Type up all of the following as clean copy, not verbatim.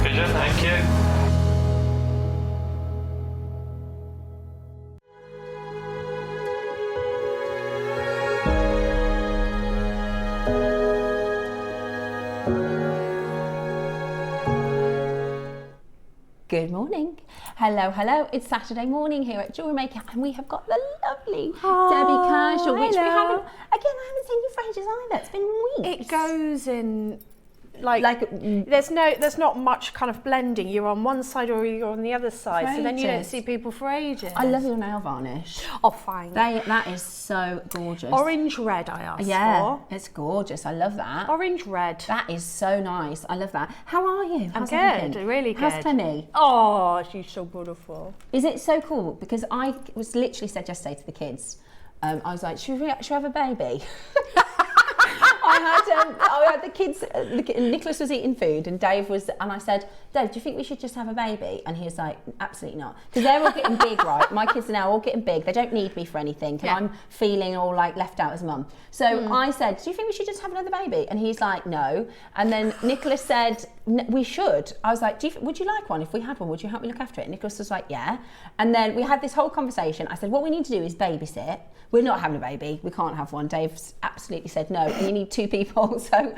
Pigeon, thank you. Good morning. Hello, hello. It's Saturday morning here at JewelleryMaker and we have got the lovely Debbie Kershaw, which we haven't, again, I haven't seen you for ages either. It's been weeks. It goes in like there's not much kind of blending. You're on one side or you're on the other side, so then you don't see people for ages. I love your nail varnish. Oh, fine. That is so gorgeous. Orange red I asked for. for. It's gorgeous. I love that. Orange red. That is so nice. I love that. How are you? I'm good, really good. How's Penny? Oh, she's so beautiful. Is it so cool? Because I was literally said yesterday to the kids, I was like, should we have a baby? I had the kids, Nicholas was eating food and Dave was, and I said, Dave, do you think we should just have a baby? And he was like, absolutely not. Because they're all getting big, right? My kids are now all getting big. They don't need me for anything. And I'm feeling all like left out as a mum. So I said, do you think we should just have another baby? And he's like, no. And then Nicholas said, we should. I was like, would you like one? If we had one, would you help me look after it? And Nicholas was like, yeah. And then we had this whole conversation. I said, what we need to do is babysit. We're not having a baby. We can't have one. Dave's absolutely said no. And you need 2 people. So,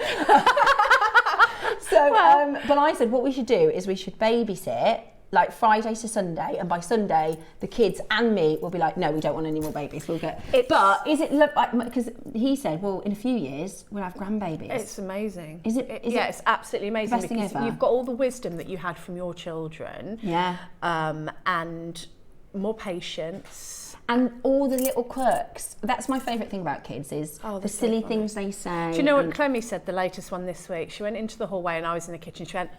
but I said what we should do is we should babysit like Friday to Sunday, and by Sunday the kids and me will be like, no, we don't want any more babies. We'll get. But is it because he said, well, in a few years we'll have grandbabies. It's amazing. Is it? It's absolutely amazing best thing because ever? You've got all the wisdom that you had from your children. Yeah. And more patience. And all the little quirks. That's my favourite thing about kids is the silly things they say. Do you know what Clemmy said, the latest one this week? She went into the hallway and I was in the kitchen. She went,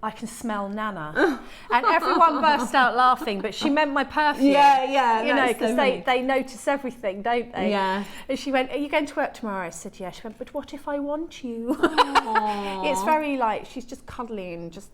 I can smell Nana. And everyone burst out laughing, but she meant my perfume. Yeah. You know, because they notice everything, don't they? Yeah. And she went, are you going to work tomorrow? I said, yeah. She went, but what if I want you? It's very like, she's just cuddly and just,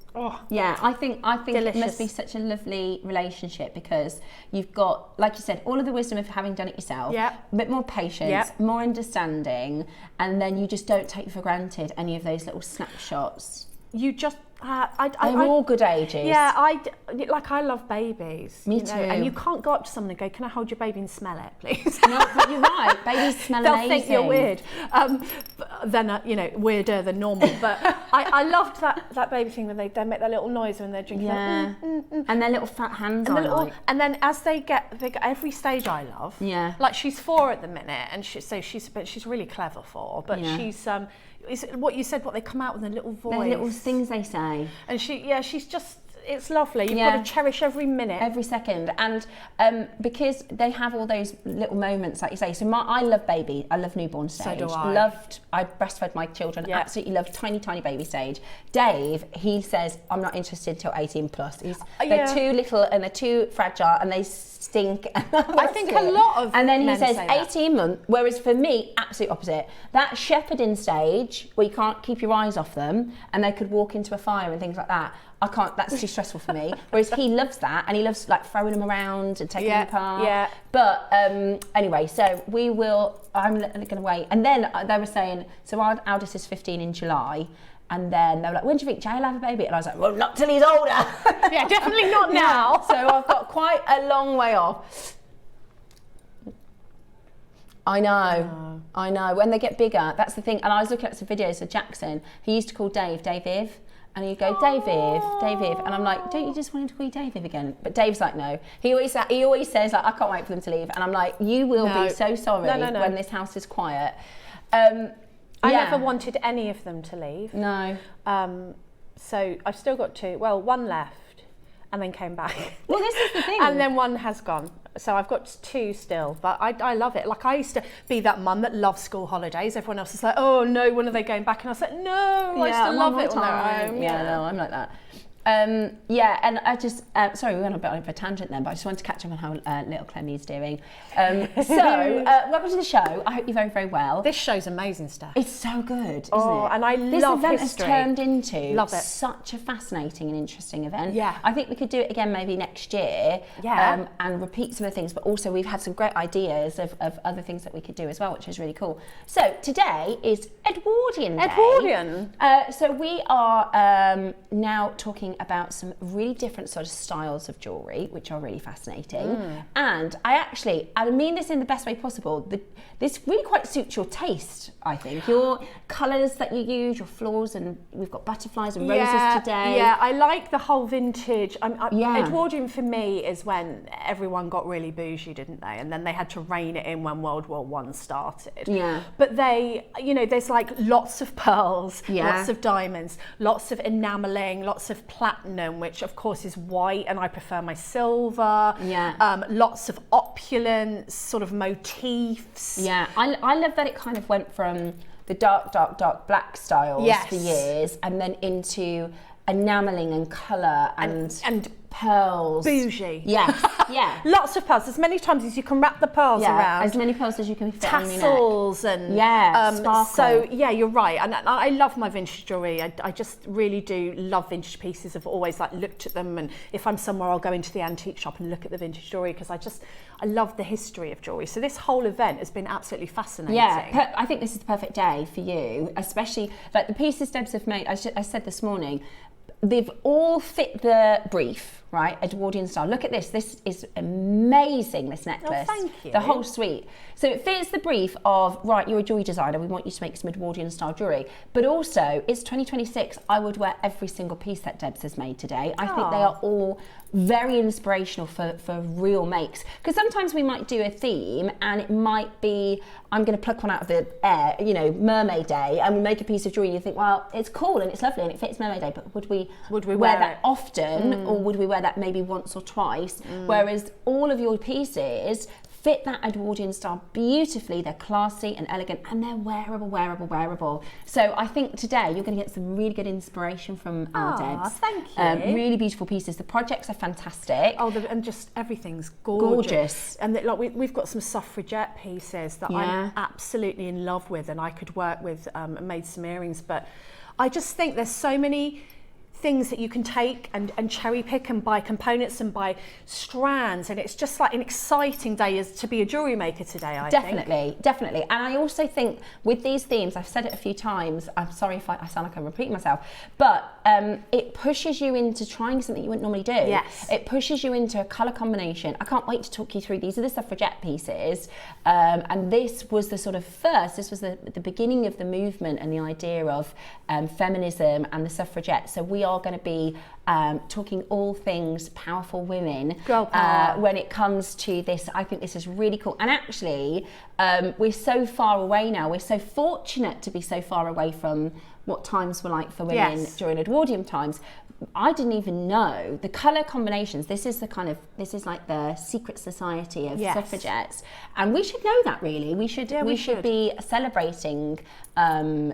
Yeah, I think delicious. It must be such a lovely relationship because you've got, like you said, all of the wisdom of having done it yourself, a bit more patience, more understanding, and then you just don't take for granted any of those little snapshots. You just, they're all good ages. Yeah, I love babies. Me too. And you can't go up to someone and go, can I hold your baby and smell it, please? No, but you're right. Babies smell They'll amazing. think you're weird. Then, weirder than normal. But I loved that baby thing when they make that little noise when they're drinking. Yeah. And their little fat hands and then as they get every stage I love. Yeah. Like she's 4 at the minute, and she's really clever 4, but she's is what you said, what they come out with, a little voice. The little things they say. And she's just, it's lovely. You've got to cherish every minute. Every second. And because they have all those little moments, like you say. So I love baby. I love newborn stage. So do I. I breastfed my children. Yeah. Absolutely loved tiny, tiny baby stage. Dave, he says, I'm not interested till 18 plus. They're too little and they're too fragile and they stink. I think a lot of And then he men says say that. 18 months, whereas for me, absolute opposite. That shepherding stage where you can't keep your eyes off them and they could walk into a fire and things like that, I can't, that's too stressful for me. Whereas he loves that and he loves like throwing them around and taking them apart. Yeah. But anyway, so I'm going to wait. And then they were saying, so our eldest is 15 in July. And then they were like, when do you think Jay will have a baby? And I was like, well, not till he's older. Yeah, definitely not now. So I've got quite a long way off. I know. When they get bigger, that's the thing. And I was looking at some videos of Jackson. He used to call Dave Iv. And he'd go, Dave Iv. And I'm like, don't you just want him to call you Dave Iv again? But Dave's like, no. He always says, like, I can't wait for them to leave. And I'm like, you will be so sorry when this house is quiet. I never wanted any of them to leave. No. So I've still got 2. Well, 1 left and then came back. Well, this is the thing. And then 1 has gone. So I've got 2 still, but I love it. Like I used to be that mum that loves school holidays. Everyone else is like, oh no, when are they going back? And I was like, no, I still love it when they're home. Yeah, no, I'm like that. Yeah, and I just, sorry, we went a bit of a tangent then, but I just wanted to catch up on how little Clemmy's doing. Welcome to the show. I hope you're very, very well. This show's amazing, Steph. It's so good, isn't it? And I this love event history. has turned into Such a fascinating and interesting event. Yeah. I think we could do it again maybe next year. Yeah. And repeat some of the things, but also we've had some great ideas of other things that we could do as well, which is really cool. So today is Edwardian Day. Edwardian. So we are now talking about some really different sort of styles of jewellery, which are really fascinating. And I mean this in the best way possible. This really quite suits your taste, I think. Your colours that you use, your florals, and we've got butterflies and roses today. Yeah, I like the whole vintage. Edwardian for me is when everyone got really bougie, didn't they? And then they had to rein it in when World War I started. Yeah. But they, there's like lots of pearls, lots of diamonds, lots of enamelling, lots of platinum, which of course is white, and I prefer my silver. Yeah. Lots of opulence, sort of motifs. Yeah, I love that it kind of went from the dark black styles for years, and then into enamelling and colour and pearls. Bougie. Yes, yeah. Lots of pearls, as many times as you can wrap the pearls around. As many pearls as you can fit on your neck. Tassels and sparkle. So yeah, you're right, and I love my vintage jewellery. I just really do love vintage pieces. I've always looked at them, and if I'm somewhere, I'll go into the antique shop and look at the vintage jewellery because I love the history of jewellery. So this whole event has been absolutely fascinating. Yeah, I think this is the perfect day for you, especially like the pieces Debs have made. I said this morning, they've all fit the brief, right? Edwardian style. Look at this. This is amazing, this necklace. Oh, thank you. The whole suite. So it fits the brief of, right, you're a jewellery designer, we want you to make some Edwardian style jewellery. But also, it's 2026, I would wear every single piece that Debs has made today. I think they are all very inspirational for real makes. Because sometimes we might do a theme and it might be, I'm going to pluck one out of the air, Mermaid Day, and we make a piece of jewellery and you think, well, it's cool and it's lovely and it fits Mermaid Day, but would we wear that often, or would we wear that maybe once or twice? Whereas all of your pieces fit that Edwardian style beautifully. They're classy and elegant, and they're wearable. So I think today you're going to get some really good inspiration from our Debs. Thank you. Really beautiful pieces. The projects are fantastic. And just everything's gorgeous. And we've got some suffragette pieces that I'm absolutely in love with, and I could work with and made some earrings. But I just think there's so many things that you can take and cherry pick and buy components and buy strands, and it's just like an exciting day to be a jewellery maker today, I think. Definitely. And I also think with these themes, I've said it a few times, I'm sorry if I sound like I'm repeating myself, but it pushes you into trying something you wouldn't normally do. Yes. It pushes you into a colour combination. I can't wait to talk you through. These are the suffragette pieces, and this was the sort of this was the beginning of the movement and the idea of feminism and the suffragettes. So we are going to be talking all things powerful women when it comes to this. I think this is really cool, and actually we're so far away now. We're so fortunate to be so far away from what times were like for women during Edwardian times. I didn't even know the colour combinations. This is like the secret society of suffragettes, and we should know that really. We should be celebrating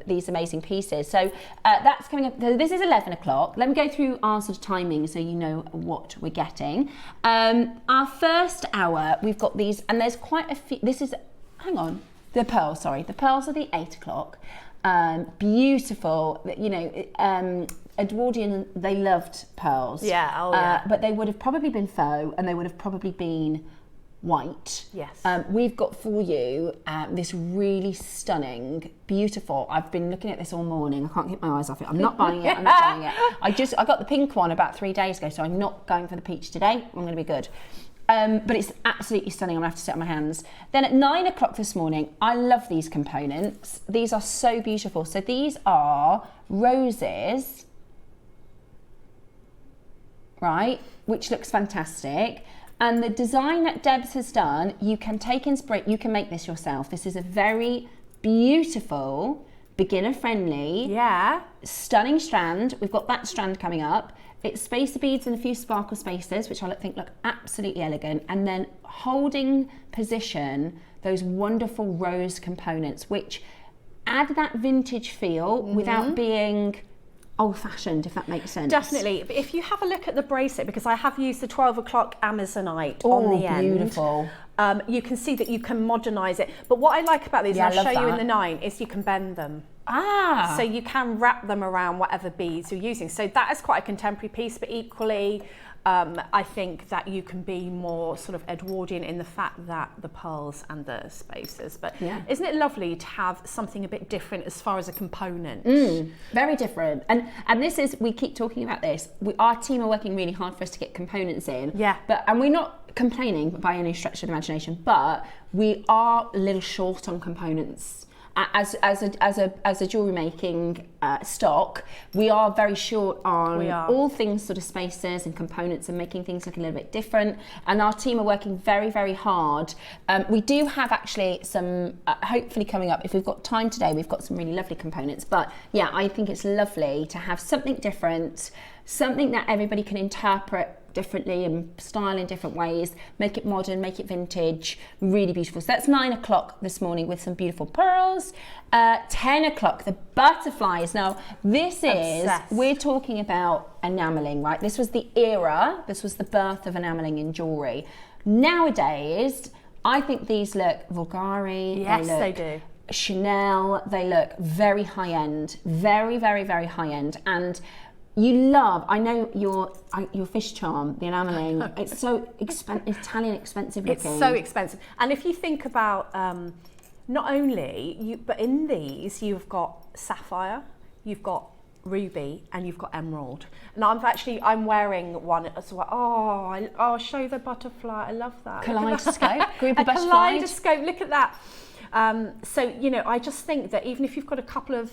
these amazing pieces. So that's coming up. This is 11 o'clock. Let me go through our sort of timing so you know what we're getting. Our first hour, we've got these, and there's quite a few. The pearls. Sorry, the pearls are the 8 o'clock. Beautiful. Edwardian, they loved pearls. But they would have probably been faux, and they would have probably been white. Yes. We've got for you this really stunning, beautiful. I've been looking at this all morning. I can't keep my eyes off it. I'm not buying it. I got the pink one about 3 days ago, so I'm not going for the peach today. I'm going to be good. But it's absolutely stunning. I'm going to have to sit on my hands. Then at 9 o'clock this morning, I love these components. These are so beautiful. So these are roses, right, which looks fantastic. And the design that Debs has done, you can take inspiration, you can make this yourself. This is a very beautiful, beginner-friendly, stunning strand. We've got that strand coming up. It's spacer beads and a few sparkle spacers, which I think look absolutely elegant. And then holding position, those wonderful rose components, which add that vintage feel without being old-fashioned, if that makes sense. Definitely. But if you have a look at the bracelet, because I have used the 12 o'clock Amazonite on the end. Beautiful. You can see that you can modernise it. But what I like about these, and I'll show you in the 9, is you can bend them. Ah. So you can wrap them around whatever beads you're using. So that is quite a contemporary piece, but equally, I think that you can be more sort of Edwardian in the fact that the pearls and the spaces. But isn't it lovely to have something a bit different as far as a component? Very different. And this is, we keep talking about this. Our team are working really hard for us to get components in. Yeah. And we're not complaining by any stretch of the imagination, but we are a little short on components. As a jewellery making stock, we are very short on all things sort of spaces and components and making things look a little bit different. And our team are working very, very hard. We do have actually some, hopefully coming up, if we've got time today, we've got some really lovely components. But yeah, I think it's lovely to have something different, something that everybody can interpret differently and style in different ways, make it modern, make it vintage, really beautiful. So that's 9 o'clock this morning with some beautiful pearls. 10 o'clock, the butterflies. Now this is, we're talking about enamelling, right? This was the era, this was the birth of enamelling in jewellery. Nowadays, I think these look Bulgari. Yes, they do. Chanel, they look very high end, very, very, very high end. And you love, I know your fish charm, the enamelling, it's so Italian expensive looking. It's so expensive. And if you think about, not only, but in these, you've got sapphire, you've got ruby, and you've got emerald. And I'm wearing one as well. Oh, show the butterfly, I love that. Kaleidoscope, group of butterflies. Kaleidoscope, look at that. So, you know, I just think that even if you've got a couple of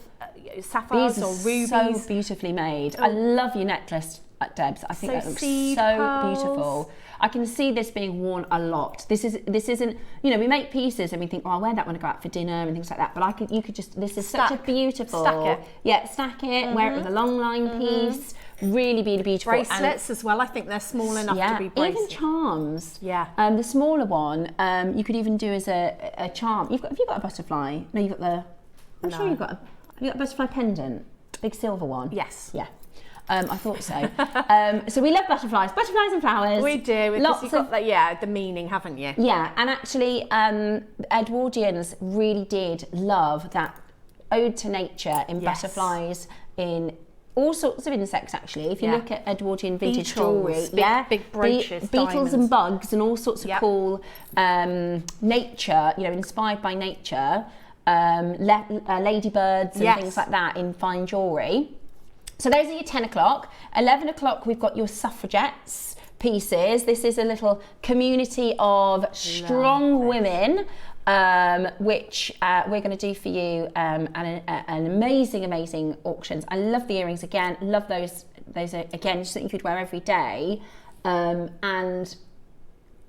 sapphires or rubies. So beautifully made. I love your necklace, Debs. I think that looks so beautiful. I can see this being worn a lot. This isn't, you know, we make pieces and we think, oh, I'll wear that when I go out for dinner and things like that. But you could just, this is such a beautiful. Stack it. Yeah, stack it, wear it with a long line piece. Really, really beautiful. Bracelets as well. I think they're small enough to be bracelets. Even charms. Yeah. The smaller one, you could even do as a charm. Have you got a butterfly? No, you've got the. I'm sure you've got a butterfly pendant, big silver one. Yes. Yeah. I thought so. So we love butterflies and flowers. We do. Lots you've got the meaning, haven't you? Yeah, and actually, Edwardians really did love that ode to nature in butterflies, in all sorts of insects actually. If you look at Edwardian vintage jewellery, big brooches, beetles diamonds. And bugs and all sorts of cool nature, you know, inspired by nature, ladybirds and things like that in fine jewellery. So those are your 10 o'clock. 11 o'clock, we've got your suffragettes pieces. This is a little community of strong women, which we're going to do for you an amazing auctions. I love the earrings again. Love those are again just that you could wear every day, and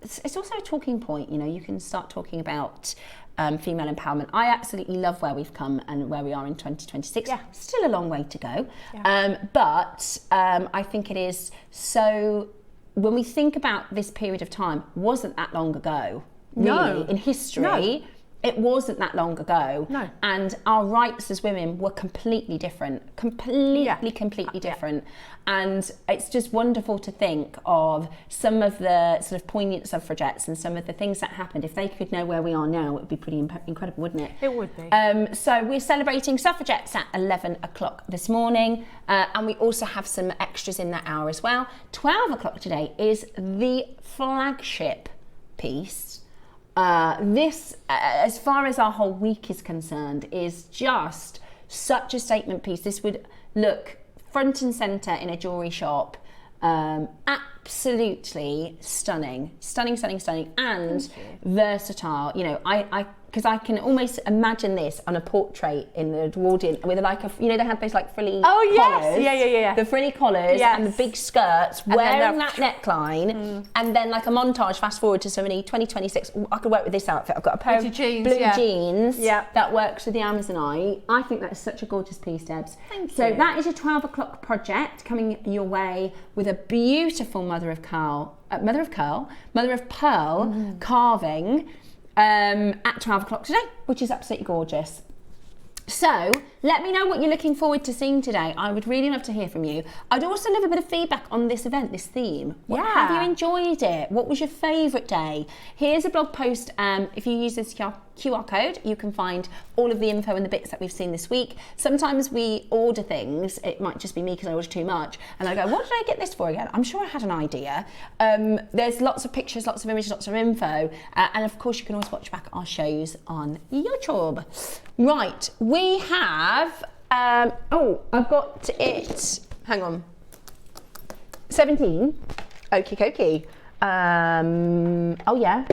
it's also a talking point. You know, you can start talking about female empowerment. I absolutely love where we've come and where we are in 2026. Yeah. Still a long way to go, but I think it is so. When we think about this period of time, wasn't that long ago. Really, in history, it wasn't that long ago. No. And our rights as women were completely different, completely different. And it's just wonderful to think of some of the sort of poignant suffragettes and some of the things that happened. If they could know where we are now, it would be pretty incredible, wouldn't it? It would be. So we're celebrating suffragettes at 11 o'clock this morning. And we also have some extras in that hour as well. 12 o'clock today is the flagship piece. This, as far as our whole week is concerned, is just such a statement piece. This would look front and centre in a jewellery shop. Absolutely stunning, and versatile. You know, because I can almost imagine this on a portrait in the Edwardian with like a, you know, they had those like frilly collars. Yeah. The frilly collars and the big skirts, and wearing that neckline, and then like a montage fast forward to somebody 2026. I could work with this outfit. I've got a pair of jeans, blue jeans that works with the Amazonite. I think that's such a gorgeous piece, Debs. Thank you. So that is your 12 o'clock project coming your way with a beautiful mother of pearl carving. At 12 o'clock today, which is absolutely gorgeous. So let me know what you're looking forward to seeing today. I would really love to hear from you. I'd also love a bit of feedback on this event, this theme. Have you enjoyed it? What was your favourite day? Here's a blog post. If you use this QR code, you can find all of the info and the bits that we've seen this week. Sometimes we order things, it might just be me because I order too much, and I go, what did I get this for again? I'm sure I had an idea. There's lots of pictures, lots of images, lots of info, and of course you can always watch back our shows on YouTube. Right, we have, I've got it, hang on, 17, okie dokie. Oh yeah,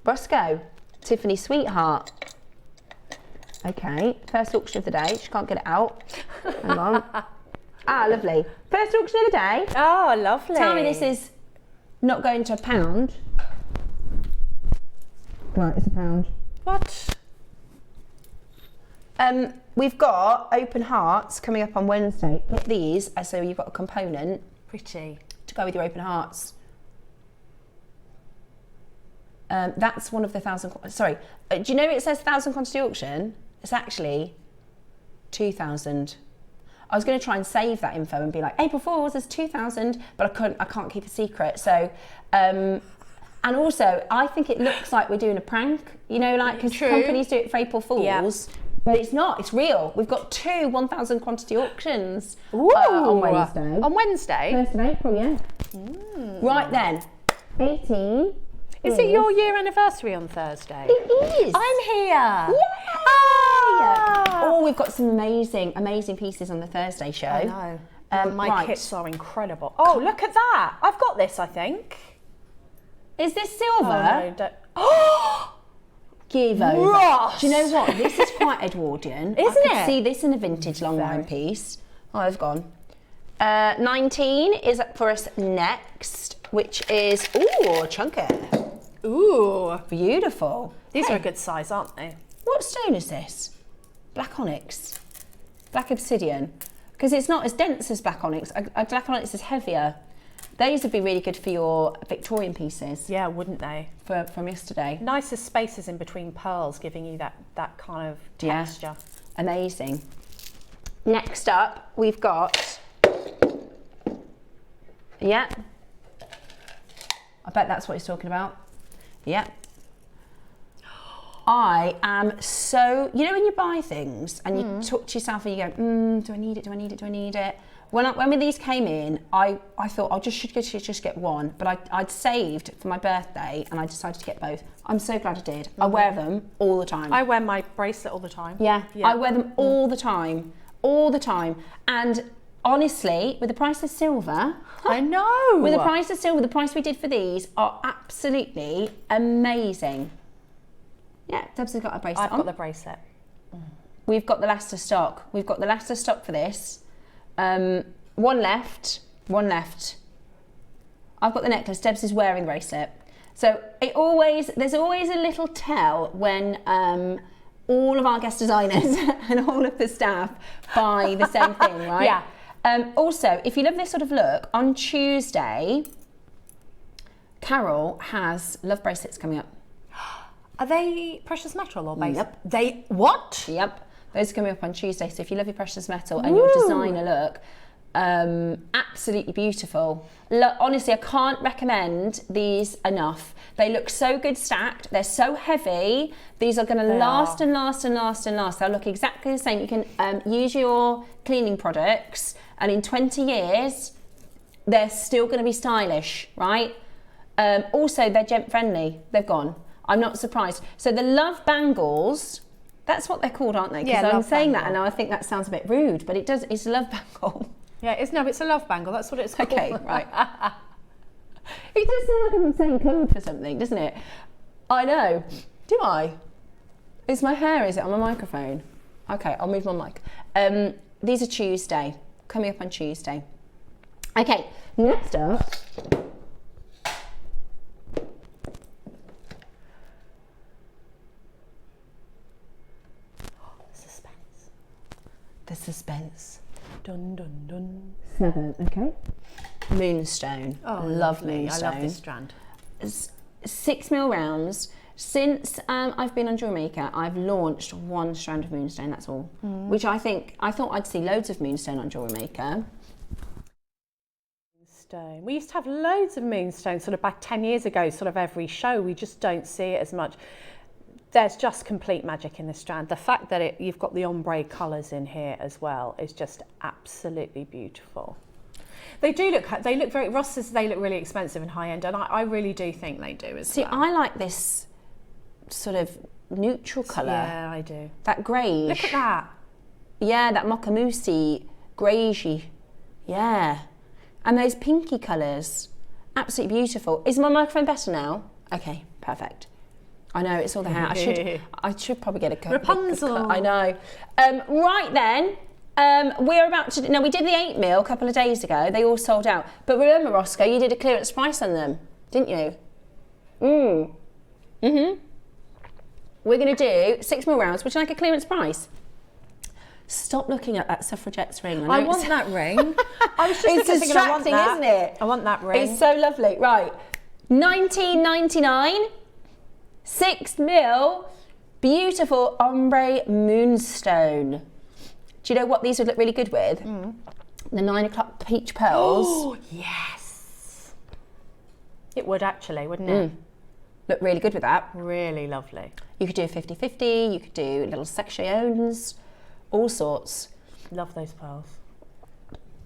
Brosco, Tiffany Sweetheart. Okay, first auction of the day, she can't get it out, hang on. Lovely, first auction of the day. Oh, lovely. Tell me this is not going to £1. Right, it's £1. What? We've got open hearts coming up on Wednesday. Get these, so you've got a component. Pretty. To go with your open hearts. That's one of the 1,000, sorry. Do you know it says 1,000 quantity auction? It's actually 2,000. I was going to try and save that info and be like, April Fools, there's 2,000, but I can't keep a secret. So, and also, I think it looks like we're doing a prank, you know, like, because companies do it for April Fools. Yeah. But it's not, it's real. We've got 2 1,000 quantity auctions on Wednesday. On Wednesday? 1st of April, yeah. Right then, 18. Is it your year anniversary on Thursday? It is. I'm here. Yay! Oh, we've got some amazing, amazing pieces on the Thursday show. I know. My kits are incredible. Oh, look at that. I've got this, I think. Is this silver? Oh, no, don't. Oh! Give over. Ross. Do you know what? This is quite Edwardian. Isn't I could see this in a vintage long line piece. Oh, they've gone. 19 is up for us next, which is, ooh, chunky. Ooh. Beautiful. These are a good size, aren't they? What stone is this? Black onyx. Black obsidian. Because it's not as dense as black onyx. Black onyx is heavier. Those would be really good for your Victorian pieces. Yeah, wouldn't they? From yesterday. Nicer spaces in between pearls, giving you that kind of texture. Yeah. Amazing. Next up, we've got, I bet that's what he's talking about. Yeah. I am so, you know when you buy things and you talk to yourself and you go, do I need it, do I need it, do I need it? When these came in, I thought I should just get one, but I'd saved for my birthday and I decided to get both. I'm so glad I did. I wear them all the time. I wear my bracelet all the time. Yeah. I wear them all the time. And honestly, with the price of silver, I know. With the price of silver, the price we did for these are absolutely amazing. Yeah, Deb's got a bracelet I've got the bracelet. We've got the last of stock. We've got the last of stock for this. One left. I've got the necklace. Deb's is wearing bracelet. So there's always a little tell when all of our guest designers and all of the staff buy the same thing, right? Yeah. Also, if you love this sort of look, on Tuesday, Carol has love bracelets coming up. Are they precious metal or base? Yep. What? Yep. Those are coming up on Tuesday. So if you love your precious metal and your designer look, absolutely beautiful. Look, honestly, I can't recommend these enough. They look so good stacked. They're so heavy. These are going to last and last and last and last. They'll look exactly the same. You can use your cleaning products, and in 20 years, they're still going to be stylish, right? Also, they're gent friendly. They've gone. I'm not surprised. So the love bangles, that's what they're called, aren't they? Because I'm saying that and now I think that sounds a bit rude, but it's a love bangle. Yeah, it's a love bangle. That's what it's called. Okay, right. It does sound like I'm saying code for something, doesn't it? I know. Do I? Is my hair, is it on my microphone? Okay, I'll move my mic. These are Tuesday, coming up on Tuesday. Okay, next up. The suspense. Dun, dun, dun. 7, okay. Moonstone. Oh, love Moonstone. I love this strand. It's 6 mil rounds. Since I've been on JewelleryMaker, I've launched one strand of moonstone, that's all. Which I thought I'd see loads of moonstone on JewelleryMaker. We used to have loads of moonstone sort of back 10 years ago, sort of every show. We just don't see it as much. There's just complete magic in this strand. The fact that you've got the ombre colours in here as well is just absolutely beautiful. They look very, Ross says they look really expensive and high end, and I really do think they do as well. See, I like this sort of neutral colour. Yeah, I do. That greyish. Look at that. Yeah, that mocha moussey, greyish. Yeah. And those pinky colours. Absolutely beautiful. Is my microphone better now? Okay, perfect. I know, it's all the hair. I should probably get a cut. Rapunzel. I know. Right then, we're about to, we did the 8mm a couple of days ago. They all sold out. But remember, Roscoe, you did a clearance price on them, didn't you? We're going to do 6mm rounds. Would you like a clearance price? Stop looking at that suffragette's ring. I want that ring. I was just thinking, I want that. Isn't it? I want that ring. It's so lovely. Right, £19.99, 6mm, beautiful ombre moonstone. Do you know what these would look really good with? The 9 o'clock peach pearls. Oh, yes. It would actually, wouldn't it? Look really good with that. Really lovely. You could do a 50-50, you could do little sections, all sorts. Love those pearls.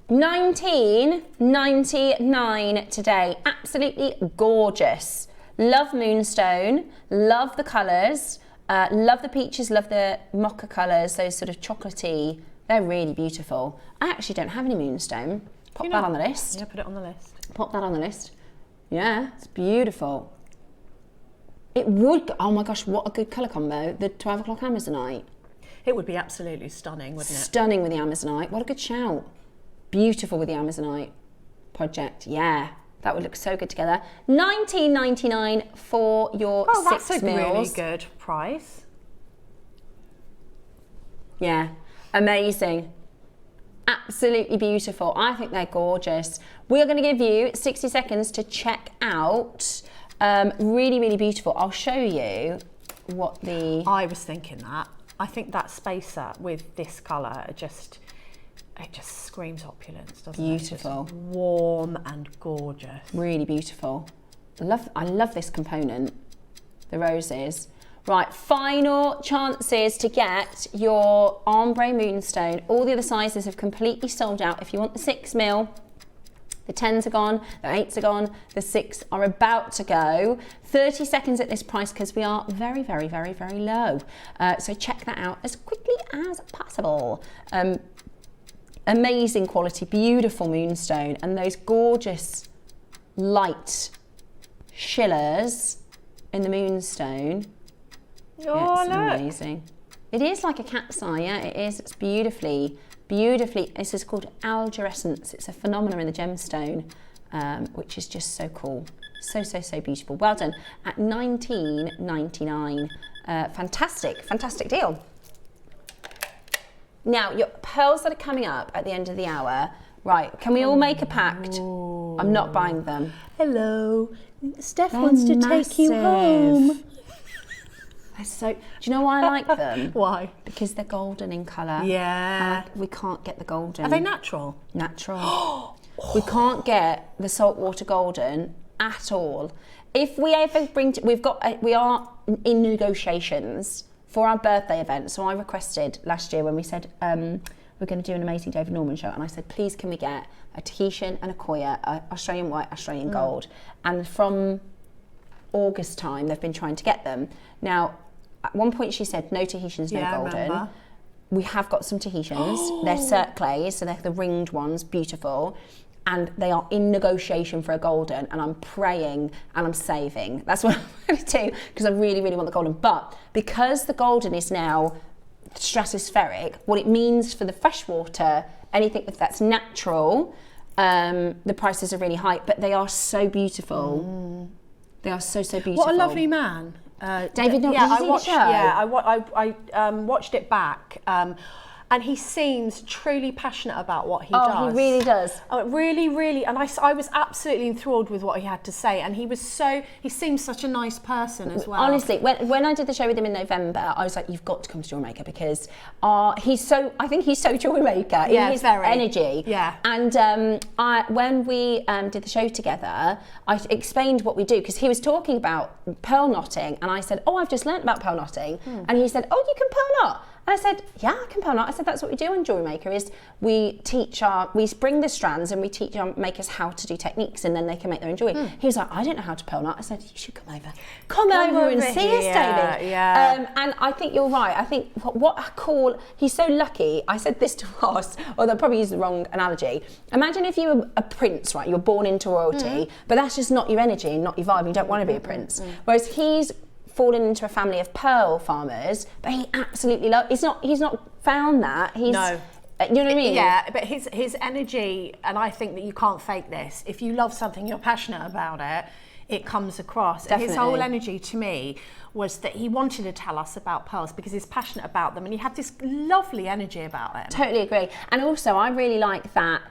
£19.99 today. Absolutely gorgeous. Love moonstone, love the colours, love the peaches, love the mocha colours, those sort of chocolatey. They're really beautiful. I actually don't have any moonstone. Pop that on the list. Yeah, put it on the list. Pop that on the list. Yeah, it's beautiful. It would, oh my gosh, what a good colour combo. The 12 o'clock Amazonite. It would be absolutely stunning, wouldn't it? Stunning with the Amazonite. What a good shout. Beautiful with the Amazonite project. Yeah, that would look so good together. £19.99 for your 6mm. That's a really good price. Yeah, amazing. Absolutely beautiful. I think they're gorgeous. We're going to give you 60 seconds to check out. Really, really beautiful. I'll show you what the... I was thinking that. I think that spacer with this colour it just screams opulence, doesn't it? Beautiful. Warm and gorgeous. Really beautiful. I love this component, the roses. Right, final chances to get your ombre moonstone. All the other sizes have completely sold out. If you want the 6mm, the 10s are gone, the 8s are gone, the 6 are about to go. 30 seconds at this price because we are very, very, very, very low. So check that out as quickly as possible. Amazing quality, beautiful moonstone, and those gorgeous light shillers in the moonstone. Oh, it's look. Amazing. It is like a cat's eye, yeah, it is. It's beautifully, this is called algerescence. It's a phenomenon in the gemstone, which is just so cool. So, so, so beautiful. Well done. At £19.99. Fantastic, fantastic deal. Now, your pearls that are coming up at the end of the hour, right, can we all make a pact? Ooh. I'm not buying them. Hello. Steph wants to take you home. They're so, do you know why I like them? Why? Because they're golden in colour. Yeah. We can't get the golden. Are they natural? Natural. We can't get the saltwater golden at all. If we ever bring, we are in negotiations for our birthday event. So I requested last year when we said we're going to do an amazing David Norman show, and I said, please can we get a Tahitian and a Koya, Australian white, Australian gold. And from August time, they've been trying to get them. Now, at one point she said, no Tahitians, no golden. Remember. We have got some Tahitians. They're cert clays, so they're the ringed ones, beautiful. And they are in negotiation for a golden, and I'm praying and I'm saving. That's what I'm going to do, because I really, really want the golden. But because the golden is now stratospheric, what it means for the freshwater, anything that's natural, the prices are really high, but they are so beautiful. They are so, so beautiful. What a lovely man. David Norman, yeah, did you see the show? I watched it back. And and he seems truly passionate about what he does. Oh, he really does. Oh, really, really, and I was absolutely enthralled with what he had to say, and he seems such a nice person as well. Honestly, when I did the show with him in November, I was like, you've got to come to JewelleryMaker, because I think he's so JewelleryMaker in his energy. Yeah. And when we did the show together, I explained what we do, because he was talking about pearl knotting, and I said, oh, I've just learnt about pearl knotting. And he said, oh, you can pearl knot? And I said, yeah, I can pearl knot. I said, that's what we do on JewelleryMaker, is we bring the strands and we teach our makers how to do techniques, and then they can make their own jewellery. He was like, I don't know how to pearl knot. I said, you should come over. Come over and see us, David. Yeah. And I think you're right. I think he's so lucky. I said this to Ross, or they'll probably use the wrong analogy. Imagine if you were a prince, right? You're born into royalty, but that's just not your energy and not your vibe. You don't want to be a prince. Whereas he's fallen into a family of pearl farmers, but he absolutely he's not found that. No. You know what I mean? Yeah, but his energy, and I think that you can't fake this. If you love something, you're passionate about it, it comes across. Definitely. His whole energy to me was that he wanted to tell us about pearls because he's passionate about them, and he had this lovely energy about it. Totally agree. And also, I really like that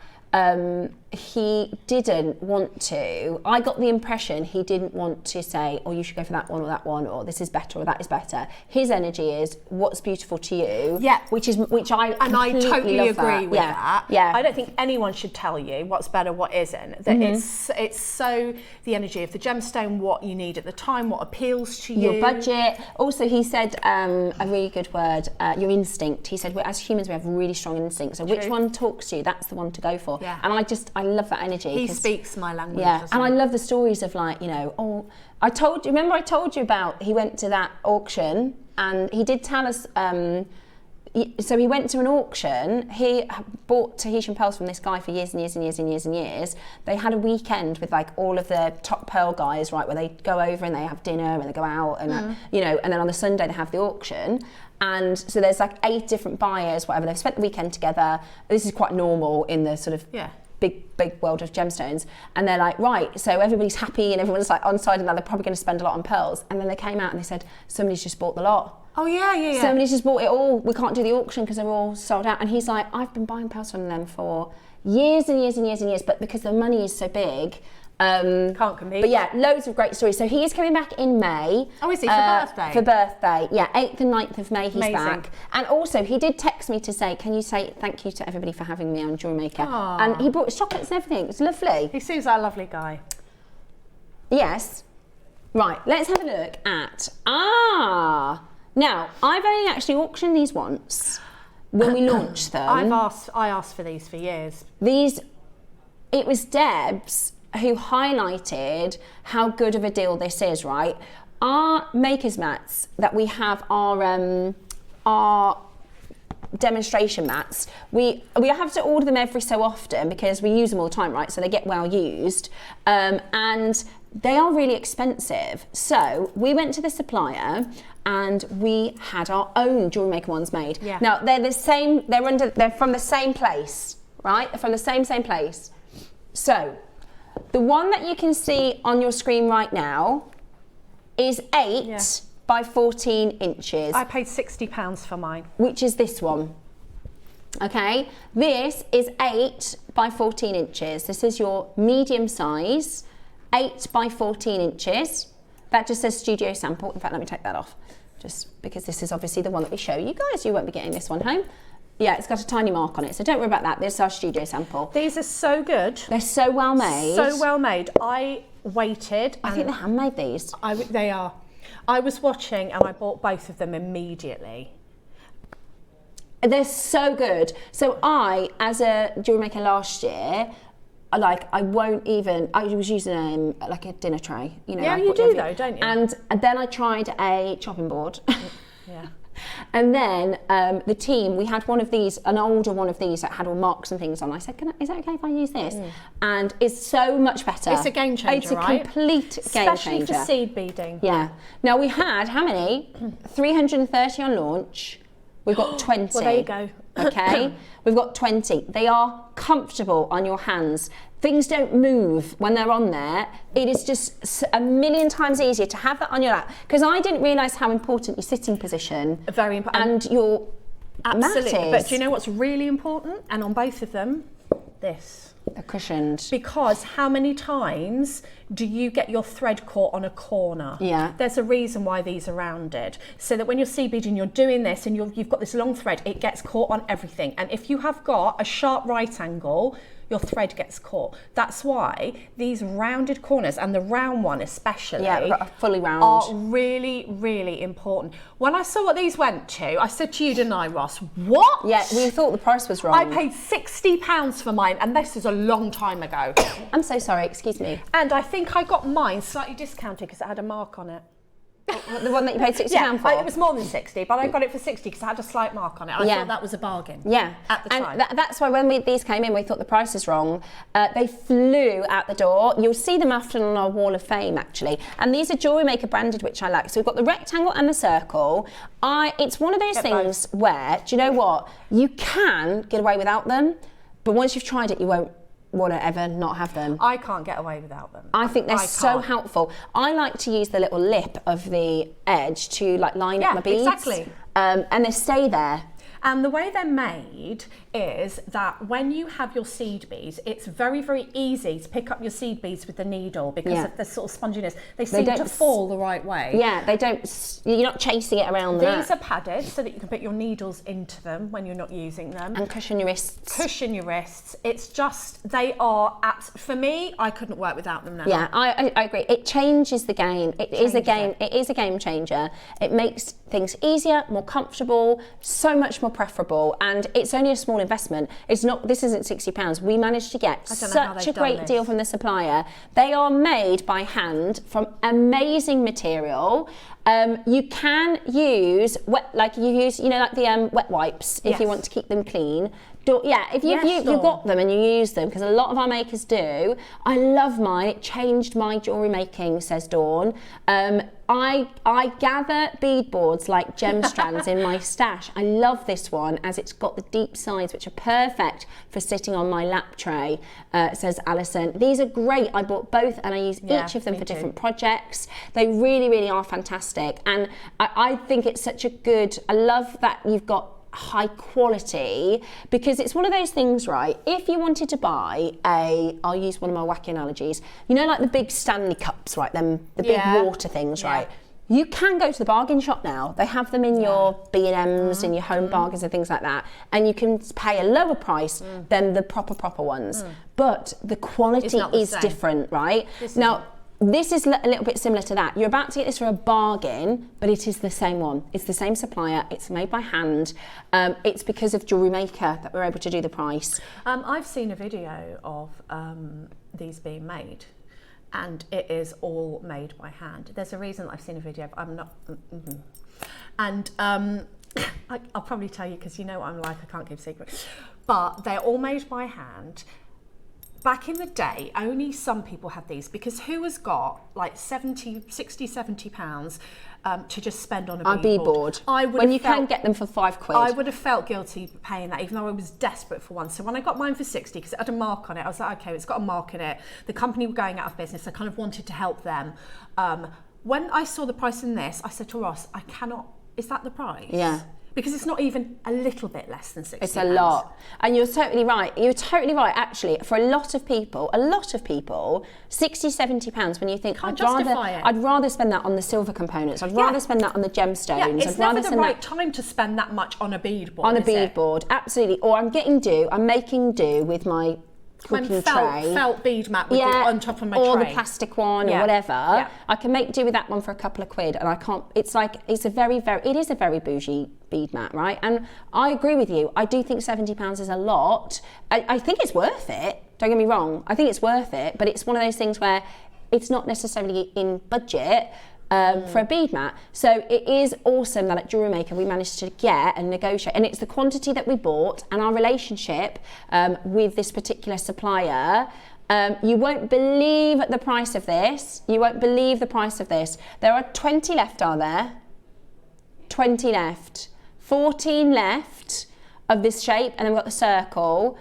he didn't want to. I got the impression he didn't want to say, oh, you should go for that one, or this is better, or that is better. His energy is what's beautiful to you. Yeah. Which I I totally agree with that. Yeah. I don't think anyone should tell you what's better, what isn't. That it's so the energy of the gemstone, what you need at the time, what appeals to you. Your budget. Also, he said a really good word, your instinct. He said, as humans, we have really strong instincts. So which one talks to you, that's the one to go for. Yeah. And I love that energy. He speaks my language. Yeah, and I love the stories of, like, you know, oh, I told you about, he went to that auction, and he did tell us, so he went to an auction. He bought Tahitian pearls from this guy for years and years and years and years and years. They had a weekend with, like, all of the top pearl guys, right, where they go over and they have dinner and they go out, and you know, and then on the Sunday they have the auction. And so there's like 8 different buyers, whatever. They've spent the weekend together. This is quite normal in the sort of big world of gemstones. And they're like, right, so everybody's happy and everyone's like on side, and they're probably going to spend a lot on pearls. And then they came out and they said, somebody's just bought the lot. Oh, yeah. Somebody's just bought it all. We can't do the auction because they're all sold out. And he's like, I've been buying pearls from them for years and years and years and years, but because the money is so big, can't compete. But yeah, loads of great stories. So he is coming back in May. Oh, is he? For birthday? For birthday, yeah, 8th and 9th of May he's Amazing. back. And also, he did text me to say, can you say thank you to everybody for having me on JewelleryMaker? Aww. And he brought chocolates and everything. It's lovely. He seems like a lovely guy. Yes. Right, let's have a look at... Now, I've only actually auctioned these once when we launched them. I asked for these for years. It was Deb's who highlighted how good of a deal this is, right? Our makers mats that we have, our demonstration mats, we have to order them every so often because we use them all the time, right? So they get well used, and they are really expensive. So we went to the supplier and we had our own JewelleryMaker ones made. Yeah. Now they're from the same place, right? They're from the same place. So the one that you can see on your screen right now is 8 by 14 inches. I paid £60 for mine. Which is this one. Okay, this is 8 by 14 inches. This is your medium size, 8 by 14 inches. That just says studio sample. In fact, let me take that off, just because this is obviously the one that we show you guys. You won't be getting this one home. Yeah, it's got a tiny mark on it, so don't worry about that. This is our studio sample. These are so good. They're so well made. So well made. I waited. I think they're handmade, these. They are. I was watching and I bought both of them immediately. They're so good. So I, as a JewelleryMaker last year, I was using like a dinner tray. You know, yeah, you do though, don't you? And then I tried a chopping board. Yeah. And then the team, we had one of these, an older one of these that had all marks and things on. I said, is that okay if I use this? And it's so much better. It's a game changer, right? It's a complete game changer. Especially for seed beading. Yeah. Now we had, how many? 330 on launch. We've got 20. Well, there you go. Okay, we've got 20. They are comfortable on your hands. Things don't move when they're on there. It is just a million times easier to have that on your lap, because I didn't realise how important your sitting position. Very important. And your Absolutely. matted. But do you know what's really important? And on both of them, this. They're cushioned. Because how many times do you get your thread caught on a corner? Yeah. There's a reason why these are rounded. So that when you're seed beading, you're doing this and you've got this long thread, it gets caught on everything. And if you have got a sharp right angle, your thread gets caught. That's why these rounded corners, and the round one especially, fully round, are really, really important. When I saw what these went to, I said to you, didn't I, Ross? What? Yeah, we thought the price was wrong. I paid £60 for mine, and this is a long time ago. I'm so sorry, excuse me. And I think I got mine slightly discounted because it had a mark on it. The one that you paid £60 for? It was more than 60, but I got it for 60 because it had a slight mark on it. I thought that was a bargain. Yeah. At the time. And that's why when these came in, we thought the price was wrong. They flew out the door. You'll see them often on our wall of fame, actually. And these are JewelleryMaker branded, which I like. So we've got the rectangle and the circle. It's one of those things where, do you know what? You can get away without them, but once you've tried it, you won't want to ever not have them. I can't get away without them. I think they're so helpful. I like to use the little lip of the edge to like line up my beads. Exactly. And they stay there. And the way they're made is that when you have your seed beads, it's very, very easy to pick up your seed beads with the needle because of the sort of sponginess. They seem to fall the right way. Yeah, they don't, you're not chasing it around the These are padded so that you can put your needles into them when you're not using them. And cushion your wrists. Cushion your wrists. It's just, they are, for me, I couldn't work without them now. Yeah, I agree. It changes the game. It is a game changer. It makes things easier, more comfortable, so much more preferable, and it's only a small investment. This isn't £60. We managed to get such a great deal from the supplier. They are made by hand from amazing material. You can use the wet wipes if you want to keep them clean. If you've got them and you use them, because a lot of our makers do. I love mine. It changed my jewellery making, says Dawn. I gather bead boards like gem strands in my stash. I love this one as it's got the deep sides, which are perfect for sitting on my lap tray, says Alison. These are great. I bought both and I use each of them for different projects. They really, really are fantastic. And I think it's such a good, I love that you've got high quality, because it's one of those things, right? If you wanted to buy I'll use one of my wacky analogies, you know, like the big Stanley cups, right? The big water things, right? You can go to the bargain shop now. They have them in your B&Ms and your home bargains and things like that, and you can pay a lower price than the proper ones. But the quality is different, right? This is a little bit similar to that. You're about to get this for a bargain, but it is the same one. It's the same supplier. It's made by hand. It's because of JewelleryMaker that we're able to do the price. I've seen a video of these being made, and it is all made by hand. There's a reason I've seen a video, but I'm not. And I'll probably tell you because you know what I'm like. I can't keep secrets. But they're all made by hand. Back in the day, only some people had these, because who has got like 60, 70 pounds to just spend on a bead board? When you can get them for £5. I would have felt guilty paying that, even though I was desperate for one. So when I got mine for 60, because it had a mark on it, I was like, okay, it's got a mark in it. The company were going out of business. I kind of wanted to help them. When I saw the price in this, I said to Ross, I cannot, is that the price? Yeah. Because it's not even a little bit less than 60 It's a lot. And you're totally right. You're totally right, actually. For a lot of people, 60, 70 pounds, when you think, I'd rather spend that on the silver components. I'd rather spend that on the gemstones. Yeah, it's never the right time to spend that much on a bead board, board, absolutely. Or I'm making do with my cooking tray. Felt bead mat with on top of my tray. Or the plastic one or whatever. Yeah. I can make do with that one for a couple of quid, and I can't, it is a very bougie bead mat, right? And I agree with you. I do think £70 is a lot. I think it's worth it. Don't get me wrong. I think it's worth it, but it's one of those things where it's not necessarily in budget for a bead mat. So it is awesome that at JewelleryMaker we managed to get and negotiate, and it's the quantity that we bought and our relationship with this particular supplier. You won't believe the price of this. There are 20 left, are there? 20 left. 14 left of this shape, and then we've got the circle.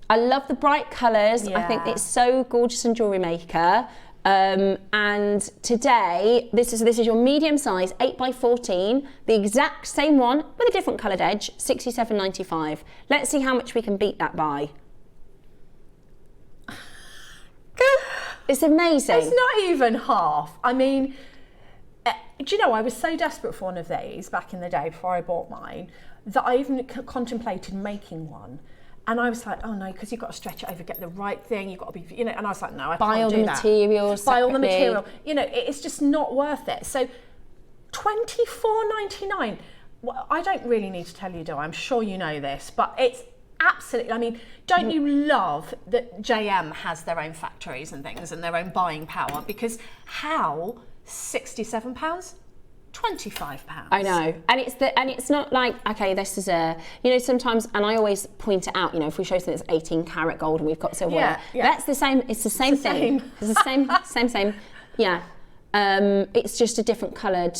I love the bright colours. I think it's so gorgeous in JewelleryMaker. And today, this is your medium size, 8x14, the exact same one with a different coloured edge, £67.95. Let's see how much we can beat that by. It's amazing. It's not even half. I mean, do you know, I was so desperate for one of these back in the day before I bought mine that I even contemplated making one. And I was like, oh no, because you've got to stretch it over, get the right thing, you've got to be, you know, and I was like, no, I can't do that. Buy all the material. You know, it's just not worth it. So £24.99, well, I don't really need to tell you, do I? I'm sure you know this, but it's absolutely, I mean, don't you love that JM has their own factories and things and their own buying power? Because how, £67? £25. I know, and it's not like, okay, this is a, you know, sometimes, and I always point it out, you know, if we show something that's 18 karat gold and we've got silverware, that's the same. It's the same thing. It's the same. Yeah, it's just a different coloured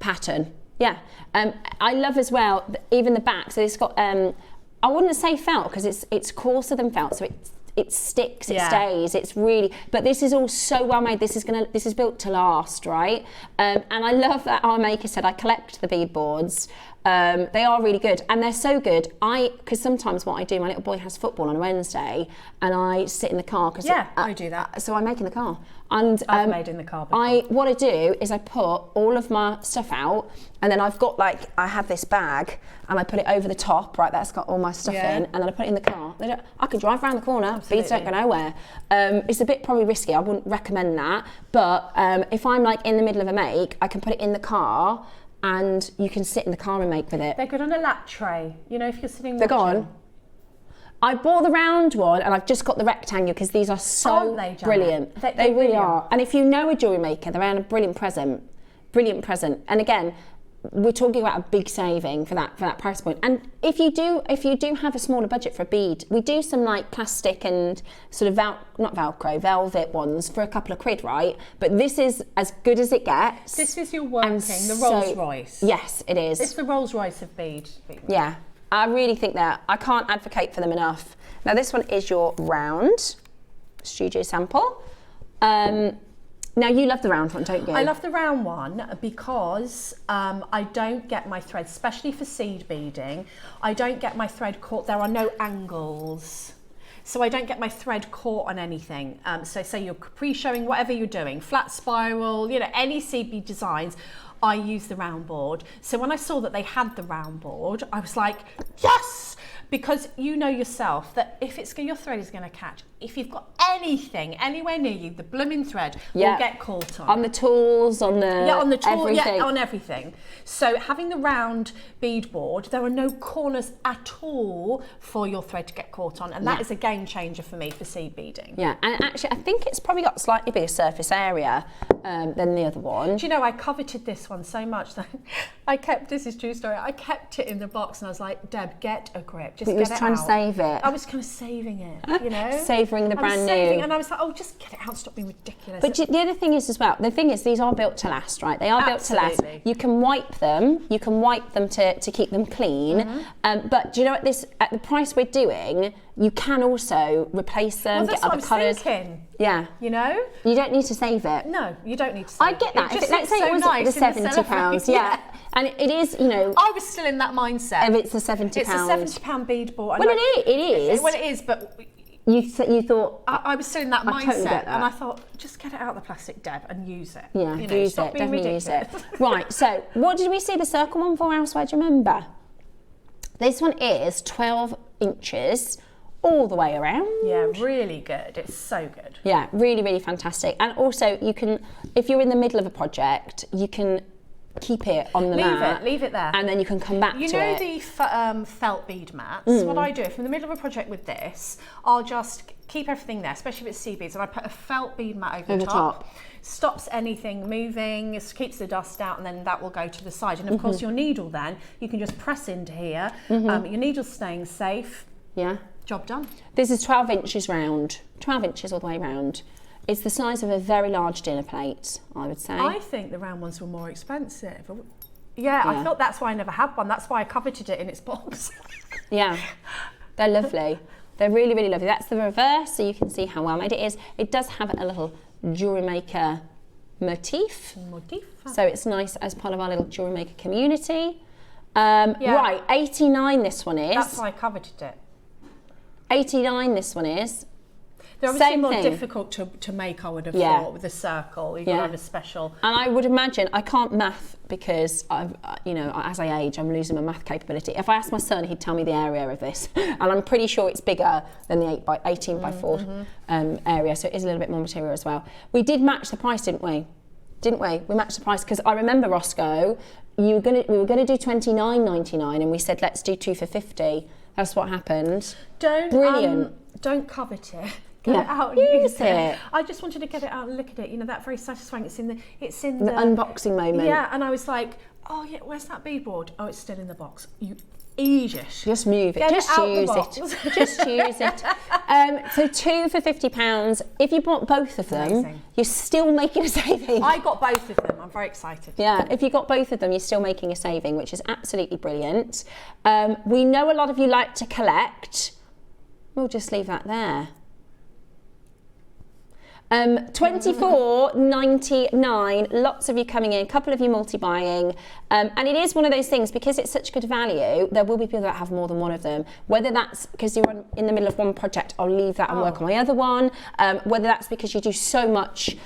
pattern. Yeah, I love as well even the back. So it's got I wouldn't say felt because it's coarser than felt, so it sticks, it stays, it's really, but this is all so well made. This is built to last, right? And I love that our maker said, I collect the bead boards. They are really good, and they're so good. Because sometimes what I do, my little boy has football on a Wednesday, and I sit in the car. I do that. So I make in the car. And I've made in the car before. What I do is I put all of my stuff out, and then I've got I have this bag, and I put it over the top, right? That's got all my stuff in, and then I put it in the car. I can drive around the corner. Absolutely. Beads don't go nowhere. It's a bit probably risky. I wouldn't recommend that. But if I'm in the middle of a make, I can put it in the car, and you can sit in the car and make with it. They're good on a lap tray. You know, if you're sitting. They're gone. I bought the round one, and I've just got the rectangle because these are so brilliant. They really are. And if you know a jewellery maker, they're a brilliant present. Brilliant present. And again, we're talking about a big saving for that price point. And if you do have a smaller budget for a bead, we do some plastic and sort of not Velcro, velvet ones for a couple of quid, right? But this is as good as it gets. This is your working, the Rolls Royce. Yes, it is. It's the Rolls Royce of bead. Yeah. I really think that. I can't advocate for them enough. Now this one is your round studio sample. Now you love the round one, don't you? I love the round one because I don't get my thread, especially for seed beading, I don't get my thread caught. There are no angles. So I don't get my thread caught on anything. So say you're pre-showing whatever you're doing, flat spiral, you know, any seed bead designs, I use the round board. So when I saw that they had the round board, I was like, yes! Because you know yourself that if your thread is going to catch, if you've got anything anywhere near you, the blooming thread will get caught on. On the tools, on the tool, everything. On everything. So having the round bead board, there are no corners at all for your thread to get caught on, and that is a game changer for me for seed beading. Yeah, and actually I think it's probably got slightly bigger surface area than the other one. Do you know, I coveted this one so much that this is true story, I kept it in the box and I was like, Deb, get a grip. Just get it out. Trying to save it. I was kind of saving it, you know. Savouring the brand new. And I was like, oh, just get it out, stop being ridiculous. But the other thing is as well, these are built to last, right? They are built to last. You can wipe them. You can wipe them to keep them clean. But do you know at the price we're doing, you can also replace them, get other colours. Yeah. You know? You don't need to save it. No, you don't need to save it. I get that. Let's say it was the £70. Yeah. And it is, you know. I was still in that mindset. If it's a £70. It's a £70 bead board. Well, it is. Well, it is, but you thought. I was still in that mindset, totally get that. and I thought, just get it out of the plastic, Deb, and use it. Yeah, you know, use it. Definitely use it. Right. So, what did we see the circle one for elsewhere? Do you remember? This one is 12 inches. All the way around. Yeah, really good. It's so good. Yeah, really, really fantastic. And also, you can, if you're in the middle of a project, you can keep it on the mat. Leave it there. And then you can come back to it. You know the felt bead mats? What I do, if I'm in the middle of a project with this, I'll just keep everything there, especially if it's seed beads, and I put a felt bead mat over the top. Stops anything moving, keeps the dust out, and then that will go to the side. And of course, your needle then, you can just press into here. Your needle's staying safe. Yeah. Job done. This is 12 inches round, 12 inches all the way round. It's the size of a very large dinner plate, I would say. I think the round ones were more expensive. Yeah, I thought that's why I never had one. That's why I coveted it in its box. Yeah, they're lovely. They're really, really lovely. That's the reverse, so you can see how well made it is. It does have a little jewellery maker motif. So it's nice as part of our little jewellery maker community. Right, 89 this one is. That's why I coveted it. 89 this one is. They're obviously more difficult to make, I would have thought, with a circle. You've got to have a special. And I would imagine, I can't math because, you know, as I age, I'm losing my math capability. If I asked my son, he'd tell me the area of this. And I'm pretty sure it's bigger than the 18 by 4 area, so it is a little bit more material as well. We did match the price, didn't we? We matched the price because I remember, Roscoe, we were going to do $29.99 and we said, let's do 2 for $50. That's what happened. Don't covet it. Get it out and use it. I just wanted to get it out and look at it. You know, that's very satisfying. It's in the unboxing moment. Yeah, and I was like, oh yeah, where's that beadboard? Oh, it's still in the box. You idiot. Just move it. Just use it. Just use it. So 2 for £50. If you bought both of them, you're still making a saving. I got both of them. I'm very excited. Yeah, if you got both of them, you're still making a saving, which is absolutely brilliant. We know a lot of you like to collect. We'll just leave that there. $24.99, lots of you coming in, a couple of you multi-buying, and it is one of those things, because it's such good value, there will be people that have more than one of them, whether that's because you're in the middle of one project, I'll leave that and work on my other one, whether that's because you do so much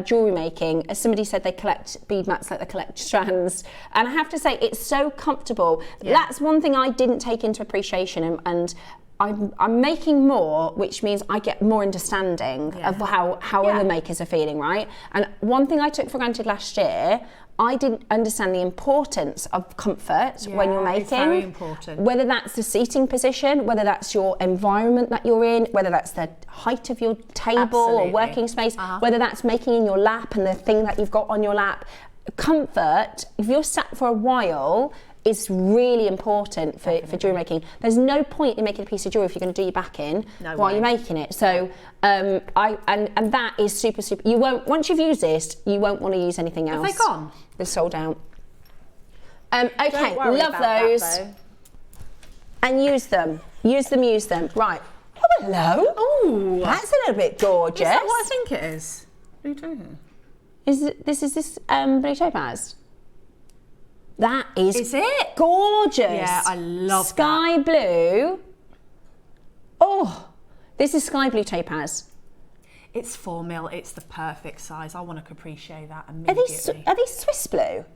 jewellery making. As somebody said, they collect bead mats like they collect strands, and I have to say, it's so comfortable. That's one thing I didn't take into appreciation, and I'm making more, which means I get more understanding of how other makers are feeling, right? And one thing I took for granted last year, I didn't understand the importance of comfort when you're making. It's very important. Whether that's the seating position, whether that's your environment that you're in, whether that's the height of your table or working space, whether that's making in your lap and the thing that you've got on your lap. Comfort, if you're sat for a while, is really important for jewellery making. There's no point in making a piece of jewellery if you're going to do your back in while you're making it. So and that is super. You won't, once you've used this, you won't want to use anything else. Have they gone? They're sold out. Okay, love those. And use them. Use them. Right. Oh, hello. Oh, that's a little bit gorgeous. Is that what I think it is? What are you doing? This blue topaz? That is it? Gorgeous. Yeah, I love sky blue. Oh, this is sky blue topaz. It's 4 mil. It's the perfect size. I want to capriccio that immediately. Are these Swiss blue?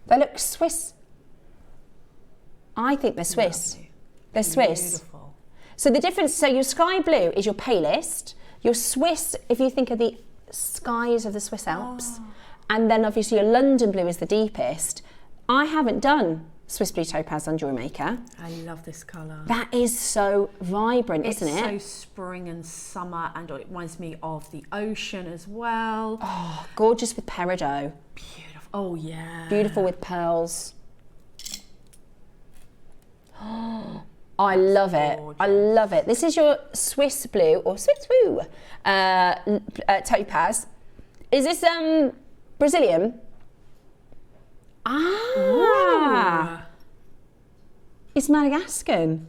They look Swiss. I think they're Swiss. Lovely. They're Swiss. Beautiful. So the difference, so your sky blue is your palest. Your Swiss, if you think of the skies of the Swiss Alps, and then obviously your London blue is the deepest. I haven't done Swiss blue topaz on JewelleryMaker. I love this colour. That is so vibrant, isn't it? It's so spring and summer, and it reminds me of the ocean as well. Oh, gorgeous with peridot. Beautiful. Oh, yeah. Beautiful with pearls. Oh, I love it. I love it. This is your Swiss blue or Swiss blue topaz. Is this Brazilian? Ooh. It's Madagascan.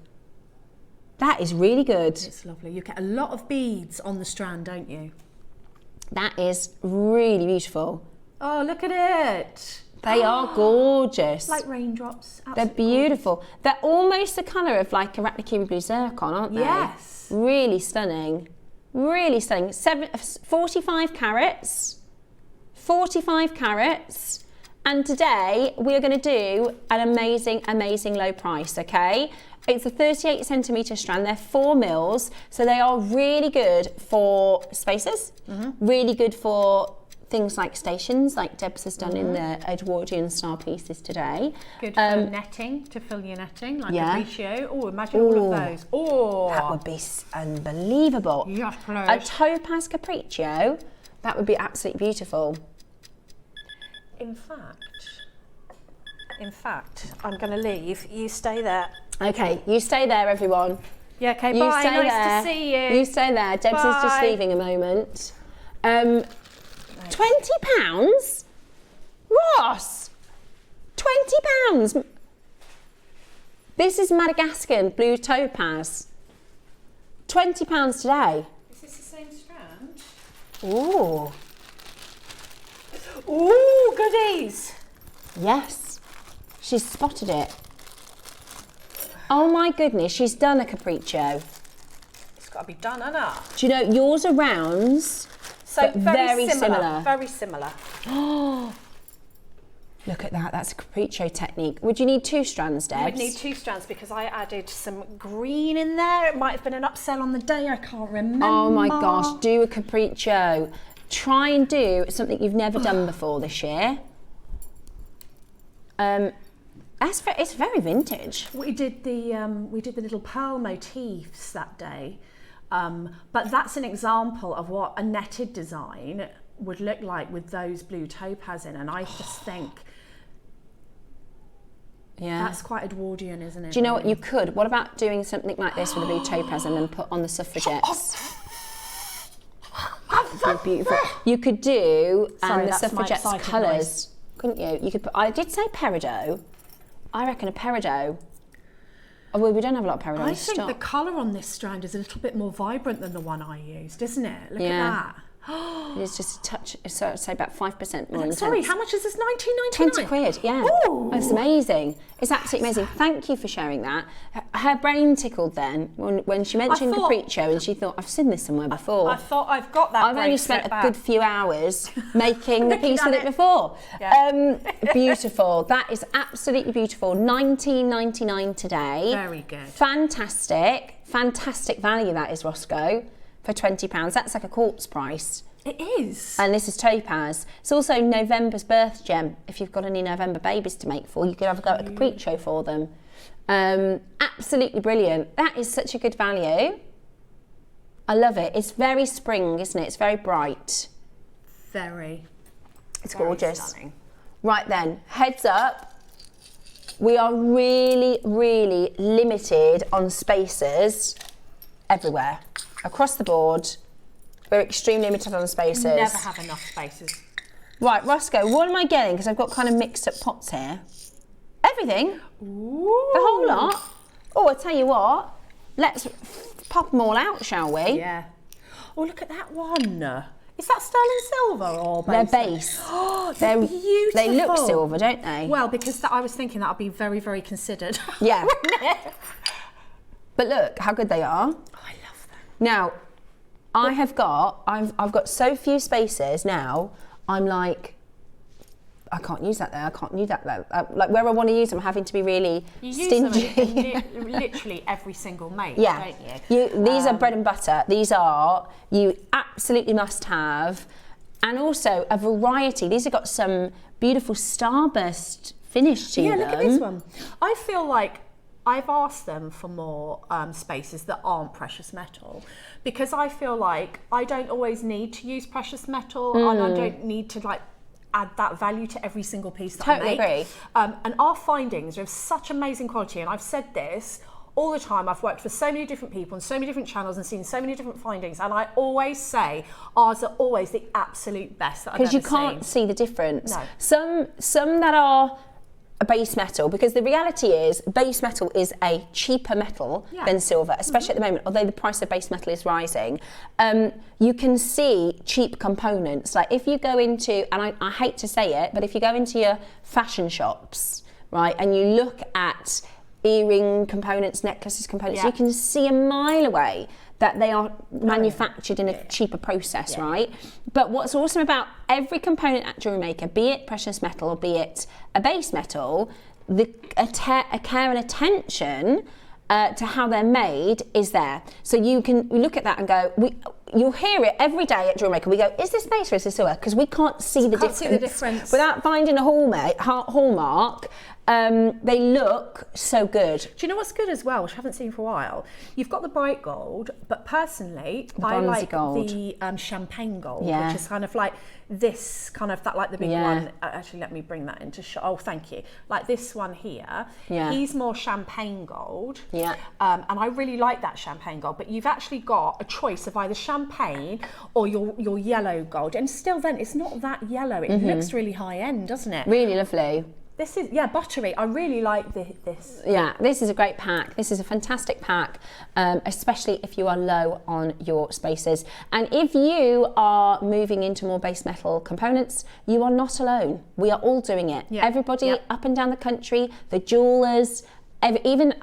That is really good. It's lovely. You get a lot of beads on the strand, don't you? That is really beautiful. Oh, look at it. They are gorgeous. Like raindrops. They're beautiful. Gorgeous. They're almost the colour of like a Arachne blue zircon, aren't they? Yes. Really stunning. Really stunning. 45 carats. 45 carats. And today we are going to do an amazing, amazing low price, okay? It's a 38 centimetre strand. They're 4 mils, so they are really good for spacers, really good for things like stations, like Debs has done in the Edwardian style pieces today. Good for netting, to fill your netting, like a ratio. Oh, imagine all of those. Oh, that would be unbelievable. Yes, please. A topaz capriccio, that would be absolutely beautiful. In fact, I'm going to leave. You stay there. Okay, you stay there, everyone. Yeah, okay, you bye. Stay nice there. to see you. You stay there. Debs is just leaving a moment. £20? Ross! £20? This is Madagascan blue topaz. £20 today. Is this the same strand? Ooh. Ooh, goodies. Yes, she's spotted it. Oh my goodness, she's done a capriccio. It's got to be done, hasn't it? Do you know, yours are rounds, so but very similar. Very similar. Oh, look at that, that's a capriccio technique. Would you need 2 strands, Debs? I would need 2 strands because I added some green in there. It might have been an upsell on the day, I can't remember. Oh my gosh, do a capriccio. Try and do something you've never done before this year. It's very vintage. We did the little pearl motifs that day, but that's an example of what a netted design would look like with those blue topaz in, and I just think that's quite Edwardian, isn't it? Do you know what you could? What about doing something like this with a blue topaz and then put on the suffragettes? Beautiful. You could do the suffragettes colours, couldn't you? You could put, I did say peridot. I reckon a peridot. Oh, well, we don't have a lot of peridot. I think the colour on this strand is a little bit more vibrant than the one I used, isn't it? Look at that. It's just a touch, so I'd say about 5% more intense. Sorry, how much is this? £19.99? £20, yeah. Ooh. That's amazing. It's absolutely amazing. Thank you for sharing that. Her brain tickled then when she mentioned capriccio, and she thought, I've seen this somewhere before. I thought I've got that. I've only spent a good few hours making the piece with it before. Yeah. Beautiful. That is absolutely beautiful. £19.99 today. Very good. Fantastic. Fantastic value that is, Roscoe. For £20, that's like a quartz price. It is. And this is topaz. It's also November's birth gem. If you've got any November babies to make for, you could have a go at a capriccio for them. Absolutely brilliant. That is such a good value. I love it. It's very spring, isn't it? It's very bright. Very. It's gorgeous. Stunning. Right then, heads up. We are really, really limited on spaces everywhere. Across the board, we're extremely limited on spaces. Never have enough spaces. Right, Roscoe, what am I getting? Because I've got kind of mixed up pots here. Everything. Ooh. The whole lot. Oh, I tell you what, let's pop them all out, shall we? Yeah. Oh, look at that one. Is that sterling silver or base? They're base. Oh, they're beautiful. They look silver, don't they? Well, because I was thinking that would be very, very considered. Yeah. But look how good they are. Now, I've got so few spaces now, I'm like, I can't use that there, I can't use that there. Like where I want to use them, I'm having to be really stingy. Them literally every single make, don't you? These are bread and butter. These are, you absolutely must have. And also a variety. These have got some beautiful starburst finish to them. Yeah, look at this one. I feel like I've asked them for more spaces that aren't precious metal, because I feel like I don't always need to use precious metal, and I don't need to like add that value to every single piece that I make. Totally agree. And our findings are of such amazing quality, and I've said this all the time. I've worked for so many different people on so many different channels and seen so many different findings, and I always say ours are always the absolute best that I've ever seen. Because you can't see the difference. No. Some that are a base metal, because the reality is base metal is a cheaper metal than silver, especially at the moment, although the price of base metal is rising. You can see cheap components. Like if you go into, and I hate to say it, but if you go into your fashion shops, right, and you look at earring components, necklaces components, you can see a mile away that they are manufactured in a cheaper process, right? But what's awesome about every component at JewelleryMaker, be it precious metal or be it a base metal, a care and attention to how they're made is there. So you can look at that and go, you'll hear it every day at JewelleryMaker. We go, is this base or is this silver? Because we can't see the difference. Without finding a hallmark. They look so good. Do you know what's good as well, which I haven't seen for a while? You've got the bright gold, but personally, I like the champagne gold, which is kind of like this, kind of that, like the big one. Actually, let me bring that into shot. Oh, thank you. Like this one here. He's more champagne gold. And I really like that champagne gold, but you've actually got a choice of either champagne or your yellow gold. And still then, it's not that yellow. It looks really high end, doesn't it? Really lovely. This is, buttery. I really like this. Yeah, this is a great pack. This is a fantastic pack, especially if you are low on your spaces. And if you are moving into more base metal components, you are not alone. We are all doing it. Yeah. Everybody up and down the country, the jewellers, even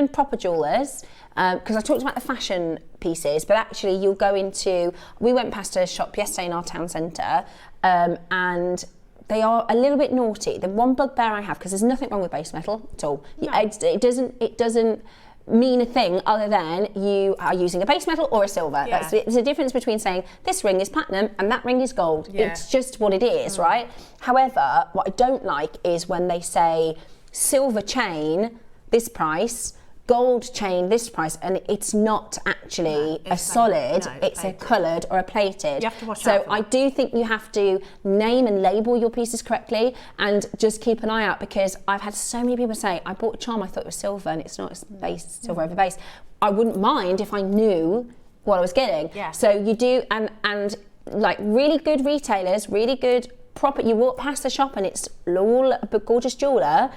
proper jewellers, because I talked about the fashion pieces, but actually you'll go into, we went past a shop yesterday in our town centre, and they are a little bit naughty. The one bugbear I have, because there's nothing wrong with base metal at all. No. It doesn't mean a thing other than you are using a base metal or a silver. Yeah. There's a difference between saying this ring is platinum and that ring is gold. Yeah. It's just what it is, right? However, what I don't like is when they say silver chain, this price, gold chain, this price, and it's not actually a solid, it's a coloured or a plated. You have to watch so out for I do think you have to name and label your pieces correctly and just keep an eye out, because I've had so many people say, I bought a charm, I thought it was silver and it's not, it's base, silver over base. I wouldn't mind if I knew what I was getting. Yeah. So you do, and like really good retailers, really good proper, you walk past the shop and it's all a gorgeous jeweller,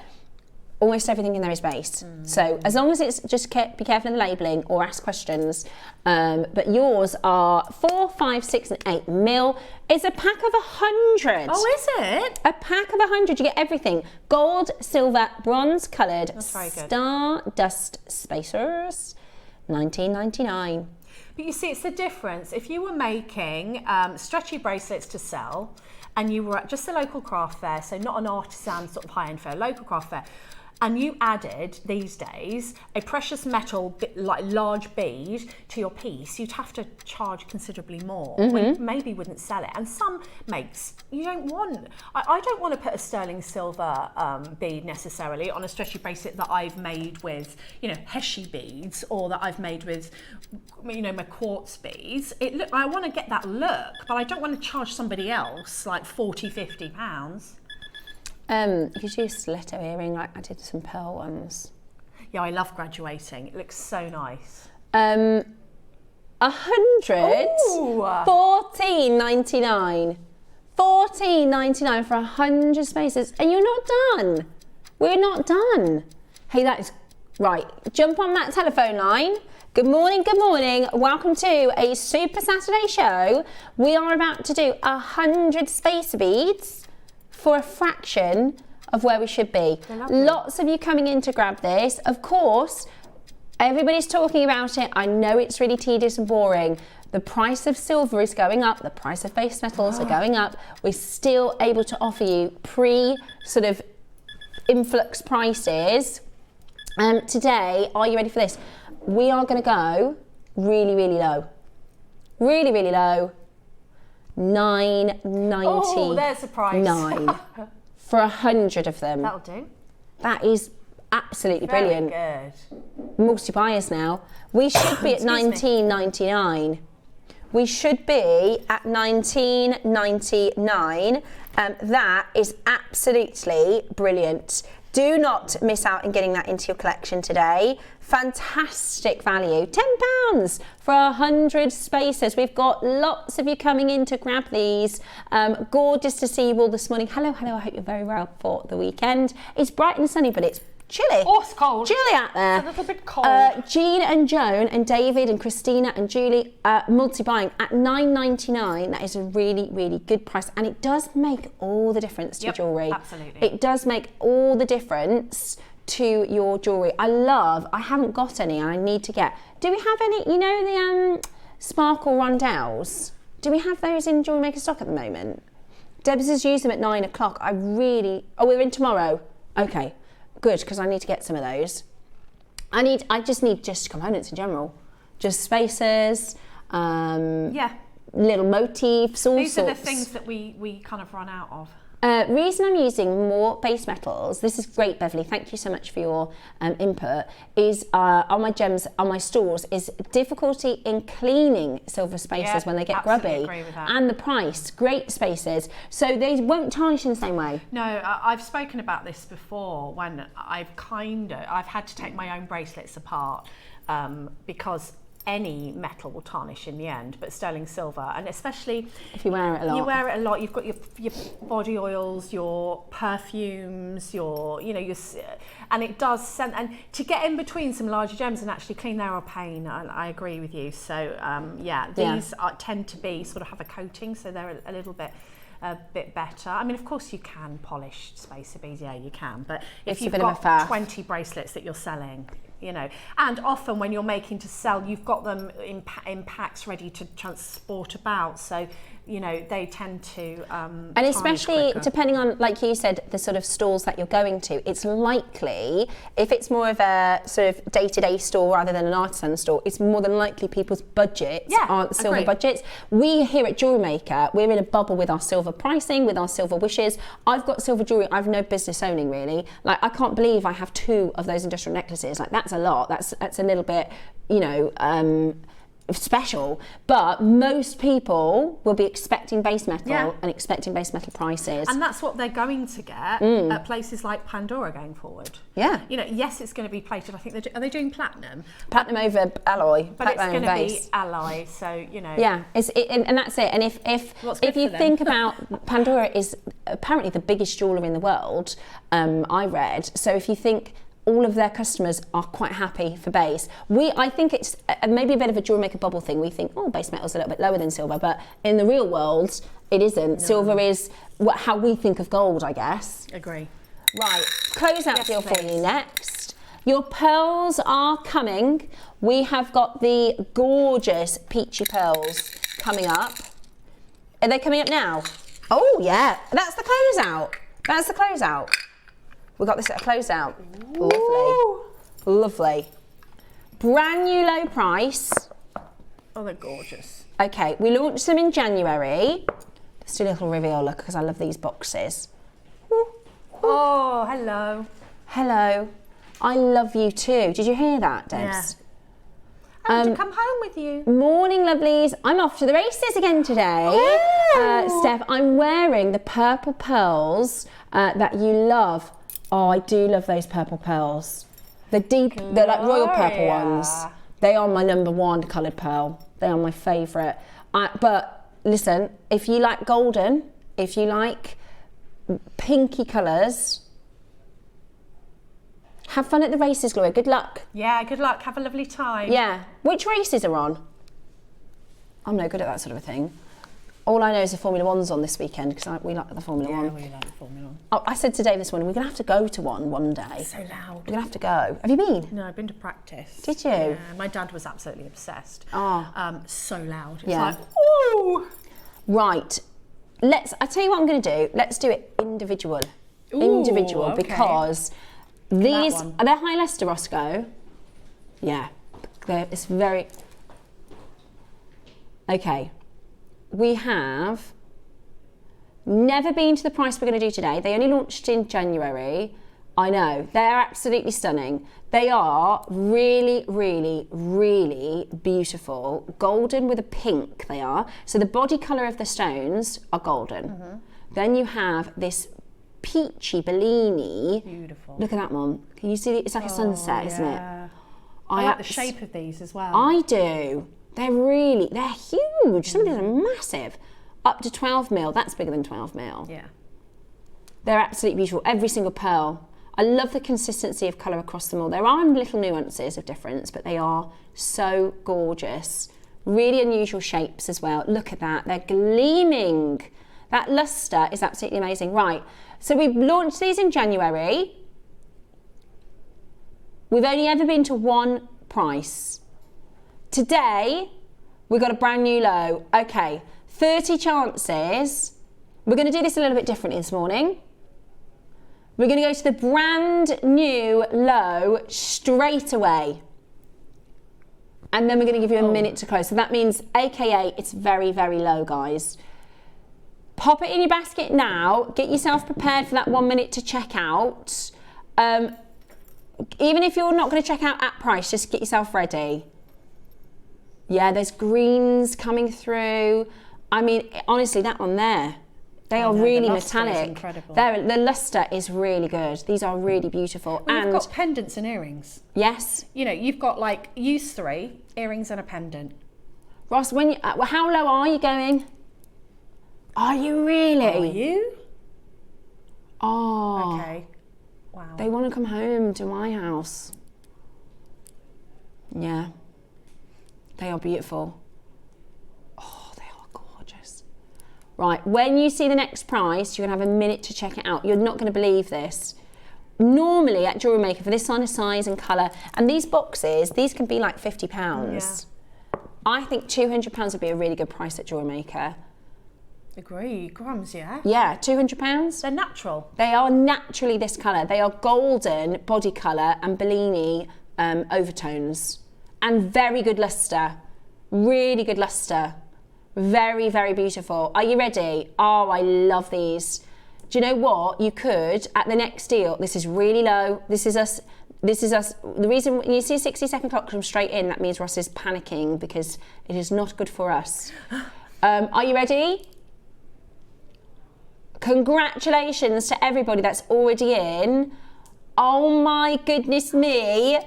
almost everything in there is base. So as long as it's just be careful in the labelling or ask questions. But yours are 4, 5, 6 and 8 mil. It's a pack of 100. Oh, is it? A pack of 100. You get everything. Gold, silver, bronze coloured, Stardust spacers, $19.99. But you see, it's the difference. If you were making stretchy bracelets to sell and you were at just a local craft fair, so not an artisan sort of high-end fair, local craft fair, and you added these days a precious metal like large bead to your piece, you'd have to charge considerably more. You maybe wouldn't sell it. And some makes you don't want. I don't want to put a sterling silver bead necessarily on a stretchy bracelet that I've made with, you know, Heshi beads, or that I've made with, you know, my quartz beads. I want to get that look, but I don't want to charge somebody else like 40, 50 pounds. You could use stiletto earring, like I did some pearl ones. Yeah, I love graduating. It looks so nice. 100, $14.99. $14.99 for 100 spaces, and you're not done. We're not done. Hey, that is right. Jump on that telephone line. Good morning, good morning. Welcome to a Super Saturday show. We are about to do 100 spacer beads for a fraction of where we should be. Lots of you coming in to grab this. Of course, everybody's talking about it. I know it's really tedious and boring. The price of silver is going up. The price of base metals are going up. We're still able to offer you sort of influx prices. Today, are you ready for this? We are going to go really, really low. Really, really low. $9.99. Oh, there's a price. For 100 of them. That'll do. That is absolutely brilliant. Good. Multi-buyers now. We should be at $19.99. We should be at $19.99. That is absolutely brilliant. Do not miss out in getting that into your collection today. Fantastic value. £10 for 100 spaces. We've got lots of you coming in to grab these. Gorgeous to see you all this morning. Hello, hello. I hope you're very well for the weekend. It's bright and sunny, but it's chilly. Oh, it's cold. Chilly out there. It's a little bit cold. Jean and Joan and David and Christina and Julie multi-buying at $9.99. That is a really, really good price. And it does make all the difference to your jewellery. Absolutely. It does make all the difference to your jewellery. I haven't got any and I need to get. Do we have any, you know, the sparkle rondelles? Do we have those in JewelleryMaker stock at the moment? Debs has used them at 9 o'clock. We're in tomorrow. Okay. Good, because I need to get some of those. I just need components in general. Just spacers, little motifs, all sorts. These are the things that we kind of run out of. Reason I'm using more base metals, this is great, Beverly, thank you so much for your input, is on my gems, on my stores, is difficulty in cleaning silver spacers when they get grubby. Agree with that. And the price, great spacers. So they won't tarnish in the same way. No, I've spoken about this before when I've had to take my own bracelets apart because any metal will tarnish in the end, but sterling silver, and especially if you wear it a lot. You wear it a lot. You've got your body oils, your perfumes, and it does send. And to get in between some larger gems and actually clean, they're a pain. I agree with you. So these tend to be sort of have a coating, so they're a little bit. A bit better. I mean, of course you can polish spacer beads, yeah, you can, but if you've got 20 bracelets that you're selling, and often when you're making to sell, you've got them in packs ready to transport about, so they tend to and especially depending on, like you said, the sort of stores that you're going to, it's likely, if it's more of a sort of day-to-day store rather than an artisan store, it's more than likely people's budgets aren't silver budgets. We here at JewelleryMaker, we're in a bubble with our silver pricing, with our silver wishes. I've got silver jewellery I've no business owning, really. Like, I can't believe I have 2 of those industrial necklaces. Like, that's a lot. That's a little bit, special, but most people will be expecting base metal and expecting base metal prices, and that's what they're going to get at places like Pandora going forward. Yes, it's going to be plated. I think are they doing platinum over alloy, but it's going to be alloy, so and that's it. And if you think about, Pandora is apparently the biggest jeweler in the world, I read, so if you think all of their customers are quite happy for base. I think it's maybe a bit of a JewelleryMaker bubble thing. We think, base metal's a little bit lower than silver, but in the real world, it isn't. No. Silver is how we think of gold, I guess. Agree. Right, closeout deal for you next. Your pearls are coming. We have got the gorgeous peachy pearls coming up. Are they coming up now? Oh yeah, that's the closeout. That's the closeout. We got this at a closeout. Lovely. Lovely. Brand new low price. Oh, they're gorgeous. Okay, we launched them in January. Let's do a little reveal look, because I love these boxes. Oh, hello. Hello. I love you too. Did you hear that, Debs? Yeah. I want to come home with you. Morning, lovelies. I'm off to the races again today. Steph, I'm wearing the purple pearls that you love. Oh, I do love those purple pearls. They're like royal purple ones. They are my #1 coloured pearl. They are my favourite. But listen, if you like golden, if you like pinky colours, have fun at the races, Gloria. Good luck. Yeah, good luck. Have a lovely time. Yeah. Which races are on? I'm no good at that sort of a thing. All I know is the Formula 1's on this weekend, because we like the Formula 1. Yeah, we like the Formula 1. Oh, I said to Dave this morning, we're going to have to go to one day. It's so loud. We're going to have to go. Have you been? No, I've been to practice. Did you? Yeah, my dad was absolutely obsessed. Oh. So loud. It's yeah. like, woo! Right. I tell you what I'm going to do. Let's do it individual. Okay. Because these, are they high Leicester, Roscoe? Yeah. It's very... Okay. We have never been to the price we're going to do today. They only launched in January. I know, they're absolutely stunning. They are really, really, really beautiful. Golden with a pink, they are. So the body colour of the stones are golden. Mm-hmm. Then you have this peachy Bellini. Beautiful. Look at that one. Can you see it? It's like a sunset, isn't it? I like the shape of these as well. I do. They're huge. Some of these are massive. Up to 12 mil. That's bigger than 12 mil. Yeah. They're absolutely beautiful. Every single pearl. I love the consistency of colour across them all. There are little nuances of difference, but they are so gorgeous. Really unusual shapes as well. Look at that. They're gleaming. That lustre is absolutely amazing. Right. So we launched these in January. We've only ever been to one price. Today, we've got a brand new low. Okay, 30 chances. We're going to do this a little bit differently this morning. We're going to go to the brand new low straight away. And then we're going to give you a minute to close. So that means, AKA, it's very, very low, guys. Pop it in your basket now. Get yourself prepared for that 1 minute to check out. Even if you're not going to check out at price, just get yourself ready. Yeah, there's greens coming through. I mean, honestly, that one there They are really the lustre is metallic. incredible. The lustre is really good. These are really beautiful. Well, and you've got pendants and earrings. Yes. You know, you've got like use 3 earrings and a pendant. Ross, when how low are you going? Are you really? Are you? Oh. Okay. Wow. They want to come home to my house. Yeah. They are beautiful. Oh, they are gorgeous. Right, when you see the next price, you're going to have a minute to check it out. You're not going to believe this. Normally at JewelleryMaker, for this kind of size and colour, and these boxes, these can be like £50. Yeah. I think £200 would be a really good price at JewelleryMaker. Agree. Grams, yeah? Yeah, £200. They're natural. They are naturally this colour. They are golden body colour and Bellini overtones. And very good lustre. Really good lustre. Very, very beautiful. Are you ready? Oh, I love these. Do you know what? You could, at the next deal, this is really low. This is us. The reason when you see a 60-second clock come straight in, that means Ross is panicking because it is not good for us. Are you ready? Congratulations to everybody that's already in. Oh my goodness me.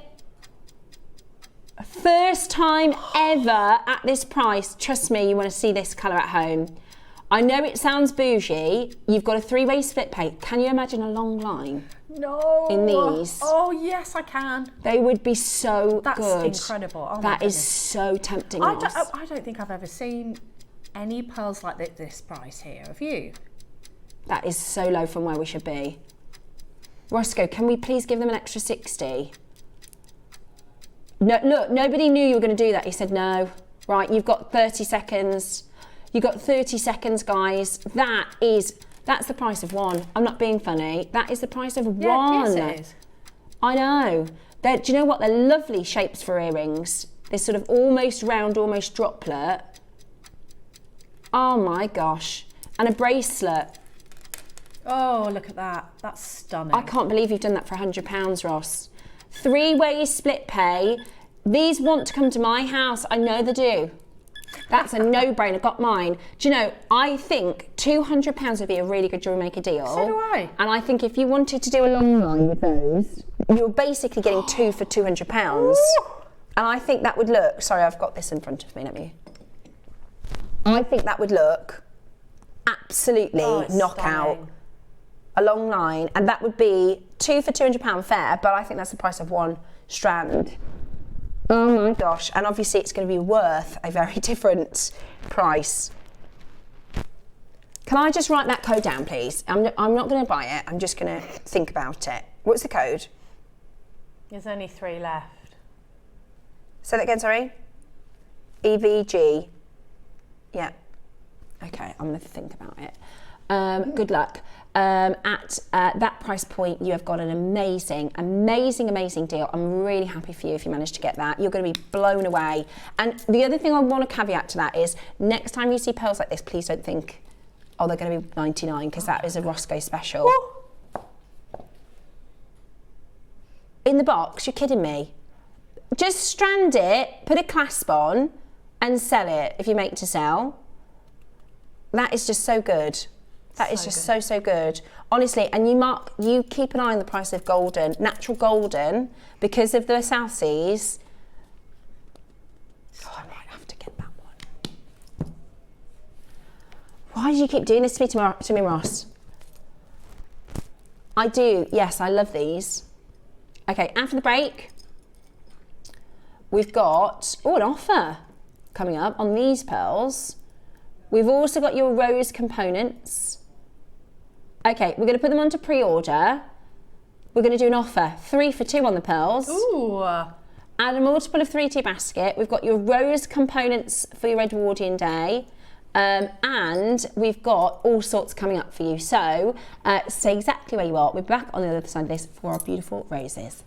First time ever at this price. Trust me, you want to see this colour at home. I know it sounds bougie. You've got a 3-way split pay. Can you imagine a long line? No. In these? Oh, yes, I can. They would be so That's good. incredible. Oh, that is goodness. so tempting. I don't think I've ever seen any pearls like this price here. Have you? That is so low from where we should be. Roscoe, can we please give them an extra 60? No, look, nobody knew you were going to do that. He said no. Right, you've got 30 seconds. You've got 30 seconds, guys. That's the price of one. I'm not being funny. That is the price of one. Yes, it is. I know. Do you know what? They're lovely shapes for earrings. This sort of almost round, almost droplet. Oh my gosh. And a bracelet. Oh, look at that. That's stunning. I can't believe you've done that for £100, Ross. 3-way split pay. These want to come to my house. I know they do. That's a no-brainer. Got mine. Do you know, I think £200 would be a really good JewelleryMaker deal. So do I. And I think if you wanted to do a long line with those, you're basically getting 2 for £200. Ooh. And I think that would look... Sorry, I've got this in front of me. Let me... I think that would look absolutely knockout. Stunning. A long line, and that would be 2 for £200 fair, but I think that's the price of one strand. Oh my gosh, and obviously it's going to be worth a very different price. Can I just write that code down, please? I'm not going to buy it, I'm just going to think about it. What's the code? There's only 3 left. Say that again, sorry? EVG. Yeah. Okay, I'm going to think about it. Good luck. At that price point, you have got an amazing deal. I'm really happy for you if you manage to get that. You're going to be blown away. And the other thing I want to caveat to that is, next time you see pearls like this, please don't think, oh, they're going to be 99, because that is a Roscoe special. Ooh. In the box, you're kidding me. Just strand it, put a clasp on, and sell it if you make to sell. That is just so good. That is just so good. Honestly, and you keep an eye on the price of golden, natural golden, because of the South Seas. Oh, I might have to get that one. Why do you keep doing this to me, Ross? I do, yes, I love these. Okay, after the break, we've got, an offer coming up on these pearls. We've also got your rose components. Okay, we're going to put them onto pre-order. We're going to do an offer, 3 for 2 on the pearls. Ooh. Add a multiple of 3 to your basket. We've got your rose components for your Edwardian day. And we've got all sorts coming up for you. So stay exactly where you are. We're back on the other side of this for our beautiful roses.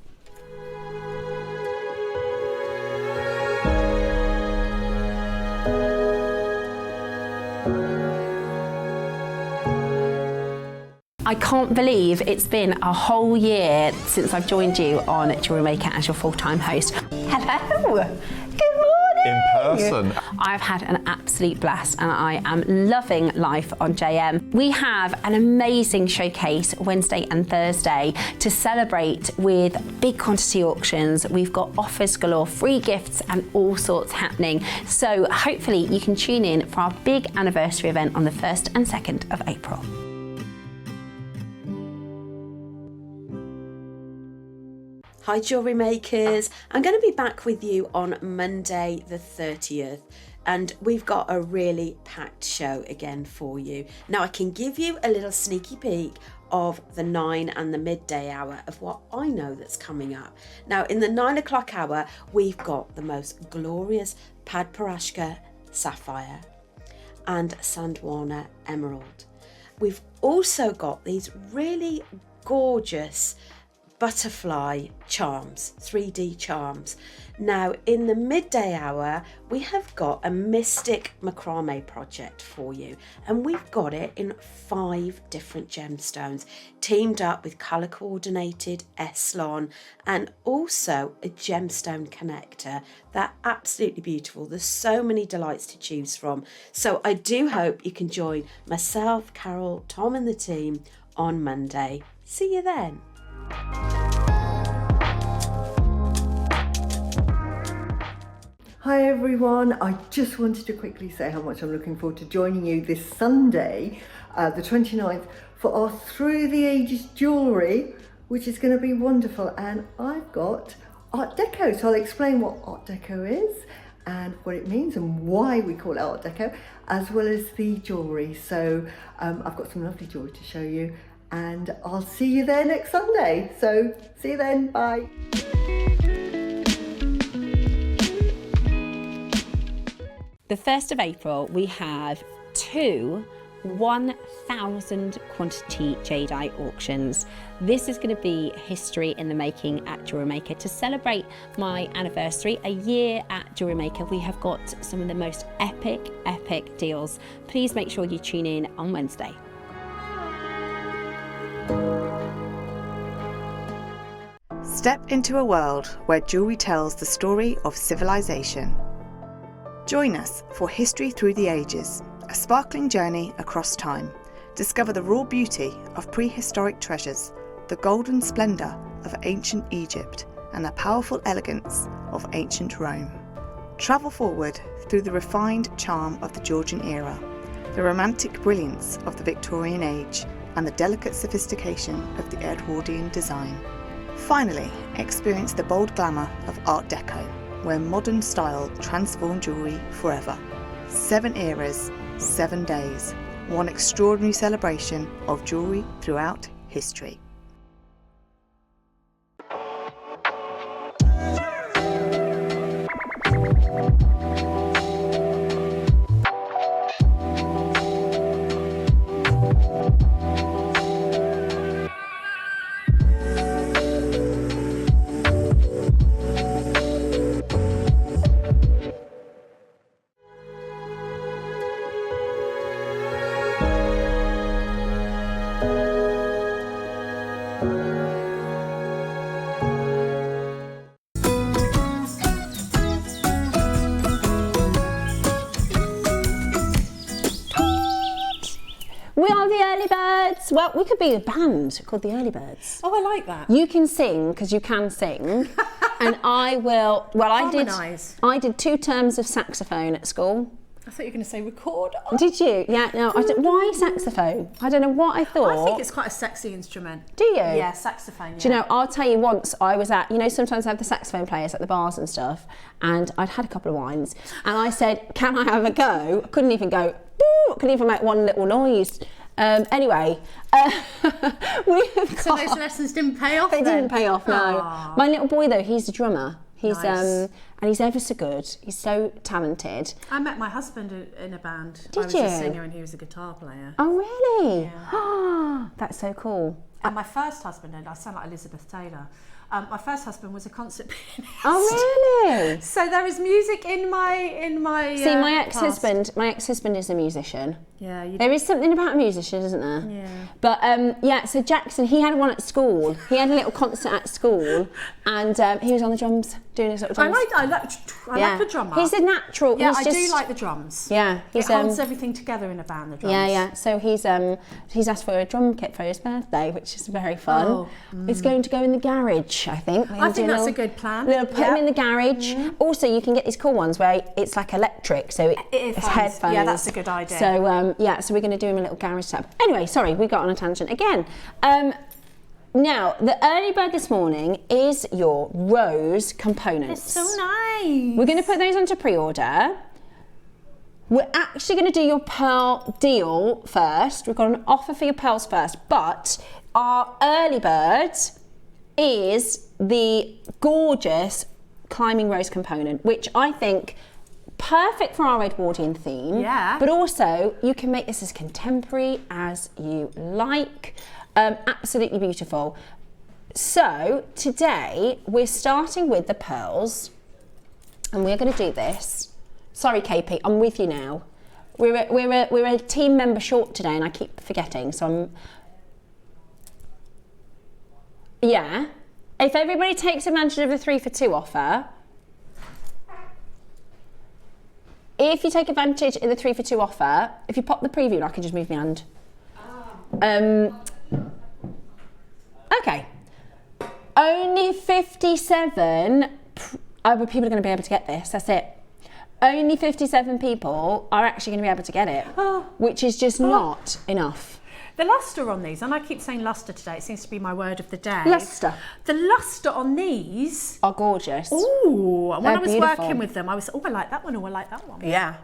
I can't believe it's been a whole year since I've joined you on JewelleryMaker as your full-time host. Hello. Good morning. In person. I've had an absolute blast and I am loving life on JM. We have an amazing showcase Wednesday and Thursday to celebrate with big quantity auctions. We've got offers galore, free gifts and all sorts happening. So hopefully you can tune in for our big anniversary event on the 1st and 2nd of April. Hi jewellery makers, I'm going to be back with you on Monday the 30th and we've got a really packed show again for you. Now I can give you a little sneaky peek of the 9 and the midday hour of what I know that's coming up. Now in the 9 o'clock hour we've got the most glorious Padparashka sapphire and Sandwana emerald. We've also got these really gorgeous butterfly charms, 3D charms. Now in the midday hour we have got a mystic macrame project for you and we've got it in 5 different gemstones teamed up with colour coordinated Eslon and also a gemstone connector. They're absolutely beautiful. There's so many delights to choose from, so I do hope you can join myself, Carol, Tom and the team on Monday. See you then. Hi everyone, I just wanted to quickly say how much I'm looking forward to joining you this Sunday, the 29th, for our Through the Ages jewellery, which is going to be wonderful. And I've got Art Deco, so I'll explain what Art Deco is and what it means and why we call it Art Deco, as well as the jewellery. So I've got some lovely jewellery to show you and I'll see you there next Sunday. So see you then, bye. The 1st of April, we have 2 1,000 quantity jadeite auctions. This is going to be history in the making at JewelleryMaker. To celebrate my anniversary, a year at JewelleryMaker, we have got some of the most epic deals. Please make sure you tune in on Wednesday. Step into a world where jewellery tells the story of civilization. Join us for History Through the Ages, a sparkling journey across time. Discover the raw beauty of prehistoric treasures, the golden splendour of ancient Egypt, and the powerful elegance of ancient Rome. Travel forward through the refined charm of the Georgian era, the romantic brilliance of the Victorian age, and the delicate sophistication of the Edwardian design. Finally, experience the bold glamour of Art Deco, where modern style transformed jewellery forever. 7 eras, 7 days, one extraordinary celebration of jewellery throughout history. We are the Early Birds. Well, we could be a band called the Early Birds. Oh, I like that. You can sing because you can sing, and I will. Well, I did 2 terms of saxophone at school. I thought you were going to say record. Did you? Yeah. No. Why saxophone? I don't know what I thought. I think it's quite a sexy instrument. Do you? Yeah, saxophone. Yeah. Do you know? I'll tell you. Once I was at, sometimes I have the saxophone players at the bars and stuff, and I'd had a couple of wines, and I said, "Can I have a go?" I couldn't even go. Boo! Couldn't even make one little noise. Anyway, we have got... So those lessons didn't pay off. They didn't pay off. No. Aww. My little boy though, he's a drummer. He's nice. And he's ever so good. He's so talented. I met my husband in a band. Did I was you? a singer and he was a guitar player. Oh really? Yeah. That's so cool. And my first husband, and I sound like Elizabeth Taylor, My first husband was a concert pianist. Oh, really? So there is music in my. See, my ex-husband is a musician. Yeah. There is something about a musician, isn't there? Yeah. But so Jackson, he had one at school. He had a little concert at school, and he was on the drums, doing his little drums. I like the drummer. He's a natural. Yeah, I do like the drums. Yeah, it holds everything together in a band. The drums. Yeah. So he's asked for a drum kit for his birthday, which is very fun. It's going to go in the garage, I think. I think that's a good plan. We'll put him in the garage. Also, you can get these cool ones where it's like electric, so it's headphones. Yeah, that's a good idea. So so we're going to do him a little garage setup. Anyway, sorry, we got on a tangent again. Now, the early bird this morning is your rose components. They're so nice. We're going to put those onto pre-order. We're actually going to do your pearl deal first. We've got an offer for your pearls first, but our early bird is the gorgeous climbing rose component, which I think perfect for our Edwardian theme. Yeah. But also, you can make this as contemporary as you like. Absolutely beautiful. So today we're starting with the pearls, and we're going to do this. Sorry, KP, I'm with you now. We're a team member short today, and I keep forgetting. So yeah. If everybody takes advantage of the 3 for 2 offer, if you take advantage of the 3 for 2 offer, if you pop the preview, I can just move my hand. Okay. Only 57 other people are going to be able to get this. That's it. Only 57 people are actually going to be able to get it, which is just not enough. The lustre on these, and I keep saying lustre today, it seems to be my word of the day. Lustre. The lustre on these are gorgeous. Ooh, when I was beautiful. working with them, I was, I like that one, I like that one. Yeah.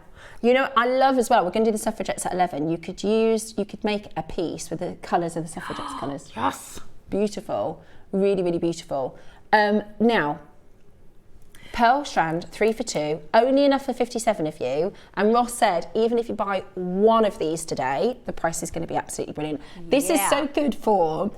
You know, I love as well, we're going to do the suffragettes at 11. You could make a piece with the colours of the suffragettes colours. Yes. Beautiful. Really, really beautiful. Now, pearl strand, 3 for 2, only enough for 57 of you. And Ross said, even if you buy one of these today, the price is going to be absolutely brilliant. This is so good for,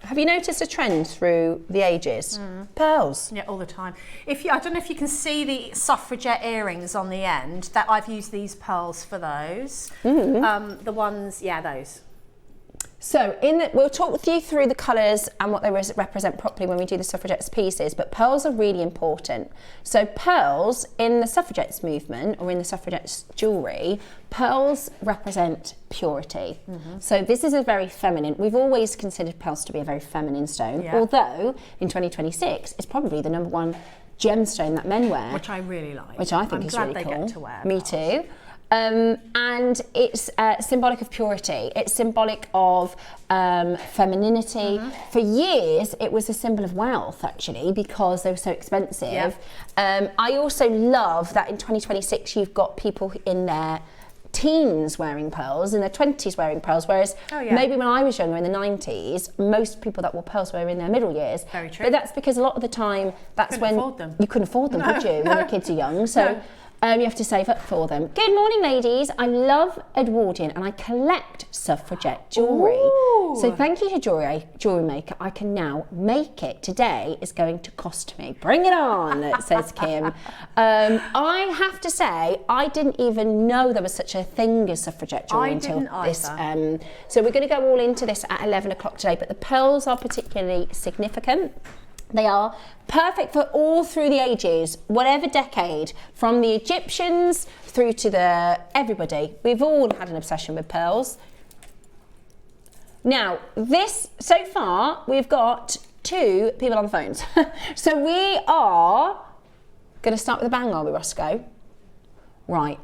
have you noticed a trend through the ages? Pearls. Yeah, all the time. I don't know if you can see the suffragette earrings on the end, that I've used these pearls for those. The ones, those. So we'll talk you through the colours and what they represent properly when we do the suffragettes pieces, but pearls are really important. So pearls in the suffragettes movement, or in the suffragettes jewellery, pearls represent purity. So this is a very feminine, we've always considered pearls to be a very feminine stone, although in 2026 it's probably the #1 gemstone that men wear. Which I really like. Which I think is really cool. I'm glad they get to wear Me too. And it's symbolic of purity. It's symbolic of femininity. For years, it was a symbol of wealth, actually, because they were so expensive. I also love that in 2026, you've got people in their teens wearing pearls, in their 20s wearing pearls, whereas maybe when I was younger in the 90s, most people that wore pearls were in their middle years. Very true. But that's because a lot of the time, that's when you couldn't afford them, could you, when the kids are young? So. You have to save up for them. Good morning, ladies. I love Edwardian and I collect suffragette jewellery. So thank you to JewelleryMaker. I can now make it. Today is going to cost me. Bring it on, says Kim. I have to say, I didn't even know there was such a thing as suffragette jewellery until this. So we're going to go all into this at 11 o'clock today, but the pearls are particularly significant. They are perfect for all through the ages, whatever decade, from the Egyptians through to everybody. We've all had an obsession with pearls. Now, so far, we've got 2 people on the phones. So we are going to start with a bang, are we, Roscoe? Right.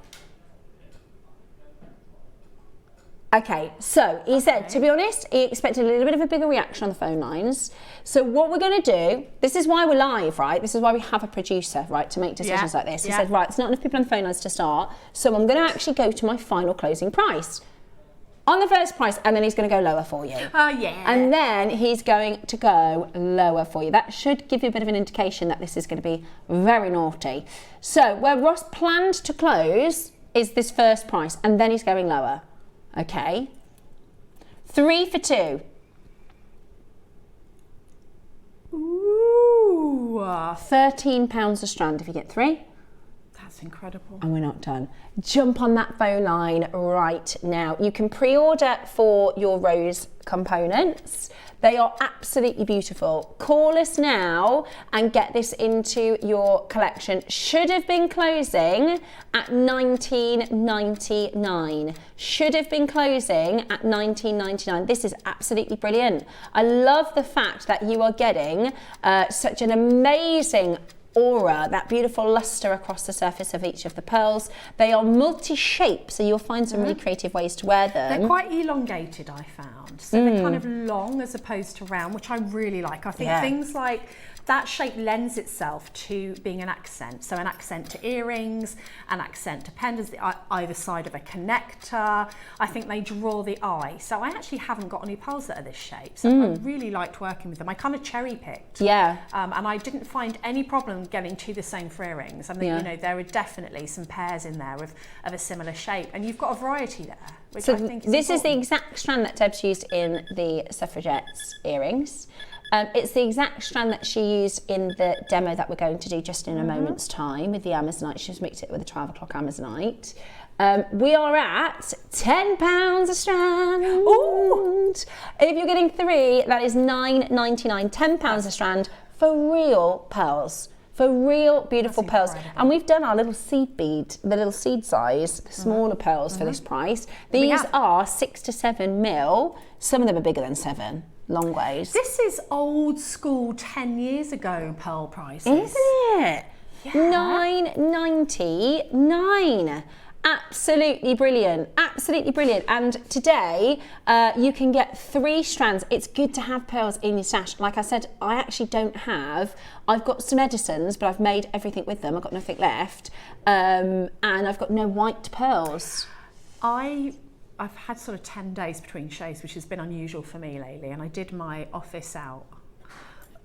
Okay, so he said, to be honest, he expected a little bit of a bigger reaction on the phone lines. So what we're going to do, this is why we're live, right? This is why we have a producer, right, to make decisions like this. He said, right, there's not enough people on the phone lines to start, so I'm going to actually go to my final closing price. On the first price, and then he's going to go lower for you. Oh, yeah. And then he's going to go lower for you. That should give you a bit of an indication that this is going to be very naughty. So where Ross planned to close is this first price, and then he's going lower. Okay, 3 for 2. Ooh. £13 a strand if you get 3. That's incredible. And we're not done. Jump on that phone line right now. You can pre-order for your rose components. They are absolutely beautiful. Call us now and get this into your collection. Should have been closing at $19.99. Should have been closing at $19.99. This is absolutely brilliant. I love the fact that you are getting such an amazing aura, that beautiful luster across the surface of each of the pearls. They are multi-shape, so you'll find some really creative ways to wear them. They're quite elongated, I found. So they're kind of long as opposed to round, which I really like. I think things like that shape lends itself to being an accent. So an accent to earrings, an accent to pendants, either side of a connector. I think they draw the eye. So I actually haven't got any pearls that are this shape. So I really liked working with them. I kind of cherry picked. Yeah. And I didn't find any problem getting 2 the same for earrings. I mean, you know, there are definitely some pairs in there of a similar shape. And you've got a variety there, which So I think is this important. is the exact strand that Deb's used in the Suffragette's earrings. It's the exact strand that she used in the demo that we're going to do just in a moment's time with the Amazonite. She's mixed it with a 12 o'clock Amazonite. We are at £10 a strand. Ooh. If you're getting 3, that is $9.99. £10 a strand for real pearls. For real beautiful pearls. And we've done our little seed bead, the little seed size, the smaller pearls for this price. These are 6 to 7 mil. Some of them are bigger than 7. Long ways. This is old school 10 years ago pearl prices. Isn't it? Yeah. $9.99. Absolutely brilliant. Absolutely brilliant. And today you can get 3 strands. It's good to have pearls in your stash. Like I said, I actually don't have. I've got some Edisons, but I've made everything with them. I've got nothing left. And I've got no white pearls. I've had sort of 10 days between shows, which has been unusual for me lately, and I did my office out.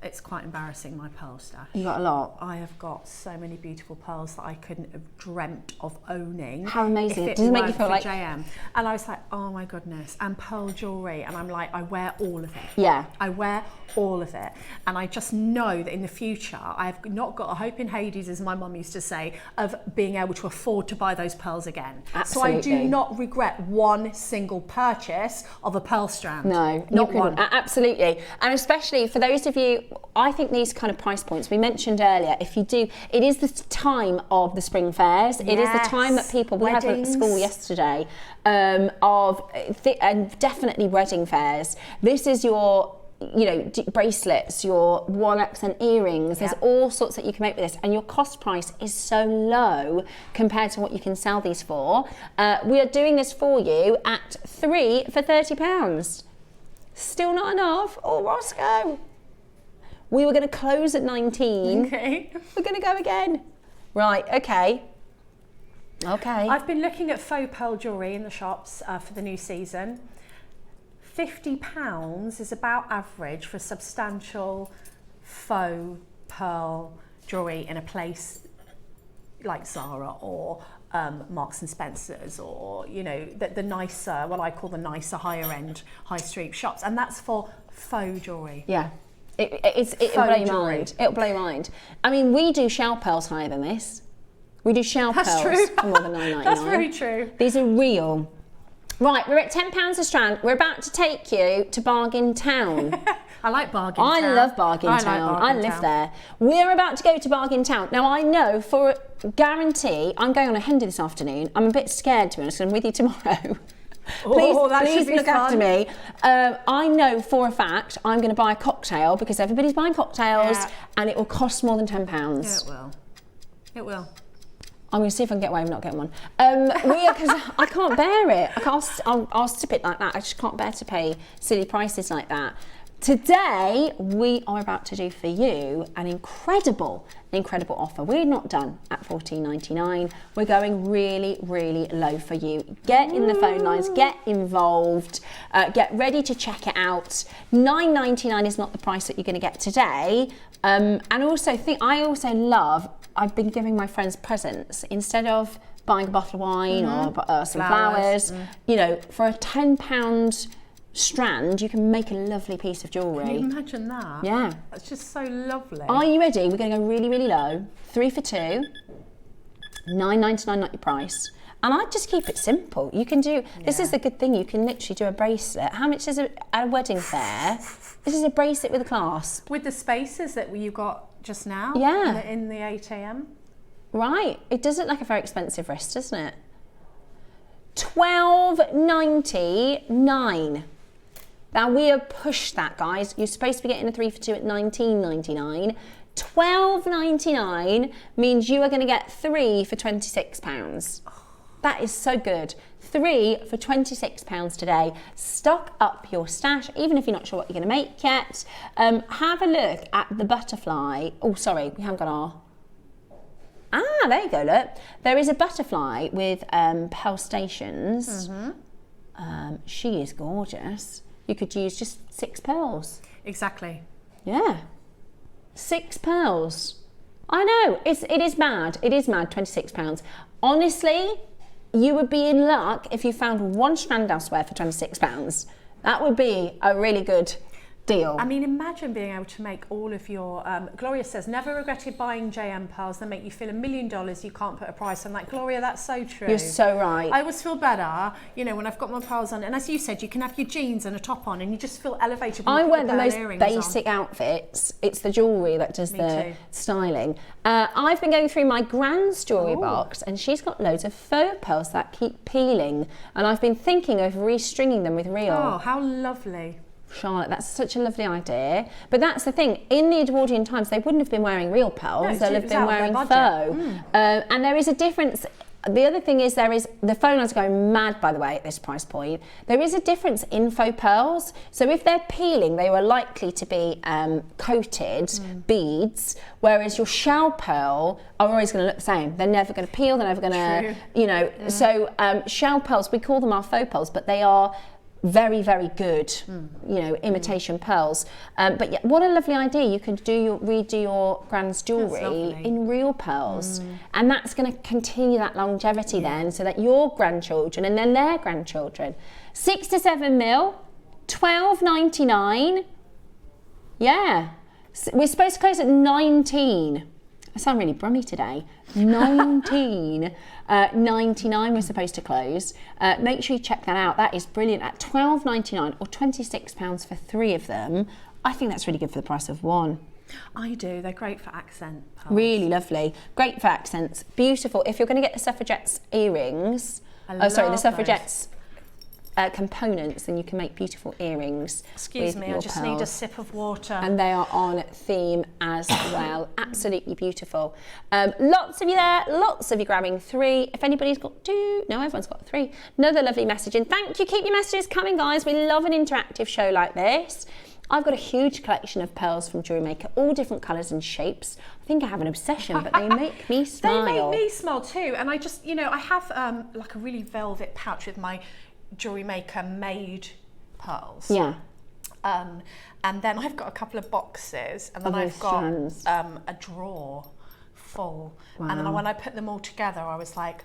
It's quite embarrassing, my pearl stash. You got a lot. I have got so many beautiful pearls that I couldn't have dreamt of owning. How amazing. If Does it make you weren't feel for like... JM. And I was like, oh my goodness, and pearl jewellery, and I'm like, I wear all of it. Yeah. I wear all of it. And I just know that in the future, I've not got a hope in Hades, as my mum used to say, of being able to afford to buy those pearls again. Absolutely. So I do not regret one single purchase of a pearl strand. No, not one. Absolutely. And especially for those of you, I think these kind of price points, we mentioned earlier, if you do, it is the time of the spring fairs. It is the time that people, we had at school yesterday, and definitely wedding fairs. This is your, you know, bracelets, your 1 accent earrings. There's all sorts that you can make with this, and your cost price is so low compared to what you can sell these for. We are doing this for you at 3 for £30. Still not enough. Oh, Roscoe. We were going to close at 19. Okay. We're going to go again. Right, okay. Okay. I've been looking at faux pearl jewellery in the shops for the new season. £50 is about average for substantial faux pearl jewellery in a place like Zara or Marks and Spencer's, or, you know, the nicer, what I call the nicer higher end high street shops, and that's for faux jewellery. Yeah. It'll blow your mind. It'll blow your mind. I mean, we do shell pearls higher than this. We do shell pearls for more than $9.99. That's very true. These are real. Right, we're at £10 a strand. We're about to take you to Bargain Town. I like Bargain Town. I love Bargain Town. I live there. We're about to go to Bargain Town. Now, I know for a guarantee, I'm going on a Hendy this afternoon. I'm a bit scared, to be honest, 'cause I'm with you tomorrow. Please look after me. I know for a fact I'm going to buy a cocktail because everybody's buying cocktails, and it will cost more than £10. Yeah, it will. It will. I'm going to see if I can get away with not getting one. Because I can't bear it. I'll sip it like that. I just can't bear to pay silly prices like that. Today, we are about to do for you an incredible offer. We're not done at $14.99. We're going really, really low for you. Get in the phone lines, get involved, get ready to check it out. $9.99 is not the price that you're going to get today. And also, I've been giving my friends presents instead of buying a bottle of wine or some flowers. You know, for a £10 strand, you can make a lovely piece of jewellery. Can you imagine that? Yeah. That's just so lovely. Are you ready? We're going to go really, really low. 3 for 2. $9.99, not your price. And I just keep it simple. You can do, this is the good thing, you can literally do a bracelet. How much is a wedding fair? This is a bracelet with a clasp. With the spaces that you got just now? Yeah. In the 8am? Right. It does look like a very expensive wrist, doesn't it? $12.99. Now we have pushed that, guys. You're supposed to be getting a 3 for 2 at $19.99. $12.99 means you are going to get 3 for £26. That is so good. 3 for £26 today. Stock up your stash, even if you're not sure what you're going to make yet. Have a look at the butterfly. Oh, sorry, we haven't got our... Ah, there you go, look. There is a butterfly with pearl stations. She is gorgeous. You could use just 6 pearls. Exactly. Yeah. 6 pearls. I know, it is mad. It is mad, £26. Honestly, you would be in luck if you found 1 strand elsewhere for £26. That would be a really good deal. I mean, imagine being able to make all of your... Gloria says, never regretted buying JM pearls. They make you feel $1 million. You can't put a price on that. Gloria, that's so true. You're so right. I always feel better, you know, when I've got my pearls on. And as you said, you can have your jeans and a top on and you just feel elevated when I you put wear the the most earrings basic outfits. It's the jewellery that does the styling. I've been going through my grand's jewellery box and she's got loads of faux pearls that keep peeling. And I've been thinking of restringing them with real. Oh, how lovely. Charlotte, that's such a lovely idea. But that's the thing, in the Edwardian times, they wouldn't have been wearing real pearls, they'll have been wearing faux. And there is a difference. The other thing is the phone lines are going mad, by the way, at this price point. There is a difference in faux pearls. So if they're peeling, they were likely to be coated beads, whereas your shell pearl are always going to look the same. They're never going to peel, they're never going to, you know. So shell pearls, we call them our faux pearls, but they are very, very good, you know, imitation pearls. But yeah, what a lovely idea. You can redo your grand's jewellery in real pearls. And that's going to continue that longevity then, so that your grandchildren and then their grandchildren. 6 to 7 mil, $12.99. Yeah. We're supposed to close at 19. I sound really brummy today. 19.99 we're supposed to close. Make sure you check that out. That is brilliant at $12.99 or £26 for 3 of them. I think that's really good for the price of 1. I do. They're great for accent pearls. Really lovely. Great for accents. Beautiful. If you're going to get the Suffragette's earrings, the Suffragette's components, then you can make beautiful earrings. Excuse me, I just need a sip of water. And they are on theme as well. Absolutely beautiful. Lots of you there, lots of you grabbing 3. If anybody's got 2, no, everyone's got 3. Another lovely message. And thank you, keep your messages coming, guys. We love an interactive show like this. I've got a huge collection of pearls from JewelleryMaker, all different colours and shapes. I think I have an obsession, but they make me smile. They make me smile too. And I just, you know, I have like a really velvet pouch with my JewelleryMaker made pearls. Yeah. And then I've got a couple of boxes, and then I've got a drawer full. Wow. And then when I put them all together, I was like,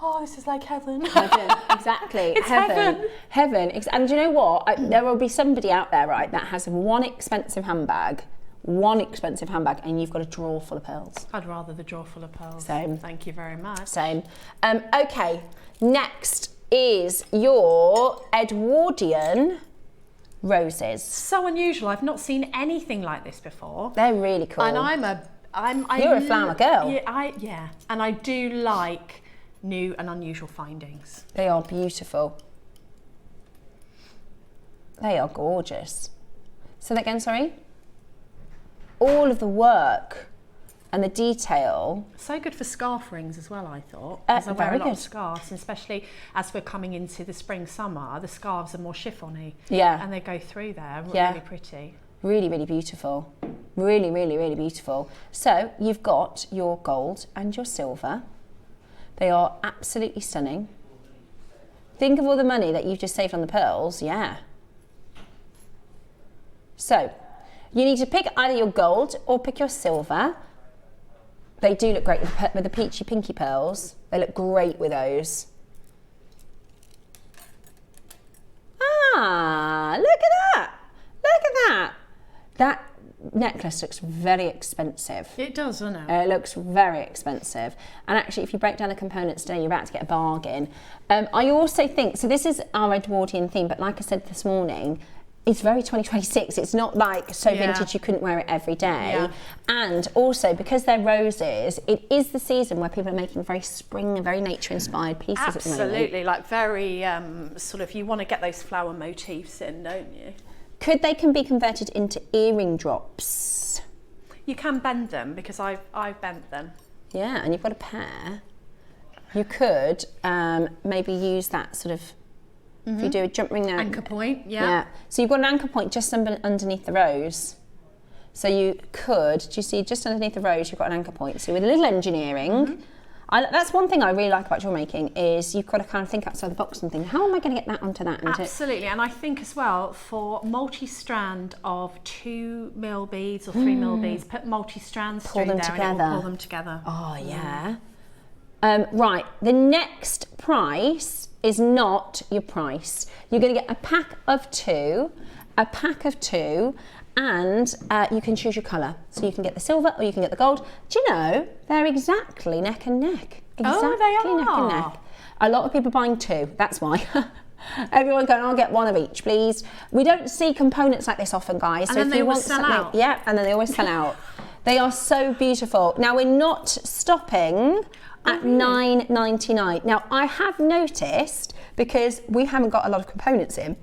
oh, this is like heaven. Heaven, exactly. It's heaven. Heaven. And do you know what? There will be somebody out there, right, that has one expensive handbag, and you've got a drawer full of pearls. I'd rather the drawer full of pearls. Same. Thank you very much. Same. Okay, next is your Edwardian roses. So unusual. I've not seen anything like this before. They're really cool. And you're a flower girl. Yeah, and I do like new and unusual findings. They are beautiful. They are gorgeous. Say that again, sorry? All of the work and the detail. So good for scarf rings as well, I thought. Because I wear a lot of scarves, and especially as we're coming into the spring, summer, the scarves are more chiffony. Yeah. And they go through there, really pretty. Really, really beautiful. Really, really, really beautiful. So you've got your gold and your silver. They are absolutely stunning. Think of all the money that you've just saved on the pearls, yeah. So you need to pick either your gold or pick your silver. They do look great with the peachy pinky pearls. They look great with those. Ah, necklace looks very expensive. It does, doesn't it? It looks very expensive. And actually, if you break down the components today, you're about to get a bargain. I also think, so this is our Edwardian theme, but like I said this morning, it's very 2026. It's not like so vintage you couldn't wear it every day. Yeah. And also, because they're roses, it is the season where people are making very spring and very nature-inspired pieces at the moment. Absolutely, like very sort of, you want to get those flower motifs in, don't you? Could they can be converted into earring drops? You can bend them, because I've bent them. Yeah, and you've got a pair. You could maybe use that sort of, if you do a jump ring there. Anchor point, yeah. So you've got an anchor point just underneath the rose. So you could, do you see, just underneath the rose, you've got an anchor point. So with a little engineering, that's one thing I really like about jewel making, is you've got to kind of think outside the box and think, how am I going to get that onto that? Absolutely, and I think as well, for multi-strand of 2mm beads or 3mm beads, put multi-strands through there and it will pull them together. Oh, yeah. Right, the next price is not your price. You're going to get a pack of two, and you can choose your colour. So you can get the silver or you can get the gold. Do you know, they're exactly neck and neck. Exactly they are. Neck and neck. A lot of people buying two, that's why. Everyone going, I'll get one of each, please. We don't see components like this often, guys. And so then if they you always want sell something, out. yeah, and then they always sell out. They are so beautiful. Now, we're not stopping at $9.99. Now, I have noticed, because we haven't got a lot of components in,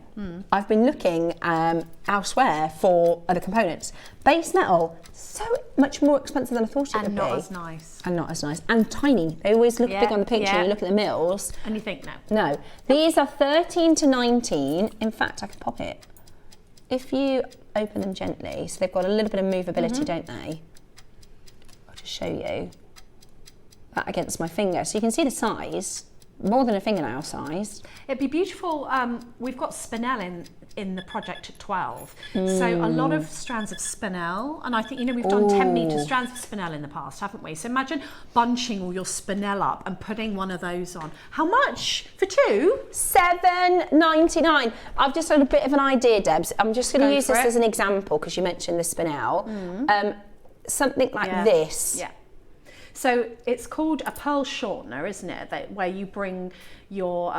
I've been looking elsewhere for other components. Base metal, so much more expensive than I thought it would be. And not as nice. And not as nice. And tiny. They always look big on the picture, and you look at the mills. And you think, no. No. These are 13 to 19. In fact, I can pop it. If you open them gently, so they've got a little bit of movability, don't they? I'll just show you that against my finger. So you can see the size, more than a fingernail size. It'd be beautiful. We've got spinel in the project at 12. So a lot of strands of spinel, and I think, you know, we've done 10-metre strands of spinel in the past, haven't we? So imagine bunching all your spinel up and putting one of those on. How much for two? $7.99. I've just had a bit of an idea, Debs. I'm just going to use this as an example, because you mentioned the spinel. Something like this. Yeah. So it's called a pearl shortener, isn't it? Where you bring your,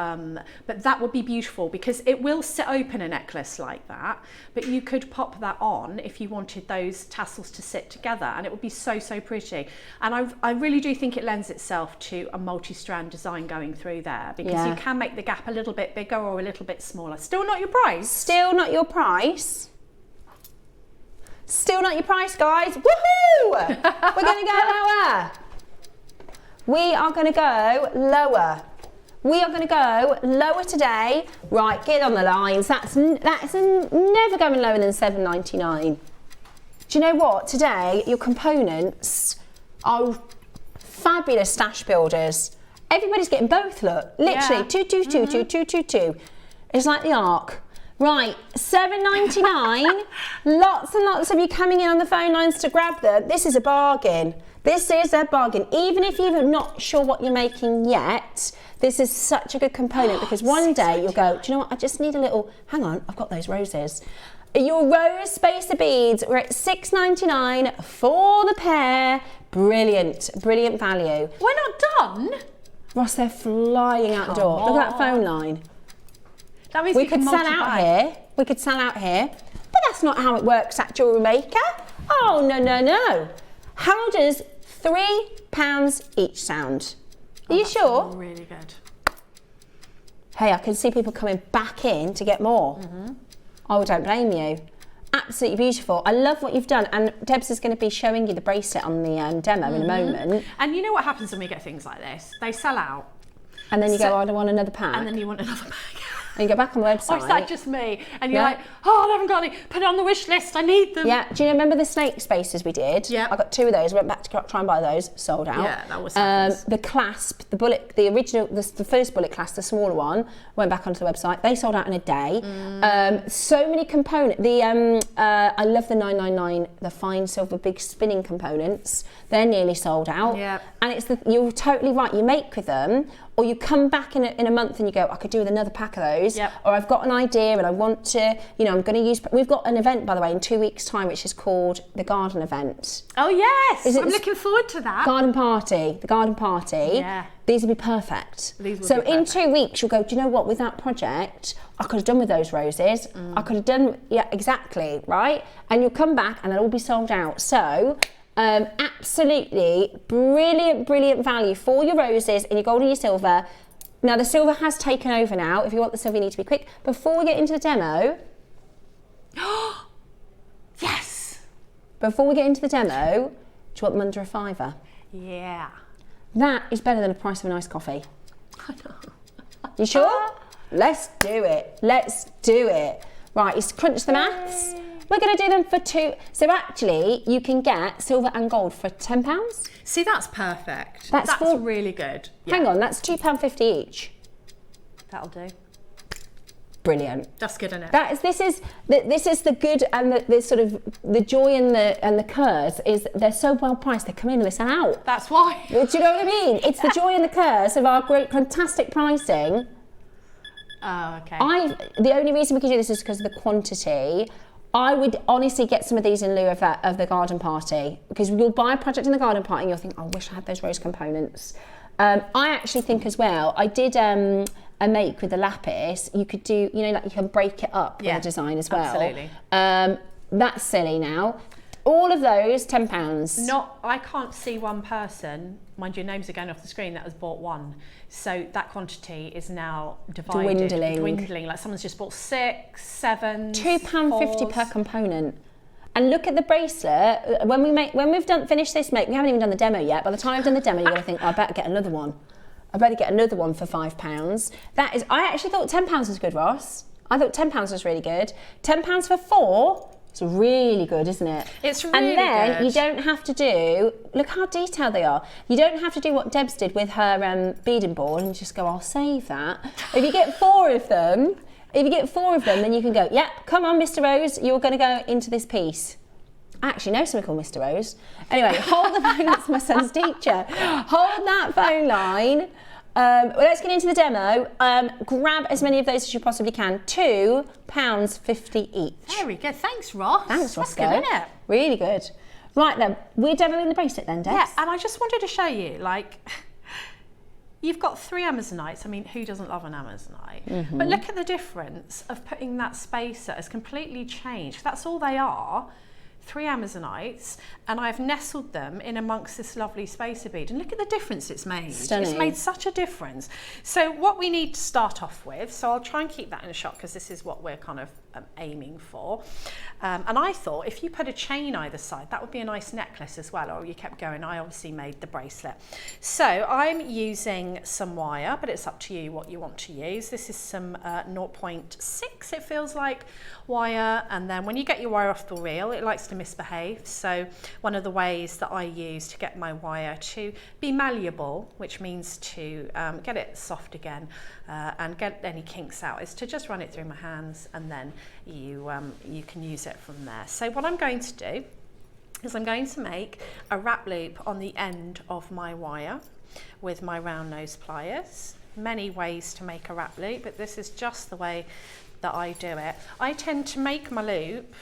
but that would be beautiful, because it will sit open a necklace like that, but you could pop that on if you wanted those tassels to sit together, and it would be so, so pretty. And I really do think it lends itself to a multi-strand design going through there, because you can make the gap a little bit bigger or a little bit smaller. Still not your price. Still not your price. Still not your price, guys. Woohoo! We're going to go lower. We are going to go lower. We are going to go lower today. Right, get on the lines. That's never going lower than $7.99. Do you know what? Today, your components are fabulous stash builders. Everybody's getting both, look. Literally, 2, 2, 2, 2, 2, 2, 2. It's like the Ark. Right, $7.99. Lots and lots of you coming in on the phone lines to grab them. This is a bargain. This is a bargain. Even if you're not sure what you're making yet, this is such a good component, because one day you'll go, do you know what, I just need a little, hang on, I've got those roses. Your rose spacer beads were at $6.99 for the pair. Brilliant, brilliant value. We're not done. Ross, they're flying out the door. Look at that phone line. That means we could sell out here. We could sell out here. But that's not how it works at JewelleryMaker. Oh, no, no, no. How does £3 each sound? Are you sure? Really good. Hey, I can see people coming back in to get more. Oh, don't blame you. Absolutely beautiful. I love what you've done. And Debs is going to be showing you the bracelet on the demo in a moment. And you know what happens when we get things like this? They sell out. And then you go, I don't want another pack. And then you want another pack. And you go back on the website. Or is that just me? And you're like, oh, I haven't got any. Put it on the wish list. I need them. Yeah. Do you remember the snake spacers we did? Yeah. I got 2 of those. Went back to try and buy those. Sold out. Yeah, that was happens. The clasp, the bullet, the original, the first bullet clasp, the smaller one, went back onto the website. They sold out in a day. So many components. I love the 999, the fine silver big spinning components. They're nearly sold out. Yeah. And you're totally right. You make with them or you come back in a month and you go, I could do with another pack of those, Yep. or I've got an idea and I want to, you know, I'm going to use, we've got an event, by the way, in 2 weeks' time, which is called the Garden Event. Oh yes, Is it I'm looking forward to that. Garden Party, the Garden Party. Yeah. These would be perfect. These would so be in perfect. 2 weeks, you'll go, do you know what, with that project, I could have done with those roses. I could have done, yeah, exactly, right? And you'll come back and they'll all be sold out. So, absolutely brilliant, brilliant value for your roses and your gold and your silver. Now, the silver has taken over now. If you want the silver, you need to be quick. Before we get into the demo... Yes! Before we get into the demo, do you want them under a £5? Yeah. That is better than the price of an iced coffee. I know. You sure? Let's do it. Let's do it. Right, you crunch the maths. We're going to do them for 2. So actually, you can get silver and gold for £10. See, that's perfect. That's really good. Yeah. Hang on, that's £2.50 each. That'll do. Brilliant. That's good, isn't it? This is the good and the sort of the joy and the curse is they're so well priced. They come in and they sell out. That's why. Do you know what I mean? It's the joy and the curse of our great, fantastic pricing. Oh, okay. The only reason we can do this is because of the quantity. I would honestly get some of these in lieu of the garden party, because you'll buy a project in the garden party and you'll think, I wish I had those rose components. I actually think as well, I did a make with the lapis. You could do, you know, like you can break it up with a design as well. Absolutely. That's silly now. All of those, £10. I can't see one person, mind you, names are going off the screen, that has bought one. So that quantity is now divided. Dwindling. Like someone's just bought 6, 7, £2.50 per component. And look at the bracelet. When we've finished this make, we haven't even done the demo yet. By the time I've done the demo, you're going to think, oh, I better get another one. I better get another one for £5. That is, I actually thought £10 was good, Ross. I thought £10 was really good. £10 for 4. It's really good, isn't it? It's really good. And then good. you don't have to do, look how detailed they are. You don't have to do what Debs did with her beading board and just go, I'll save that. If you get 4 of them, then you can go, yeah, come on, Mr. Rose, you're going to go into this piece. I actually know someone called Mr. Rose. Anyway, hold the phone, that's my son's teacher. Hold that phone line. Let's get into the demo. Grab as many of those as you possibly can. £2.50 each. Very good. Thanks, Ross. Thanks, Roscoe. That's good, isn't it? Really good. Right then, we're demoing the bracelet then, Debs. Yeah, and I just wanted to show you, like, you've got 3 Amazonites. I mean, who doesn't love an Amazonite? Mm-hmm. But look at the difference of putting that spacer. It's completely changed. That's all they are. 3 Amazonites, and I've nestled them in amongst this lovely spacer bead, and look at the difference it's made. Stunning. It's made such a difference. So what we need to start off with, so I'll try and keep that in a shot because this is what we're kind of aiming for, and I thought if you put a chain either side, that would be a nice necklace as well, or you kept going. I obviously made the bracelet. So I'm using some wire, but it's up to you what you want to use. This is some 0.6, it feels like, wire, and then when you get your wire off the reel, it likes to misbehave. So one of the ways that I use to get my wire to be malleable, which means to get it soft again and get any kinks out, is to just run it through my hands, and then you can use it from there. So what I'm going to do is I'm going to make a wrap loop on the end of my wire with my round nose pliers. Many ways to make a wrap loop, but this is just the way that I do it. I tend to make my loop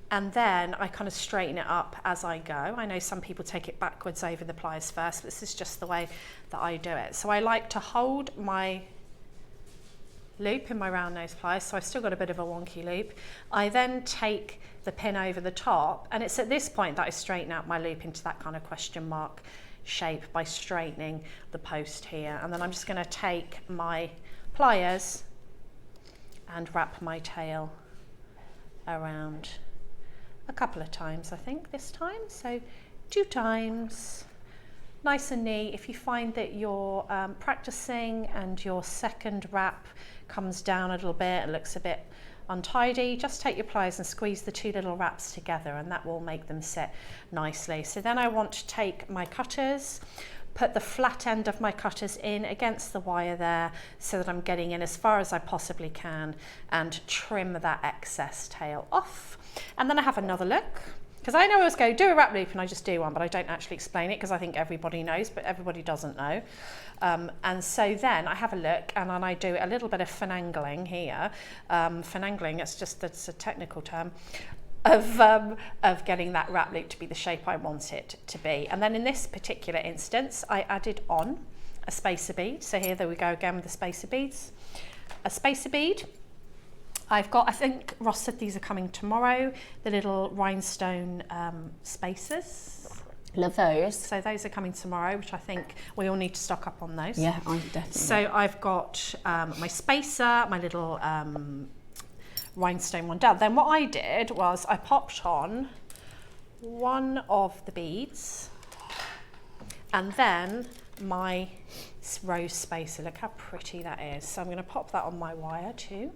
and then I kind of straighten it up as I go. I know some people take it backwards over the pliers first, but this is just the way that I do it. So I like to hold my loop in my round nose pliers, so I've still got a bit of a wonky loop. I then take the pin over the top, and it's at this point that I straighten out my loop into that kind of question mark shape by straightening the post here. And then I'm just going to take my pliers and wrap my tail around a couple of times, I think this time, so 2 times, nice and neat. If you find that you're practicing and your second wrap comes down a little bit and looks a bit untidy, just take your pliers and squeeze the 2 little wraps together, and that will make them sit nicely. So then I want to take my cutters, put the flat end of my cutters in against the wire there so that I'm getting in as far as I possibly can, and trim that excess tail off. And then I have another look Because I know I always go, do a wrap loop, and I just do one, but I don't actually explain it because I think everybody knows, but everybody doesn't know. And so then I have a look, and then I do a little bit of finagling here. Finagling, that's a technical term, of getting that wrap loop to be the shape I want it to be. And then in this particular instance, I added on a spacer bead. So there we go again with the spacer beads. A spacer bead. I've got, I think Ross said these are coming tomorrow, the little rhinestone spacers. Love those. So those are coming tomorrow, which I think we all need to stock up on those. Yeah, I definitely. So I've got my spacer, my little rhinestone one down. Then what I did was I popped on one of the beads and then my rose spacer. Look how pretty that is. So I'm going to pop that on my wire too.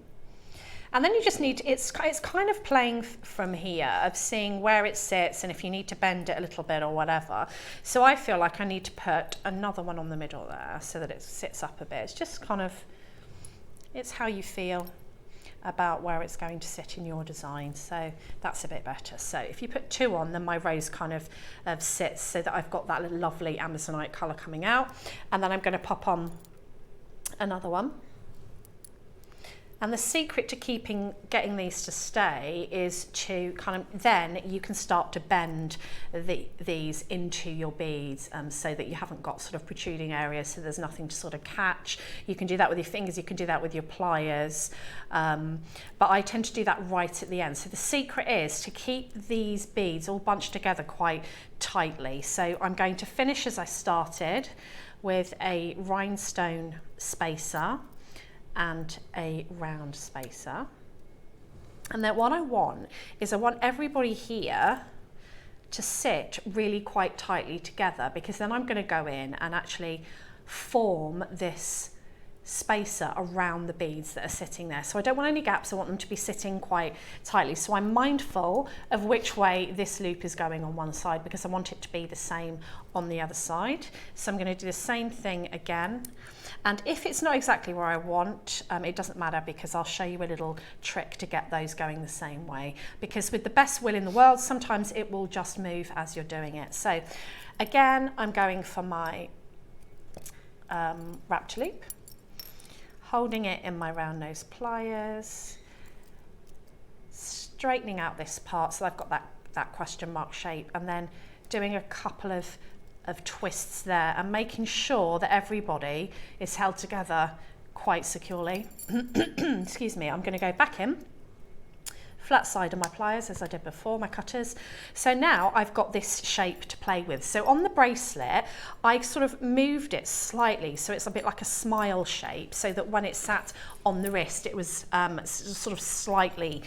And then you just need, it's kind of playing from here, of seeing where it sits and if you need to bend it a little bit or whatever. So I feel like I need to put another one on the middle there so that it sits up a bit. It's just kind of, it's how you feel about where it's going to sit in your design. So that's a bit better. So if you put two on, then my rose kind of sits so that I've got that little lovely Amazonite colour coming out. And then I'm going to pop on another one. And the secret to getting these to stay is to kind of, then you can start to bend these into your beads so that you haven't got sort of protruding areas, so there's nothing to sort of catch. You can do that with your fingers, you can do that with your pliers, but I tend to do that right at the end. So the secret is to keep these beads all bunched together quite tightly. So I'm going to finish as I started with a rhinestone spacer and a round spacer. And then what I want is I want everybody here to sit really quite tightly together, because then I'm going to go in and actually form this spacer around the beads that are sitting there. So I don't want any gaps, I want them to be sitting quite tightly. So I'm mindful of which way this loop is going on one side, because I want it to be the same on the other side. So I'm going to do the same thing again. And if it's not exactly where I want, it doesn't matter, because I'll show you a little trick to get those going the same way. Because with the best will in the world, sometimes it will just move as you're doing it. So again, I'm going for my wrapped loop, holding it in my round nose pliers, straightening out this part so I've got that question mark shape, and then doing a couple of twists there and making sure that everybody is held together quite securely. Excuse me, I'm going to go back in, flat side of my pliers as I did before, my cutters. So now I've got this shape to play with. So on the bracelet, I sort of moved it slightly so it's a bit like a smile shape, so that when it sat on the wrist, it was sort of slightly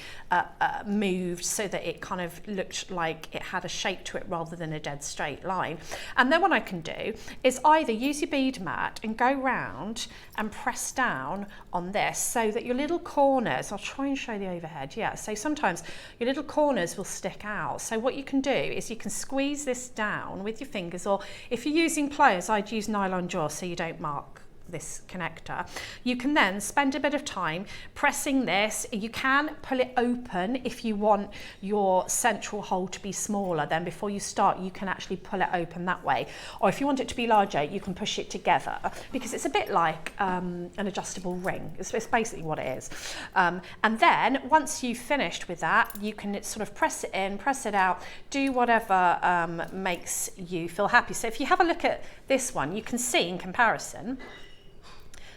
moved so that it kind of looked like it had a shape to it rather than a dead straight line. And then what I can do is either use your bead mat and go round and press down on this so that your little corners, I'll try and show the overhead, yeah, so sometimes your little corners will stick out. So what you can do is you can squeeze this down with your fingers, or if you're using pliers, I'd use nylon jaw so you don't mark this connector. You can then spend a bit of time pressing this. You can pull it open if you want your central hole to be smaller. Then before you start, you can actually pull it open that way. Or if you want it to be larger, you can push it together, because it's a bit like an adjustable ring. It's basically what it is. And then once you've finished with that, you can sort of press it in, press it out, do whatever makes you feel happy. So if you have a look at this one, you can see in comparison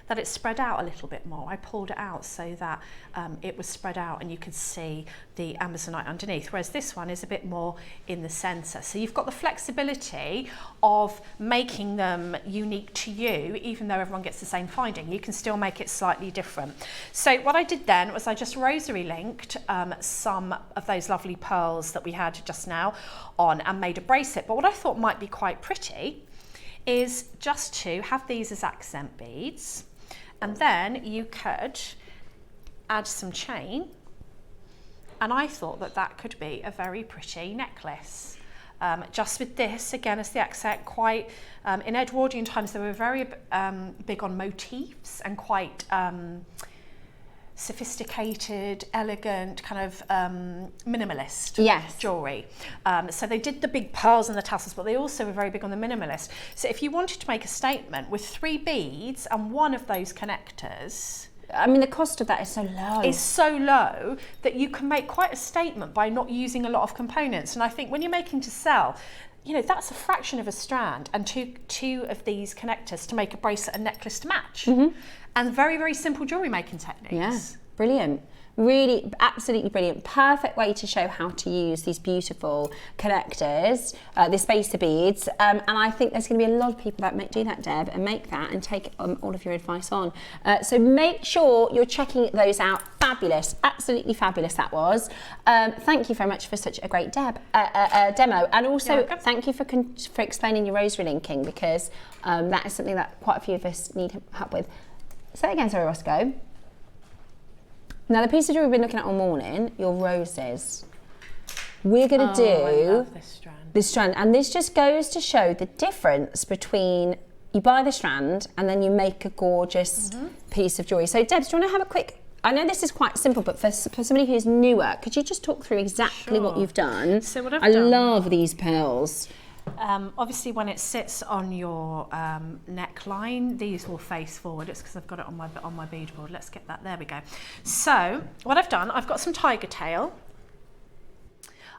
that it's spread out a little bit more. I pulled it out so that it was spread out and you could see the Amazonite underneath, whereas this one is a bit more in the center. So you've got the flexibility of making them unique to you, even though everyone gets the same finding. You can still make it slightly different. So what I did then was I just rosary linked some of those lovely pearls that we had just now on and made a bracelet. But what I thought might be quite pretty is just to have these as accent beads. And then you could add some chain, and I thought that that could be a very pretty necklace. Just with this, again, as the accent, quite, in Edwardian times, they were very big on motifs and quite sophisticated, elegant, kind of minimalist jewellery. So they did the big pearls and the tassels, but they also were very big on the minimalist. So if you wanted to make a statement with 3 beads and one of those connectors, I mean, the cost of that is so low. It's so low that you can make quite a statement by not using a lot of components. And I think when you're making to sell, you know, that's a fraction of a strand and two of these connectors to make a bracelet and necklace to match. And very, very simple jewellery making techniques. Yeah, brilliant. Really, absolutely brilliant. Perfect way to show how to use these beautiful connectors, the spacer beads. And I think there's going to be a lot of people that do that, Deb, and make that and take all of your advice on. So make sure you're checking those out. Fabulous, absolutely fabulous that was. Thank you very much for such a great demo. And also thank you for explaining your rosary linking, because that is something that quite a few of us need help with. Say it again, sorry, Roscoe. Now, the piece of jewellery we've been looking at all morning, your roses. We're going to do I love this strand. And this just goes to show the difference between you buy the strand and then you make a gorgeous piece of jewellery. So, Debs, do you want to have a quick, I know this is quite simple, but for somebody who's newer, could you just talk through exactly what you've done? So what I've done. I love these pearls. Obviously, when it sits on your neckline, these will face forward. It's because I've got it on my bead board. Let's get that. There we go. So what I've done, I've got some tiger tail,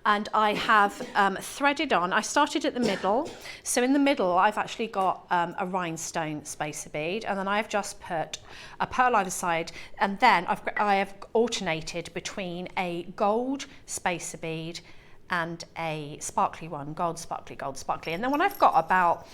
and I have threaded on. I started at the middle. So in the middle, I've actually got a rhinestone spacer bead, and then I've just put a pearl either side, and then I have alternated between a gold spacer bead and a sparkly one, gold sparkly. And then when I've got about,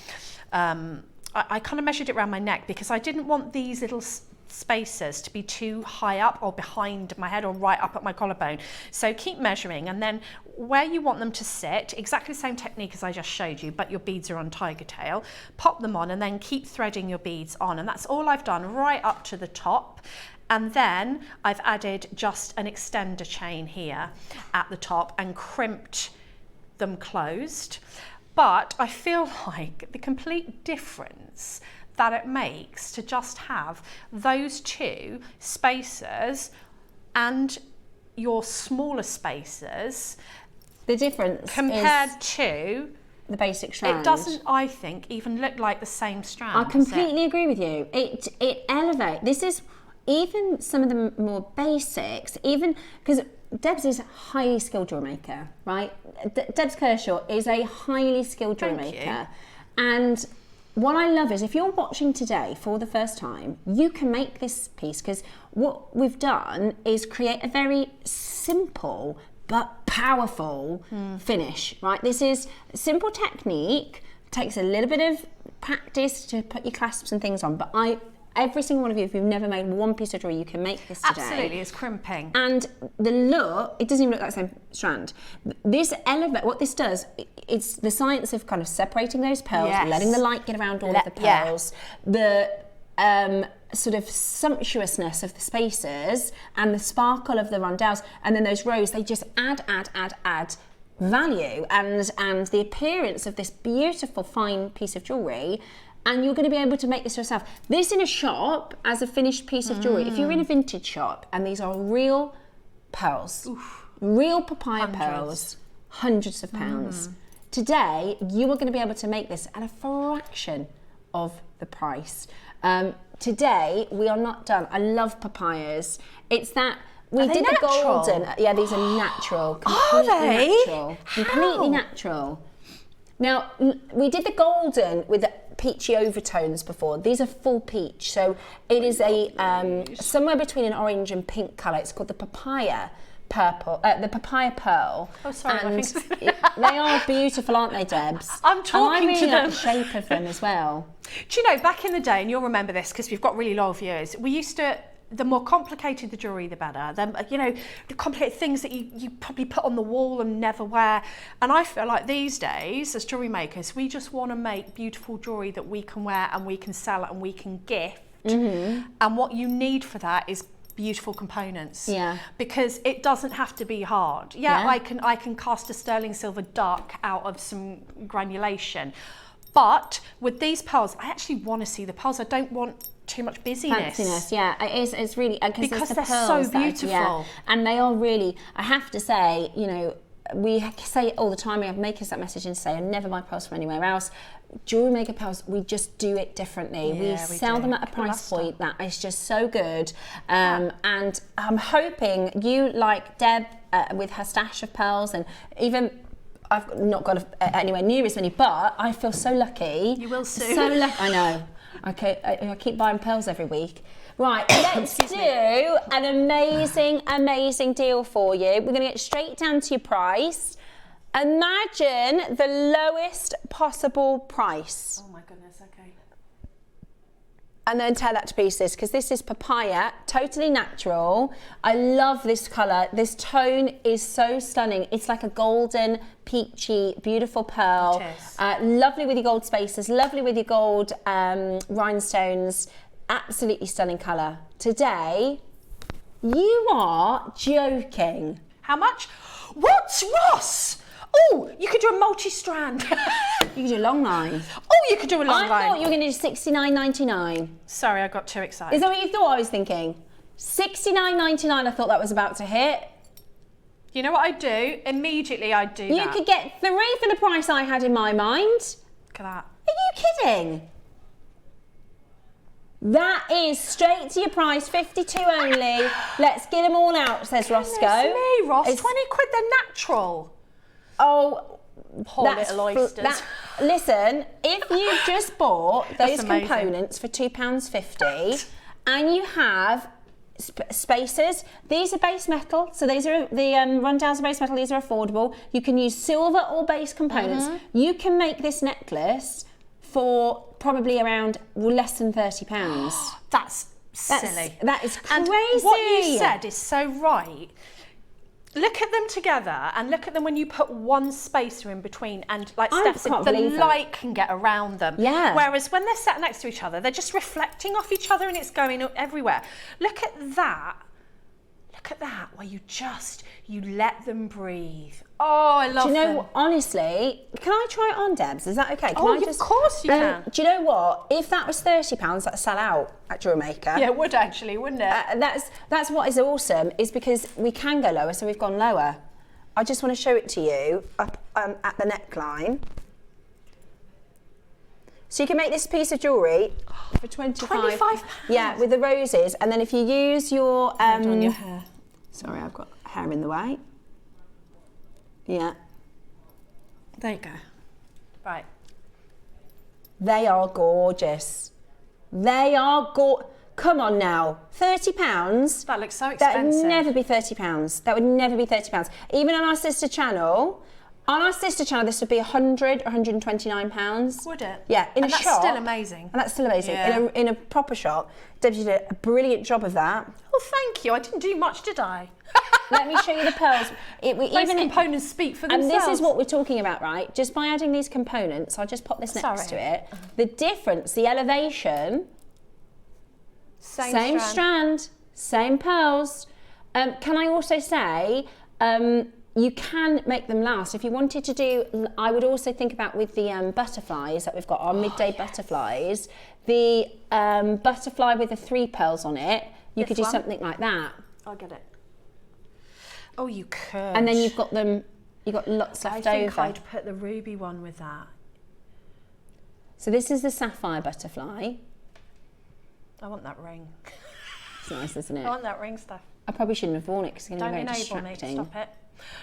I kind of measured it around my neck, because I didn't want these little spacers to be too high up or behind my head or right up at my collarbone. So keep measuring, and then where you want them to sit, exactly the same technique as I just showed you, but your beads are on tiger tail, pop them on and then keep threading your beads on. And that's all I've done right up to the top. And then I've added just an extender chain here at the top and crimped them closed. But I feel like the complete difference that it makes to just have those 2 spacers and your smaller spacers, the difference compared is to the basic strand. It doesn't, I think, even look like the same strand. I completely agree with you. It elevates. This is even some of the more basics, even because Debs is a highly skilled jewellery maker, right? Debbie Kershaw is a highly skilled jewellery maker. And what I love is if you're watching today for the first time, you can make this piece, because what we've done is create a very simple but powerful finish, right? This is a simple technique, takes a little bit of practice to put your clasps and things on, but every single one of you, if you've never made one piece of jewellery, you can make this today. Absolutely, it's crimping. And the look, it doesn't even look like the same strand. This what this does, it's the science of kind of separating those pearls, letting the light get around all of the pearls, the sort of sumptuousness of the spacers and the sparkle of the rondelles, and then those rows, they just add value and the appearance of this beautiful fine piece of jewellery. And you're going to be able to make this yourself. This in a shop as a finished piece of jewellery. If you're in a vintage shop and these are real pearls, real papaya pearls, hundreds of pounds. Today, you are going to be able to make this at a fraction of the price. Today, we are not done. I love papayas. It's that we did the golden. Yeah, these are natural. Completely natural. Completely natural. Now, we did the golden with the peachy overtones before. These are full peach, so it is a somewhere between an orange and pink colour. It's called the papaya purple, the papaya pearl. Oh, sorry, and they are beautiful, aren't they, Debs? I'm talking and I really to them. like the shape of them as well. Do you know, back in the day, and you'll remember this because we've got really loyal viewers, we used to, the more complicated the jewellery, the better. The complicated things that you probably put on the wall and never wear. And I feel like these days, as jewellery makers, we just want to make beautiful jewellery that we can wear and we can sell and we can gift. And what you need for that is beautiful components. Yeah. Because it doesn't have to be hard. Yeah, I can cast a sterling silver duck out of some granulation. But with these pearls, I actually want to see the pearls. I don't want too much busyness. Fanciness, yeah, it is. It's really because the they're pearls so beautiful, and they are really. I have to say, you know, we say it all the time. We have makers that message in to say, "I never buy pearls from anywhere else." Jewellery Maker pearls, we just do it differently. Yeah, we sell them at a price point that is just so good, and I'm hoping you like Deb with her stash of pearls, and even. I've not got anywhere near as many, but I feel so lucky. You will soon. So lucky. I know. Okay, I keep buying pearls every week. Right, let's do an amazing deal for you. We're going to get straight down to your price. Imagine the lowest possible price. Oh my goodness, okay. And then tear that to pieces, because this is papaya, totally natural. I love this colour. This tone is so stunning. It's like a golden, peachy, beautiful pearl. It is. Lovely with your gold spaces, lovely with your gold rhinestones. Absolutely stunning colour. Today, you are joking. How much? What, Ross? Oh, you could do a multi-strand. You could do a long line. Oh, you could do a long line. I thought you were going to do $69.99. Sorry, I got too excited. Is that what you thought I was thinking? $69.99, I thought that was about to hit. You know what I'd do? Immediately I'd do that. You could get 3 for the price I had in my mind. Look at that. Are you kidding? That is straight to your price, 52 only. Let's get them all out, says Roscoe. Goodness me, Ross, 20 quid, they're natural. Oh, poor little oysters. Listen, if you just bought those components for £2.50 and you have spacers, these are base metal, so these are the rundowns are base metal, these are affordable. You can use silver or base components. You can make this necklace for probably around less than £30. That's silly. That is crazy. And what you said is so right. Look at them together and look at them when you put one spacer in between, and like Steph said, the light can get around them. Yeah. Whereas when they're sat next to each other, they're just reflecting off each other and it's going everywhere. Look at that. Look at that, where you let them breathe. Oh, I love them. Do you know, honestly, can I try it on, Debs? Is that okay? Of course you can. Do you know what? If that was £30, that'd sell out at Jewellery Maker. Yeah, it would actually, wouldn't it? That's what is awesome, is because we can go lower, so we've gone lower. I just want to show it to you up at the neckline. So you can make this piece of jewellery for £25. Yeah, with the roses, and then if you use your on your hair. Sorry, I've got hair in the way. Yeah. There you go. Right. They are gorgeous. They are Come on now, £30? That looks so expensive. That would never be £30. That would never be £30. Even on our sister channel, this would be £100 or £129. Would it? Yeah, in a shop. That's still amazing. And that's still amazing. Yeah. In a proper shop, Debbie did a brilliant job of that. Oh, thank you. I didn't do much, did I? Let me show you the pearls. Those components speak for themselves. And this is what we're talking about, right? Just by adding these components, I'll just pop this next to it. The difference, the elevation, same strand, same pearls. Can I also say, you can make them last. If you wanted to do, I would also think about with the butterflies that we've got, our midday butterflies, the butterfly with the 3 pearls on it, you could do something like that. I'll get it. Oh, you could. And then you've got lots left over. I think I'd put the ruby one with that. So this is the sapphire butterfly. I want that ring. It's nice, isn't it? I want that ring, Steph. I probably shouldn't have worn it because it's going to be very Don't distracting. enable me. Stop it.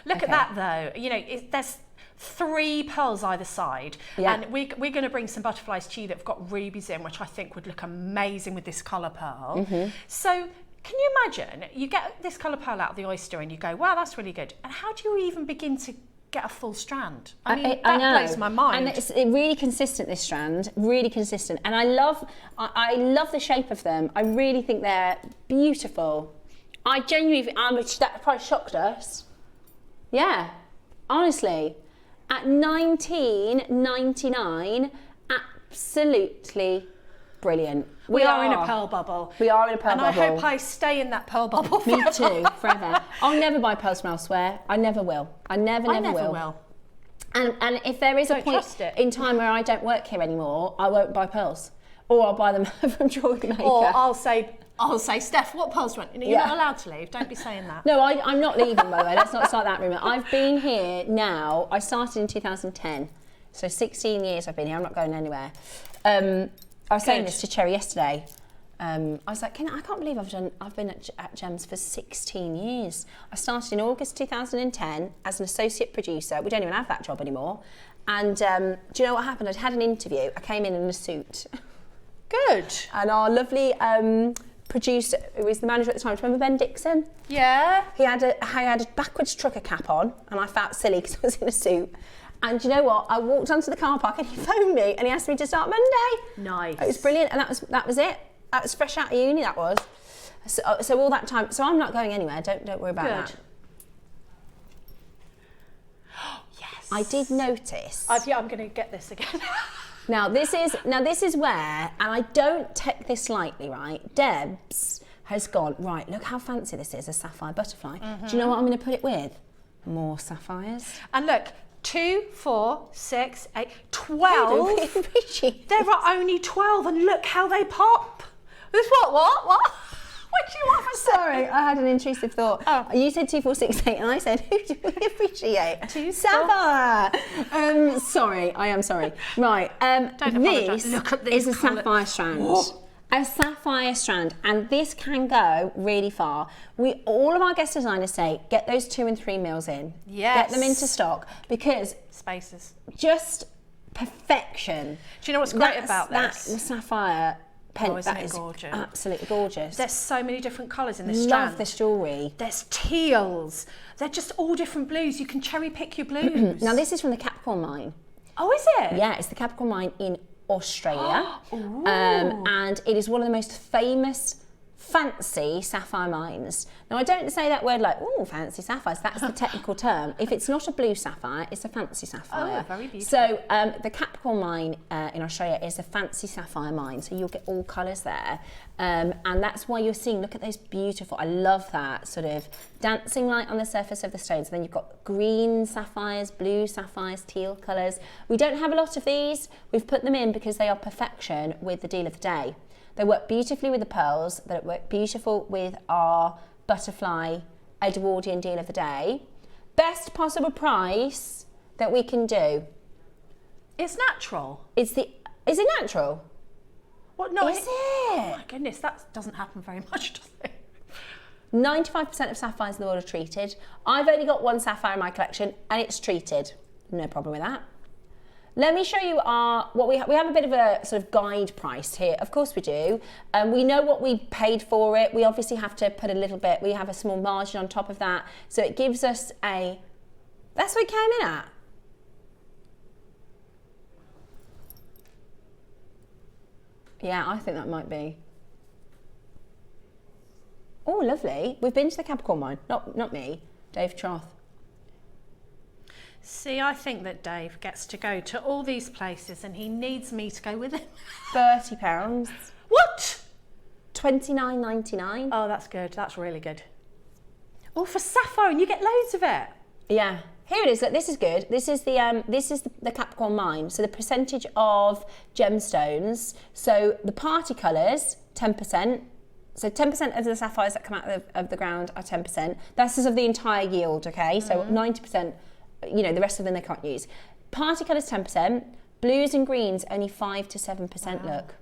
Look at that though. You know, there's 3 pearls either side, and we're going to bring some butterflies to you that've got rubies in, which I think would look amazing with this colour pearl. So can you imagine, you get this colour pearl out of the oyster and you go, wow, that's really good. And how do you even begin to get a full strand? I mean, that blows my mind. And it's really consistent, this strand, really consistent. And I love the shape of them. I really think they're beautiful. I genuinely, that price shocked us. Yeah, honestly, at $19.99, absolutely brilliant. We are in a pearl bubble. We are in a pearl bubble. And I hope I stay in that pearl bubble forever. Me too, forever. I'll never buy pearls from elsewhere. I never will. I never will. And if there is a point in time where I don't work here anymore, I won't buy pearls. Or I'll buy them from JewelleryMaker. Or I'll say, Steph, what pearls do you want? You're not allowed to leave. Don't be saying that. No, I'm not leaving, by the way. Let's not start that rumour. I've been here now. I started in 2010. So 16 years I've been here. I'm not going anywhere. I was saying this to Cherry yesterday. I was like, I can't believe I've been at Gems for 16 years. I started in August 2010 as an associate producer. We don't even have that job anymore. And do you know what happened? I'd had an interview. I came in a suit. Good. And our lovely producer, who was the manager at the time, do you remember Ben Dixon? Yeah. He had a backwards trucker cap on, and I felt silly because I was in a suit. And do you know what? I walked onto the car park and he phoned me and he asked me to start Monday. Nice. It was brilliant, and that was it. That was fresh out of uni. That was. So all that time. So I'm not going anywhere. Don't worry about that. Yes. I did notice. I'm going to get this again. Now this is where, and I don't take this lightly, right? Debs has gone, right, look how fancy this is, a sapphire butterfly. Do you know what I'm going to put it with? More sapphires. And look, 2, 4, 6, 8, 12. There are only 12, and look how they pop. This what? What do you want for? Sorry, I had an intrusive thought. Oh. You said 2, 4, 6, 8, and I said, who do we appreciate? 2, Sapphire. Sorry, I am sorry. Right, Don't apologise. this Look at is these a colours. sapphire strand. Oh. A sapphire strand, and this can go really far. All of our guest designers say, get those 2 and 3 mils in. Yes. Get them into stock, because Spaces. just perfection. Do you know what's great about this? That sapphire pen, Isn't that it is gorgeous? absolutely gorgeous. There's so many different colours in this Love strand. this jewellery. There's teals. They're just all different blues. You can cherry pick your blues. Now this is from the Capricorn mine. Oh, is it? Yeah, it's the Capricorn mine in Australia. And it is one of the most famous fancy sapphire mines. Now I don't say that word like, oh, fancy sapphires, that's the technical term. If it's not a blue sapphire, it's a fancy sapphire. Oh, very beautiful. So the Capricorn mine in Australia is a fancy sapphire mine, so you'll get all colours there. And that's why you're seeing, look at those beautiful, I love that sort of dancing light on the surface of the stones. And then you've got green sapphires, blue sapphires, teal colours. We don't have a lot of these. We've put them in because they are perfection with the deal of the day. They work beautifully with the pearls, they work beautiful with our butterfly Edwardian deal of the day. Best possible price that we can do. It's natural. Is it natural? What? No, Is it? Oh my goodness, that doesn't happen very much, does it? 95% of sapphires in the world are treated. I've only got one sapphire in my collection and it's treated. No problem with that. Let me show you what we have a bit of a sort of guide price here. Of course we do. We know what we paid for it. We obviously have to put a little bit, we have a small margin on top of that. So it gives us that's what it came in at. Yeah, I think that might be. Oh, lovely. We've been to the Capricorn mine. Not me, Dave Troth. See, I think that Dave gets to go to all these places and he needs me to go with him. £30. What? $29.99. Oh, that's good. That's really good. Oh, for sapphire, and you get loads of it. Yeah. Here it is. Look, this is good. This is the Capricorn mine. So the percentage of gemstones. So the party colours, 10%. So 10% of the sapphires that come out of the ground are 10%. That's just of the entire yield, okay? So 90%, you know, the rest of them they can't use. Party colours 10%, blues and greens only 5 to 7%. Wow. Look.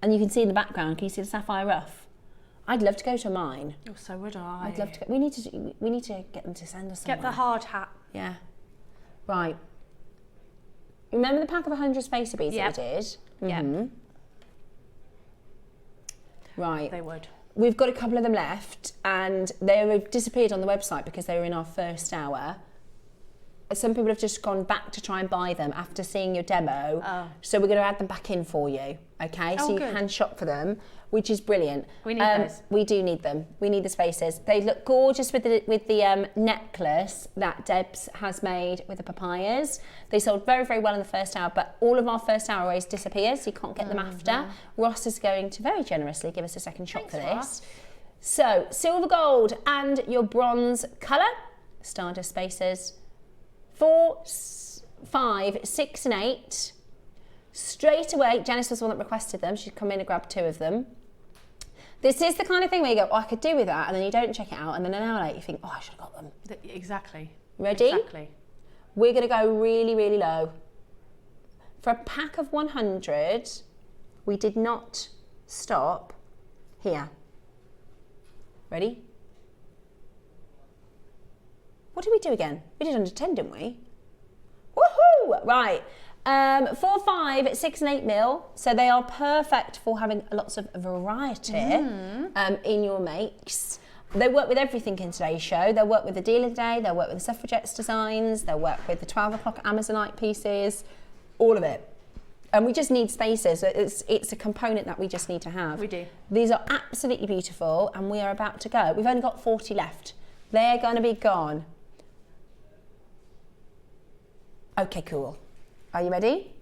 And you can see in the background, can you see the sapphire rough? I'd love to go to mine. Oh, so would I. I'd love to go. We need to get them to send us somewhere. Get the hard hat. Yeah. Right. Remember the pack of 100 spacer beads that we did? Yeah. Right. They would. We've got a couple of them left and they disappeared on the website because they were in our first hour. Some people have just gone back to try and buy them after seeing your demo. Oh. So we're going to add them back in for you, okay? So you can shop for them, which is brilliant. We need those. We do need them. We need the spaces. They look gorgeous with the necklace that Debs has made with the papayas. They sold very, very well in the first hour, but all of our first hour always disappears, so you can't get them after. Ross is going to very generously give us a second shot for this. Ross. So, silver, gold, and your bronze colour. Stardust spaces. 4, 5, 6 and 8. straight away. Janice was the one that requested them. She'd come in and grab 2 of them. This is the kind of thing where you go, oh, I could do with that, and then you don't check it out, and then an hour later you think, oh, I should have got them. Exactly. Ready? Exactly. We're going to go really, really low. For a pack of 100, we did not stop here. Ready? What did we do again? We did under 10, didn't we? Woohoo! Right. 4, 5, 6 and 8 mil. So they are perfect for having lots of variety in your makes. They work with everything in today's show. They'll work with the deal of the day. They'll work with the Suffragettes designs. They'll work with the 12 o'clock Amazonite pieces. All of it. And we just need spaces. It's a component that we just need to have. We do. These are absolutely beautiful, and we are about to go. We've only got 40 left. They're going to be gone. Okay, cool. Are you ready?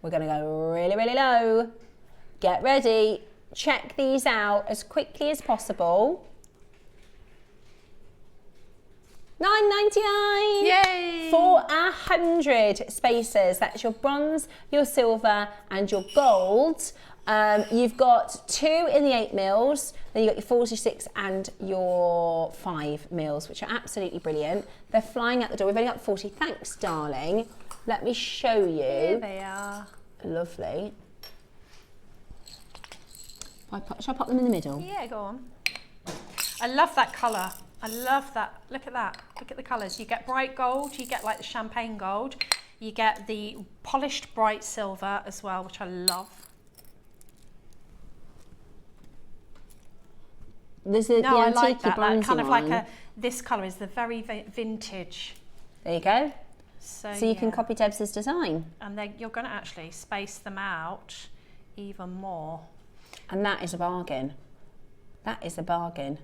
We're going to go really, really low. Get ready. Check these out as quickly as possible. $9.99. Yay! For 100 spaces. That's your bronze, your silver, and your gold. You've got 2 in the 8 mils, then you've got your 46 and your 5 mils, which are absolutely brilliant. They're flying out the door. We've only got 40. Thanks, darling. Let me show you. Here they are. Lovely. Shall I pop them in the middle? Yeah, go on. I love that colour. I love that. Look at that. Look at the colours. You get bright gold, you get like the champagne gold, you get the polished bright silver as well, which I love. There's the I like antique that. Like, kind of like one. this colour is the very vintage. There you go. So you can copy Deb's design. And then you're going to actually space them out even more. And that is a bargain. That is a bargain.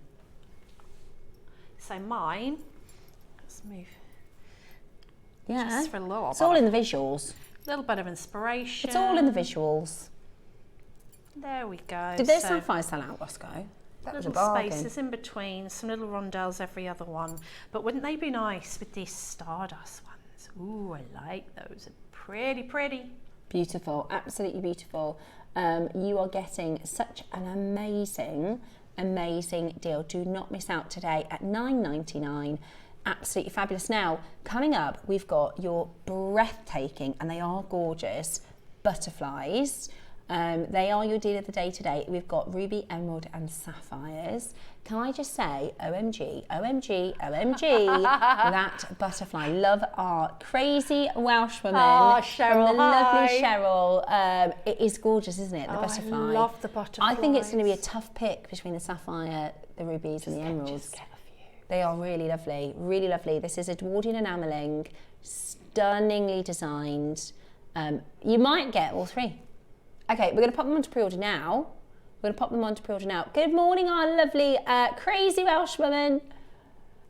So mine, let's move. Yeah. Just for a little It's all in the visuals. A little bit of inspiration. It's all in the visuals. There we go. Did those sapphires sell out, Roscoe? That was a little bargain. spaces in between, some little rondelles every other one. But wouldn't they be nice with these stardust ones? Ooh, I like those. Pretty, pretty. Beautiful, absolutely beautiful. You are getting such an amazing deal. Do not miss out today at $9.99. Absolutely fabulous. Now, coming up, we've got your breathtaking, and they are gorgeous, butterflies. They are your deal of the day today. We've got ruby, emerald and sapphires. Can I just say, OMG, OMG, OMG, that butterfly. Love our crazy Welsh woman. Oh, Cheryl, from the lovely hi. Cheryl. It is gorgeous, isn't it, the butterfly? I love the butterfly. I think it's going to be a tough pick between the sapphire, the rubies and the emeralds. Just get a few. They are really lovely, really lovely. This is Edwardian enameling, stunningly designed. You might get all 3. Okay, we're going to pop them onto pre-order now. Good morning, our lovely crazy Welsh woman.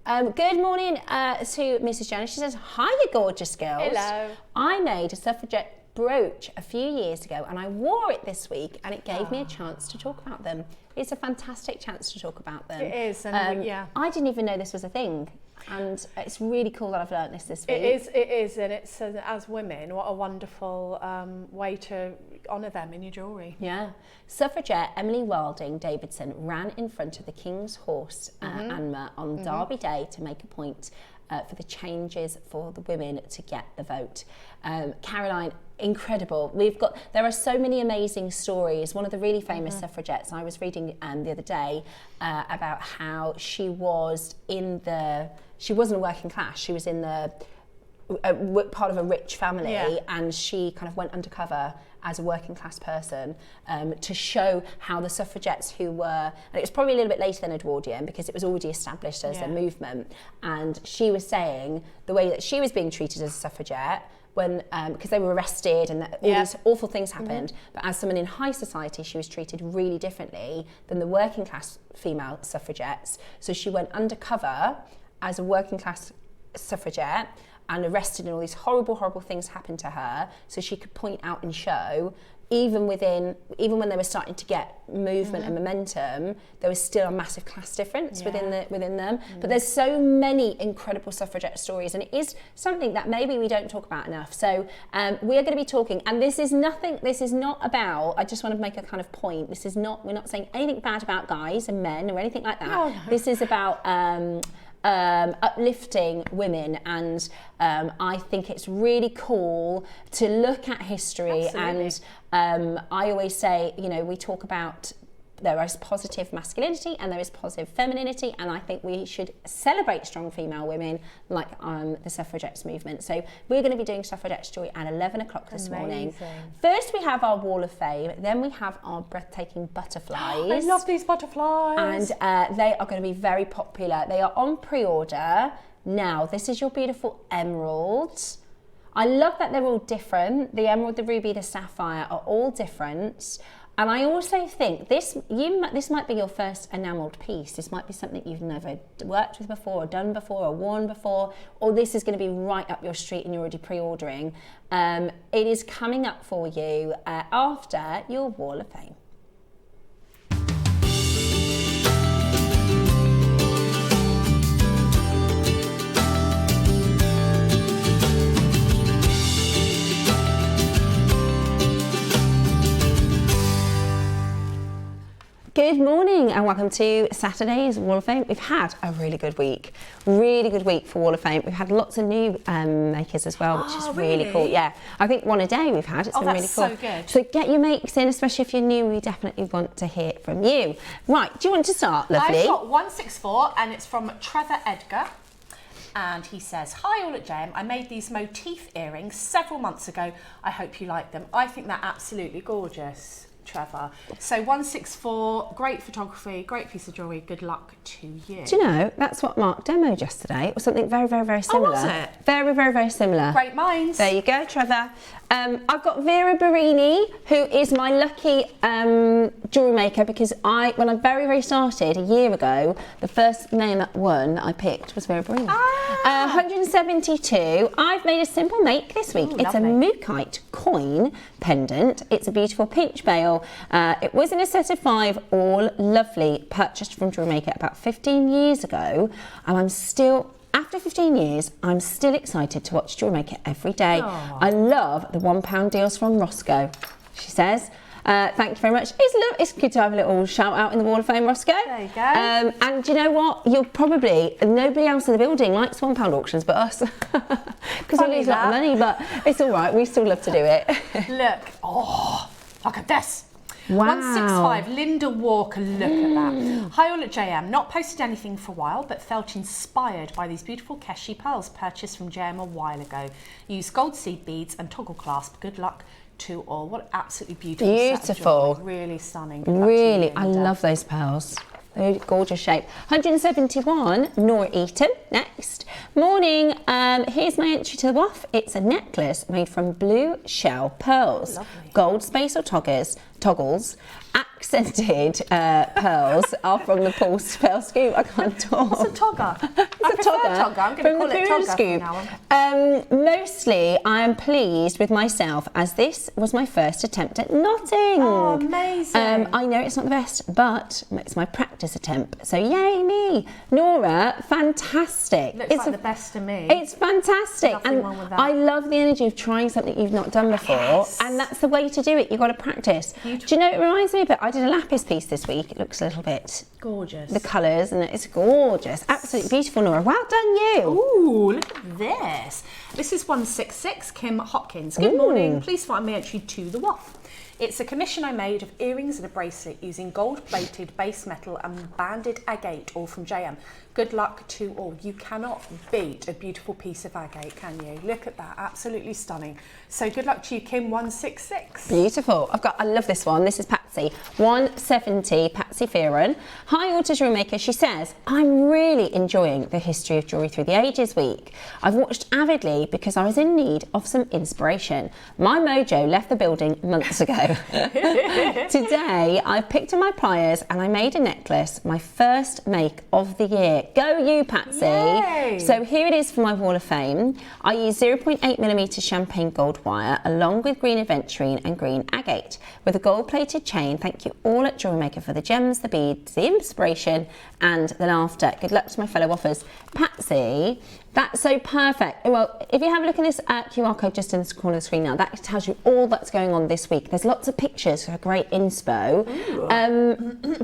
Good morning to Mrs. Janice. She says, hi, you gorgeous girls. Hello. I made a suffragette brooch a few years ago and I wore it this week and it gave me a chance to talk about them. It's a fantastic chance to talk about them. It is, and yeah. I didn't even know this was a thing. And it's really cool that I've learnt this week. It is, and it's as women, what a wonderful way to honour them in your jewellery. Yeah. Suffragette Emily Wilding Davidson ran in front of the King's horse, Anma, on Derby Day to make a point for the changes for the women to get the vote. Caroline, incredible. There are so many amazing stories. One of the really famous suffragettes, I was reading the other day about how she wasn't a working class, she was in part of a rich family, and she kind of went undercover as a working class person to show how the suffragettes who were, and it was probably a little bit later than Edwardian because it was already established as a movement, and she was saying the way that she was being treated as a suffragette when because they were arrested and all these awful things happened, but as someone in high society she was treated really differently than the working class female suffragettes. So she went undercover as a working class suffragette and arrested and all these horrible, horrible things happened to her, so she could point out and show, even when they were starting to get movement and momentum, there was still a massive class difference within them. But there's so many incredible suffragette stories, and it is something that maybe we don't talk about enough. So we are going to be talking, and this is not about, I just want to make a kind of point, we're not saying anything bad about guys and men or anything like that. No. This is about uplifting women, and I think it's really cool to look at history. Absolutely. And I always say, we talk about there is positive masculinity and there is positive femininity, and I think we should celebrate strong female women like the suffragettes movement. So we're going to be doing Suffragette Story at 11 o'clock this morning. First we have our Wall of Fame, then we have our breathtaking butterflies. I love these butterflies. And they are going to be very popular. They are on pre-order now. This is your beautiful emerald. I love that they're all different. The emerald, the ruby, the sapphire are all different. And I also think this might be your first enamelled piece. This might be something you've never worked with before, or done before, or worn before, or this is going to be right up your street and you're already pre-ordering. It is coming up for you after your Wall of Fame. Good morning and welcome to Saturday's Wall of Fame. We've had a really good week for Wall of Fame. We've had lots of new makers as well, which is really cool. Yeah, I think one a day we've had. It's been really cool. So good. So get your makes in, especially if you're new. We definitely want to hear from you. Right, do you want to start, lovely? I've got 164 and it's from Trevor Edgar. And he says, hi all at JM, I made these motif earrings several months ago. I hope you like them. I think they're absolutely gorgeous, Trevor. So 164, great photography, great piece of jewellery. Good luck to you. Do you know, that's what Mark demoed yesterday. It was something very, very, very similar. Oh, was it? Very, very, very similar. Great minds. There you go, Trevor. I've got Vera Barini, who is my lucky jewellery maker, because when I very, very started a year ago, the first name that won that I picked was Vera Barini. 172. I've made a simple make this week. Ooh, it's lovely. a Mookite coin pendant. It's a beautiful pinch bail. It was in a set of 5, all lovely, purchased from JewelleryMaker about 15 years ago, and I'm still, after 15 years, I'm still excited to watch JewelleryMaker every day. Aww. I love the £1 deals from Roscoe, she says. Thank you very much. It's good to have a little shout out in the Wall of Fame, Roscoe. There you go. And you know what? Nobody else in the building likes £1 auctions but us. Because we lose a lot of money, but it's all right. We still love to do it. Look at this. Wow. 165, Linda Walker, look at that. Hi all at JM, not posted anything for a while, but felt inspired by these beautiful Keshi pearls purchased from JM a while ago. Use gold seed beads and toggle clasp. Good luck to all. What absolutely beautiful. Beautiful. Really stunning. Really, I love those pearls. They're gorgeous shape. 171, Nora Eaton, next. Morning, here's my entry to the WAF. It's a necklace made from blue shell pearls. Gold space or toggles. Accented pearls are from the Pearl Scoop. I can't talk. What's a togger? It's a togger. I'm going to call it togger Scoop. from now on. Mostly, I am pleased with myself as this was my first attempt at knotting. Oh, amazing. I know it's not the best, but it's my practice attempt. So yay me. Nora, fantastic. Looks like the best of me. It's fantastic. Nothing and wrong with that. I love the energy of trying something you've not done before. Yes. And that's the way to do it. You've got to practice. Beautiful. Do you know, it reminds me a bit, I did a lapis piece this week. It looks a little bit gorgeous. The colours, and it's gorgeous. Absolutely beautiful, Nora. Well done, you. Ooh, look at this. This is 166, Kim Hopkins. Good morning. Please find my entry to the WAF. It's a commission I made of earrings and a bracelet using gold-plated base metal and banded agate, all from JM. Good luck to all. You cannot beat a beautiful piece of agate, can you? Look at that, absolutely stunning. So good luck to you, Kim 166. Beautiful. I love this one. This is packed Patsy. 170, Patsy Fearon. Hi, Auto Jewelry Maker. She says, I'm really enjoying the History of Jewellery Through the Ages week. I've watched avidly because I was in need of some inspiration. My mojo left the building months ago. Today, I've picked up my pliers and I made a necklace, my first make of the year. Go you, Patsy. Yay. So here it is for my Wall of Fame. I used 0.8mm champagne gold wire along with green aventurine and green agate with a gold-plated chain. Thank you all at Jewelry Maker for the gems, the beads, the inspiration and the laughter. Good luck to my fellow waffers. Patsy, that's so perfect. Well, if you have a look at this QR code just in the corner of the screen now, that tells you all that's going on this week. There's lots of pictures for a great inspo.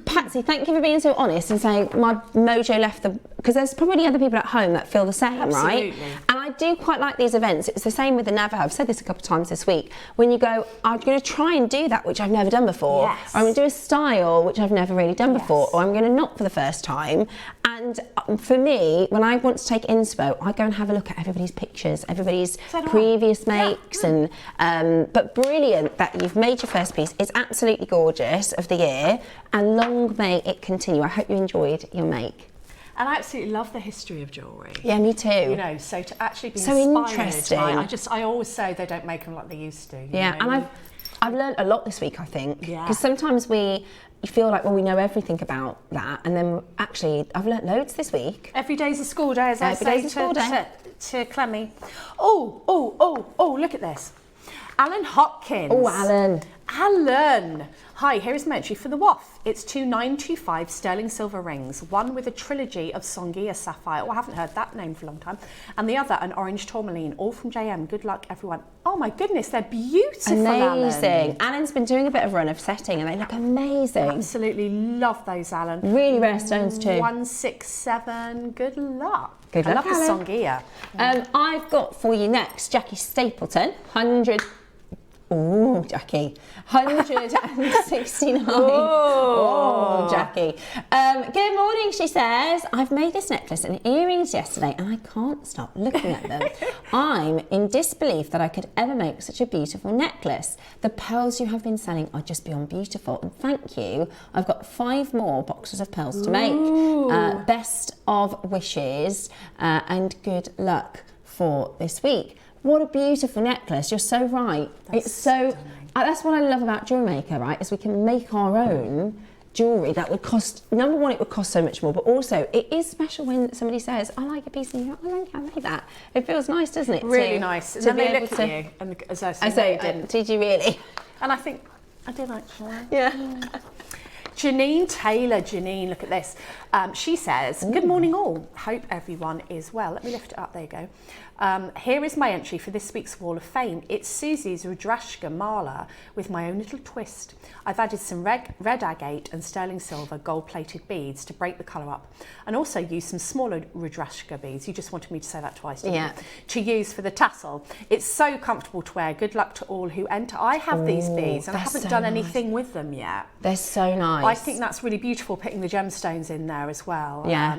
Patsy, thank you for being so honest and saying my mojo left the... Because there's probably other people at home that feel the same, right? And I do quite like these events. It's the same with the Navajo. I've said this a couple of times this week. When you go, I'm going to try and do that, which I've never done before. Yes. Or I'm going to do a style, which I've never really done before. Or I'm going to knot for the first time. And for me, when I want to take inspo, I go and have a look at everybody's pictures, everybody's previous makes. And but brilliant that you've made your first piece. It's absolutely gorgeous of the year. And long may it continue. I hope you enjoyed your make. And I absolutely love the history of jewellery. Yeah, me too. You know, so to actually be so inspired, interesting. I always say they don't make them like they used to. Yeah, you know? and I've learned a lot this week, I think. Yeah. Because sometimes you feel like, well, we know everything about that, and then actually I've learnt loads this week. Every day's a school day, as I say to Clemmy. Oh, look at this. Alan Hopkins. Oh, Alan. Alan. Hi, here is my entry for the WAF. It's 2925 sterling silver rings, one with a trilogy of JosephGIA sapphire. Oh, I haven't heard that name for a long time. And the other, an orange tourmaline, all from JM. Good luck, everyone. Oh my goodness, they're beautiful, amazing. Alan. Alan's been doing a bit of run of setting and they look amazing. Absolutely love those, Alan. Really rare stones too. 167, good luck. Good luck, I love the JosephGIA. I've got for you next, Jackie Stapleton, 100... Ooh, Jackie. 169. Oh, Jackie. Good morning, she says. I've made this necklace and earrings yesterday and I can't stop looking at them. I'm in disbelief that I could ever make such a beautiful necklace. The pearls you have been selling are just beyond beautiful. And thank you. I've got 5 more boxes of pearls to make. Best of wishes and good luck for this week. What a beautiful necklace. You're so right. It's so... that's what I love about Jewelry Maker, right? Is we can make our own jewellery that would cost... Number one, it would cost so much more, but also it is special when somebody says, I like a piece and you're like, I like how I made that. It feels nice, doesn't it? Really nice. And then they look at you and as I say, didn't. Did you really? And I think, I did actually. Yeah. Janine Taylor, Janine, look at this. She says, good morning all. Hope everyone is well. Let me lift it up, there you go. Here is my entry for this week's Wall of Fame. It's Susie's Rudrashka Mala with my own little twist. I've added some red agate and sterling silver gold-plated beads to break the colour up, and also used some smaller Rudrashka beads. You just wanted me to say that twice, didn't you? To use for the tassel. It's so comfortable to wear. Good luck to all who enter. I have these beads and I haven't done anything with them yet. They're so nice. I think that's really beautiful, putting the gemstones in there as well. Yeah.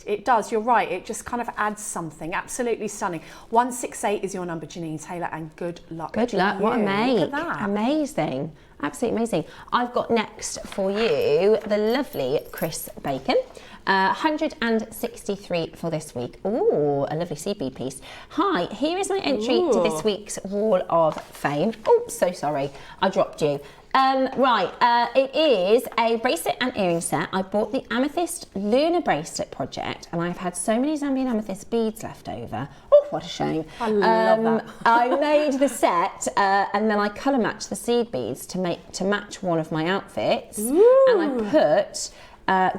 It does, you're right, it just kind of adds something. Absolutely stunning. 168 is your number, Janine Taylor, and good luck. Good luck, what a make. Look at that. Amazing. Absolutely amazing. I've got next for you the lovely Chris Bacon. 163 for this week. Ooh, a lovely CB piece. Hi, here is my entry to this week's Wall of Fame. Oh, so sorry, I dropped you. It is a bracelet and earring set. I bought the Amethyst Lunar Bracelet project and I've had so many Zambian amethyst beads left over. Oh, what a shame. I love that. I made the set and then I colour matched the seed beads to match one of my outfits. Ooh. And I put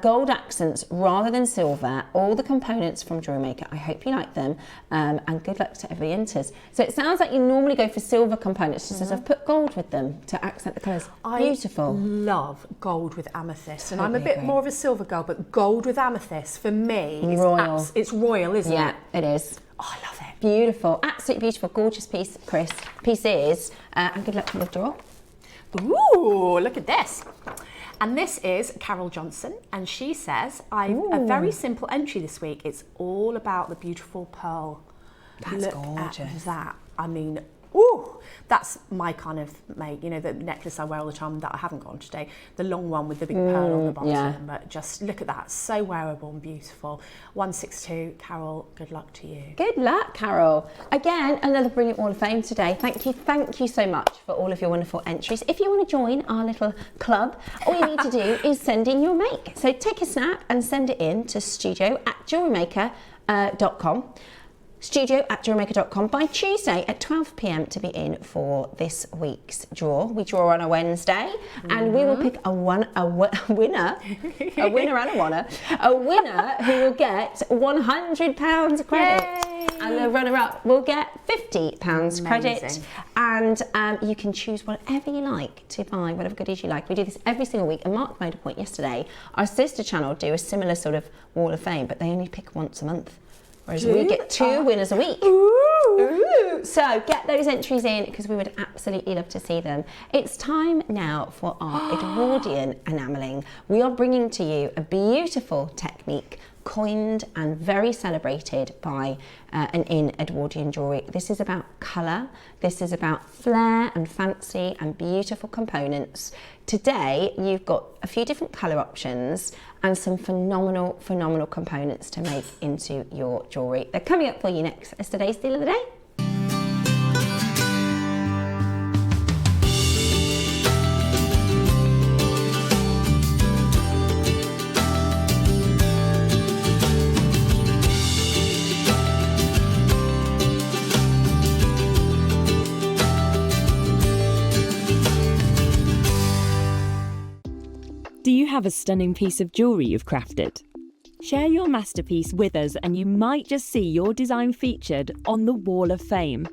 gold accents rather than silver, all the components from Jewelry Maker. I hope you like them and good luck to everybody enters. So it sounds like you normally go for silver components, just as I've put gold with them to accent the colours. Beautiful. I love gold with amethyst, and I'm a bit more of a silver girl, but gold with amethyst for me is royal. It's royal, isn't it? Yeah, it is. Oh, I love it. Beautiful, absolutely beautiful, gorgeous piece, Chris. Pieces, and good luck to the draw. Ooh, look at this. And this is Carol Johnson, and she says, a very simple entry this week. It's all about the beautiful pearl. That's gorgeous. At that. I mean, ooh, that's my kind of make, you know, the necklace I wear all the time that I haven't got on today, the long one with the big pearl on the bottom, but just look at that, so wearable and beautiful. 162, Carol, good luck to you. Good luck, Carol. Again, another brilliant Wall of Fame today. Thank you so much for all of your wonderful entries. If you want to join our little club, all you need to do is send in your make. So take a snap and send it in to studio@jewellerymaker.com. studio@jewellerymaker.com by Tuesday at 12 p.m. to be in for this week's draw. We draw on a Wednesday, and we will pick a winner who will get £100 credit. Yay! And the runner-up will get £50 credit. And you can choose whatever you like to buy, whatever goodies you like. We do this every single week. And Mark made a point yesterday. Our sister channel do a similar sort of Wall of Fame, but they only pick once a month. Whereas we get 2 winners a week. Ooh. So get those entries in because we would absolutely love to see them. It's time now for our Edwardian enamelling. We are bringing to you a beautiful technique coined and very celebrated by and in Edwardian jewellery. This is about colour, this is about flair and fancy and beautiful components. Today you've got a few different colour options and some phenomenal components to make into your jewellery. They're coming up for you next as today's deal of the day. Do you have a stunning piece of jewellery you've crafted? Share your masterpiece with us and you might just see your design featured on the Wall of Fame.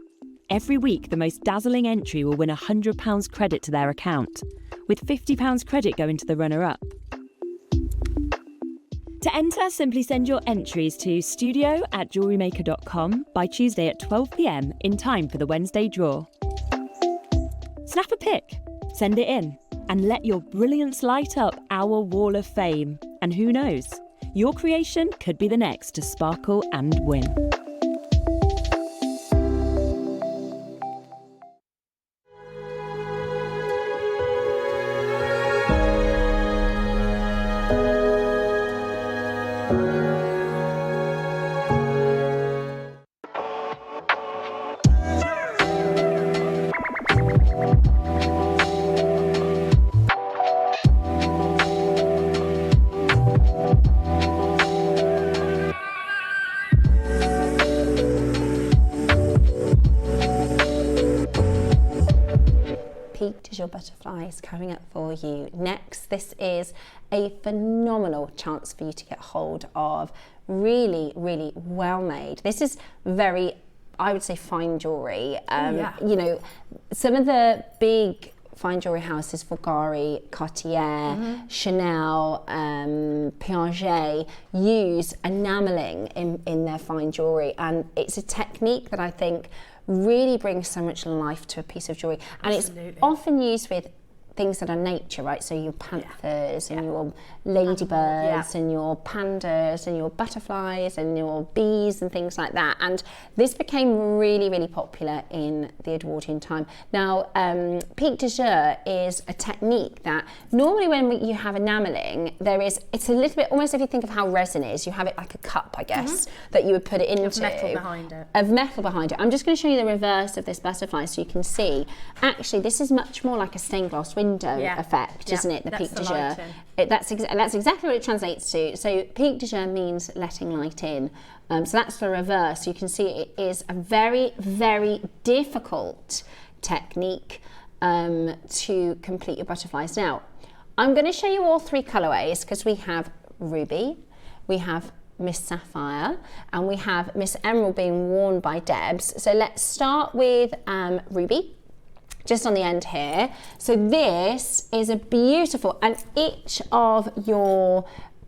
Every week, the most dazzling entry will win £100 credit to their account, with £50 credit going to the runner-up. To enter, simply send your entries to studio@jewellerymaker.com by Tuesday at 12 p.m. in time for the Wednesday draw. Snap a pic, send it in, and let your brilliance light up our Wall of Fame. And who knows, your creation could be the next to sparkle and win. Plique-à-Jour butterflies coming up for you next. This is a phenomenal chance for you to get hold of really well made. This is very, I would say, fine jewellery. You know, some of the big fine jewellery houses, Bulgari, Cartier, Chanel, Piaget, use enamelling in their fine jewellery, and it's a technique that I think really brings so much life to a piece of jewellery. And Absolutely. It's often used with things that are nature, right? So your panthers and your ladybirds and your pandas and your butterflies and your bees and things like that. And this became really popular in the Edwardian time. Now, Plique-à-Jour is a technique that normally when you have enamelling, it's a little bit, almost if you think of how resin is, you have it like a cup, I guess, that you would put it into. Of metal behind it. Of metal behind it. I'm just going to show you the reverse of this butterfly so you can see. Actually, this is much more like a stained glass window effect, isn't it? The Plique-à-Jour. That's exactly what it translates to. So Plique-à-Jour means letting light in. So that's the reverse. You can see it is a very difficult technique to complete your butterflies. Now, I'm going to show you all 3 colourways because we have Ruby, we have Miss Sapphire, and we have Miss Emerald being worn by Debs. So let's start with Ruby. Just on the end here. So this is a beautiful, and each of your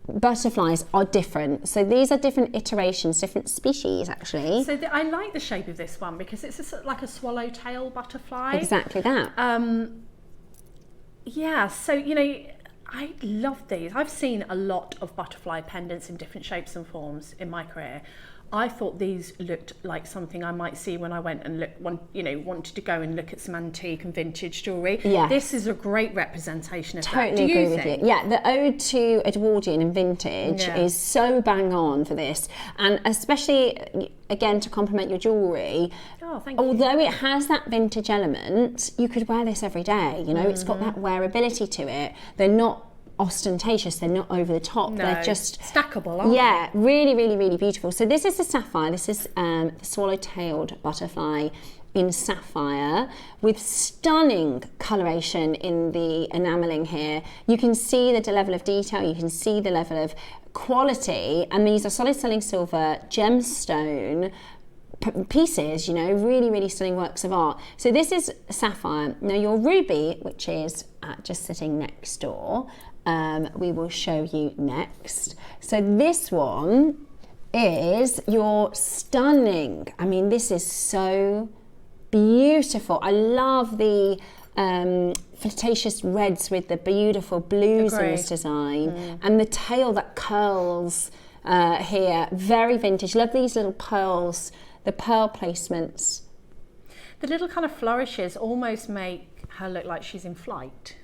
butterflies are different. So these are different iterations, different species actually. So I like the shape of this one because it's like a swallowtail butterfly. Exactly that. Yeah, so you know, I love these. I've seen a lot of butterfly pendants in different shapes and forms in my career. I thought these looked like something I might see when I went and wanted to go and look at some antique and vintage jewellery. Yes. This is a great representation of Totally that. Do agree you with think? you. Yeah, the ode to Edwardian and vintage is so bang on for this, and especially again to complement your jewellery. Oh, thank you. Although it has that vintage element, you could wear this every day. You know, it's got that wearability to it. They're not ostentatious, they're not over the top, they're just stackable, aren't they? Really, really, really beautiful. So this is the sapphire, this is the swallow-tailed butterfly in sapphire with stunning coloration in the enamelling here. You can see the level of detail, you can see the level of quality, and these are solid sterling silver gemstone pieces, you know, really, really stunning works of art. So this is sapphire. Now your ruby, which is just sitting next door, we will show you next. So this one is your stunning. I mean, this is so beautiful. I love the flirtatious reds with the beautiful blues in this design, and the tail that curls here. Very vintage. Love these little pearls, the pearl placements. The little kind of flourishes almost make her look like she's in flight.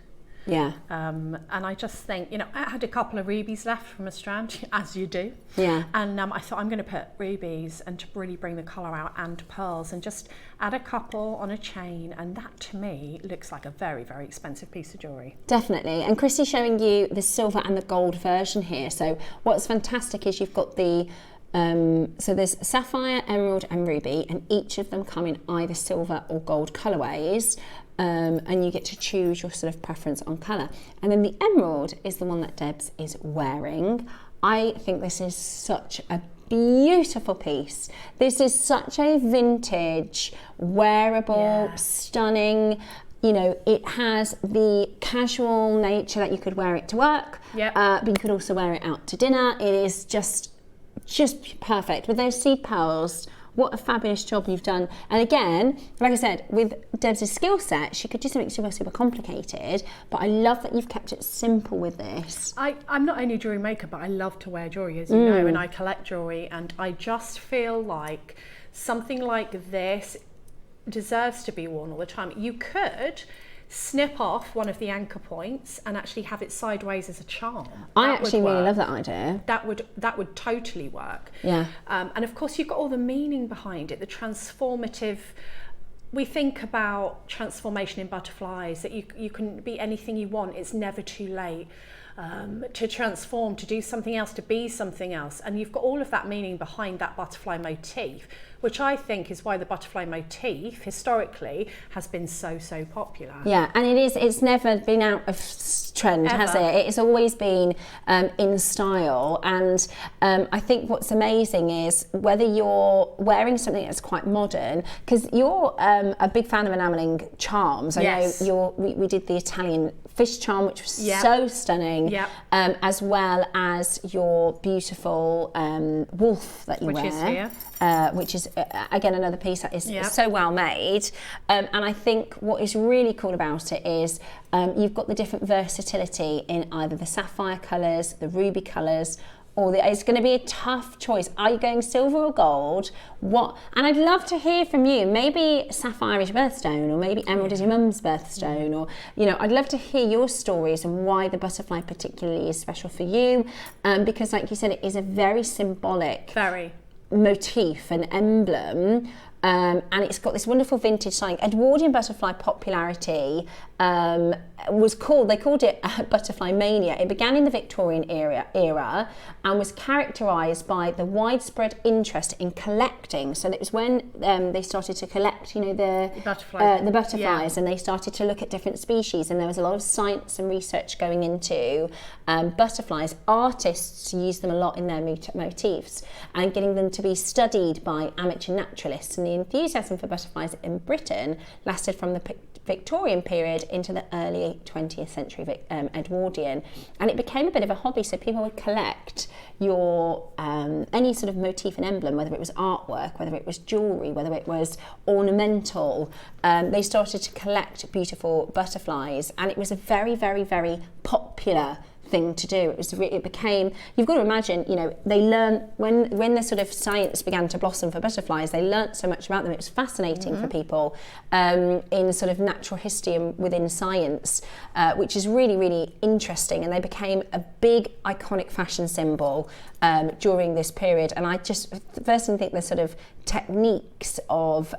Yeah. And I just think, you know, I had a couple of rubies left from a strand, as you do. Yeah. And I thought I'm going to put rubies and to really bring the colour out, and pearls, and just add a couple on a chain. And that to me looks like a very, very expensive piece of jewellery. Definitely. And Chrissy's showing you the silver and the gold version here. So what's fantastic is you've got the so there's sapphire, emerald and ruby, and each of them come in either silver or gold colourways. And you get to choose your sort of preference on colour. And then the emerald is the one that Debs is wearing. I think this is such a beautiful piece. This is such a vintage, wearable, stunning. You know, it has the casual nature that you could wear it to work, but you could also wear it out to dinner. It is just perfect with those seed pearls. What a fabulous job you've done. And again, like I said, with Debs' skill set, she could do something super, super complicated, but I love that you've kept it simple with this. I'm not only a jewellery maker, but I love to wear jewellery, as you know, and I collect jewellery, and I just feel like something like this deserves to be worn all the time. You could snip off one of the anchor points and actually have it sideways as a charm. I actually really love that idea. That would totally work. Yeah. And of course you've got all the meaning behind it, the transformative. We think about transformation in butterflies, that you can be anything you want. It's never too late to transform, to do something else, to be something else. And you've got all of that meaning behind that butterfly motif, which I think is why the butterfly motif historically has been so popular. Yeah, and it's never been out of trend, has it? It's always been in style. And I think what's amazing is whether you're wearing something that's quite modern, because you're a big fan of enamelling charms. I know we did the Italian fish charm, which was so stunning, as well as your beautiful wolf that you wear. Which is again another piece that is so well made, and I think what is really cool about it is you've got the different versatility in either the sapphire colours, the ruby colours, or it's going to be a tough choice. Are you going silver or gold? What? And I'd love to hear from you. Maybe sapphire is your birthstone, or maybe emerald is your mum's birthstone, or I'd love to hear your stories and why the butterfly particularly is special for you, because like you said, it is a very symbolic motif and emblem, and it's got this wonderful vintage styling. Edwardian butterfly popularity they called it butterfly mania. It began in the Victorian era and was characterised by the widespread interest in collecting. So it was when they started to collect, the butterflies, and they started to look at different species, and there was a lot of science and research going into butterflies. Artists use them a lot in their motifs and getting them to be studied by amateur naturalists, and the enthusiasm for butterflies in Britain lasted from the Victorian period into the early 20th century Edwardian, and it became a bit of a hobby. So people would collect your any sort of motif and emblem, whether it was artwork, whether it was jewellery, whether it was ornamental. They started to collect beautiful butterflies, and it was a very, very, very popular thing to do. It became, you've got to imagine, you know, they learn when the sort of science began to blossom for butterflies, they learnt so much about them. It was fascinating for people in sort of natural history and within science, which is really, really interesting. And they became a big iconic fashion symbol during this period. And I just personally think the sort of techniques of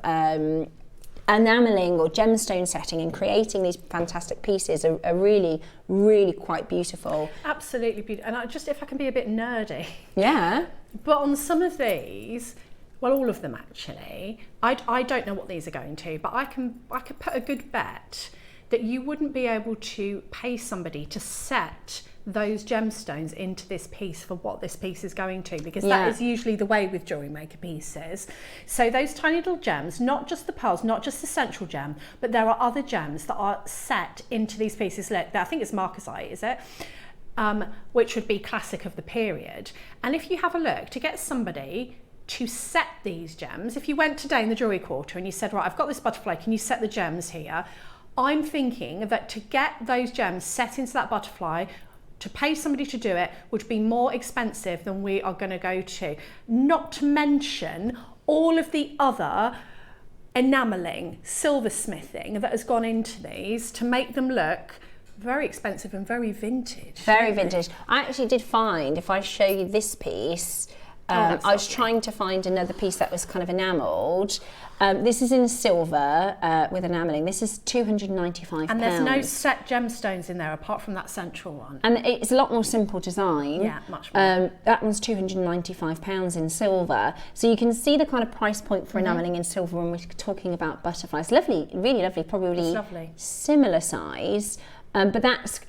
enameling or gemstone setting and creating these fantastic pieces are really, really quite beautiful. Absolutely beautiful. And if I can be a bit nerdy. Yeah. But on some of these, well, all of them actually, I don't know what these are going to, but I could put a good bet that you wouldn't be able to pay somebody to set those gemstones into this piece for what this piece is going to, because that is usually the way with jewellery maker pieces. So those tiny little gems, not just the pearls, not just the central gem, but there are other gems that are set into these pieces. Look, I think it's marcasite, is it? Which would be classic of the period. And if you have a look, to get somebody to set these gems, if you went today in the jewellery quarter and you said, right, I've got this butterfly, can you set the gems here? I'm thinking that to get those gems set into that butterfly, to pay somebody to do it would be more expensive than we are going to go to. Not to mention all of the other enamelling, silversmithing that has gone into these to make them look very expensive and very vintage. Very vintage. I actually did find, if I show you this piece, I was trying to find another piece that was kind of enamelled. This is in silver with enamelling. This is £295. And there's no set gemstones in there apart from that central one. And it's a lot more simple design. Yeah, much more. That one's £295 in silver. So you can see the kind of price point for enamelling in silver when we're talking about butterflies. Lovely, really lovely, probably similar size. But that's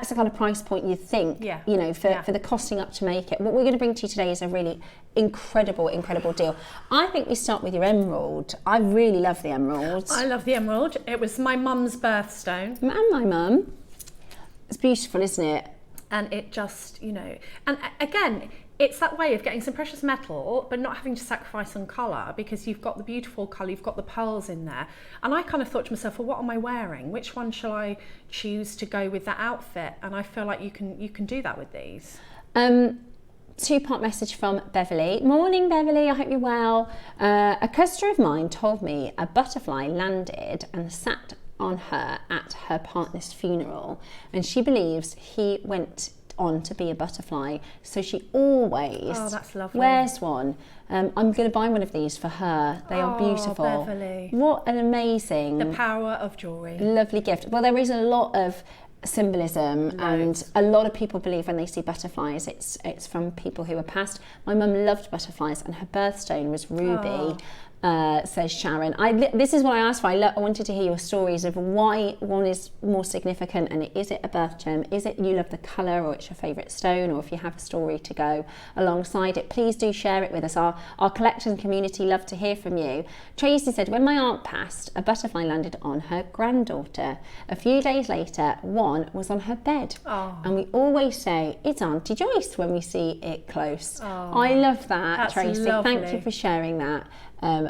the kind of price point you think, you know, for the costing up to make it. What we're going to bring to you today is a really incredible deal. I think we start with your emerald. I really love the emerald. I love the emerald. It was my mum's birthstone. And my mum. It's beautiful, isn't it? And it just, you know, and again, it's that way of getting some precious metal but not having to sacrifice on colour, because you've got the beautiful colour, you've got the pearls in there. And I kind of thought to myself, well, what am I wearing? Which one shall I choose to go with that outfit? And I feel like you can do that with these. Two-part message from Beverly. Morning, Beverly, I hope you're well. A customer of mine told me a butterfly landed and sat on her at her partner's funeral, and she believes he went on to be a butterfly, so she always wears one. I'm going to buy one of these for her. They are beautiful. Beverly. What an amazing, the power of jewellery, lovely gift. Well, there is a lot of symbolism, and a lot of people believe when they see butterflies it's from people who are passed. My mum loved butterflies and her birthstone was ruby. Says Sharon. This is what I asked for. I wanted to hear your stories of why one is more significant, and is it a birth gem? Is it you love the colour, or it's your favourite stone, or if you have a story to go alongside it, please do share it with us. Our collection community love to hear from you. Tracy said, when my aunt passed, a butterfly landed on her granddaughter. A few days later, one was on her bed. And we always say, it's Auntie Joyce when we see it close. I love that. That's Tracy. Lovely. Thank you for sharing that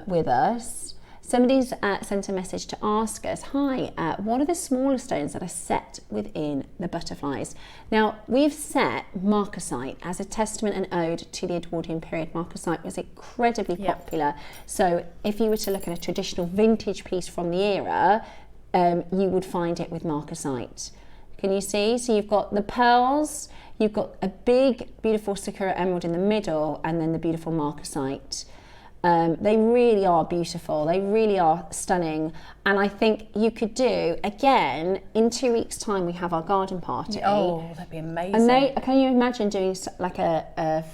with us. Somebody's sent a message to ask us, hi, what are the smaller stones that are set within the butterflies? Now, we've set marcasite as a testament and ode to the Edwardian period. Marcasite was incredibly popular. So if you were to look at a traditional vintage piece from the era, you would find it with marcasite. Can you see? So you've got the pearls, you've got a big, beautiful Sakura emerald in the middle, and then the beautiful marcasite. They really are beautiful. They really are stunning. And I think you could do, again, in 2 weeks' time, we have our garden party. Oh, that'd be amazing. And can you imagine doing like a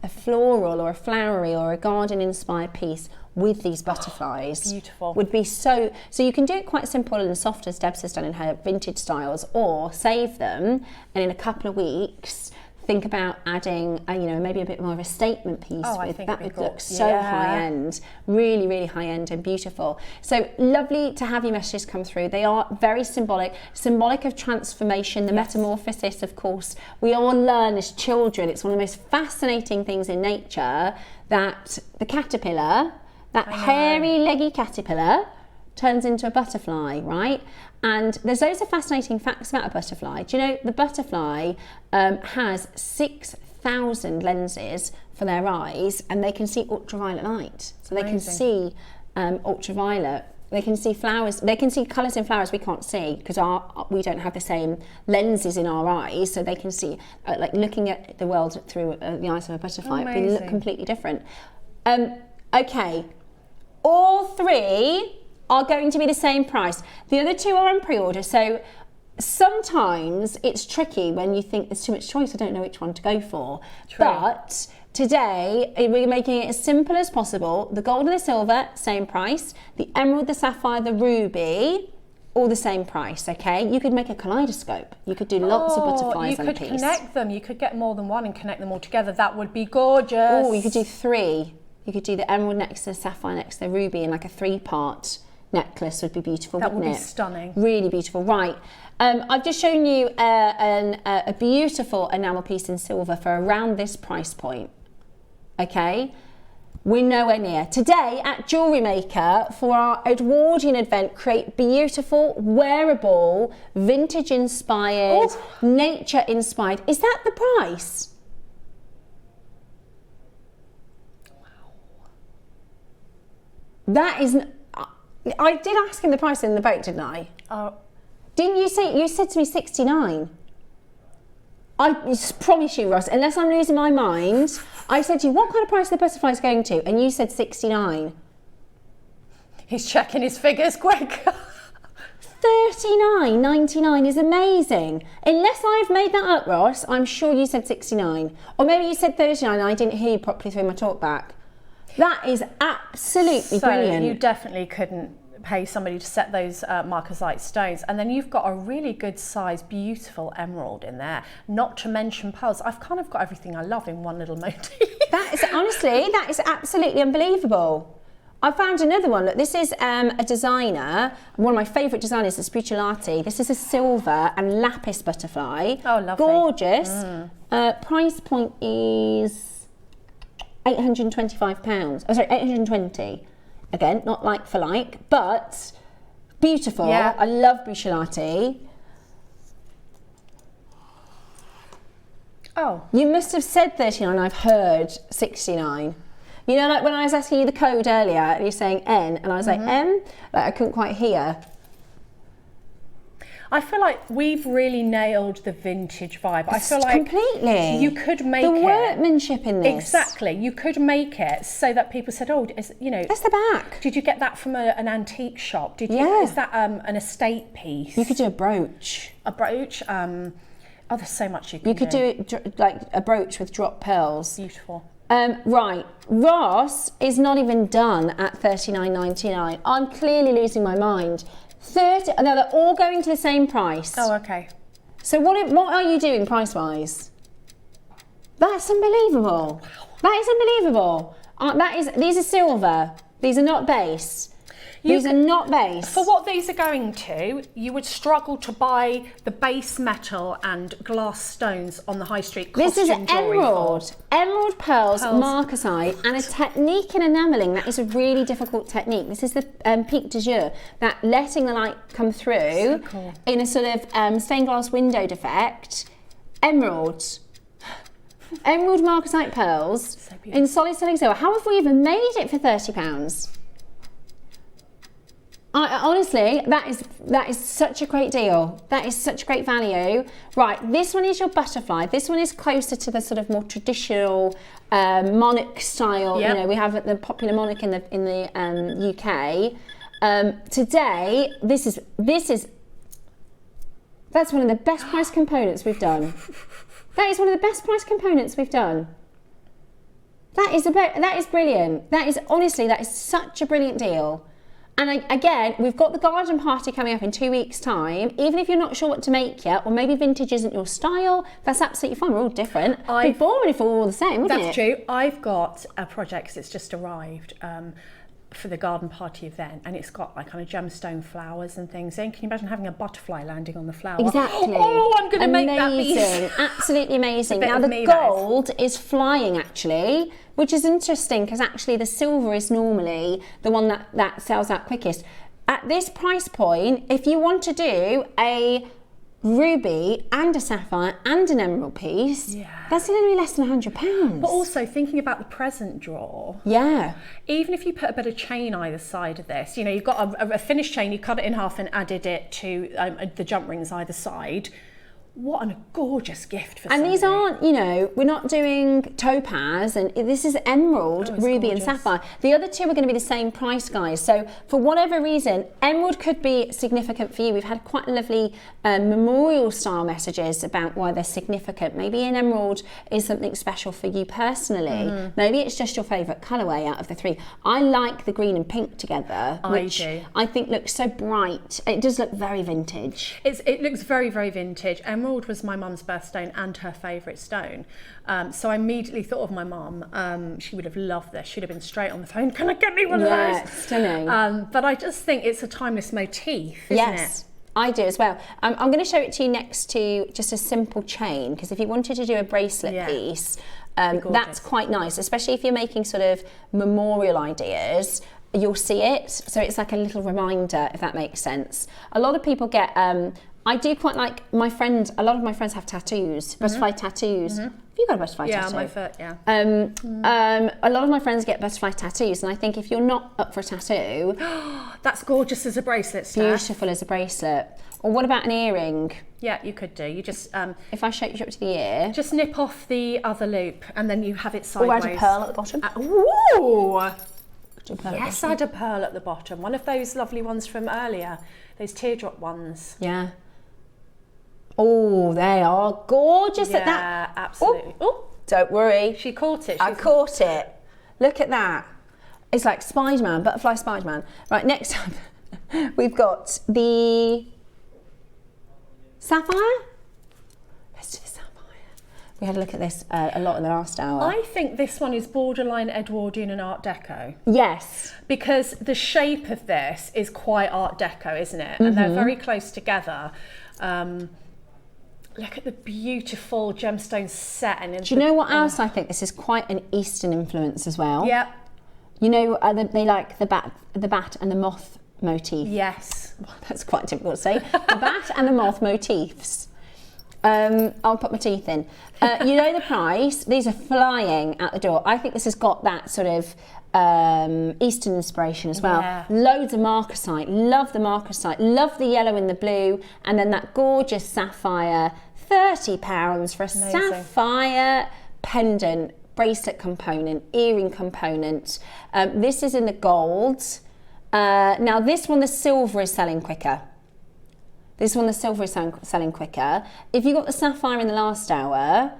floral or a flowery or a garden-inspired piece with these butterflies? Beautiful. Would be so you can do it quite simple and soft, as Debs has done in her vintage styles, or save them, and in a couple of weeks, think about adding, maybe a bit more of a statement piece with that. Would look so high end, really, really high end and beautiful. So lovely to have your messages come through. They are very symbolic of transformation, the metamorphosis, of course. We all learn as children. It's one of the most fascinating things in nature that the caterpillar, that hairy, leggy caterpillar, turns into a butterfly, right? And there's loads of fascinating facts about a butterfly. Do you know the butterfly has 6,000 lenses for their eyes, and they can see ultraviolet light. So they can see ultraviolet. They can see flowers. They can see colours in flowers we can't see because we don't have the same lenses in our eyes. So they can see, like looking at the world through the eyes of a butterfly, it would look completely different. Okay, all 3 are going to be the same price. The other 2 are on pre-order. So sometimes it's tricky when you think there's too much choice. I don't know which one to go for. True. But today we're making it as simple as possible. The gold and the silver, same price. The emerald, the sapphire, the ruby, all the same price, okay? You could make a kaleidoscope. You could do lots of butterflies on a piece. You could connect them. You could get more than one and connect them all together. That would be gorgeous. Oh, you could do 3. You could do the emerald next to the sapphire next to the ruby, and like a 3-part necklace would be beautiful, wouldn't it? That would be stunning. Really beautiful. Right. I've just shown you a beautiful enamel piece in silver for around this price point. Okay? We're nowhere near. Today at Jewellery Maker, for our Edwardian event, create beautiful, wearable, vintage-inspired, nature-inspired. Is that the price? That is... I did ask him the price in the boat, didn't I? Didn't you say... You said to me 69. I promise you, Ross, unless I'm losing my mind, I said to you, what kind of price are the butterflies going to? And you said 69. He's checking his figures quick. 39.99 is amazing. Unless I've made that up, Ross, I'm sure you said 69. Or maybe you said 39 and I didn't hear you properly through my talk back. That is absolutely brilliant. You definitely couldn't pay somebody to set those marcasite stones, and then you've got a really good size, beautiful emerald in there. Not to mention pearls. I've kind of got everything I love in one little motif. That is honestly, that is absolutely unbelievable. I found another one. Look, this is a designer. One of my favourite designers is Plique-à-Jour. This is a silver and lapis butterfly. Oh, lovely. Gorgeous. Price point is £825. Oh, sorry, 820. Again, not like for like, but beautiful. Yeah. I love Plique-à-Jour. Oh. You must have said 39, I've heard 69. You know, like when I was asking you the code earlier, and you're saying N, and I was like, M? Like I couldn't quite hear. I feel like we've really nailed the vintage vibe. I feel like completely. You could make the workmanship in this. Exactly. You could make it so that people said, "Oh, you know, that's the back. Did you get that from an antique shop? Did you? Yeah. Is that an estate piece? You could do a brooch. A brooch. Oh, there's so much you can do. You could do it like a brooch with drop pearls. Beautiful. Right, Ross is not even done at $39.99. I'm clearly losing my mind. 30. No, they're all going to the same price. Oh, okay. So what are you doing price-wise? That's unbelievable. That is unbelievable. These are silver. These are not base. These are not base. For what these are going to, you would struggle to buy the base metal and glass stones on the high street costume This is emerald. Emerald pearls, marcasite, and a technique in enamelling that is a really difficult technique. This is the Plique-à-Jour, that letting the light come through in a sort of stained glass window defect. Emerald. Emerald marcasite pearls in solid selling silver. How have we even made it for £30? Honestly, that is such a great deal. That is such great value. Right, this one is your butterfly. This one is closer to the sort of more traditional monarch style. Yep. You know, we have the popular monarch in the UK. Today, that's one of the best price components we've done. That is one of the best price components we've done. That is brilliant. That is such a brilliant deal. And again, we've got the garden party coming up in 2 weeks' time. Even if you're not sure what to make yet, or maybe vintage isn't your style, that's absolutely fine. We're all different. It'd be boring if we're all the same, wouldn't it? That's true. I've got a project, 'cause it's just arrived, for the garden party event, and it's got like kind of gemstone flowers and things in. Can you imagine having a butterfly landing on the flower? Exactly. Oh, I'm going to make that piece. Absolutely amazing. Now the gold is flying actually, which is interesting because actually the silver is normally the one that sells out quickest. at this price point, if you want to do a ruby and a sapphire and an emerald piece, that's going to be less than £100. But also thinking about the present drawer. Yeah. Even if you put a bit of chain either side of this, you know, you've got a finished chain, you cut it in half and added it to the jump rings either side. What a gorgeous gift for somebody. And these aren't, you know, we're not doing topaz, and this is emerald, ruby gorgeous. and sapphire. The other two are going to be the same price, guys. So for whatever reason, emerald could be significant for you. We've had quite lovely memorial style messages about why they're significant. Maybe an emerald is something special for you personally. Maybe it's just your favourite colourway out of the three. I like the green and pink together, which I think looks so bright. It does look very vintage. It looks very, very vintage. Emerald was my mum's birthstone and her favourite stone. So I immediately thought of my mum. She would have loved this. She'd have been straight on the phone, can I get me one of those? Stunning. But I just think it's a timeless motif, isn't it? I do as well. I'm going to show it to you next to just a simple chain, because if you wanted to do a bracelet piece, that's quite nice, especially if you're making sort of memorial ideas. You'll see it, so it's like a little reminder, if that makes sense. A lot of people get, I do quite like my friends, a lot of my friends have tattoos, butterfly tattoos. Have you got a butterfly tattoo? Yeah, on my foot, yeah. A lot of my friends get butterfly tattoos, and I think if you're not up for a tattoo... That's gorgeous as a bracelet, Steph. Beautiful as a bracelet. Or what about an earring? Yeah, you could do. You just... if I shake you up to the ear... Just nip off the other loop, and then you have it sideways. Or add a pearl at the bottom. Ooh! Yes, add a pearl at the bottom. One of those lovely ones from earlier. Those teardrop ones. Yeah. Oh, they are gorgeous at that. Yeah, absolutely. Oh, don't worry. She caught it. I caught it. Look at that. It's like Spider-Man, butterfly Spider-Man. Right, next up, we've got the sapphire. Let's do the sapphire. We had a look at this a lot in the last hour. I think this one is borderline Edwardian and Art Deco. Yes. Because the shape of this is quite Art Deco, isn't it? And they're very close together. Look at the beautiful gemstone set. And do you know what else I think? This is quite an Eastern influence as well. Yep. You know, they like the bat and the moth motif. Yes. Well, that's quite difficult to say. The bat and the moth motifs. I'll put my teeth in. You know the price. These are flying out the door. I think this has got that sort of Eastern inspiration as well. Yeah. Loads of marcasite. Love the marcasite. Love the yellow and the blue. And then that gorgeous sapphire. £30 for a sapphire pendant, bracelet component, earring component. This is in the gold. Now this one, the silver is selling quicker. This one, the silver is selling quicker. If you got the sapphire in the last hour,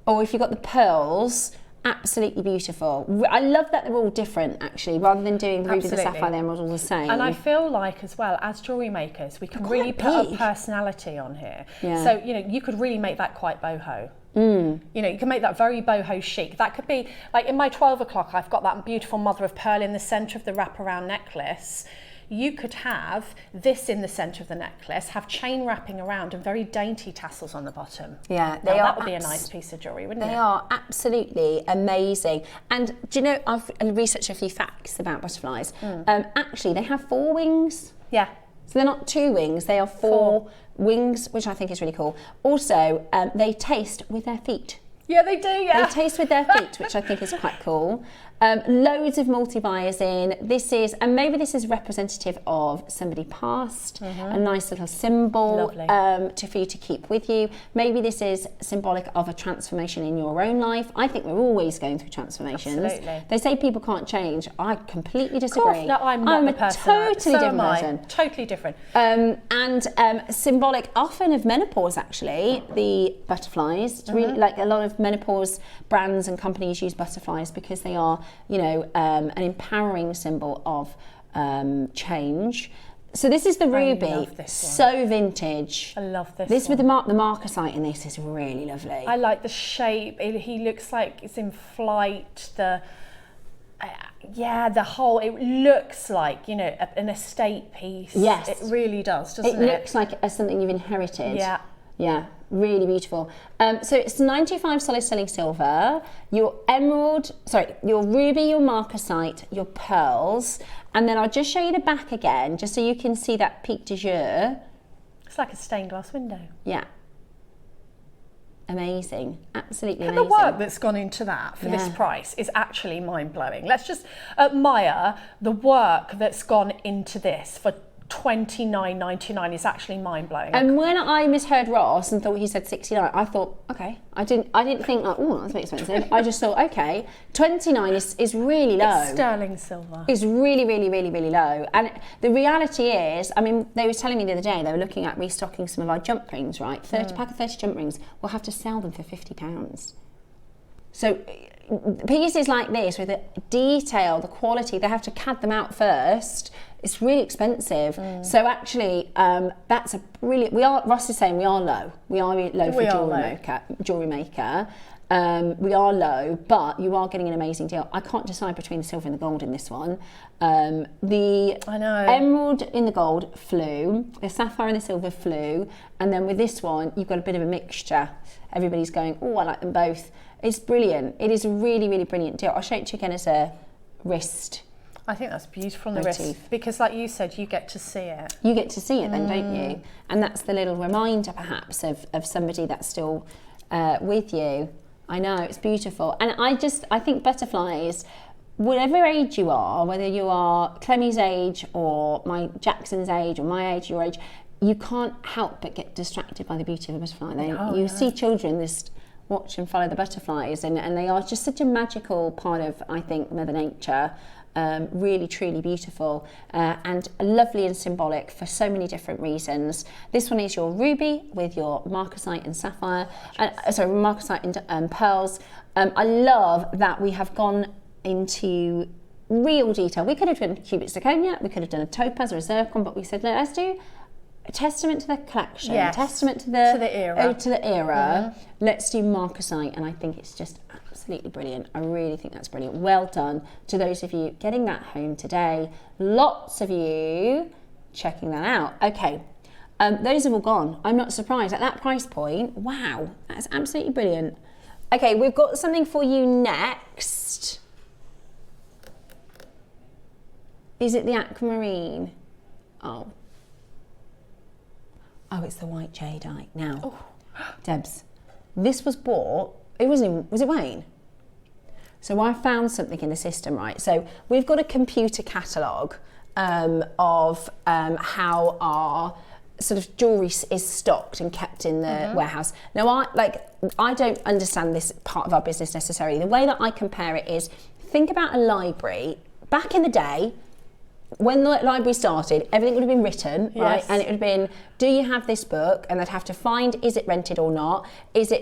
or if you got the pearls, absolutely beautiful. I love that they're all different, actually, rather than doing the ruby, the sapphire, the emerald all the same. And I feel like, as well, as jewellery makers, we can really put a personality on here. Yeah. So, you know, you could really make that quite boho. You know, you can make that very boho chic. That could be, like in my 12 o'clock, I've got that beautiful mother of pearl in the centre of the wraparound necklace. You could have this in the centre of the necklace, have chain wrapping around and very dainty tassels on the bottom. Yeah, that would be a nice piece of jewellery, wouldn't it? They are absolutely amazing. And do you know, I've researched a few facts about butterflies. Actually, they have 4 wings. Yeah. So they're not 2 wings, they are 4 wings, which I think is really cool. Also, they taste with their feet. Yeah, they do, yeah. They taste with their feet, which I think is quite cool. Loads of multi-buyers in. This is, and maybe this is representative of somebody past, a nice little symbol for you to keep with you. Maybe this is symbolic of a transformation in your own life. I think we're always going through transformations. Absolutely. They say people can't change. I completely disagree. Of course, no, I'm not the person. I'm a totally different person. Totally different. And symbolic often of menopause, actually, the butterflies. It's really, like a lot of menopause brands and companies use butterflies because they are, you know, an empowering symbol of change. So this is the ruby, so vintage. I love this. This with the marcasite in this is really lovely. I like the shape. He looks like it's in flight. Yeah, the whole, it looks like, you know, an estate piece. Yes. It really does, doesn't it? It looks like something you've inherited. Yeah. Yeah, really beautiful. So it's 95 solid sterling silver, your ruby, your marcasite, your pearls, and then I'll just show you the back again, just so you can see that Plique-à-Jour. It's like a stained glass window. Yeah. Amazing, absolutely and amazing. The work that's gone into that for this price is actually mind-blowing. Let's just admire the work that's gone into this for $29.99 is actually mind-blowing. And when I misheard Ross and thought he said 69, I thought, okay, I didn't think like, oh, that's a bit expensive. I just thought, okay, 29 is really low. It's sterling silver. It's really, really, really, really low. And the reality is, I mean, they were telling me the other day, they were looking at restocking some of our jump rings, right? Pack of 30 jump rings, we'll have to sell them for £50. So pieces like this with the detail, the quality, they have to CAD them out first. It's really expensive. So actually, that's a brilliant. Ross is saying we are low. We are low for JewelleryMaker. We are low, but you are getting an amazing deal. I can't decide between the silver and the gold in this one. The emerald in the gold flew, the sapphire and the silver flew, and then with this one, you've got a bit of a mixture. Everybody's going, oh, I like them both. It's brilliant. It is a really, really brilliant deal. I'll show it to you again as a wrist. I think that's beautiful on the wrist, because like you said, you get to see it. You get to see it then, don't you? And that's the little reminder perhaps of somebody that's still with you. I know, it's beautiful. And I think butterflies, whatever age you are, whether you are Clemmie's age or Jackson's age or my age, your age, you can't help but get distracted by the beauty of a butterfly. You see children just watch and follow the butterflies, and they are just such a magical part of, I think, Mother Nature. Really, truly beautiful and lovely and symbolic for so many different reasons. This one is your ruby with your marcasite and sapphire, marcasite and pearls. I love that we have gone into real detail. We could have done cubic zirconia, we could have done a topaz or a zircon, but we said, no, let's do a testament to the collection, testament to the era. Let's do marcasite, and I think it's just absolutely brilliant. I really think that's brilliant. Well done to those of you getting that home today. Lots of you checking that out. Okay, those have all gone. I'm not surprised at that price point. Wow, that's absolutely brilliant. Okay, we've got something for you next. Is it the aquamarine? Oh, it's the white jadeite. Now, Debs, this was bought. Was it Wayne? So I found something in the system, right? So we've got a computer catalogue of how our sort of jewellery is stocked and kept in the warehouse. Now, I don't understand this part of our business necessarily. The way that I compare it is, think about a library. Back in the day, when the library started, everything would have been written, right? And it would have been, do you have this book? And they'd have to find, is it rented or not?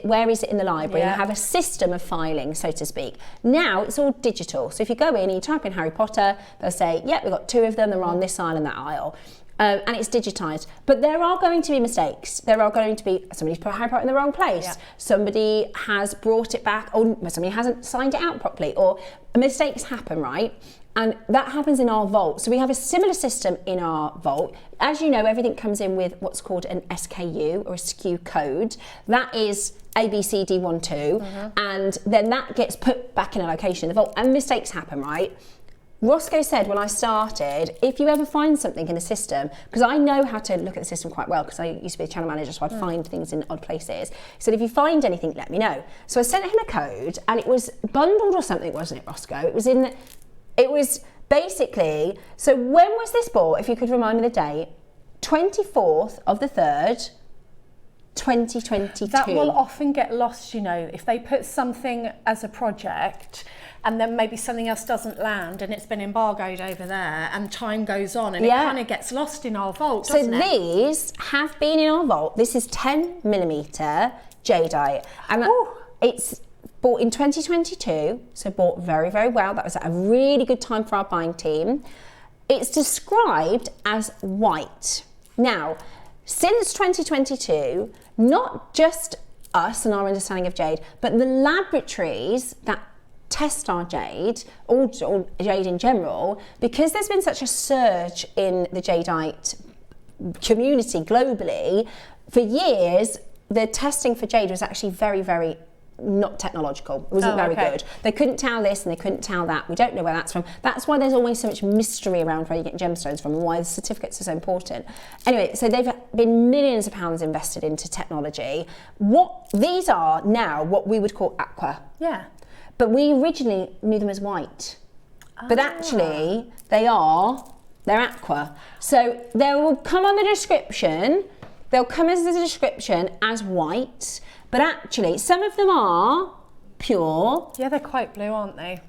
Where is it in the library? And they have a system of filing, so to speak. Now it's all digital. So if you go in and you type in Harry Potter, they'll say, we've got 2 of them, they're on this aisle and that aisle. And it's digitised. But there are going to be mistakes. There are going to be, somebody's put Harry Potter in the wrong place. Somebody has brought it back, or somebody hasn't signed it out properly, or mistakes happen, right? And that happens in our vault. So we have a similar system in our vault. As you know, everything comes in with what's called an SKU or a SKU code. That is ABCD12, and then that gets put back in a location in the vault, and mistakes happen, right? Roscoe said when I started, if you ever find something in the system, because I know how to look at the system quite well, because I used to be a channel manager, so I'd find things in odd places. He said, if you find anything, let me know. So I sent him a code, and it was bundled or something, wasn't it, Roscoe? It was basically, so when was this bought, if you could remind me the date? 24th of the 3rd, 2022. That will often get lost, you know, if they put something as a project and then maybe something else doesn't land and it's been embargoed over there and time goes on and it kind of gets lost in our vault, doesn't it? So these have been in our vault. This is 10mm jadeite, and it's bought in 2022, so bought very, very well. That was at a really good time for our buying team. It's described as white. Now, since 2022, not just us and our understanding of jade, but the laboratories that test our jade, or jade in general, because there's been such a surge in the jadeite community globally, for years, the testing for jade was actually very, very not technological. It wasn't very good. They couldn't tell this and they couldn't tell that. We don't know where that's from. That's why there's always so much mystery around where you get gemstones from and why the certificates are so important. Anyway, so they've been millions of pounds invested into technology. What these are now what we would call aqua. Yeah. But we originally knew them as white. But actually they're aqua. So they will come on the description. They'll come as the description as white. But actually, some of them are pure. Yeah, they're quite blue, aren't they?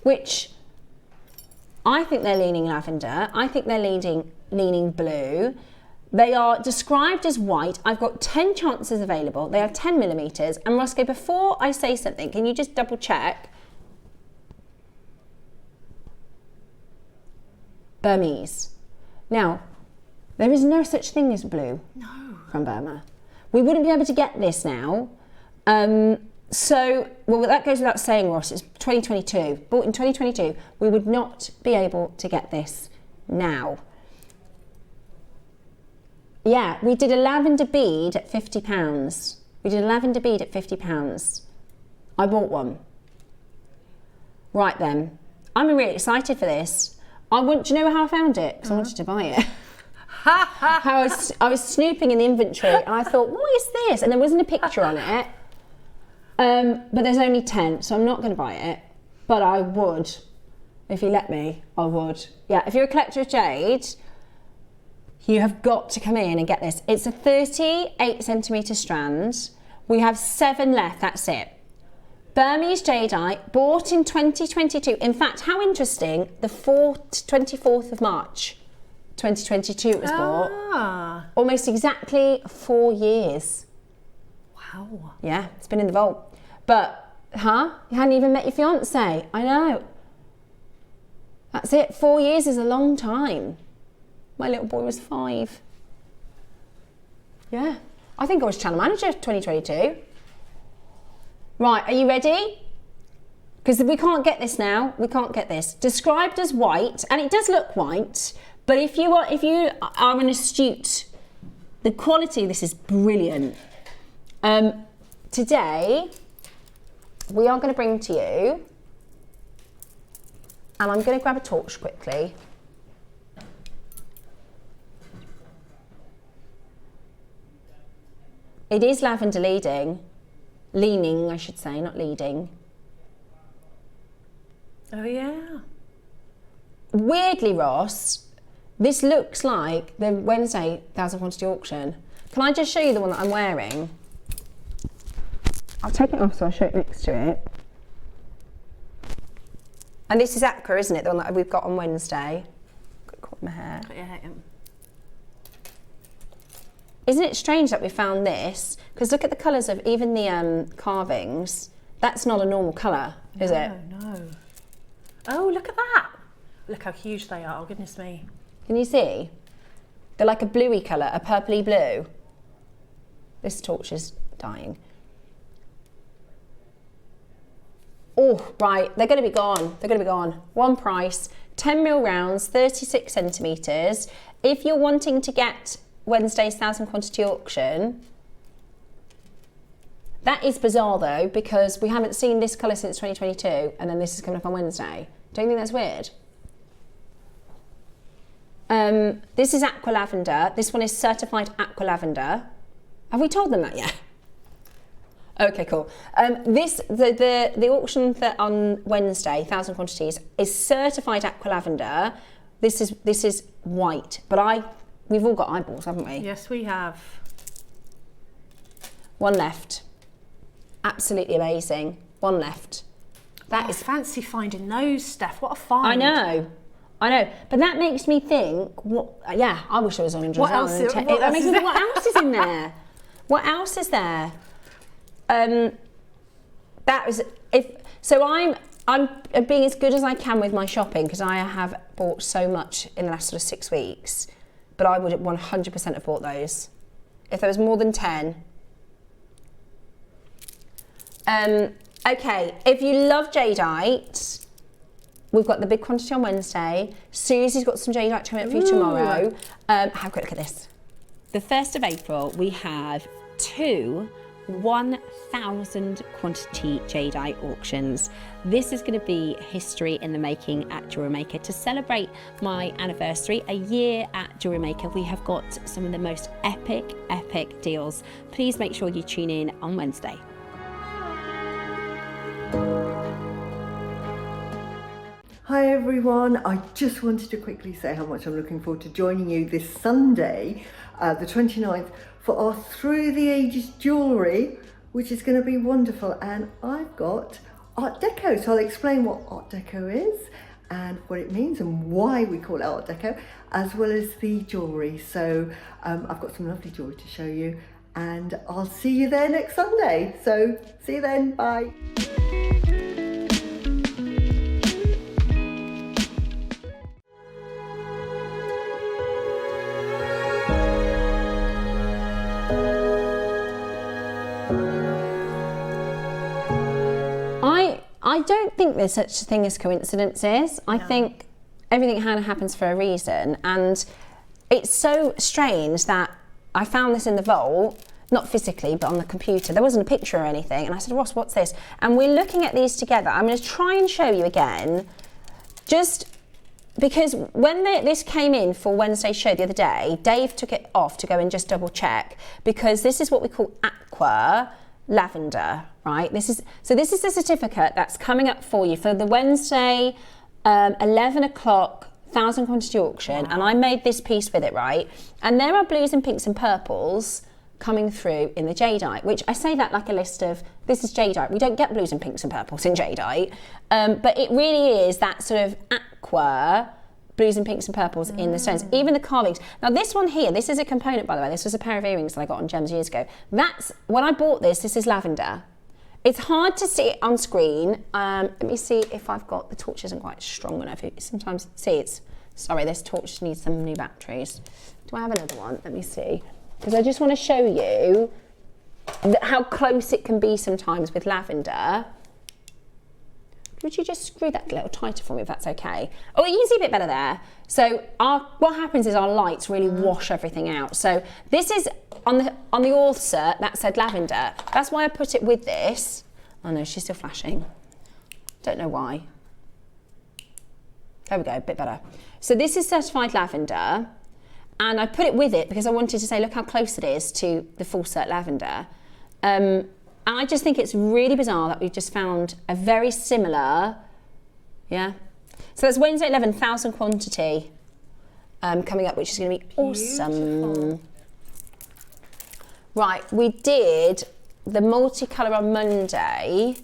Which I think they're leaning lavender. I think they're leaning blue. They are described as white. I've got 10 chances available. They are 10 millimeters. And Roscoe, before I say something, can you just double check? Burmese. Now, there is no such thing as blue from Burma. We wouldn't be able to get this now. So, well, that goes without saying, Ross, it's 2022. Bought in 2022, we would not be able to get this now. Yeah, we did a lavender bead at £50. We did a lavender bead at £50. I bought one. Right then, I'm really excited for this. Do you know how I found it? Because I wanted to buy it. I was snooping in the inventory and I thought, what is this? And there wasn't a picture on it. But there's only 10, so I'm not going to buy it. But I would. If you let me, I would. Yeah, if you're a collector of jade, you have got to come in and get this. It's a 38 centimetre strand. We have 7 left, that's it. Burmese jadeite, bought in 2022. In fact, how interesting, the 24th of March. 2022 it was bought. Almost exactly 4 years. Wow. Yeah, it's been in the vault. But, you hadn't even met your fiance. I know. That's it. 4 years is a long time. My little boy was 5. Yeah. I think I was channel manager 2022. Right, are you ready? Because we can't get this now. We can't get this. Described as white, and it does look white. But if you are an astute, the quality of this is brilliant. Today, we are going to bring to you, and I'm going to grab a torch quickly. It is lavender leaning, I should say, not leading. Oh yeah. Weirdly, Ross, this looks like the Wednesday 1,000 quantity auction. Can I just show you the one that I'm wearing? I'll take it off so I'll show it next to it. And this is Aqua, isn't it? The one that we've got on Wednesday. Got caught in my hair. Isn't it strange that we found this? Because look at the colours of even the carvings. That's not a normal colour, is it? No. Oh, look at that. Look how huge they are. Oh, goodness me. Can you see? They're like a bluey colour, a purpley blue. This torch is dying. Oh, right, they're going to be gone. They're going to be gone. One price, 10mm rounds, 36 centimetres. If you're wanting to get Wednesday's 1,000 quantity auction, that is bizarre though, because we haven't seen this colour since 2022, and then this is coming up on Wednesday. Don't you think that's weird? This is aqua lavender. This one is certified aqua lavender. Have we told them that yet? Okay, cool. The auction that on Wednesday, 1,000 quantities, is certified aqua lavender. This is white, but we've all got eyeballs, haven't we? Yes, we have. One left. Absolutely amazing. One left. That is fancy finding those, Steph. What a find. I know. But that makes me think, I wish there was 100. What else is in there? What else is there? I'm being as good as I can with my shopping, because I have bought so much in the last sort of 6 weeks, but I would 100% have bought those. If there was more than 10. Okay, if you love jadeite, we've got the big quantity on Wednesday. Susie's got some jadeite coming up for you tomorrow. Have a quick look at this. The 1st of April, we have 2 1,000 quantity jadeite auctions. This is going to be history in the making at JewelleryMaker. To celebrate my anniversary, a year at JewelleryMaker, we have got some of the most epic deals. Please make sure you tune in on Wednesday. Hi everyone, I just wanted to quickly say how much I'm looking forward to joining you this Sunday, the 29th, for our Through the Ages jewellery, which is going to be wonderful. And I've got Art Deco, so I'll explain what Art Deco is and what it means and why we call it Art Deco, as well as the jewellery. So I've got some lovely jewellery to show you, and I'll see you there next Sunday. So see you then, bye. I don't think there's such a thing as coincidences. I think everything happens for a reason, and it's so strange that I found this in the vault, not physically, but on the computer. There wasn't a picture or anything, and I said, Ross, what's this? And we're looking at these together. I'm going to try and show you again, just because when this came in for Wednesday's show the other day, Dave took it off to go and just double check, because this is what we call aqua lavender, right? This is the certificate that's coming up for you for the Wednesday 11 o'clock 1,000 quantity auction. And I made this piece with it, right? And there are blues and pinks and purples coming through in the jadeite, which I say that like a list of, this is jadeite. We don't get blues and pinks and purples in jadeite, but it really is that sort of aqua blues and pinks and purples in the stones, even the carvings. Now this one here, this is a component, by the way. This was a pair of earrings that I got on Gems years ago. That's, when I bought this is lavender. It's hard to see it on screen. Let me see if I've got, the torch isn't quite strong enough. Sometimes, see, sorry, this torch needs some new batteries. Do I have another one? Let me see. Because I just want to show you how close it can be sometimes with lavender. Would you just screw that a little tighter for me if that's okay? Oh, you can see a bit better there. So what happens is our lights really wash everything out. So this is on the author that said lavender. That's why I put it with this. Oh no, she's still flashing. Don't know why. There we go, a bit better. So this is certified lavender, and I put it with it because I wanted to say, look how close it is to the full cert lavender. And I just think it's really bizarre that we've just found a very similar, yeah. So that's Wednesday 11,000 quantity coming up, which is going to be awesome. Beautiful. Right, we did the multicolour on Monday.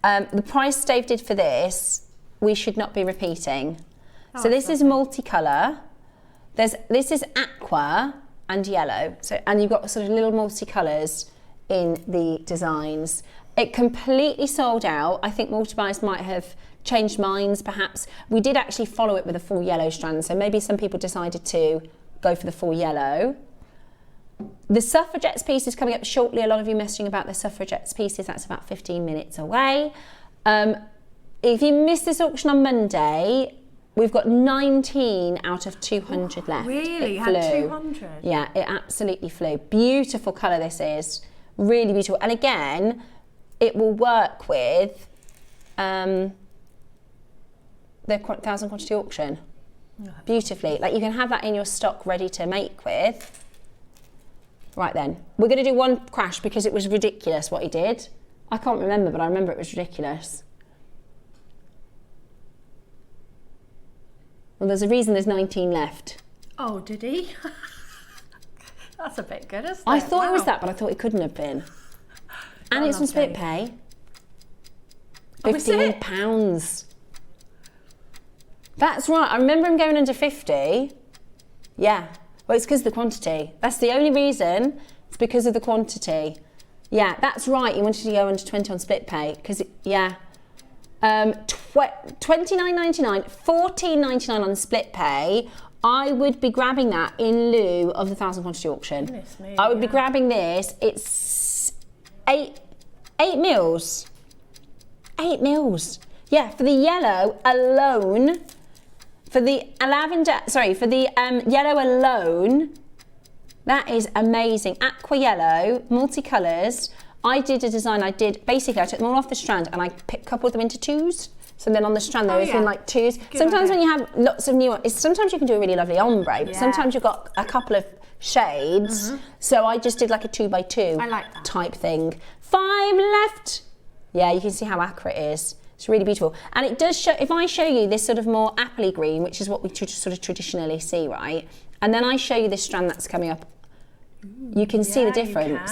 The price Dave did for this, we should not be repeating. Oh, so this is multicolour. This is aqua and yellow. So, and you've got sort of little multicolours in the designs. It completely sold out. I think multi-buys might have changed minds perhaps. We did actually follow it with a full yellow strand, so maybe some people decided to go for the full yellow. The Suffragettes piece is coming up shortly. A lot of you messaging about the Suffragettes pieces. That's about 15 minutes away. If you missed this auction on Monday, we've got 19 out of 200 left. Really? It flew. Had 200? Yeah, it absolutely flew. Beautiful colour this is. Really beautiful. And again, it will work with the 1,000 quantity auction beautifully. Like you can have that in your stock ready to make with. Right then, we're going to do one crash because it was ridiculous what he did. I can't remember, but I remember it was ridiculous. Well, there's a reason there's 19 left. Oh, did he? That's a bit good, isn't it? I thought it was that, but I thought it couldn't have been. And it's on split pay. £15. That's right. I remember him going under 50. Yeah. Well, it's because of the quantity. That's the only reason. It's because of the quantity. Yeah, that's right. You wanted to go under 20 on split pay because, yeah. $29.99, $14.99 on split pay. I would be grabbing that in lieu of the 1,000 quantity auction. Me, I would be grabbing this. It's 8 mils. 8 mils. Yeah, for the yellow alone, for the lavender, sorry, for the yellow alone, That is amazing. Aqua yellow, multicolours. I did a design, I took them all off the strand and I coupled them into twos. So then on the strand there is in like twos. Sometimes when you have lots of sometimes you can do a really lovely ombre, but sometimes you've got a couple of shades. So I just did like a 2x2 I like that. type thing. 5 left. Yeah, you can see how accurate it is. It's really beautiful. And it does show, if I show you this sort of more appley green, which is what we sort of traditionally see, right? And then I show you this strand that's coming up, you can see the difference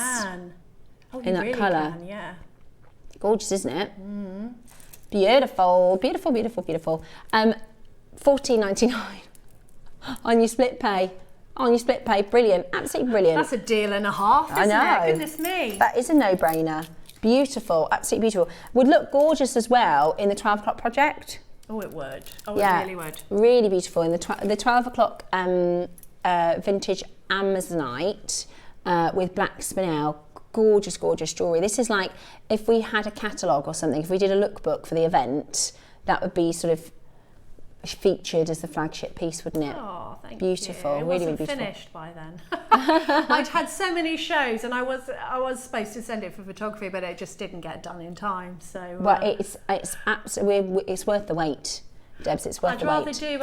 in that colour. Yeah. Gorgeous, isn't it? Beautiful, beautiful, beautiful, beautiful. $14.99 on your split pay. On your split pay, brilliant, absolutely brilliant. That's a deal and a half, isn't it? Goodness me. That is a no-brainer. Beautiful, absolutely beautiful. Would look gorgeous as well in the 12 o'clock project. Oh, it would. Oh, Yeah, it really would. Really beautiful in the 12 o'clock vintage Amazonite with black spinel. Gorgeous, gorgeous jewellery. This is like if we had a catalogue or something, if we did a lookbook for the event, that would be sort of featured as the flagship piece, wouldn't it? Oh, thank beautiful, you. It really, wasn't really beautiful. finished by then. I'd had so many shows, and I was supposed to send it for photography, but it just didn't get done in time. So well, it's absolutely, it's worth the wait, Debs. It's worth the wait. I'd rather do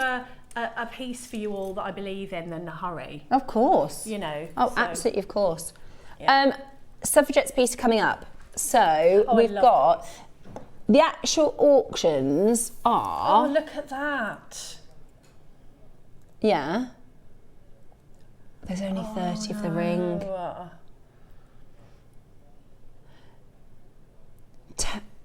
a piece for you all that I believe in than a hurry. Of course. You know. Oh, so. absolutely, of course. Yeah. Suffragette's piece coming up. So we've got the actual auctions are. Oh, look at that. Yeah. There's only 30 of the ring.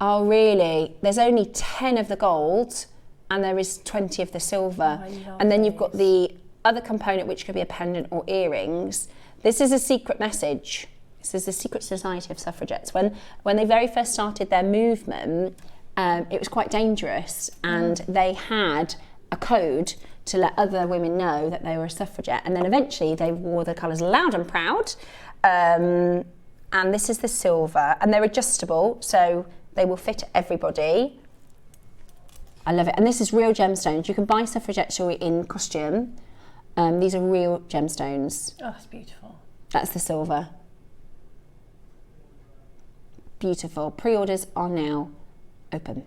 Oh, really? There's only 10 of the gold and there is 20 of the silver. And then you've got the other component, which could be a pendant or earrings. This is a secret message. This is the secret society of suffragettes. When they very first started their movement, it was quite dangerous, and they had a code to let other women know that they were a suffragette. And then eventually they wore the colours loud and proud. And this is the silver, and they're adjustable, so they will fit everybody. I love it. And this is real gemstones. You can buy suffragette jewellery in costume. These are real gemstones. Oh, that's beautiful. That's the silver. Beautiful. Pre-orders are now open.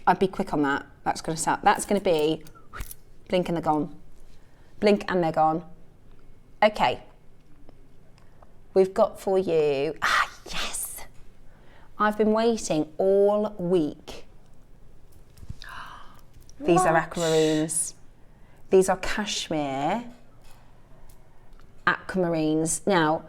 I'd be quick on that. That's going to be blink and they're gone. Blink and they're gone. Okay. We've got for you. Yes. I've been waiting all week. These are aquamarines. These are cashmere aquamarines. Now,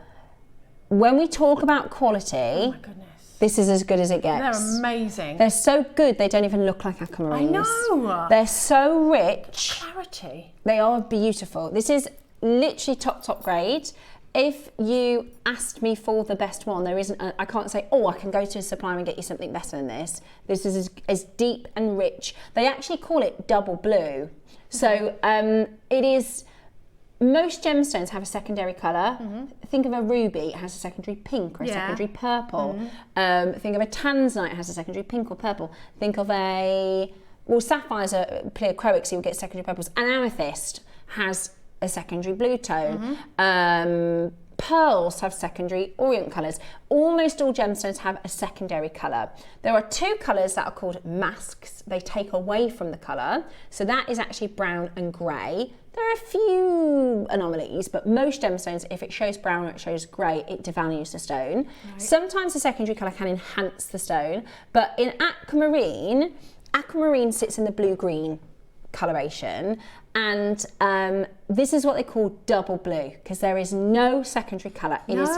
when we talk about quality, oh my goodness, this is as good as it gets. They're amazing. They're so good, they don't even look like aquamarines. I know. They're so rich. Clarity. They are beautiful. This is literally top grade. If you asked me for the best one, there isn't, I can't say, oh, I can go to a supplier and get you something better than this. This is as deep and rich. They actually call it double blue. So it is, most gemstones have a secondary colour. Think of a ruby, it has a secondary pink or a secondary purple. Think of a tanzanite, it has a secondary pink or purple. Think of sapphires are pleochroic, so you'll get secondary purples. And amethyst has a secondary blue tone. Pearls have secondary orient colours. Almost all gemstones have a secondary colour. There are 2 colours that are called masks. They take away from the colour. So that is actually brown and grey. There are a few anomalies, but most gemstones, if it shows brown or it shows grey, it devalues the stone. Sometimes the secondary colour can enhance the stone, but in aquamarine sits in the blue-green coloration, and this is what they call double blue, because there is no secondary colour. It is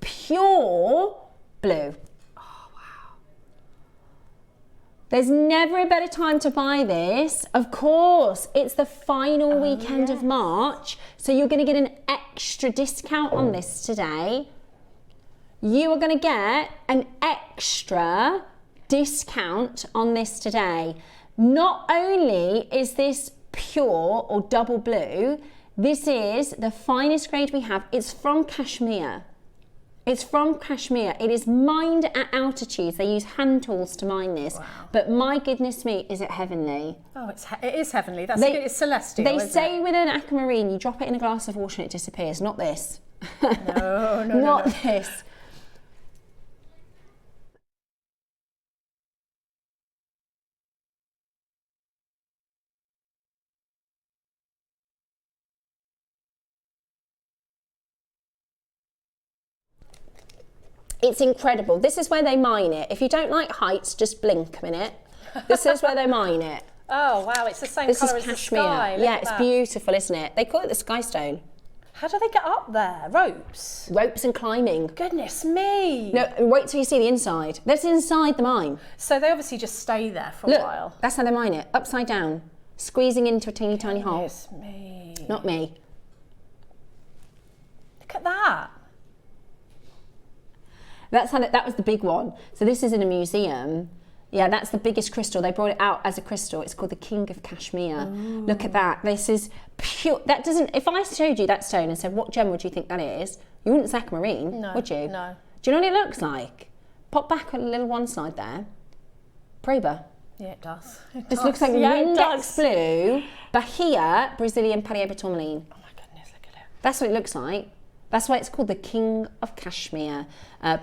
pure blue. Oh, wow. There's never a better time to buy this. Of course, it's the final weekend of March, so you're going to get an extra discount on this today. You are going to get an extra discount on this today. Not only is this pure or double blue, this is the finest grade we have. It's from cashmere. It's from Kashmir. It is mined at altitudes. They use hand tools to mine this. Wow. But my goodness me, is it heavenly? Oh, it is heavenly. It's celestial. They say with an aquamarine, you drop it in a glass of water and it disappears. Not this. No. Not this. It's incredible. This is where they mine it. If you don't like heights, just blink a minute. This is where they mine it. Oh, wow, it's the same colour as the sky. Yeah, it's beautiful, isn't it? They call it the sky stone. How do they get up there? Ropes? Ropes and climbing. Goodness me. No, wait till you see the inside. That's inside the mine. So they obviously just stay there for a while. That's how they mine it. Upside down. Squeezing into a teeny tiny hole. Goodness me. Not me. Look at that. That's how that was the big one. So this is in a museum. Yeah, that's the biggest crystal. They brought it out as a crystal. It's called the King of Kashmir. Ooh. Look at that. This is pure. That doesn't. If I showed you that stone and said, "What gem would you think that is?" You wouldn't say aquamarine, would you? No. Do you know what it looks like? Pop back a little one slide there. Preba. Yeah, it does. This looks like Windex blue, Bahia, Brazilian Peridot tourmaline. Oh my goodness, look at it. That's what it looks like. That's why it's called the King of Kashmir,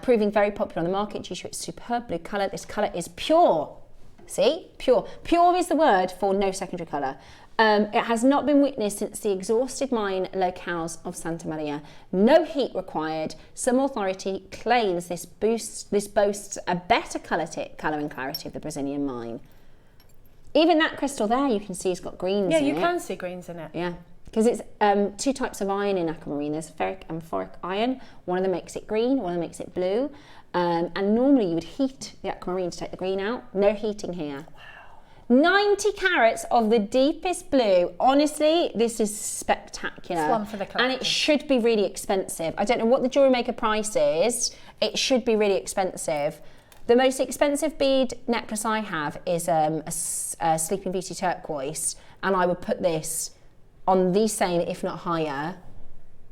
proving very popular on the market due to its superb blue colour. This colour is pure. See? Pure. Pure is the word for no secondary colour. It has not been witnessed since the exhausted mine locales of Santa Maria. No heat required. Some authority claims this boasts a better colour and clarity of the Brazilian mine. Even that crystal there, you can see it's got greens in it. Yeah, you can see greens in it. Yeah. Because it's two types of iron in aquamarine. There's ferric and phoric iron. One of them makes it green, one of them makes it blue. And normally you would heat the aquamarine to take the green out. No heating here. Wow. 90 carats of the deepest blue. Honestly, this is spectacular. It's one for the collection. And it should be really expensive. I don't know what the jewellery maker price is. It should be really expensive. The most expensive bead necklace I have is a Sleeping Beauty turquoise. And I would put this on the same, if not higher.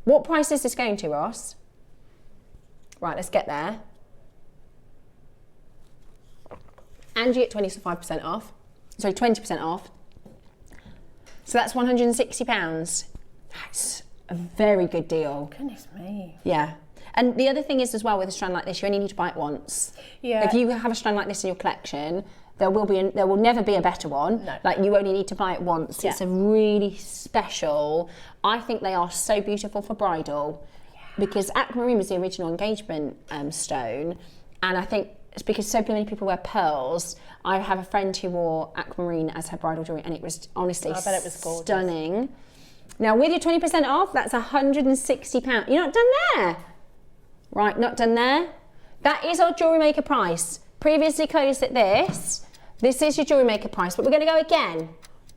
What price is this going to, Ross? Right, let's get there. And you get 25% off. Sorry, 20% off. So that's £160. That's a very good deal. Goodness me. Yeah. And the other thing is as well with a strand like this, you only need to buy it once. Yeah. If you have a strand like this in your collection, there will never be a better one. No. Like you only need to buy it once. Yeah. It's a really special. I think they are so beautiful for bridal, because aquamarine was the original engagement stone, and I think it's because so many people wear pearls. I have a friend who wore aquamarine as her bridal jewelry, and it was honestly stunning. Now with your 20% off, that's £160. You're not done there. Right, not done there. That is our jewellery maker price. Previously closed at this. This is your jewellery maker price, but we're going to go again.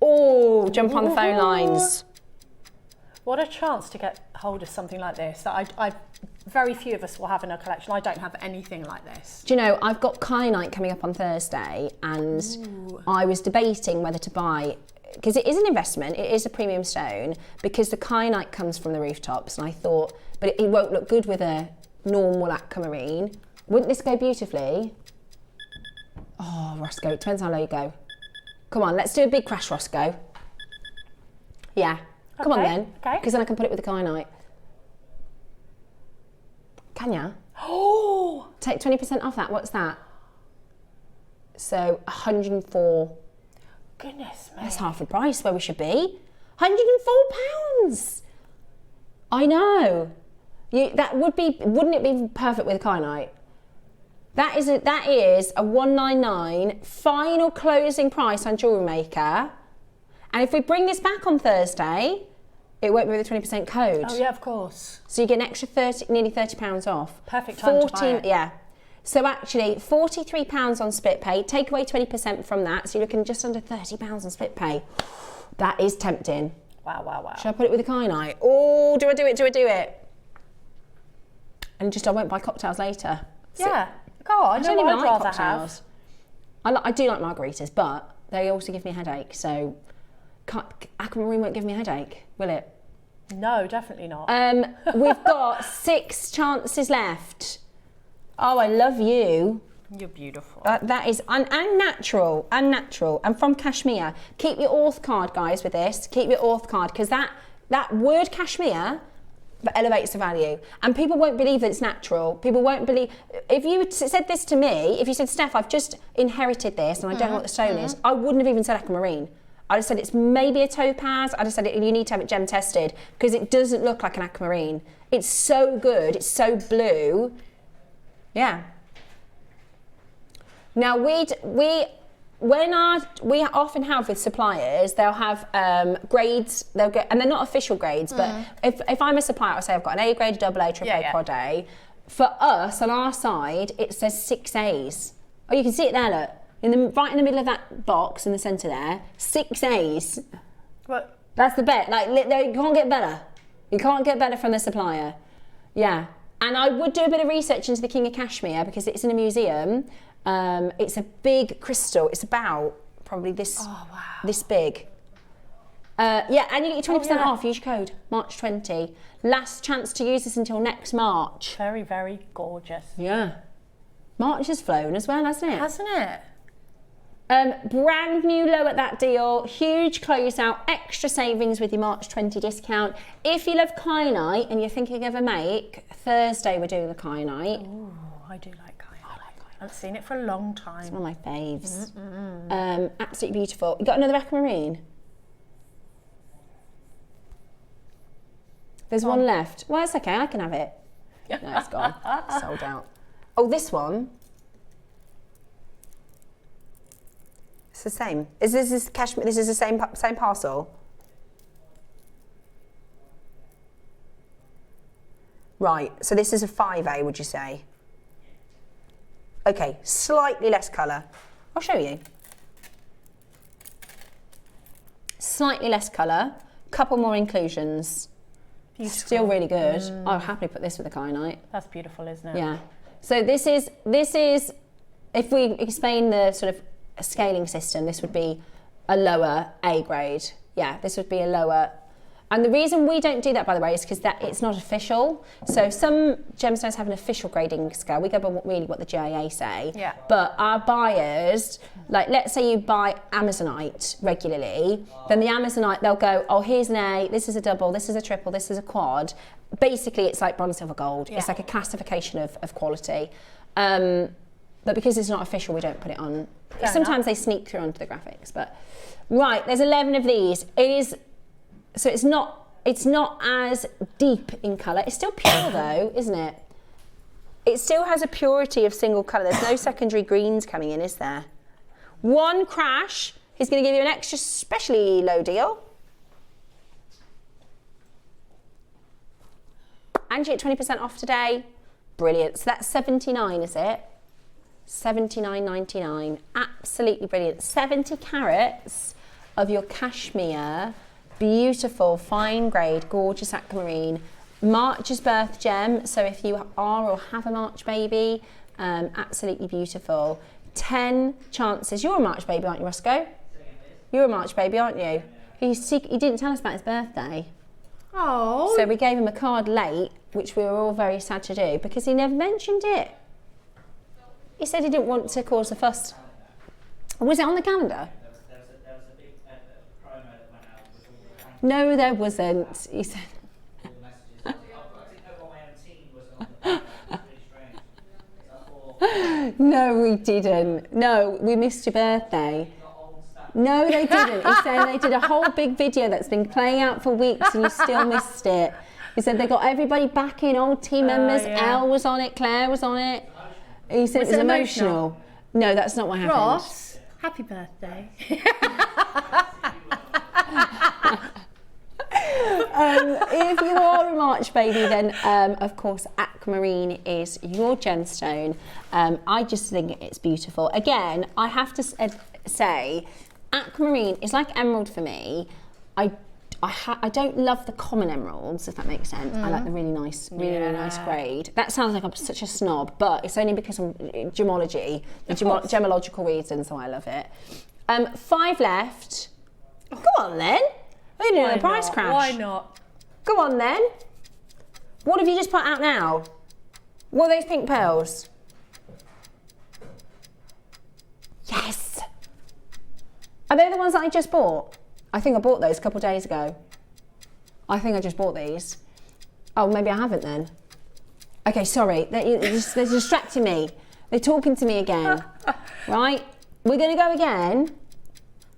Oh, jump on the phone lines. What a chance to get hold of something like this that I very few of us will have in our collection. I don't have anything like this. Do you know, I've got kyanite coming up on Thursday, and I was debating whether to buy, because it is an investment, it is a premium stone, because the kyanite comes from the rooftops, and I thought, but it won't look good with a normal aquamarine. Wouldn't this go beautifully? Oh, Roscoe, it depends how low you go. Come on, let's do a big crash, Roscoe. Yeah, come on then, because then I can put it with the kyanite. Can ya? Oh! Take 20% off that, what's that? So, 104. Goodness me. That's half the price where we should be. £104! I know. Wouldn't it be perfect with kyanite? That is a $199 final closing price on Jewellery Maker. And if we bring this back on Thursday, it won't be with a 20% code. Oh yeah, of course. So you get an extra nearly £30 off. Perfect time to buy it. Yeah. So actually, £43 on split pay. Take away 20% from that, so you're looking just under £30 on split pay. That is tempting. Wow, wow, wow. Should I put it with the kyanite? Oh, do I do it? And just I won't buy cocktails later. Yeah. God, I don't even like cocktails. I do like margaritas, but they also give me a headache. So aquamarine won't give me a headache, will it? No, definitely not. We've got 6 chances left. Oh, I love you. You're beautiful. That is and natural, and from cashmere. Keep your auth card, guys, with this. Keep your auth card, because that word cashmere elevates the value, and people won't believe that it's natural. People won't believe. If you said this to me, if you said, Steph, I've just inherited this and I don't know what the stone is, I wouldn't have even said aquamarine. I'd have said it's maybe a topaz. I'd have said you need to have it gem tested, because it doesn't look like an aquamarine. It's so good. It's so blue. Yeah. Now we often have with suppliers, they'll have grades. They'll get, and they're not official grades, but if I'm a supplier, I'll say I've got an A grade, a double A, triple A, quad A. For us on our side, it says 6 A's. Oh, you can see it there. Look, right in the middle of that box in the centre there, 6 A's. What? That's the bet. Like, you can't get better. You can't get better from the supplier. Yeah. And I would do a bit of research into the King of Kashmir, because it's in a museum. It's a big crystal. It's about probably this this big. Yeah, and you get your 20% off. Use your code March 20. Last chance to use this until next March. Very, very gorgeous. Yeah. March has flown as well, hasn't it? Hasn't it? Brand new low at that deal, huge closeout, extra savings with your March 20 discount. If you love kyanite and you're thinking of a make, Thursday we're doing the kyanite. Ooh, I do like kyanite. I've seen it for a long time. It's one of my faves. Absolutely beautiful. You got another aquamarine? There's one left. Well, it's okay, I can have it. No, it's gone. Sold out. Oh, this one. It's the same. Is this cashmere? This is the same parcel. Right. So this is a 5A, would you say? Okay. Slightly less colour. I'll show you. Slightly less colour. Couple more inclusions. Beautiful. Still really good. I'll happily put this with the kyanite. That's beautiful, isn't it? Yeah. So this is. If we explain the sort of scaling system, this would be a lower A grade. Yeah, this would be a lower. And the reason we don't do that, by the way, is because it's not official. So some gemstones have an official grading scale. We go by what the JIA say. Yeah. But our buyers, like, let's say you buy Amazonite regularly, then the Amazonite, they'll go, oh, here's an A, this is a double, this is a triple, this is a quad. Basically, it's like bronze, silver, gold. Yeah. It's like a classification of quality. But because it's not official, we don't put it on. Fair Sometimes enough. they sneak through onto the graphics. But right, there's 11 of these. It is. So it's not as deep in colour. It's still pure though, isn't it? It still has a purity of single colour. There's no secondary greens coming in, is there? One crash is going to give you an extra specially low deal. And you get 20% off today. Brilliant. So that's 79, is it? 79.99. Absolutely brilliant. 70 carats of your cashmere. Beautiful, fine grade, gorgeous aquamarine. March's birth gem, so if you are or have a March baby, absolutely beautiful. 10 chances. You're a March baby, aren't you, Roscoe? You're a March baby, aren't you? He didn't tell us about his birthday. Oh. So we gave him a card late, which we were all very sad to do, because he never mentioned it. He said he didn't want to cause a fuss. Was it on the calendar? No, there wasn't. He said. No, we didn't. No, we missed your birthday. No, they didn't. He said they did a whole big video that's been playing out for weeks and you still missed it. He said they got everybody back in, old team members. Yeah. Elle was on it, Claire was on it. He said it was emotional. No, that's not what happened. Ross, happy birthday. If you are a March baby, then of course aquamarine is your gemstone. I just think it's beautiful. Again, I have to say, aquamarine is like emerald for me. I don't love the common emeralds, if that makes sense. I like the really nice grade. That sounds like I'm such a snob, but it's only because I'm gemological reasons why I love it. 5 left. Go on then. We're doing a price crash. Why not? Go on then. What have you just put out now? What are those pink pearls? Yes. Are they the ones that I just bought? I think I bought those a couple of days ago. I think I just bought these. Oh, maybe I haven't then. Okay, sorry. They're distracting me. They're talking to me again. Right? We're going to go again.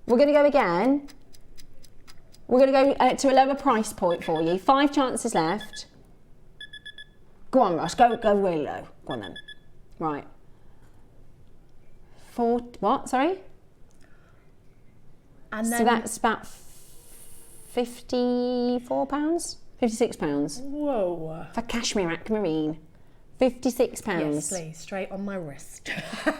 We're going to go again. We're going to go to a lower price point for you. 5 chances left. Go on, Ross. Go really low. Go on then. Right. 4. What? Sorry? And then, so that's about £54? £56. Whoa. For cashmere aquamarine. £56. Yes, please. Straight on my wrist.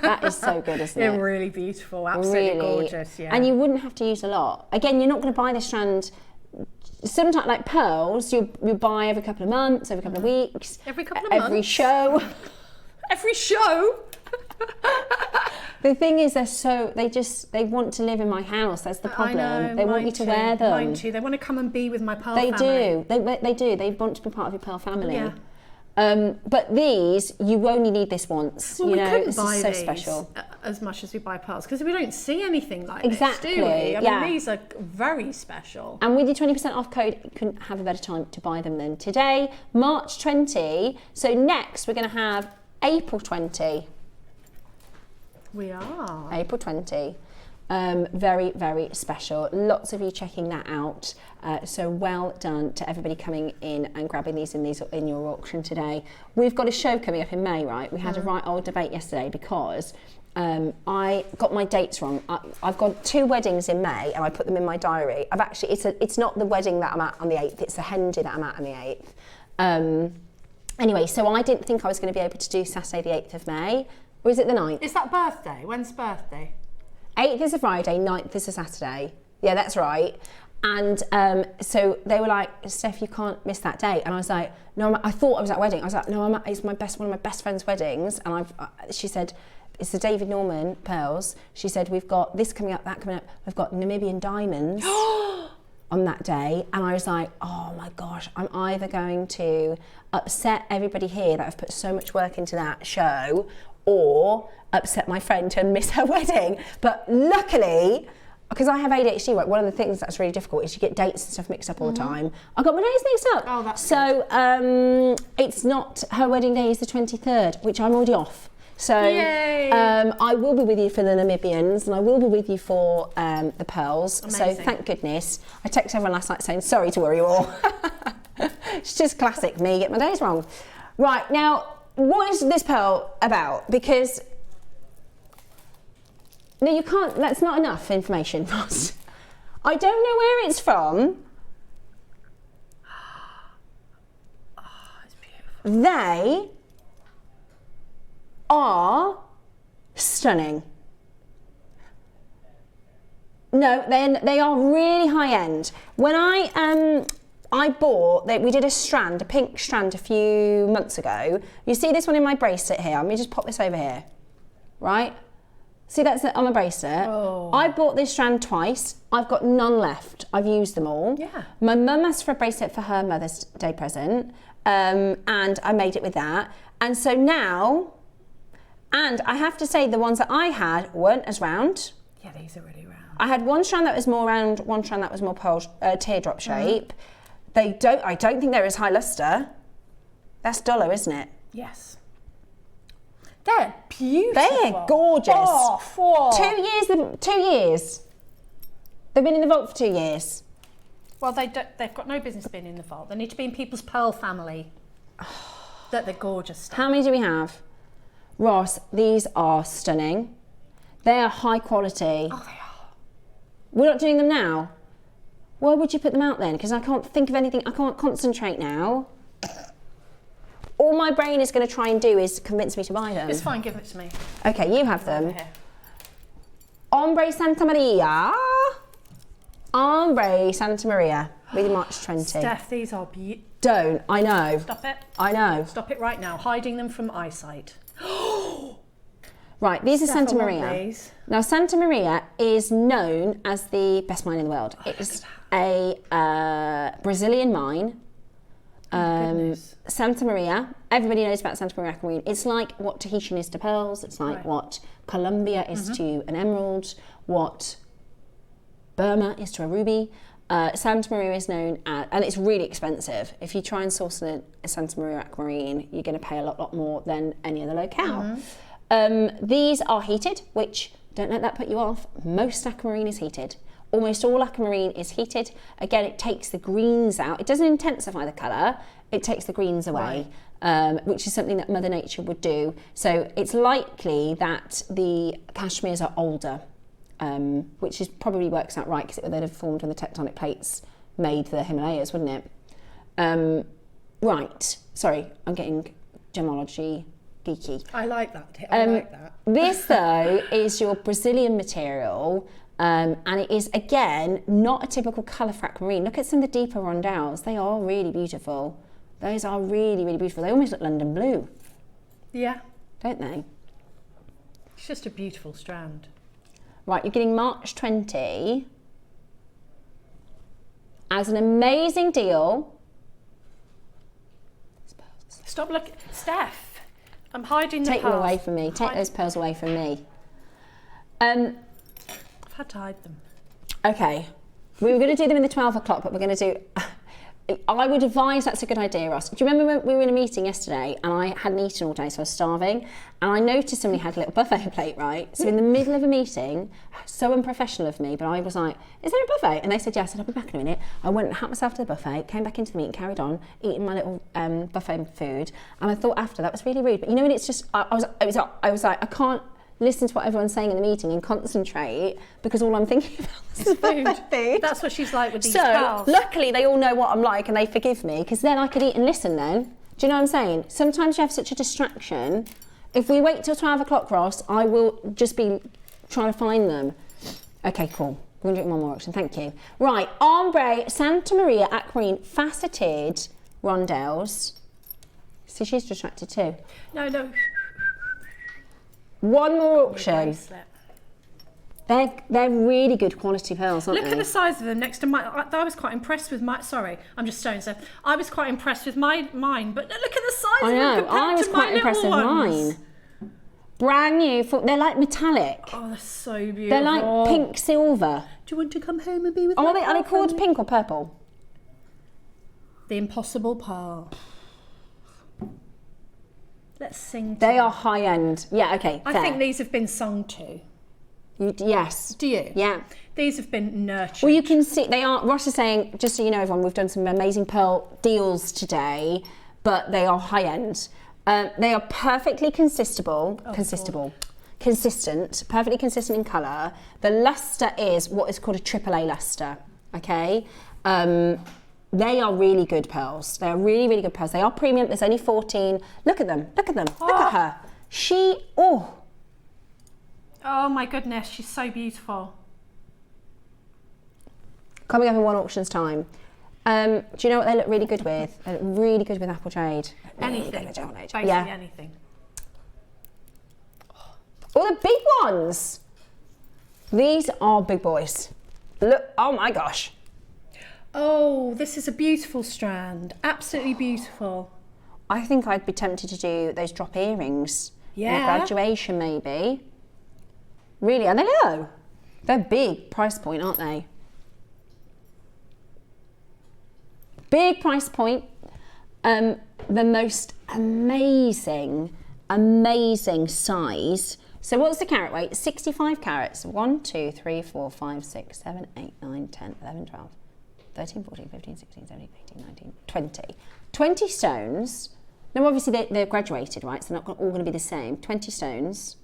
That is so good, isn't They're it? really beautiful. Absolutely gorgeous, yeah. And you wouldn't have to use a lot. Again, you're not going to buy this strand. Sometimes, like pearls, you buy every couple of months, every couple of weeks. Every couple of months? Every show. Every show? The thing is, they want to live in my house. That's the problem. I know, they want you to wear them. Mine too. They want to come and be with my pearl They family. do. They do. They want to be part of your pearl family. Yeah. But these, you only need this once. Well, you we know, couldn't this buy is so these special. as much as we buy pearls because we don't see anything like Exactly, this, do we? I yeah. mean, these are very special. And with your 20% off code, you couldn't have a better time to buy them than today, March 20. So next, we're going to have April 20. We are. April 20. Very, very special. Lots of you checking that out. So well done to everybody coming in and grabbing these in your auction today. We've got a show coming up in May, right? We had a right old debate yesterday because I got my dates wrong. I've got 2 weddings in May and I put them in my diary. It's not the wedding that I'm at on the 8th, it's the hen do that I'm at on the 8th. Anyway, so I didn't think I was going to be able to do Saturday the 8th of May. Or is it the 9th? Is that birthday? When's birthday? 8th is a Friday, 9th is a Saturday. Yeah, that's right. And so they were like, Steph, you can't miss that date. And I was like, no, I thought I was at a wedding. I was like, no, it's one of my best friend's weddings. And she said, it's the David Norman pearls. She said, we've got this coming up, that coming up. We've got Namibian diamonds on that day. And I was like, oh my gosh, I'm either going to upset everybody here that I've put so much work into that show, or upset my friend and miss her wedding. But luckily, because I have ADHD, right, one of the things that's really difficult is you get dates and stuff mixed up all the time. I got my dates mixed up. Oh, that's so it's not, her wedding day is the 23rd, which I'm already off. So I will be with you for the Namibians and I will be with you for the pearls. Amazing. So thank goodness. I texted everyone last night saying, sorry to worry you all. It's just classic me, get my days wrong. Right, now, what is this pearl about? Because, no, you can't, that's not enough information, Ross. I don't know where it's from. Oh, it's beautiful. They are stunning. No, they are really high end. When I bought, we did a pink strand a few months ago. You see this one in my bracelet here. Let me just pop this over here, right? See that's on my bracelet. Oh. I bought this strand twice. I've got none left. I've used them all. Yeah. My mum asked for a bracelet for her Mother's Day present, and I made it with that. And so now, and I have to say the ones that I had weren't as round. Yeah, these are really round. I had one strand that was more round, one strand that was more teardrop shape. I don't think they're as high luster. That's duller, isn't it? Yes. They're beautiful. They're gorgeous. Oh, whoa. 2 years. They've been in the vault for 2 years. Well, they've got no business being in the vault. They need to be in people's pearl family. That they're gorgeous stuff. How many do we have? Ross, these are stunning. They are high quality. Oh, they are. We're not doing them now. Why would you put them out then? Because I can't think of anything. I can't concentrate now. All my brain is going to try and do is convince me to buy them. It's fine, give it to me. Okay, you have them. Over here. Ombre Santa Maria. Ombre Santa Maria with March 20. Steph, these are beautiful. Don't, I know. Stop it. I know. Stop it right now. Hiding them from eyesight. Right, these are Steph, Santa I want Maria. these. Now, Santa Maria is known as the best mine in the world. It's a Brazilian mine. Santa Maria. Everybody knows about Santa Maria aquamarine. It's like what Tahitian is to pearls. It's like what Colombia is to an emerald. What Burma is to a ruby. Santa Maria is known as, and it's really expensive. If you try and source a Santa Maria aquamarine, you're going to pay a lot more than any other locale. These are heated, which, don't let that put you off. Most aquamarine is heated. Almost all aquamarine is heated. Again, it takes the greens out. It doesn't intensify the colour, it takes the greens away, which is something that Mother Nature would do. So it's likely that the cashmeres are older, which is probably works out right, because it would then have formed when the tectonic plates made the Himalayas, wouldn't it? Right, sorry, I'm getting gemology geeky. I like that. I like that. This, though, is your Brazilian material. And it is, again, not a typical colour for aquamarine. Look at some of the deeper rondelles. They are really beautiful. Those are really, really beautiful. They almost look London blue. Yeah. Don't they? It's just a beautiful strand. Right, you're getting March 20 as an amazing deal. Stop looking. Steph, I'm hiding the Take pearls. them away from me. Take those pearls away from me. I've had to hide them. Okay, we were going to do them in the 12 o'clock, but we're going to do... I would advise that's a good idea, Ross. Do you remember when we were in a meeting yesterday and I hadn't eaten all day, so I was starving, and I noticed somebody had a little buffet plate, right? So in the middle of a meeting, so unprofessional of me, but I was like, is there a buffet? And they said, yeah. I said, I'll be back in a minute. I went and helped myself to the buffet, came back into the meeting, carried on, eating my little buffet food, and I thought after, that was really rude. But you know, when it's just, I was like, I can't listen to what everyone's saying in the meeting and concentrate, because all I'm thinking about is food. That's what she's like with these pearls. So luckily they all know what I'm like and they forgive me, because then I could eat and listen then. Do you know what I'm saying? Sometimes you have such a distraction. If we wait till 12 o'clock, Ross, I will just be trying to find them. Okay, cool. We're going to do one more auction, thank you. Right, ombre Santa Maria aquamarine faceted rondelles. See, she's distracted too. No. One more auction. They're really good quality pearls, aren't they? Look at the size of them next to mine. I was quite impressed with my. Sorry, I'm just showing stuff. I was quite impressed with mine, but look at the size of them. I know. compared I was to quite my impressed with little ones. mine. Brand new. They're like metallic. Oh, they're so beautiful. They're like pink silver. Do you want to come home and be with? Are they called pink or purple? The Impossible Pearl. Let's sing. They are high end. Yeah. Okay. I think these have been sung to. Yes. Do you? Yeah. These have been nurtured. Well, you can see they are. Ross is saying, just so you know, everyone, we've done some amazing pearl deals today, but they are high end. They are perfectly consistent, perfectly consistent in colour. The luster is what is called a AAA luster. Okay. They are really good pearls. They are really, really good pearls. They are premium. There's only 14. Look at them. Look at them. Look at her. Oh my goodness, she's so beautiful. Coming up in one auction's time. Do you know what they look really good with? They look really good with apple jade. Anything. Basically anything. Oh, the big ones. These are big boys. Look, oh my gosh. Oh, this is a beautiful strand. Absolutely beautiful. I think I'd be tempted to do those drop earrings. Yeah. For graduation, maybe. Really, are they low? They're big price point, aren't they? Big price point. The most amazing size. So what's the carat weight? 65 carats. 1, 2, 3, 4, 5, 6, 7, 8, 9, 10, 11, 12, 13, 14, 15, 16, 17, 18, 19, 20. 20 stones. Now obviously they're graduated, right? So they're not all going to be the same. 20 stones.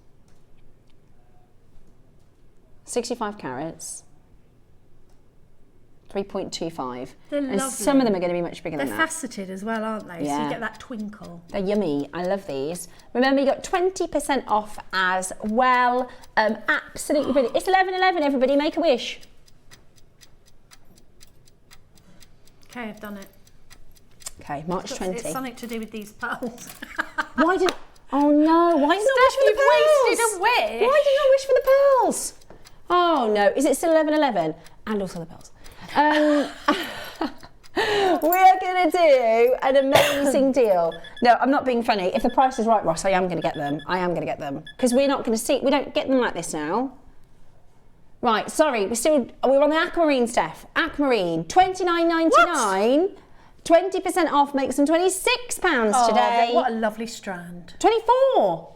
65 carats. 3.25. They're and lovely. Some of them are going to be much bigger than They're that. faceted as well, aren't they? Yeah. So you get that twinkle. They're yummy. I love these. Remember, you got 20% off as well. Absolutely brilliant. It's 11/11, everybody. Make a wish. Okay, I've done it. Okay, March 20. It's something to do with these pearls. Why did... Oh no, why did you not wish for the pearls? Wasted a wish. Why did you not wish for the pearls? Oh no, is it still 11/11? And also the pearls. We are going going to do an amazing deal. No, I'm not being funny. If the price is right, Ross, I am going to get them. I am going to get them. Because we're not going to see, we don't get them like this now. Right, sorry, we're on the aquamarine, Steph. Aquamarine, $29.99. 20% off makes them £26 today. What a lovely strand. 24.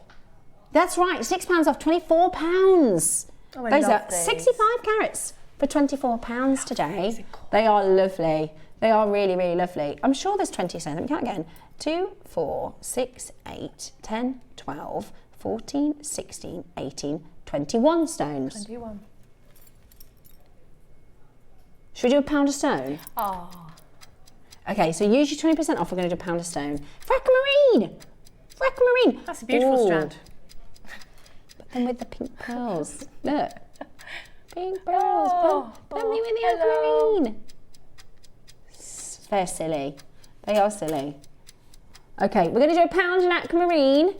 That's right, £6 off, £24. Oh, I Those love are these. 65 carats for £24 today. They are lovely. They are really, really lovely. I'm sure there's 20 stones. Let me count again. 2, 4, 6, 8, 10, 12, 14, 16, 18, 21 stones. 21. Should we do £1 a stone? Oh. Okay, so usually 20% off, we're going to do £1 a stone. For aquamarine! For aquamarine! That's a beautiful strand. But then with the pink pearls. Look. Pink pearls. Put me with the aquamarine. They're silly. They are silly. Okay, we're going to do £1 in aquamarine.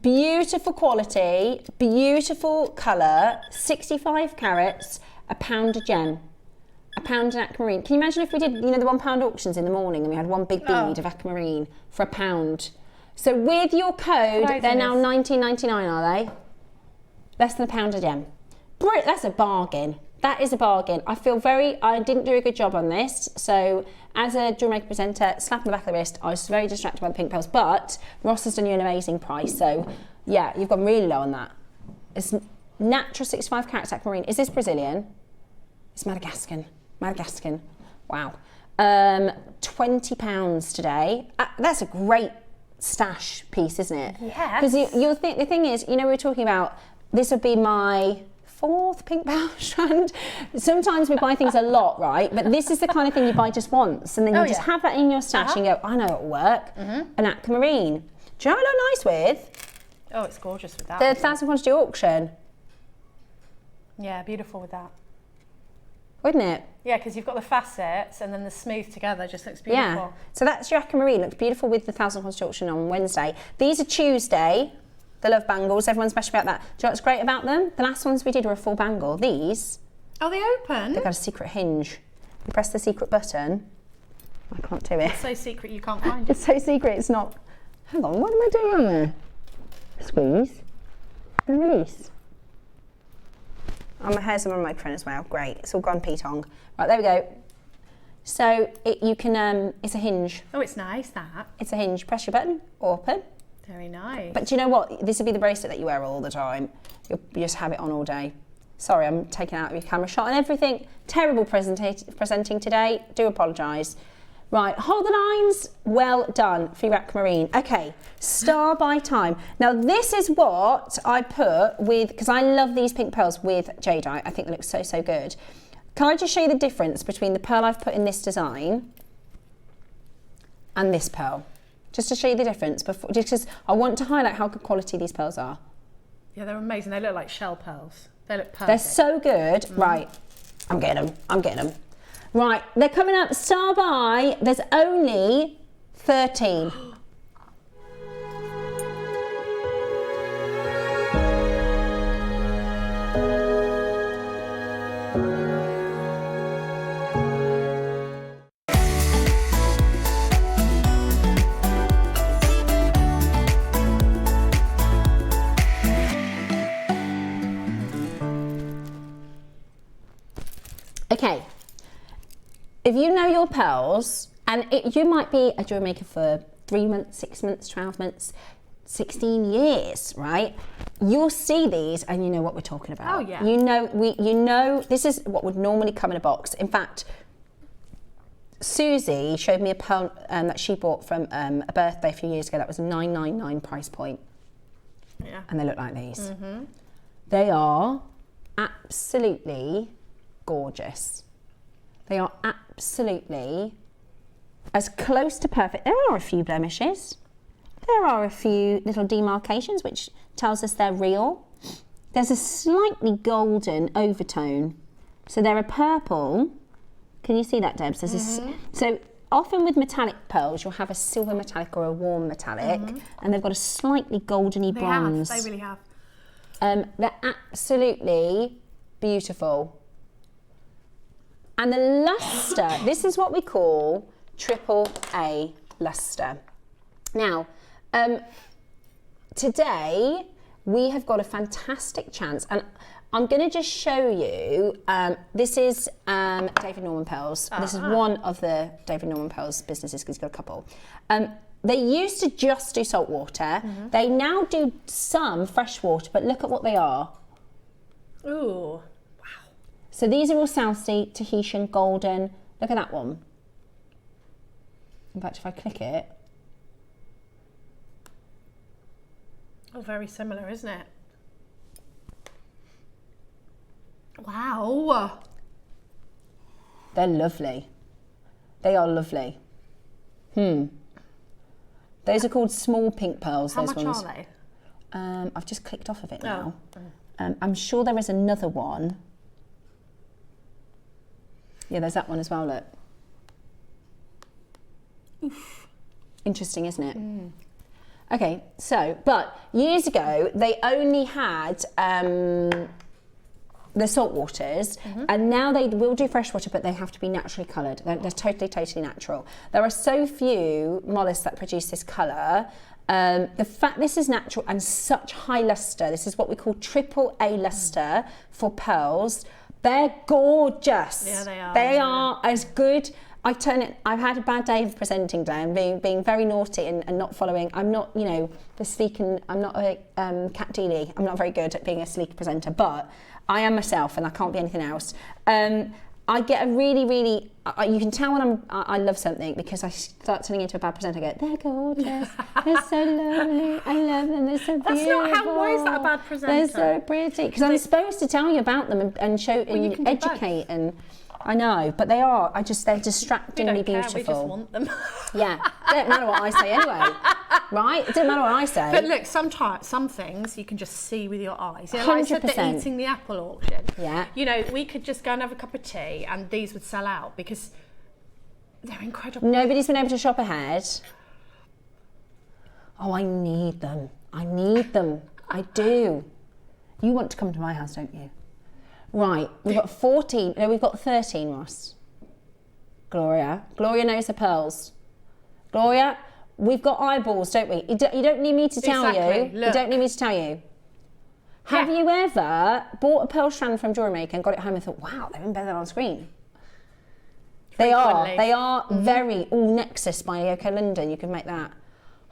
Beautiful quality, beautiful colour, 65 carats, £1 a gem. £1 in aquamarine. Can you imagine if we did, the £1 auctions in the morning and we had one big bead of aquamarine for £1? So with your code, they're now $19.99, are they? Less than £1 a gem. That's a bargain. That is a bargain. I didn't do a good job on this. So as a jewellery maker presenter, slap on the back of the wrist, I was very distracted by the pink pearls, but Ross has done you an amazing price. So yeah, you've gone really low on that. It's natural 65 carats aquamarine. Is this Brazilian? It's Madagascan. Wow. £20 today. That's a great stash piece, isn't it? Yes. Because the thing is, we were talking about, this would be my 4th pink pearl strand. Sometimes we buy things a lot, right? But this is the kind of thing you buy just once, and then you just have that in your stash and go, I know it'll work. An aquamarine. Do you know what I look nice with? Oh, it's gorgeous with that. The 1,000 quantity auction. Yeah, beautiful with that. Wouldn't it? Yeah, because you've got the facets and then the smooth together just looks beautiful. Yeah. So that's your aquamarine. Looks beautiful with the 1,000 quantity auction on Wednesday. These are Tuesday. The love bangles. Everyone's special about that. Do you know what's great about them? The last ones we did were a full bangle. These. Oh, they open? They've got a secret hinge. You press the secret button. I can't do it. It's so secret you can't find it. It's so secret. It's not. Hang on. What am I doing there? Squeeze and release. Oh, my hair's on my microphone as well. Great. It's all gone petong. Right, there we go. So you can. It's a hinge. Oh, it's nice that. It's a hinge. Press your button. Open. Very nice. But do you know what? This would be the bracelet that you wear all the time. You just have it on all day. Sorry, I'm taking out your camera shot and everything. Terrible presenting today. Do apologise. Right, hold the lines. Well done for your aquamarine. Okay, star by time. Now this is what I put with, because I love these pink pearls with jadeite. I think they look so, so good. Can I just show you the difference between the pearl I've put in this design and this pearl? Just to show you the difference, just because I want to highlight how good quality these pearls are. Yeah, they're amazing. They look like shell pearls. They look perfect. They're so good. Right, I'm getting them. Right, they're coming up star by. There's only 13. Okay, if you know your pearls, and you might be a jewellery maker for 3 months, 6 months, 12 months, 16 years, right? You'll see these and you know what we're talking about. Oh yeah. You know this is what would normally come in a box. In fact, Susie showed me a pearl that she bought from a birthday a few years ago. That was a $9.99 price point. Yeah. And they look like these. They are absolutely gorgeous. They are absolutely as close to perfect. There are a few blemishes. There are a few little demarcations, which tells us they're real. There's a slightly golden overtone. So they're a purple. Can you see that, Debs? So often with metallic pearls, you'll have a silver metallic or a warm metallic, and they've got a slightly goldeny bronze. They really have. They're absolutely beautiful. And the luster, this is what we call AAA luster. Now, today we have got a fantastic chance, and I'm going to just show you, this is David Norman Pearl's. This is one of the David Norman Pearl's businesses, because he's got a couple. They used to just do salt water. They now do some fresh water, but look at what they are. Ooh, wow. So these are all South Sea, Tahitian, golden. Look at that one. In fact, if I click it. Oh, very similar, isn't it? Wow. They're lovely. They are lovely. Those are called small pink pearls. How those much ones. are they? I've just clicked off of it now. I'm sure there is another one. Yeah, there's that one as well, look. Oof. Interesting, isn't it? Okay, so, but years ago, they only had the salt waters, and now they will do fresh water, but they have to be naturally coloured. They're totally natural. There are so few mollusks that produce this colour. The fact this is natural and such high lustre, this is what we call AAA lustre for pearls. They're gorgeous. Yeah, they are. They are as good. I've had a bad day of presenting day and being very naughty and not following. I'm not, you know, the sleek, I'm not a Cat Dealey. I'm not very good at being a sleek presenter, but I am myself and I can't be anything else. I get a really, you can tell when I love something because I start turning into a bad presenter. I go, they're gorgeous, they're so lovely, I love them, they're so beautiful. That's not how, why is that a bad presenter? They're so pretty. Because I'm supposed to tell you about them and show and educate and... I know, but they are. They're distractingly beautiful. We just want them. Yeah, it doesn't matter what I say anyway, right? It doesn't matter what I say. But look, sometimes some things you can just see with your eyes. You know, like I said, 100%. the eating the apple auction. Yeah. You know, we could just go and have a cup of tea, and these would sell out because they're incredible. Nobody's been able to shop ahead. Oh, I need them. I need them. I do. You want to come to my house, don't you? Right, we've got 14, no, we've got 13, Ross. Gloria knows her pearls. Gloria, we've got eyeballs, don't we? You don't need me to tell you. Look. You don't need me to tell you. Have you ever bought a pearl strand from JewelleryMaker and got it home and thought, wow, they're even better than on screen? They are very, all Nexus by Yoko London, you can make that.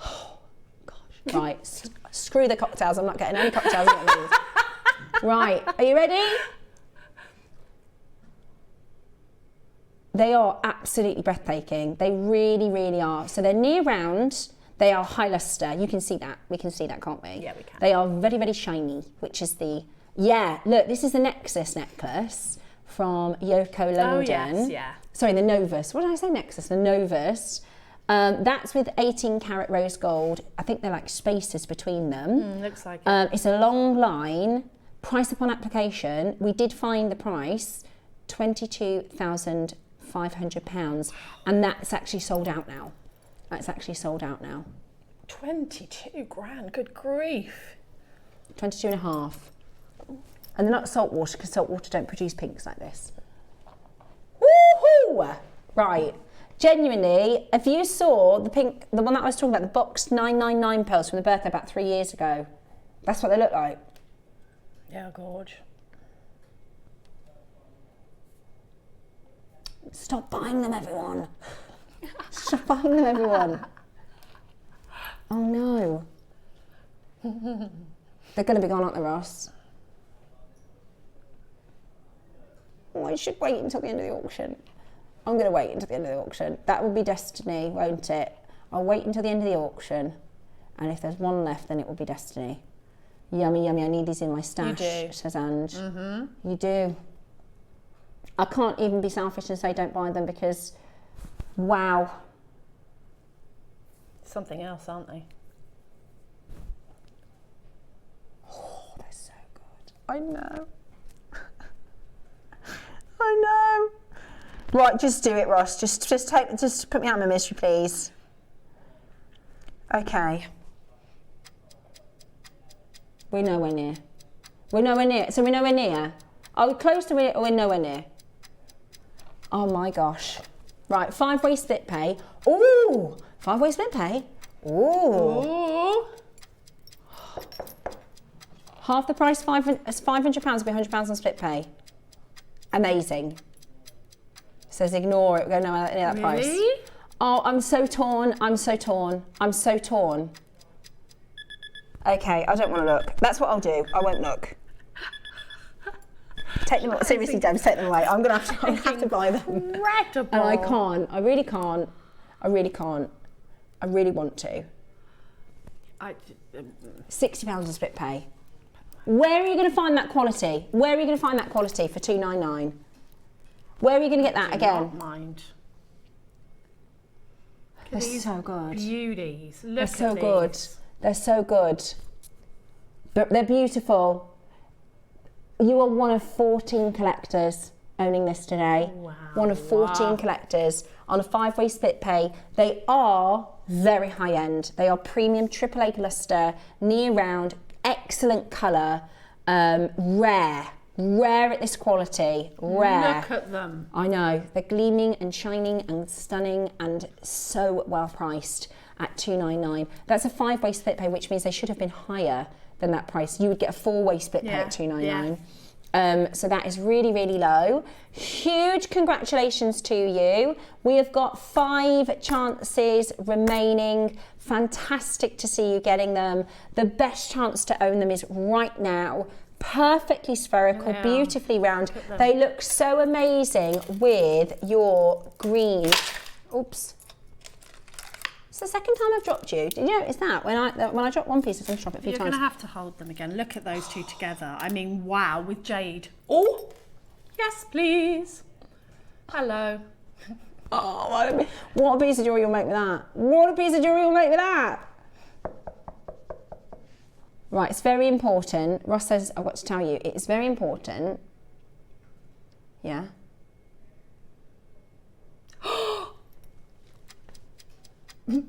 Oh, gosh. Right, screw the cocktails, I'm not getting any cocktails. I'm getting these. Right, are you ready? They are absolutely breathtaking. They really are. So they're near round, they are high lustre. You can see that. We can see that, can't we? Yeah, we can. They are very shiny, which is the, yeah, look, this is the Nexus necklace from Yoko London. Oh, yes, yeah. Sorry, the Novus. What did I say, Nexus? The Novus. That's with 18 karat rose gold. I think they're like spaces between them. Looks like it. It's a long line. Price upon application. We did find the price, £22,500, and that's actually sold out now. That's actually sold out now. 22 grand, good grief. 22 and a half. And they're not salt water, because salt water don't produce pinks like this. Woohoo! Right. Genuinely, if you saw the pink, the one that I was talking about, the boxed 999 pearls from the birthday about 3 years ago, that's what they look like. Yeah, gorge. Stop buying them, everyone. Stop buying them, everyone. Oh no. They're going to be gone, aren't they, Ross? Oh, I should wait until the end of the auction. I'm going to wait until the end of the auction. That will be destiny, won't it? I'll wait until the end of the auction. And if there's one left, then it will be destiny. Yummy, yummy. I need these in my stash, You do. says Ange. You do. I can't even be selfish and say don't buy them because, wow. Something else, aren't they? Oh, they're so good. I know. I know. Right, just do it, Ross. Just put me out of my misery, please. Okay. We're nowhere near. We're nowhere near. So we're nowhere near. Are we close to it or we're nowhere near? Oh my gosh. Right, 5-way split pay. Ooh, 5-way split pay. Ooh. Half the price, £500 will be £100 on split pay. Amazing. Says ignore it, we're going to know any of that price. Oh, I'm so torn, I'm so torn, I'm so torn. Okay, I don't want to look. That's what I'll do, I won't look. Take them, seriously, Deb, take them away. I'm going to have to buy them. Incredible. And I can't, I really can't. I really can't. I really want to. £60 on split pay. Where are you going to find that quality? Where are you going to find that quality for £299? Where are you going to get that again? Not mind. They're so good. Beauties. Look They're at so these. good. They're so good. But they're beautiful. You are one of 14 collectors owning this today. Wow. One of 14 collectors on a 5-way split pay. They are very high end. They are premium AAA luster, near round, excellent colour, rare at this quality, rare. Look at them. I know, they're gleaming and shining and stunning and so well priced at £299. That's a 5-way split pay, which means they should have been higher than that price. You would get a 4-way split pay at £299. So that is really, really low. Huge congratulations to you. We have got 5 chances remaining. Fantastic to see you getting them. The best chance to own them is right now. Perfectly spherical, beautifully round. They look so amazing with your green. Oops. It's the second time I've dropped you. Did you notice that? When I drop one piece, I drop it a few times. You're going to have to hold them again. Look at those two together. I mean, wow, with jade. Oh, yes, please. Hello. Oh, what a piece of jewellery you'll make with that. What a piece of jewellery you'll make with that. Right, it's very important. Ross says, I've got to tell you, it's very important. Yeah. We're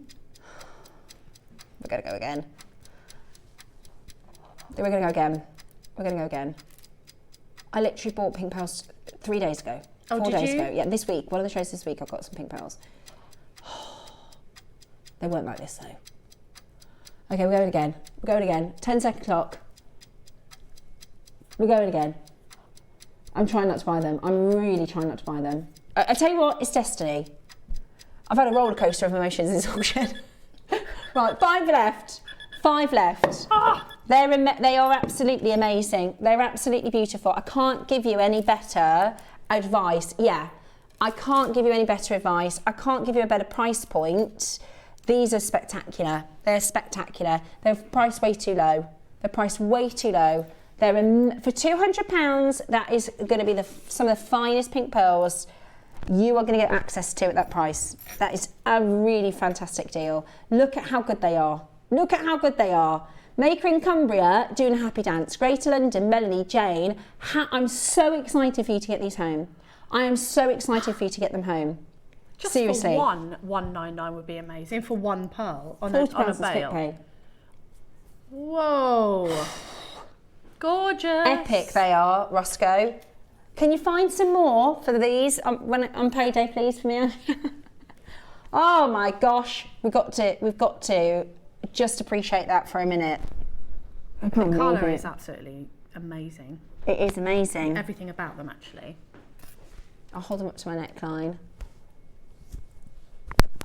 going to go again. We're going to go again. We're going to go again. I literally bought pink pearls 3 days ago. 4 days ago. Yeah, this week. One of the shows this week, I've got some pink pearls. They weren't like this though. Okay, we're going again. We're going again. 10-second clock. We're going again. I'm trying not to buy them. I'm really trying not to buy them. I tell you what, it's destiny. I've had a roller coaster of emotions in this auction. Right, 5 left. 5 left. They are absolutely amazing. They're absolutely beautiful. I can't give you any better advice. Yeah, I can't give you any better advice. I can't give you a better price point. These are spectacular. They're spectacular. They're priced way too low. They're priced way too low. They're for £200. That is going to be some of the finest pink pearls you are going to get access to at that price. That is a really fantastic deal. Look at how good they are. Look at how good they are. Maker in Cumbria doing a happy dance. Greater London, Melanie, Jane. I'm so excited for you to get these home. I am so excited for you to get them home. Just seriously. For one, £199 would be amazing. For one pearl on a bail. Whoa. Gorgeous. Epic they are, Roscoe. Can you find some more for these on payday, please, for me? Oh my gosh, we've got to just appreciate that for a minute. The colour is absolutely amazing. It is amazing. Everything about them, actually. I'll hold them up to my neckline.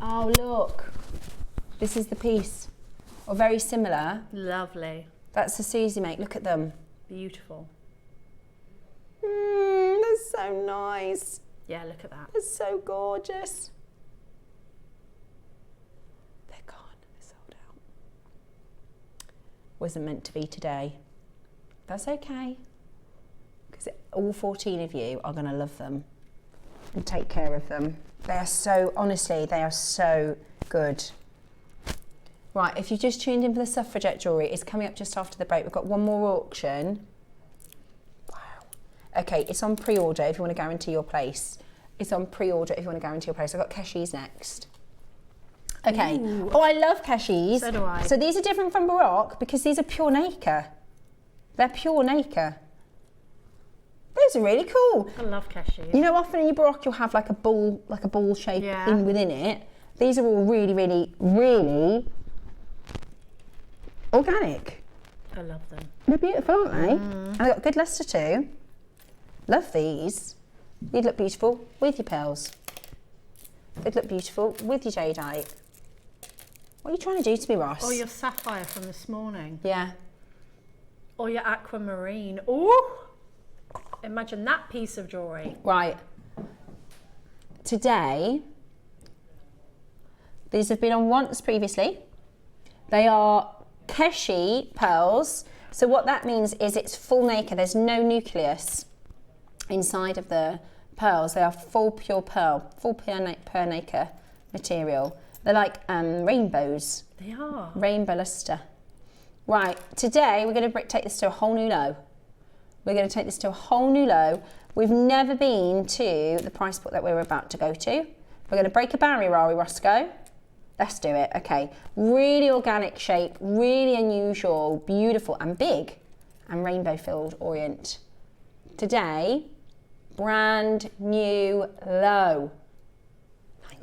Oh look, this is the piece, or very similar. Lovely. That's the Susie make. Look at them. Beautiful. They're so nice. Yeah, look at that. They're so gorgeous. They're gone. They're sold out. Wasn't meant to be today. That's okay. Because all 14 of you are going to love them and take care of them. They are so, honestly, they are so good. Right, if you just tuned in for the Suffragette jewellery, it's coming up just after the break. We've got one more auction. Wow. Okay, it's on pre-order if you want to guarantee your place. It's on pre-order if you want to guarantee your place. I've got Keshies next. Okay. Ooh. Oh, I love Keshies. So do I. So these are different from Baroque because these are pure nacre. They're pure nacre. Those are really cool. I love cashews. You know, often in your Baroque you'll have like a ball shape within it. These are all really, really, really organic. I love them. They're beautiful, aren't they? And they've got good lustre too. Love these. You'd look beautiful with your pearls. They'd look beautiful with your jadeite. What are you trying to do to me, Ross? Or your sapphire from this morning. Yeah. Or your aquamarine. Ooh! Imagine that piece of jewellery. Right. Today, these have been on once previously. They are Keshi pearls. So what that means is it's full nacre. There's no nucleus inside of the pearls. They are full pure pearl, full pure nacre material. They're like rainbows. They are. Rainbow lustre. Right, today we're going to take this to a whole new low. We're going to take this to a whole new low. We've never been to the price point that we're about to go to. We're going to break a barrier, are we, Roscoe? Let's do it. Okay, really organic shape, really unusual, beautiful and big, and rainbow filled orient. Today, brand new low.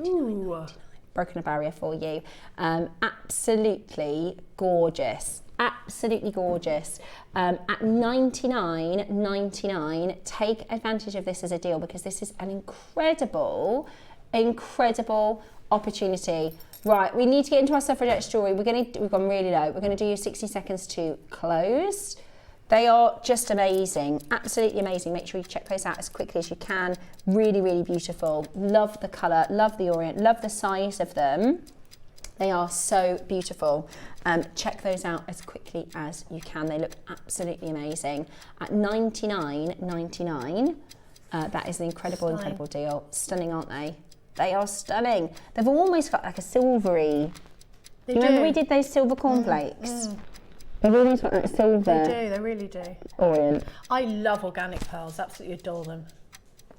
Ooh. Broken a barrier for you. Absolutely gorgeous. Absolutely gorgeous. At $99.99, take advantage of this as a deal because this is an incredible, incredible opportunity. Right, we need to get into our Suffragette jewellery. We've gone really low. We're going to do your 60 seconds to close. They are just amazing, absolutely amazing. Make sure you check those out as quickly as you can. Really, really beautiful. Love the colour, love the orient, love the size of them. They are so beautiful. Check those out as quickly as you can. They look absolutely amazing. At $99.99, that is an incredible, incredible deal. Stunning, aren't they? They are stunning. They've almost got like a silvery. They Remember do. we did those silver cornflakes? They've almost got that silver. They do, they really do. Orient. I love organic pearls, absolutely adore them.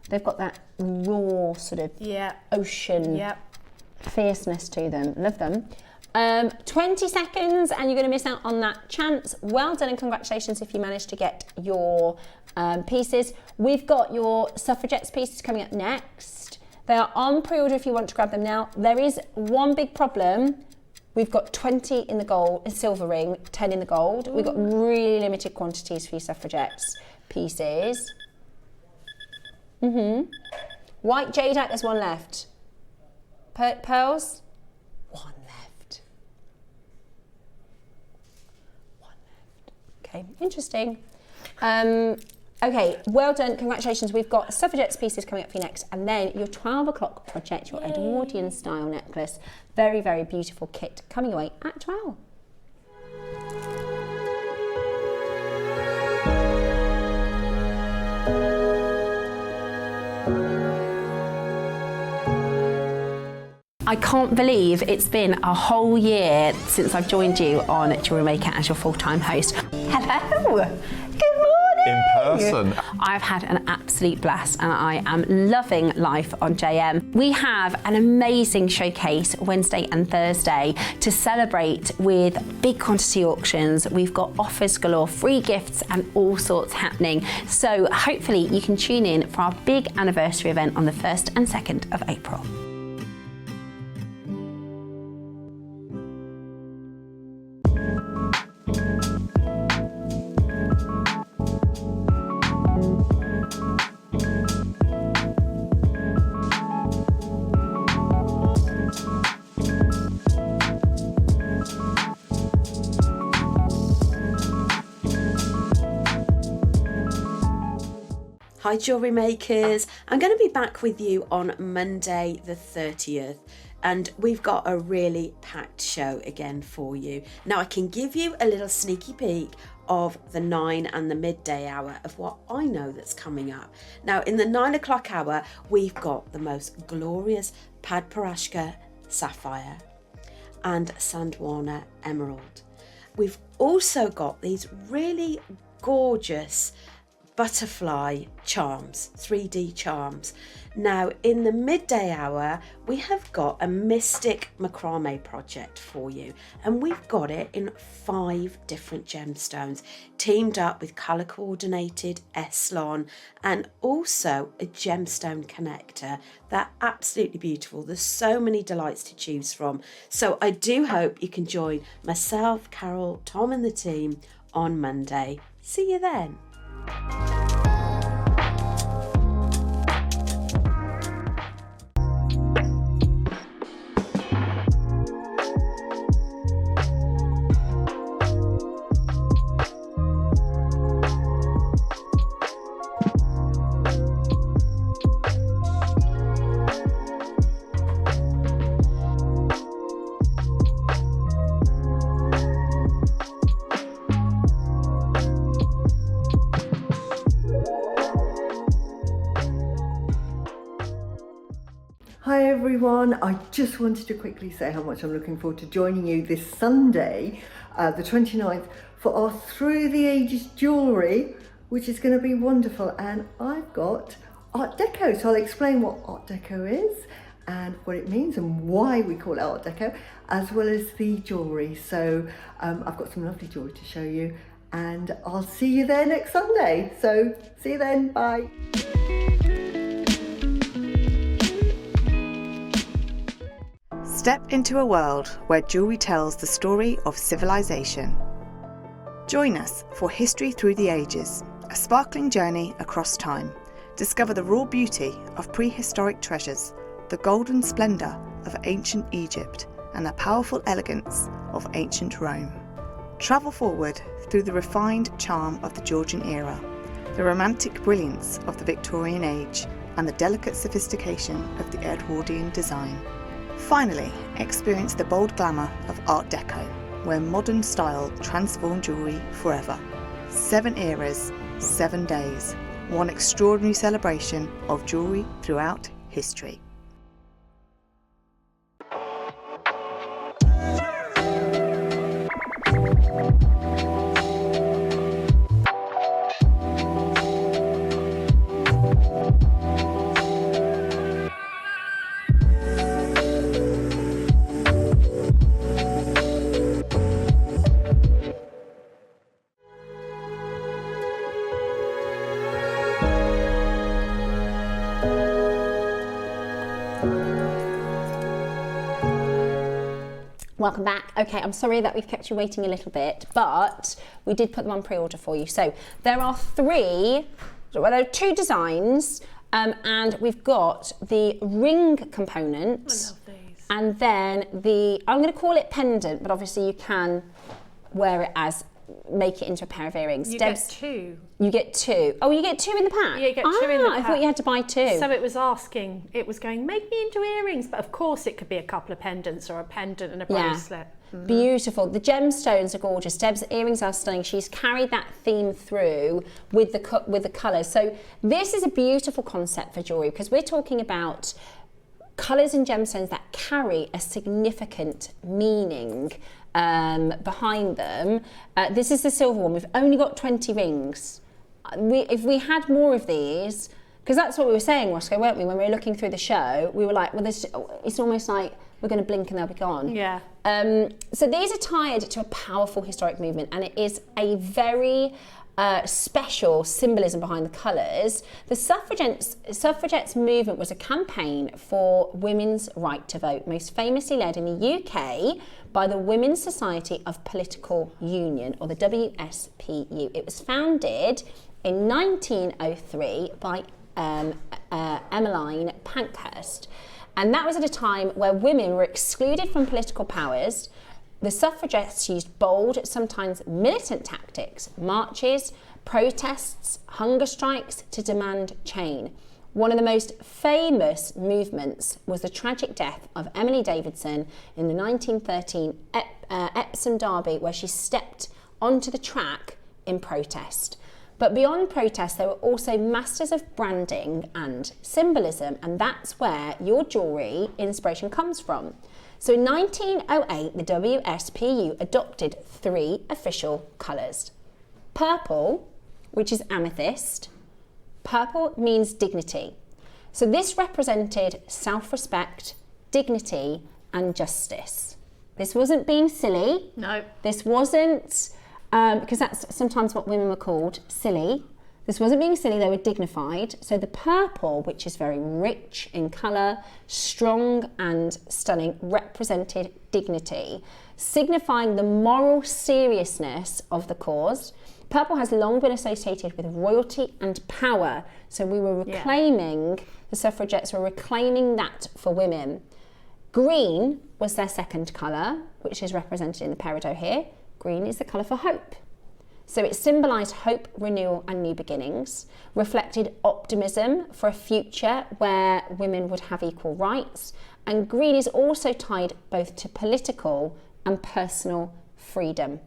They've got that raw sort of ocean fierceness to them. Love them. 20 seconds and you're going to miss out on that chance. Well done and congratulations if you managed to get your pieces. We've got your Suffragettes pieces coming up next. They are on pre-order if you want to grab them now. There is one big problem. We've got 20 in the gold, silver ring, 10 in the gold. We've got really limited quantities for your Suffragettes pieces. White jadeite, there's one left. Pearls, one left. One left. Okay, interesting. Okay, well done, congratulations. We've got Suffragette's pieces coming up for you next, and then your 12 o'clock project, your Edwardian style necklace. Very, very beautiful kit coming away at 12. I can't believe it's been a whole year since I've joined you on JewelleryMaker as your full-time host. Hello, good morning. In person. I've had an absolute blast and I am loving life on JM. We have an amazing showcase Wednesday and Thursday to celebrate with big quantity auctions. We've got offers galore, free gifts and all sorts happening. So hopefully you can tune in for our big anniversary event on the 1st and 2nd of April. Hi jewellery makers, I'm going to be back with you on Monday the 30th and we've got a really packed show again for you. Now I can give you a little sneaky peek of the 9 and the midday hour of what I know that's coming up. Now in the 9 o'clock hour we've got the most glorious Padparashka sapphire and Sandwana emerald. We've also got these really gorgeous butterfly charms, 3D charms. Now in the midday hour we have got a mystic macrame project for you, and we've got it in 5 different gemstones teamed up with colour coordinated Eslon and also a gemstone connector. They're absolutely beautiful. There's so many delights to choose from, so I do hope you can join myself, Carol, Tom and the team on Monday. See you then. Hi everyone, I just wanted to quickly say how much I'm looking forward to joining you this Sunday, the 29th, for our Through the Ages jewellery, which is going to be wonderful. And I've got Art Deco, so I'll explain what Art Deco is and what it means and why we call it Art Deco, as well as the jewellery. So I've got some lovely jewellery to show you, and I'll see you there next Sunday. So see you then, bye. Step into a world where jewellery tells the story of civilization. Join us for History Through the Ages, a sparkling journey across time. Discover the raw beauty of prehistoric treasures, the golden splendour of ancient Egypt, and the powerful elegance of ancient Rome. Travel forward through the refined charm of the Georgian era, the romantic brilliance of the Victorian age, and the delicate sophistication of the Edwardian design. Finally, experience the bold glamour of Art Deco, where modern style transformed jewellery forever. 7 eras, 7 days, one extraordinary celebration of jewellery throughout history. Welcome back. Okay, I'm sorry that we've kept you waiting a little bit, but we did put them on pre-order for you. So there are 2 designs, and we've got the ring component. I love these. And then I'm going to call it pendant, but obviously you can wear it as, make it into a pair of earrings. You get 2. You get 2. Oh, you get 2 in the pack? Yeah, you get 2 in the pack. I thought you had to buy 2. So it was going, make me into earrings. But of course it could be a couple of pendants or a pendant and a bracelet. Mm-hmm. Beautiful. The gemstones are gorgeous. Deb's earrings are stunning. She's carried that theme through with the colours. So this is a beautiful concept for jewellery, because we're talking about colours and gemstones that carry a significant meaning behind them. This is the silver one. We've only got 20 rings. If we had more of these, because that's what we were saying, Roscoe, weren't we? When we were looking through the show, we were like, well, it's almost like we're going to blink and they'll be gone. Yeah. So these are tied to a powerful historic movement, and it is a very special symbolism behind the colours. The suffragettes movement was a campaign for women's right to vote, most famously led in the UK by the Women's Society of Political Union, or the WSPU. It was founded in 1903 by Emmeline Pankhurst, and that was at a time where women were excluded from political powers. The suffragettes used bold, sometimes militant tactics, marches, protests, hunger strikes to demand change. One of the most famous movements was the tragic death of Emily Davidson in the 1913 Epsom Derby, where she stepped onto the track in protest. But beyond protest, they were also masters of branding and symbolism, and that's where your jewellery inspiration comes from. So in 1908, the WSPU adopted 3 official colours: purple, which is amethyst. Purple means dignity. So this represented self-respect, dignity, and justice. This wasn't being silly. No. This wasn't, because that's sometimes what women were called, silly. This wasn't being silly, they were dignified. So the purple, which is very rich in colour, strong and stunning, represented dignity, signifying the moral seriousness of the cause. Purple has long been associated with royalty and power. So we were reclaiming, the suffragettes were reclaiming that for women. Green was their second colour, which is represented in the peridot here. Green is the colour for hope. So it symbolised hope, renewal and new beginnings, reflected optimism for a future where women would have equal rights, and green is also tied both to political and personal freedom.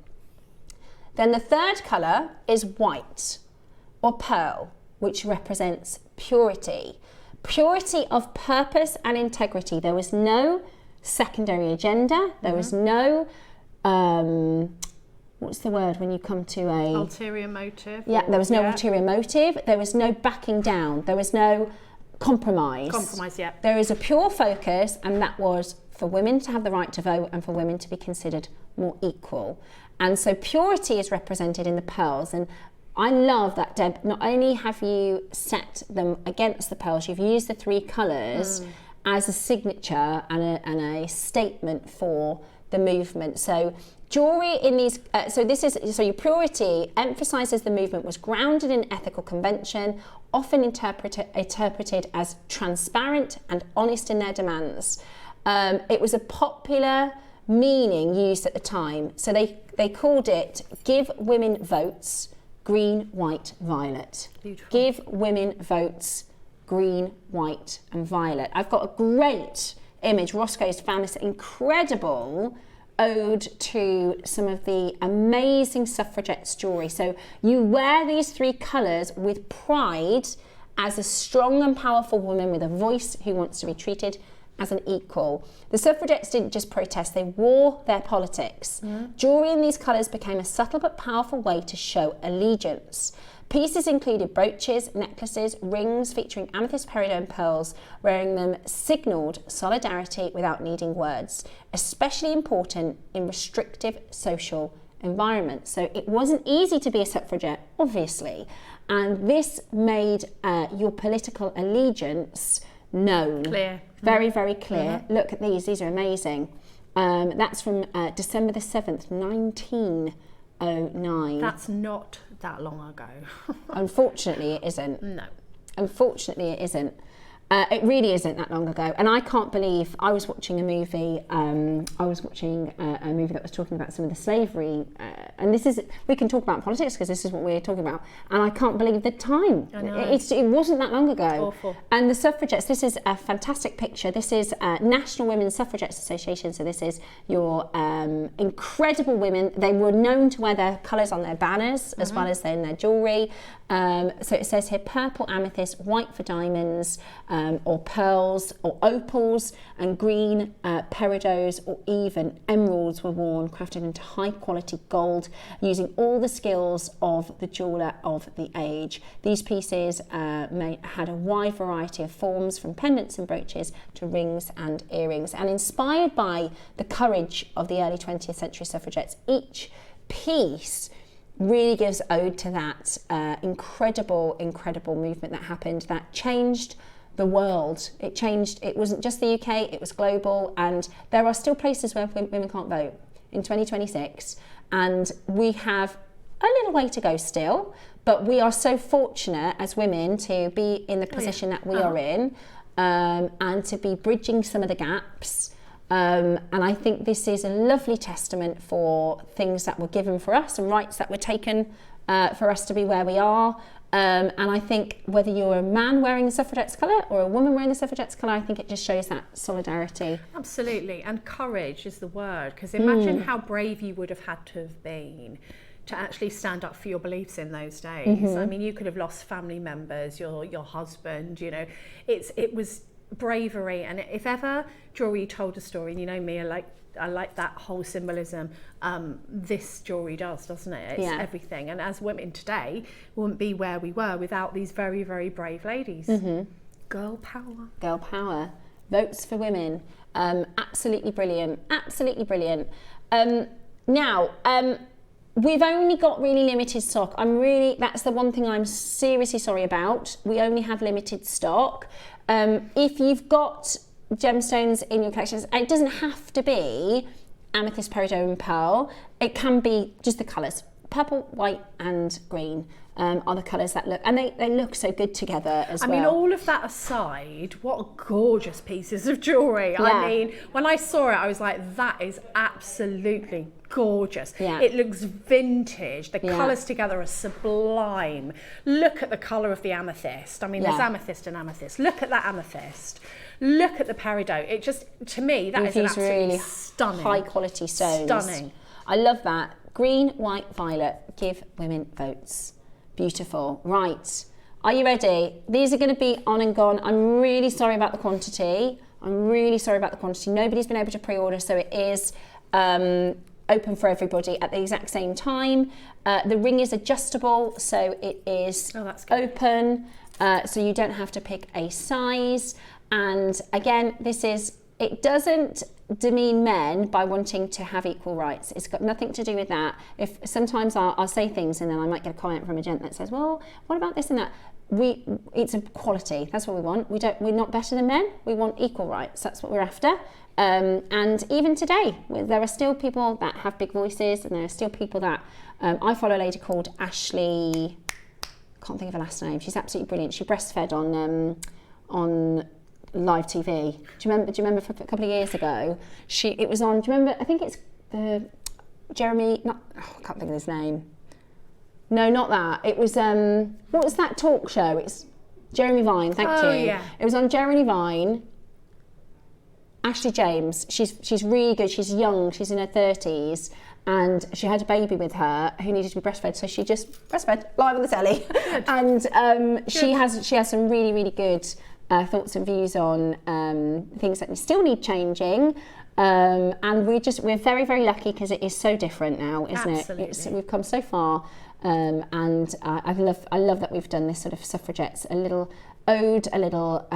Then the third colour is white or pearl, which represents purity. Purity of purpose and integrity. There was no secondary agenda, there was no what's the word when you come to a... Ulterior motive. Yeah, there was no ulterior motive. There was no backing down. There was no compromise. Compromise, yeah. There is a pure focus, and that was for women to have the right to vote and for women to be considered more equal. And so purity is represented in the pearls. And I love that, Deb, not only have you set them against the pearls, you've used the three colours as a signature and a statement for the movement. So jewellery in these, so your purity emphasises the movement was grounded in ethical convention, often interpreted as transparent and honest in their demands. It was a popular meaning used at the time. So they called it Give Women Votes, Green, White, Violet. Beautiful. Give women votes, green, white and violet. I've got a great image. Roscoe's found this incredible ode to some of the amazing suffragettes jewellery. So you wear these three colours with pride as a strong and powerful woman with a voice who wants to be treated as an equal. The suffragettes didn't just protest, they wore their politics. Jewellery in these colours became a subtle but powerful way to show allegiance. Pieces included brooches, necklaces, rings featuring amethyst, peridot and pearls. Wearing them signalled solidarity without needing words, especially important in restrictive social environments. So it wasn't easy to be a suffragette, obviously, and this made your political allegiance known. Clear. Very, very clear. Look at these are amazing. That's from December the 7th, 1909. That's not that long ago. Unfortunately, it isn't. No. Unfortunately, it isn't. It really isn't that long ago. And I can't believe I was watching a movie. A movie that was talking about some of the slavery. And this is, we can talk about politics because this is what we're talking about. And I can't believe the time. I know. It wasn't that long ago. Awful. And the suffragettes, this is a fantastic picture. This is National Women's Suffragettes Association. So this is your incredible women. They were known to wear their colours on their banners as well as in their jewellery. So it says here purple amethyst, white for diamonds, or pearls or opals, and green peridots or even emeralds were worn, crafted into high quality gold using all the skills of the jeweller of the age. These pieces had a wide variety of forms, from pendants and brooches to rings and earrings, and inspired by the courage of the early 20th century suffragettes, each piece really gives ode to that incredible movement that happened, that changed the world. It wasn't just the UK, it was global, and there are still places where women can't vote in 2026, and we have a little way to go still, but we are so fortunate as women to be in the position that we are in, and to be bridging some of the gaps. And I think this is a lovely testament for things that were given for us and rights that were taken for us to be where we are. And I think whether you're a man wearing the suffragette's colour or a woman wearing the suffragette's colour, I think it just shows that solidarity. Absolutely, and courage is the word, because imagine how brave you would have had to have been to actually stand up for your beliefs in those days. I mean, you could have lost family members, your husband, you know. It was bravery. And if ever jewellery told a story, and you know me, I like that whole symbolism, this jewellery does, doesn't it? It's everything. And as women today, we wouldn't be where we were without these very, very brave ladies. Girl power. Girl power. Votes for women. Absolutely brilliant. Absolutely brilliant. Now, we've only got really limited stock. That's the one thing I'm seriously sorry about. We only have limited stock. If you've got gemstones in your collections, it doesn't have to be amethyst, peridot and pearl. It can be just the colours. Purple, white and green are the colours that look, and they look so good together as well. I mean, all of that aside, what gorgeous pieces of jewellery. Yeah. I mean, when I saw it, I was like, that is absolutely gorgeous. Yeah. It looks vintage. The colours together are sublime. Look at the colour of the amethyst. I mean, there's amethyst and amethyst. Look at that amethyst. Look at the peridot. It just, to me, that is an absolutely really stunning, high quality stones. Stunning. I love that. Green, white, violet. Give women votes. Beautiful. Right. Are you ready? These are going to be on and gone. I'm really sorry about the quantity. Nobody's been able to pre-order, so it is open for everybody at the exact same time. The ring is adjustable, so it is open, so you don't have to pick a size. And again, it doesn't demean men by wanting to have equal rights. It's got nothing to do with that. If sometimes I'll say things and then I might get a comment from a gent that says, well, what about this and that? It's equality. That's what we want. We're not better than men. We want equal rights. That's what we're after. And even today, there are still people that have big voices, and there are still people that I follow a lady called Ashley. Can't think of her last name. She's absolutely brilliant. She breastfed on live TV. Do you remember for a couple of years ago? It was on. Do you remember? I think it's the Jeremy. I can't think of his name. No, not that. It was what was that talk show? It's Jeremy Vine. Thank you. Yeah. It was on Jeremy Vine. Ashley James. She's really good. She's young. She's in her 30s. And she had a baby with her who needed to be breastfed, so she just breastfed live on the telly. And she has some really, really good thoughts and views on things that still need changing. And we're very, very lucky because it is so different now, isn't it? We've come so far. And I love that we've done this sort of suffragettes, a little ode, a little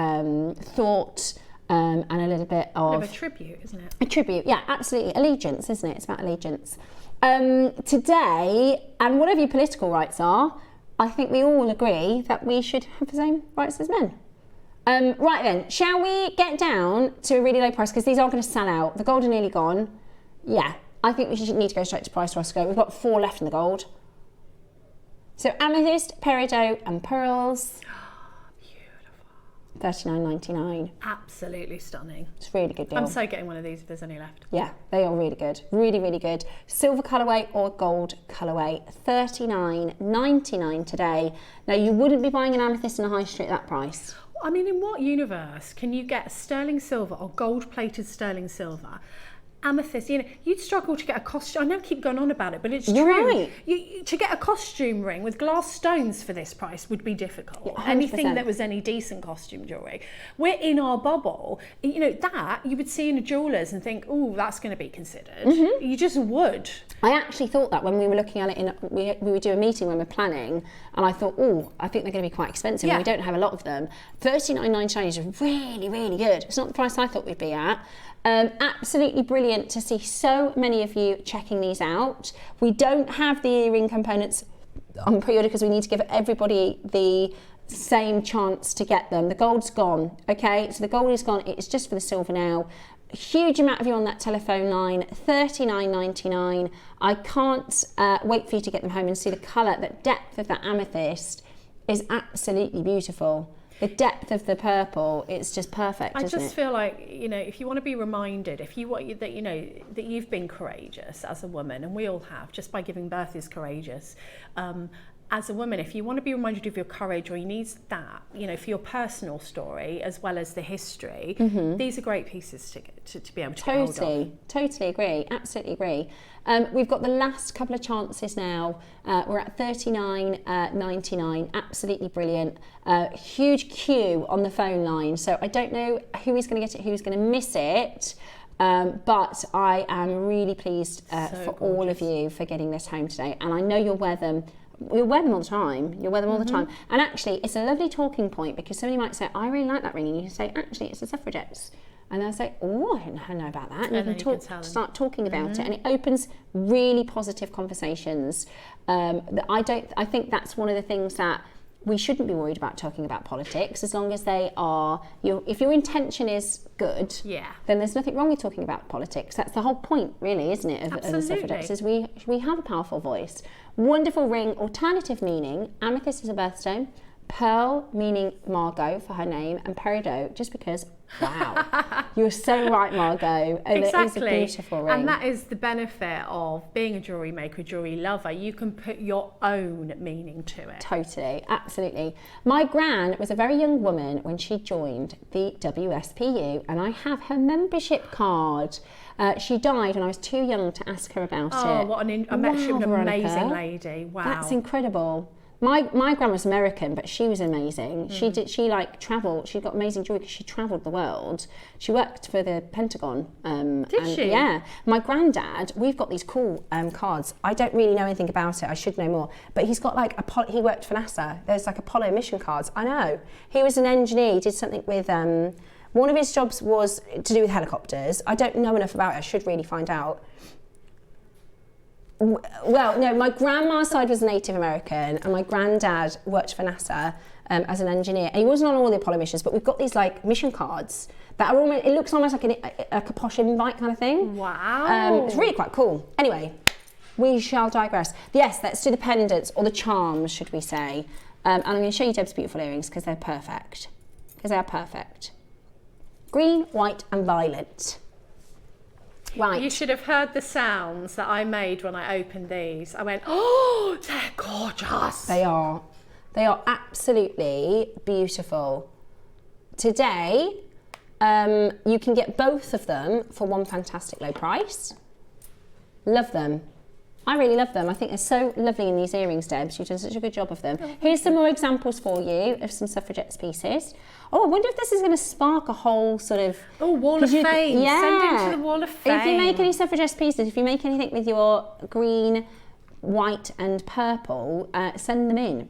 thought, and a little bit of a tribute, isn't it? A tribute, yeah, absolutely. Allegiance, isn't it? It's about allegiance. Today, and whatever your political rights are, I think we all agree that we should have the same rights as men. Right then, shall we get down to a really low price, because these are going to sell out. The gold are nearly gone. Yeah, I think we need to go straight to price Roscoe. We've got 4 left in the gold. So amethyst, peridot and pearls. $39.99. Absolutely stunning. It's a really good deal. I'm so getting one of these if there's any left. Yeah, they are really good. Really, really good. Silver colourway or gold colourway, $39.99 today. Now, you wouldn't be buying an amethyst in a high street at that price. I mean, in what universe can you get sterling silver or gold-plated sterling silver? Amethyst, you'd struggle to get a costume. I know I keep going on about it, but it's true. You're right. To get a costume ring with glass stones for this price would be difficult. Yeah, anything that was any decent costume jewellery. We're in our bubble. That you would see in a jeweller's and think, oh, that's going to be considered. Mm-hmm. You just would. I actually thought that when we were looking at it, we would do a meeting when we're planning, and I thought, oh, I think they're going to be quite expensive. Yeah. And we don't have a lot of them. $39.99 is really, really good. It's not the price I thought we'd be at. Absolutely brilliant to see so many of you checking these out. We don't have the earring components on pre-order because we need to give everybody the same chance to get them. The gold's gone, okay? So the gold is gone. It is just for the silver now. A huge amount of you on that telephone line, $39.99. I can't wait for you to get them home and see the colour. The depth of that amethyst is absolutely beautiful. The depth of the purple, it's just perfect, I just feel like, if you want to be reminded, that you've been courageous as a woman, and we all have, just by giving birth is courageous. as a woman, if you want to be reminded of your courage, or you need that, you know, for your personal story as well as the history, these are great pieces to be able to get hold of. Totally agree, absolutely agree. We've got the last couple of chances now. We're at $39.99, absolutely brilliant. Huge queue on the phone line, so I don't know who is going to get it, who's going to miss it. But I am really pleased for all of you for getting this home today, and I know you'll wear them. You'll wear them all the time. You'll wear them all the time. And actually, it's a lovely talking point, because somebody might say, I really like that ring. And you can say, actually, it's the Suffragettes. And they'll say, oh, I don't know about that. And you can start talking about it. And it opens really positive conversations. I think that's one of the things that we shouldn't be worried about talking about politics, as long as they are, if your intention is good, then there's nothing wrong with talking about politics. That's the whole point, really, isn't it, of the Suffragettes, is we have a powerful voice. Wonderful ring, alternative meaning. Amethyst is a birthstone. Pearl, meaning Margot for her name, and Peridot, just because, wow, you're so right, Margot. And exactly. It is a beautiful ring. And that is the benefit of being a jewellery maker, a jewellery lover. You can put your own meaning to it. Totally, absolutely. My gran was a very young woman when she joined the WSPU, and I have her membership card. She died when I was too young to ask her about it. Oh, what an amazing lady. Wow. That's incredible. My grandma was American, but she was amazing. She traveled. She got amazing jewelry because she travelled the world. She worked for the Pentagon. Did she? Yeah. My granddad, we've got these cool cards. I don't really know anything about it. I should know more. But he's got like he worked for NASA. There's like Apollo mission cards. I know. He was an engineer. He did something with one of his jobs was to do with helicopters. I don't know enough about it. I should really find out. Well, no, my grandma's side was Native American, and my granddad worked for NASA as an engineer. And he wasn't on all the Apollo missions, but we've got these like mission cards that are almost, it looks almost like a posh invite kind of thing. Wow. It's really quite cool. Anyway, we shall digress. Yes, let's do the pendants, or the charms, should we say. And I'm going to show you Deb's beautiful earrings, because they're perfect. Because they are perfect. Green, white and violet. Right. You should have heard the sounds that I made when I opened these. I went, oh, they're gorgeous. They are. They are absolutely beautiful. Today, you can get both of them for one fantastic low price. Love them. I really love them. I think they're so lovely in these earrings, Deb. She does such a good job of them. Here's some more examples for you of some Suffragettes pieces. Oh, I wonder if this is going to spark a whole sort of... Oh, Wall of Fame. Yeah. Send it to the Wall of Fame. If you make any Suffragettes pieces, if you make anything with your green, white and purple, send them in.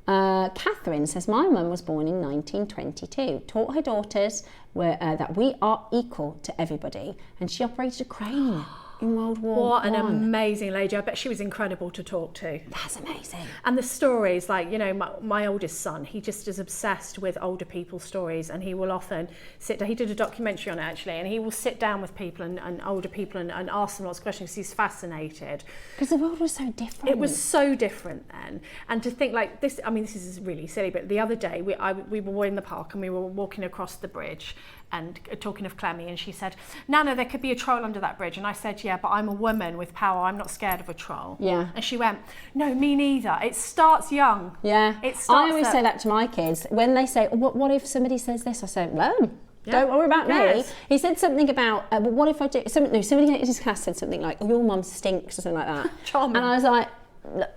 Catherine says, my mum was born in 1922, taught her daughters that we are equal to everybody, and she operated a crane in World War I. What an amazing lady. I bet she was incredible to talk to. That's amazing. And the stories, like, you know, my oldest son, he just is obsessed with older people's stories, and he will often sit down. He did a documentary on it, actually, and he will sit down with people and older people and ask them lots of questions, because he's fascinated. Because the world was so different. It was so different then. And to think like this, I mean, this is really silly, but the other day we were in the park and we were walking across the bridge, and talking of Clemmy, and she said, Nana, there could be a troll under that bridge. And I said, yeah, but I'm a woman with power. I'm not scared of a troll. Yeah. And she went, no, me neither. It starts young. Yeah. It starts I always say that to my kids. When they say, what if somebody says this? I say, well, Yeah. don't worry about Yes. me. He said something about, but what if I do, somebody in his class said something like, oh, your mum stinks, or something like that. Charming. And I was like,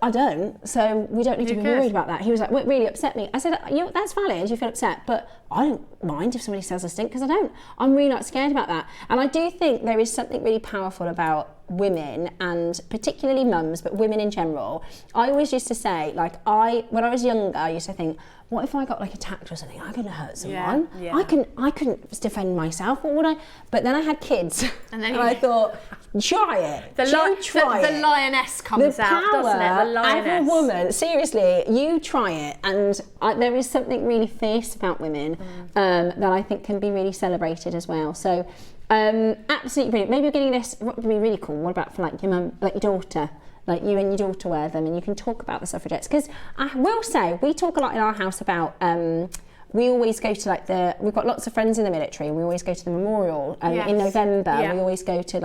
I don't, so we don't need to be worried about that. He was like, what really upset me? I said, that's valid, you feel upset, but I don't mind if somebody says I stink, because I don't. I'm really not scared about that. And I do think there is something really powerful about women, and particularly mums, but women in general. I always used to say, like, when I was younger, I used to think, what if I got like attacked or something? I couldn't hurt someone. Yeah. I couldn't defend myself. What would I? But then I had kids, and I thought, try it. The lioness comes out, doesn't it? The lioness. As a woman, seriously, you try it, and there is something really fierce about women that I think can be really celebrated as well. So, absolutely brilliant. Maybe you're getting this. What would be really cool? What about for like your mum, like your daughter? Like you and your daughter wear them, and you can talk about the Suffragettes. Because I will say, we talk a lot in our house about we always go to we've got lots of friends in the military, and we always go to the memorial in November. We always go to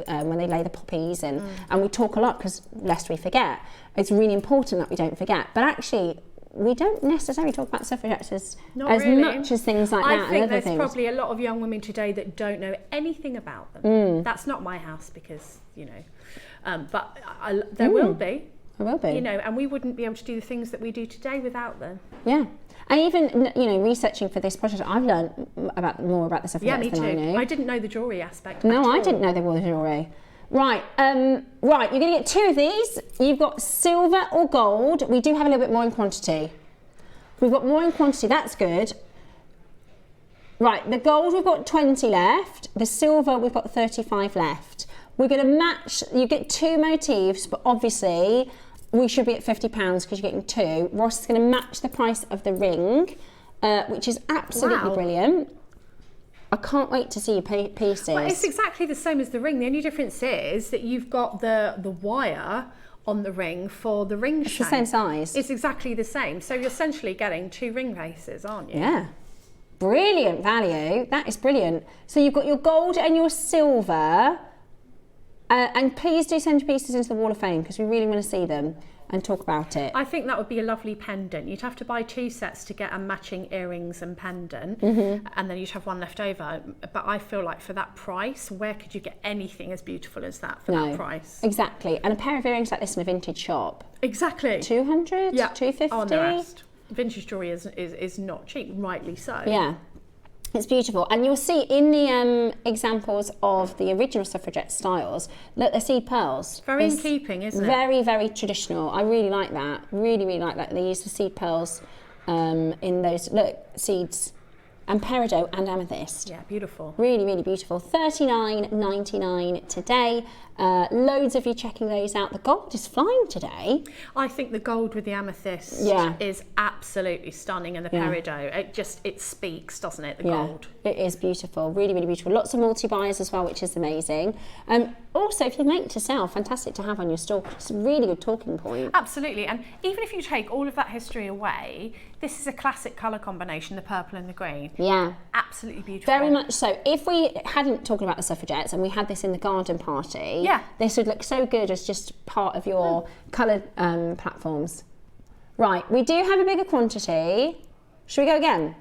when they lay the poppies, and we talk a lot because lest we forget. It's really important that we don't forget. But actually, we don't necessarily talk about suffragettes as much as things like that. I think there's probably a lot of young women today that don't know anything about them. That's not my house because, but there will be. There will be. And we wouldn't be able to do the things that we do today without them. Yeah. And even, researching for this project, I've learned more about the suffragettes than I knew. I didn't know the jewellery aspect. No, I didn't know there was jewellery. Right, you're going to get 2 of these. You've got silver or gold. We do have a little bit more in quantity. We've got more in quantity, that's good. Right, the gold we've got 20 left. The silver we've got 35 left. We're going to match, you get 2 motifs, but obviously we should be at £50 because you're getting 2. Ross is going to match the price of the ring, which is absolutely brilliant. I can't wait to see your pieces. Well, it's exactly the same as the ring. The only difference is that you've got the wire on the ring for the ring shape. It's the same size. It's exactly the same. So you're essentially getting 2 ring faces, aren't you? Yeah. Brilliant value. That is brilliant. So you've got your gold and your silver. And please do send your pieces into the Wall of Fame because we really want to see them and talk about it. I think that would be a lovely pendant. You'd have to buy 2 sets to get a matching earrings and pendant, and then you'd have one left over. But I feel like for that price, where could you get anything as beautiful as that for that price? Exactly. And a pair of earrings like this in a vintage shop. Exactly. 200? Yeah. 250? On the rest. Vintage jewellery is not cheap, rightly so. Yeah. It's beautiful, and you'll see in the examples of the original suffragette styles, look, they're seed pearls. Very in keeping, isn't it? Very, very traditional. I really like that. Really, really like that. They use the seed pearls in those, look, seeds, and peridot and amethyst. Yeah, beautiful. Really, really beautiful. $39.99 today. Loads of you checking those out. The gold is flying today. I think the gold with the amethyst is absolutely stunning, and the peridot, it speaks, doesn't it, the gold? It is beautiful, really, really beautiful. Lots of multi-buys as well, which is amazing. Also, if you make to sell, fantastic to have on your store. It's a really good talking point. Absolutely, and even if you take all of that history away, this is a classic colour combination, the purple and the green. Yeah. Absolutely beautiful. Very much so. If we hadn't talked about the suffragettes and we had this in the garden party, this would look so good as just part of your coloured platforms. Right, we do have a bigger quantity. Should we go again?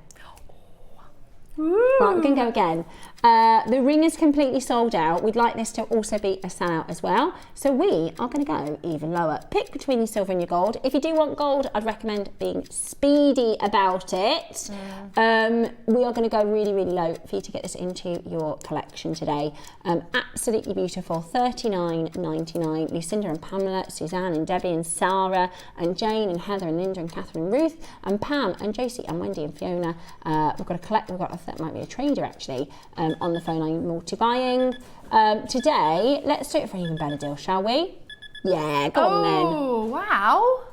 Right, we're going to go again. The ring is completely sold out. We'd like this to also be a sellout as well. So we are going to go even lower. Pick between your silver and your gold. If you do want gold, I'd recommend being speedy about it. We are going to go really, really low for you to get this into your collection today. Absolutely beautiful. $39.99. Lucinda and Pamela, Suzanne and Debbie and Sarah and Jane and Heather and Linda and Catherine and Ruth and Pam and Josie and Wendy and Fiona. We've got a collect. That might be a trader actually. On the phone line multi-buying. Today, let's do it for an even better deal, shall we? Yeah, go on then. Oh, wow.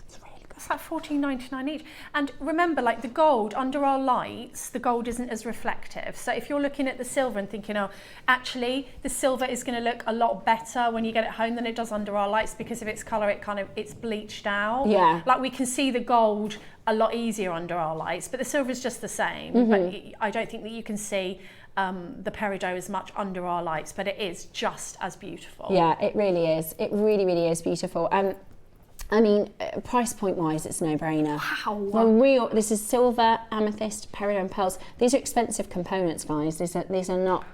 It's really good. It's like $14.99 each. And remember, like the gold, under our lights, the gold isn't as reflective. So if you're looking at the silver and thinking, oh, actually, the silver is going to look a lot better when you get it home than it does under our lights because of its colour, it's bleached out. Yeah. Like we can see the gold a lot easier under our lights, but the silver is just the same. But I don't think that you can see the peridot as much under our lights, but it is just as beautiful. Yeah, it really is. It really, really is beautiful. I mean, price point wise, it's a no-brainer. Wow. This is silver, amethyst, peridot and pearls. These are expensive components, guys. These are not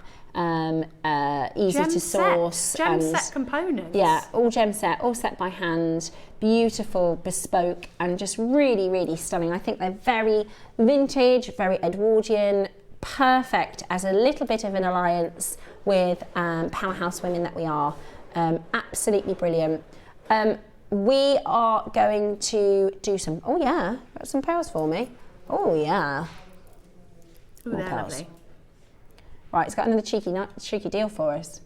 easy to source. Gem set components. Yeah, all gem set, all set by hand, beautiful, bespoke, and just really, really stunning. I think they're very vintage, very Edwardian, perfect as a little bit of an alliance with powerhouse women that we are. Absolutely brilliant. We are going to do some, got some pearls for me. Oh yeah. Ooh, they're lovely. Right, it's got another cheeky deal for us.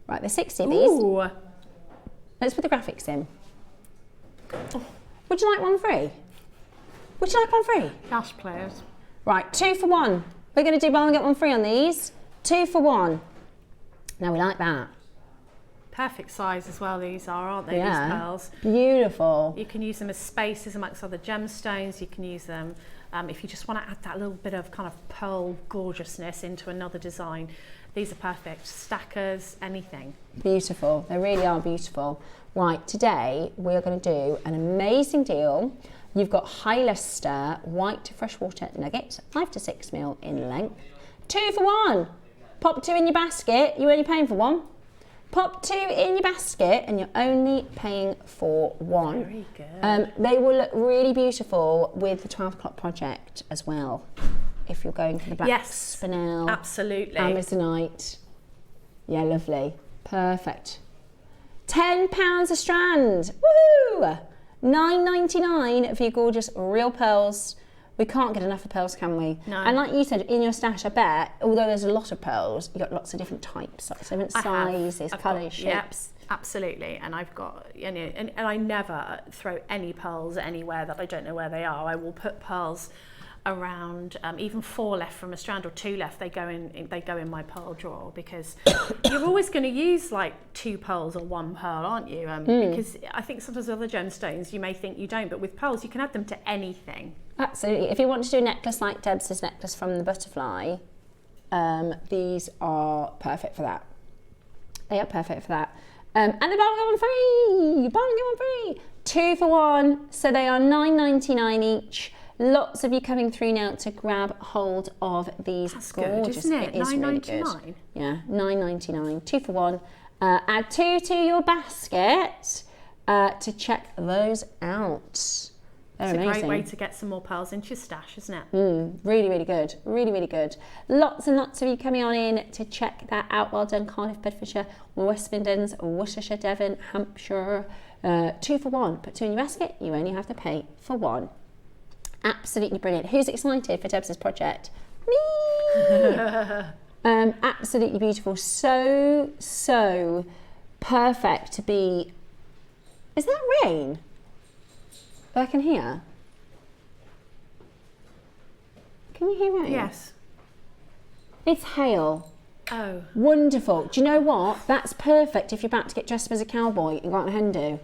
Right, there's 60 of these. Ooh. Let's put the graphics in. Would you like one free? Would you like one free? Yes, please. Right, 2 for 1. We're going to do buy one get one free on these. 2 for 1. Now we like that. Perfect size as well, these are, aren't they, Yeah. these pearls? Beautiful. You can use them as spaces amongst other gemstones. You can use them if you just want to add that little bit of kind of pearl gorgeousness into another design, these are perfect. Stackers, anything. Beautiful. They really are beautiful. Right, today we are going to do an amazing deal. You've got high luster white freshwater nuggets, 5 to 6 mil in length. 2 for 1. Pop 2 in your basket. You're only paying for 1. Pop 2 in your basket and you're only paying for 1. Very good. They will look really beautiful with the 12 o'clock project as well. If you're going for the black spinel, absolutely, Amazonite. Yeah, lovely. Perfect. £10 a strand. Woohoo! $9.99 for your gorgeous real pearls. We can't get enough of pearls, can we? No. And like you said, in your stash, I bet, although there's a lot of pearls, you've got lots of different types, lots of different sizes, colours, shapes. Yep, absolutely. And I've got, you know, and I never throw any pearls anywhere that I don't know where they are. I will put pearls around, even 4 left from a strand or 2 left, they go in my pearl drawer, because you're always going to use like 2 pearls or 1 pearl, aren't you? Because I think sometimes with other gemstones you may think you don't, but with pearls you can add them to anything. Absolutely. If you want to do a necklace like Deb's necklace from the butterfly, these are perfect for that. They are perfect for that. And they're buy one free. Buy one free. 2 for 1. So they are $9.99 each. Lots of you coming through now to grab hold of these. That's gorgeous. Good, isn't it? It is really good. $9.99. Yeah, $9.99. 2 for 1. Add 2 to your basket to check those out. They're It's amazing. a great way to get some more pearls into your stash, isn't it? Really, really good. Really, really good. Lots and lots of you coming on in to check that out. Well done, Cardiff, Bedfordshire, West Midlands, Worcestershire, Devon, Hampshire. 2 for 1. Put 2 in your basket. You only have to pay for 1. Absolutely brilliant. Who's excited for Deb's project? Me! Absolutely beautiful. So perfect to be... Is that rain? I can hear. Can you hear rain? Yes. It's hail. Oh. Wonderful. Do you know what? That's perfect if you're about to get dressed up as a cowboy and go out on a hen do.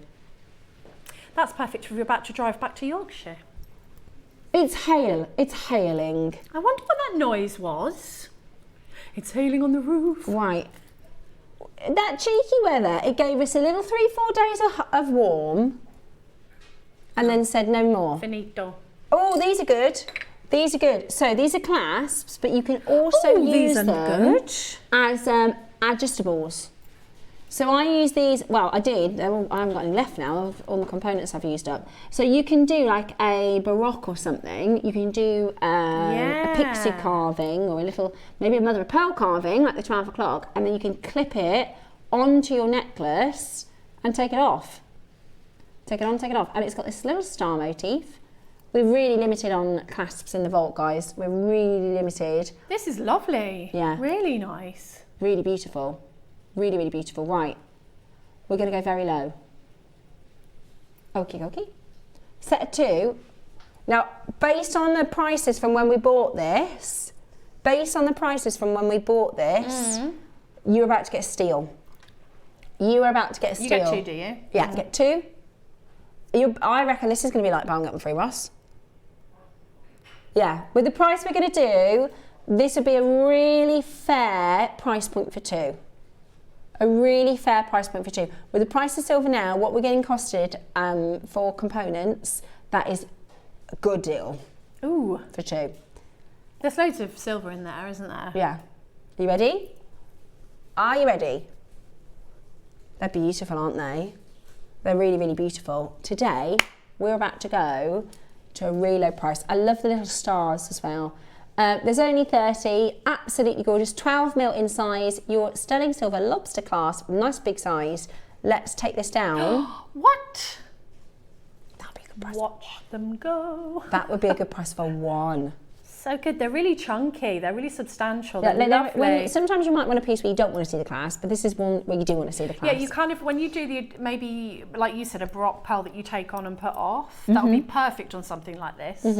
That's perfect if you're about to drive back to Yorkshire. It's hail. It's hailing. I wonder what that noise was. It's hailing on the roof. Right. That cheeky weather, it gave us a little 3-4 days of warm and then said no more. Finito. Oh, these are good. These are good. So these are clasps, but you can also use them as adjustables. So I use these, well, I did, I haven't got any left now, of all the components I've used up. So you can do like a baroque or something, you can do a pixie carving or a little, maybe a mother of pearl carving, like the 12 o'clock, and then you can clip it onto your necklace and take it off. Take it on, take it off. And it's got this little star motif. We're really limited on clasps in the vault, guys. We're really limited. This is lovely. Yeah. Really nice. Really beautiful. Really, really beautiful. Right, we're going to go very low. Okie dokie. Set of 2. Now, based on the prices from when we bought this, you're about to get a steal. You are about to get a steal. You get 2, do you? Yeah, get 2. I reckon this is going to be like buying up and free, Ross. Yeah, with the price we're going to do, this would be a really fair price point for 2. A really fair price point for 2. With the price of silver now, what we're getting costed for components, that is a good deal. Ooh. For 2. There's loads of silver in there, isn't there? Yeah. Are you ready? Are you ready? They're beautiful, aren't they? They're really, really beautiful. Today, we're about to go to a really low price. I love the little stars as well. There's only 30, absolutely gorgeous, 12 mil in size, your sterling silver lobster clasp, nice big size. Let's take this down. What? That'll be a good price. Watch them go. That would be a good price for 1. So good. They're really chunky. They're really substantial. Yeah, They're lovely. sometimes you might want a piece where you don't want to see the clasp, but this is one where you do want to see the clasp. Yeah, you kind of, when you do the, maybe, like you said, a baroque pearl that you take on and put off, that would be perfect on something like this.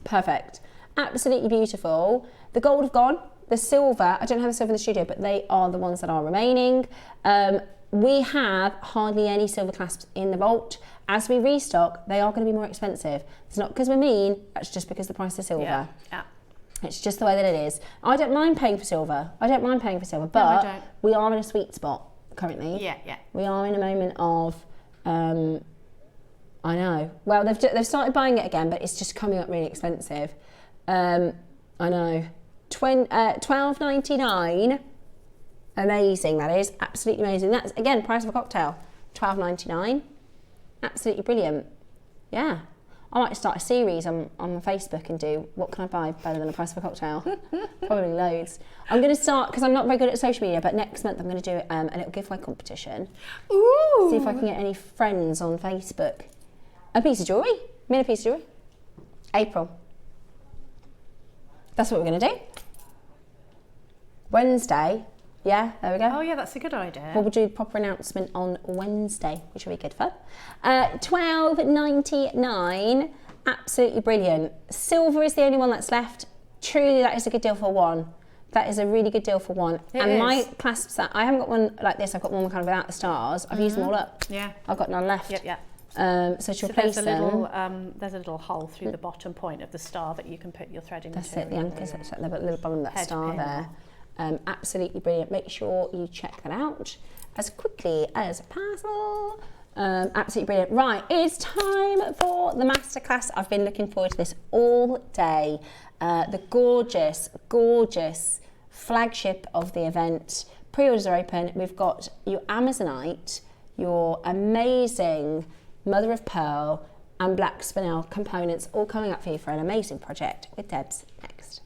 Perfect. Absolutely beautiful. The gold have gone. The silver, I don't have the silver in the studio, but they are the ones that are remaining. we have hardly any silver clasps in the vault. As we restock, they are going to be more expensive. It's not because we're mean, that's just because the price of silver. Yeah. It's just the way that it is. I don't mind paying for silver. But we are in a sweet spot currently. Yeah. We are in a moment of, I know. Well, they've started buying it again, but it's just coming up really expensive. I know. $12.99. Amazing, that is. Absolutely amazing. That's, again, price of a cocktail. $12.99. Absolutely brilliant. Yeah. I might start a series on Facebook and do, what can I buy better than the price of a cocktail? Probably loads. I'm going to start, because I'm not very good at social media, but next month I'm going to do a little giveaway competition. Ooh! See if I can get any friends on Facebook. A piece of jewellery. Me and a piece of jewellery. April. That's what we're going to do. Wednesday. Yeah, there we go. Oh yeah, that's a good idea. We'll do a proper announcement on Wednesday, which will be good fun. $12.99, absolutely brilliant. Silver is the only one that's left. Truly, that is a good deal for one. That is a really good deal for one. My clasps, I haven't got one like this. I've got one kind of without the stars. I've used them all up. Yeah. I've got none left. Yep. So to replace them. There's a little hole through the bottom point of the star that you can put your thread into. That's it, the anchors, that's at the little bottom of that star pin. there. Absolutely brilliant. Make sure you check that out as quickly as possible. Absolutely brilliant. Right, it's time for the masterclass. I've been looking forward to this all day. The gorgeous, gorgeous flagship of the event. Pre-orders are open. We've got your Amazonite, your amazing mother of pearl and black spinel components all coming up for you for an amazing project with Debs next.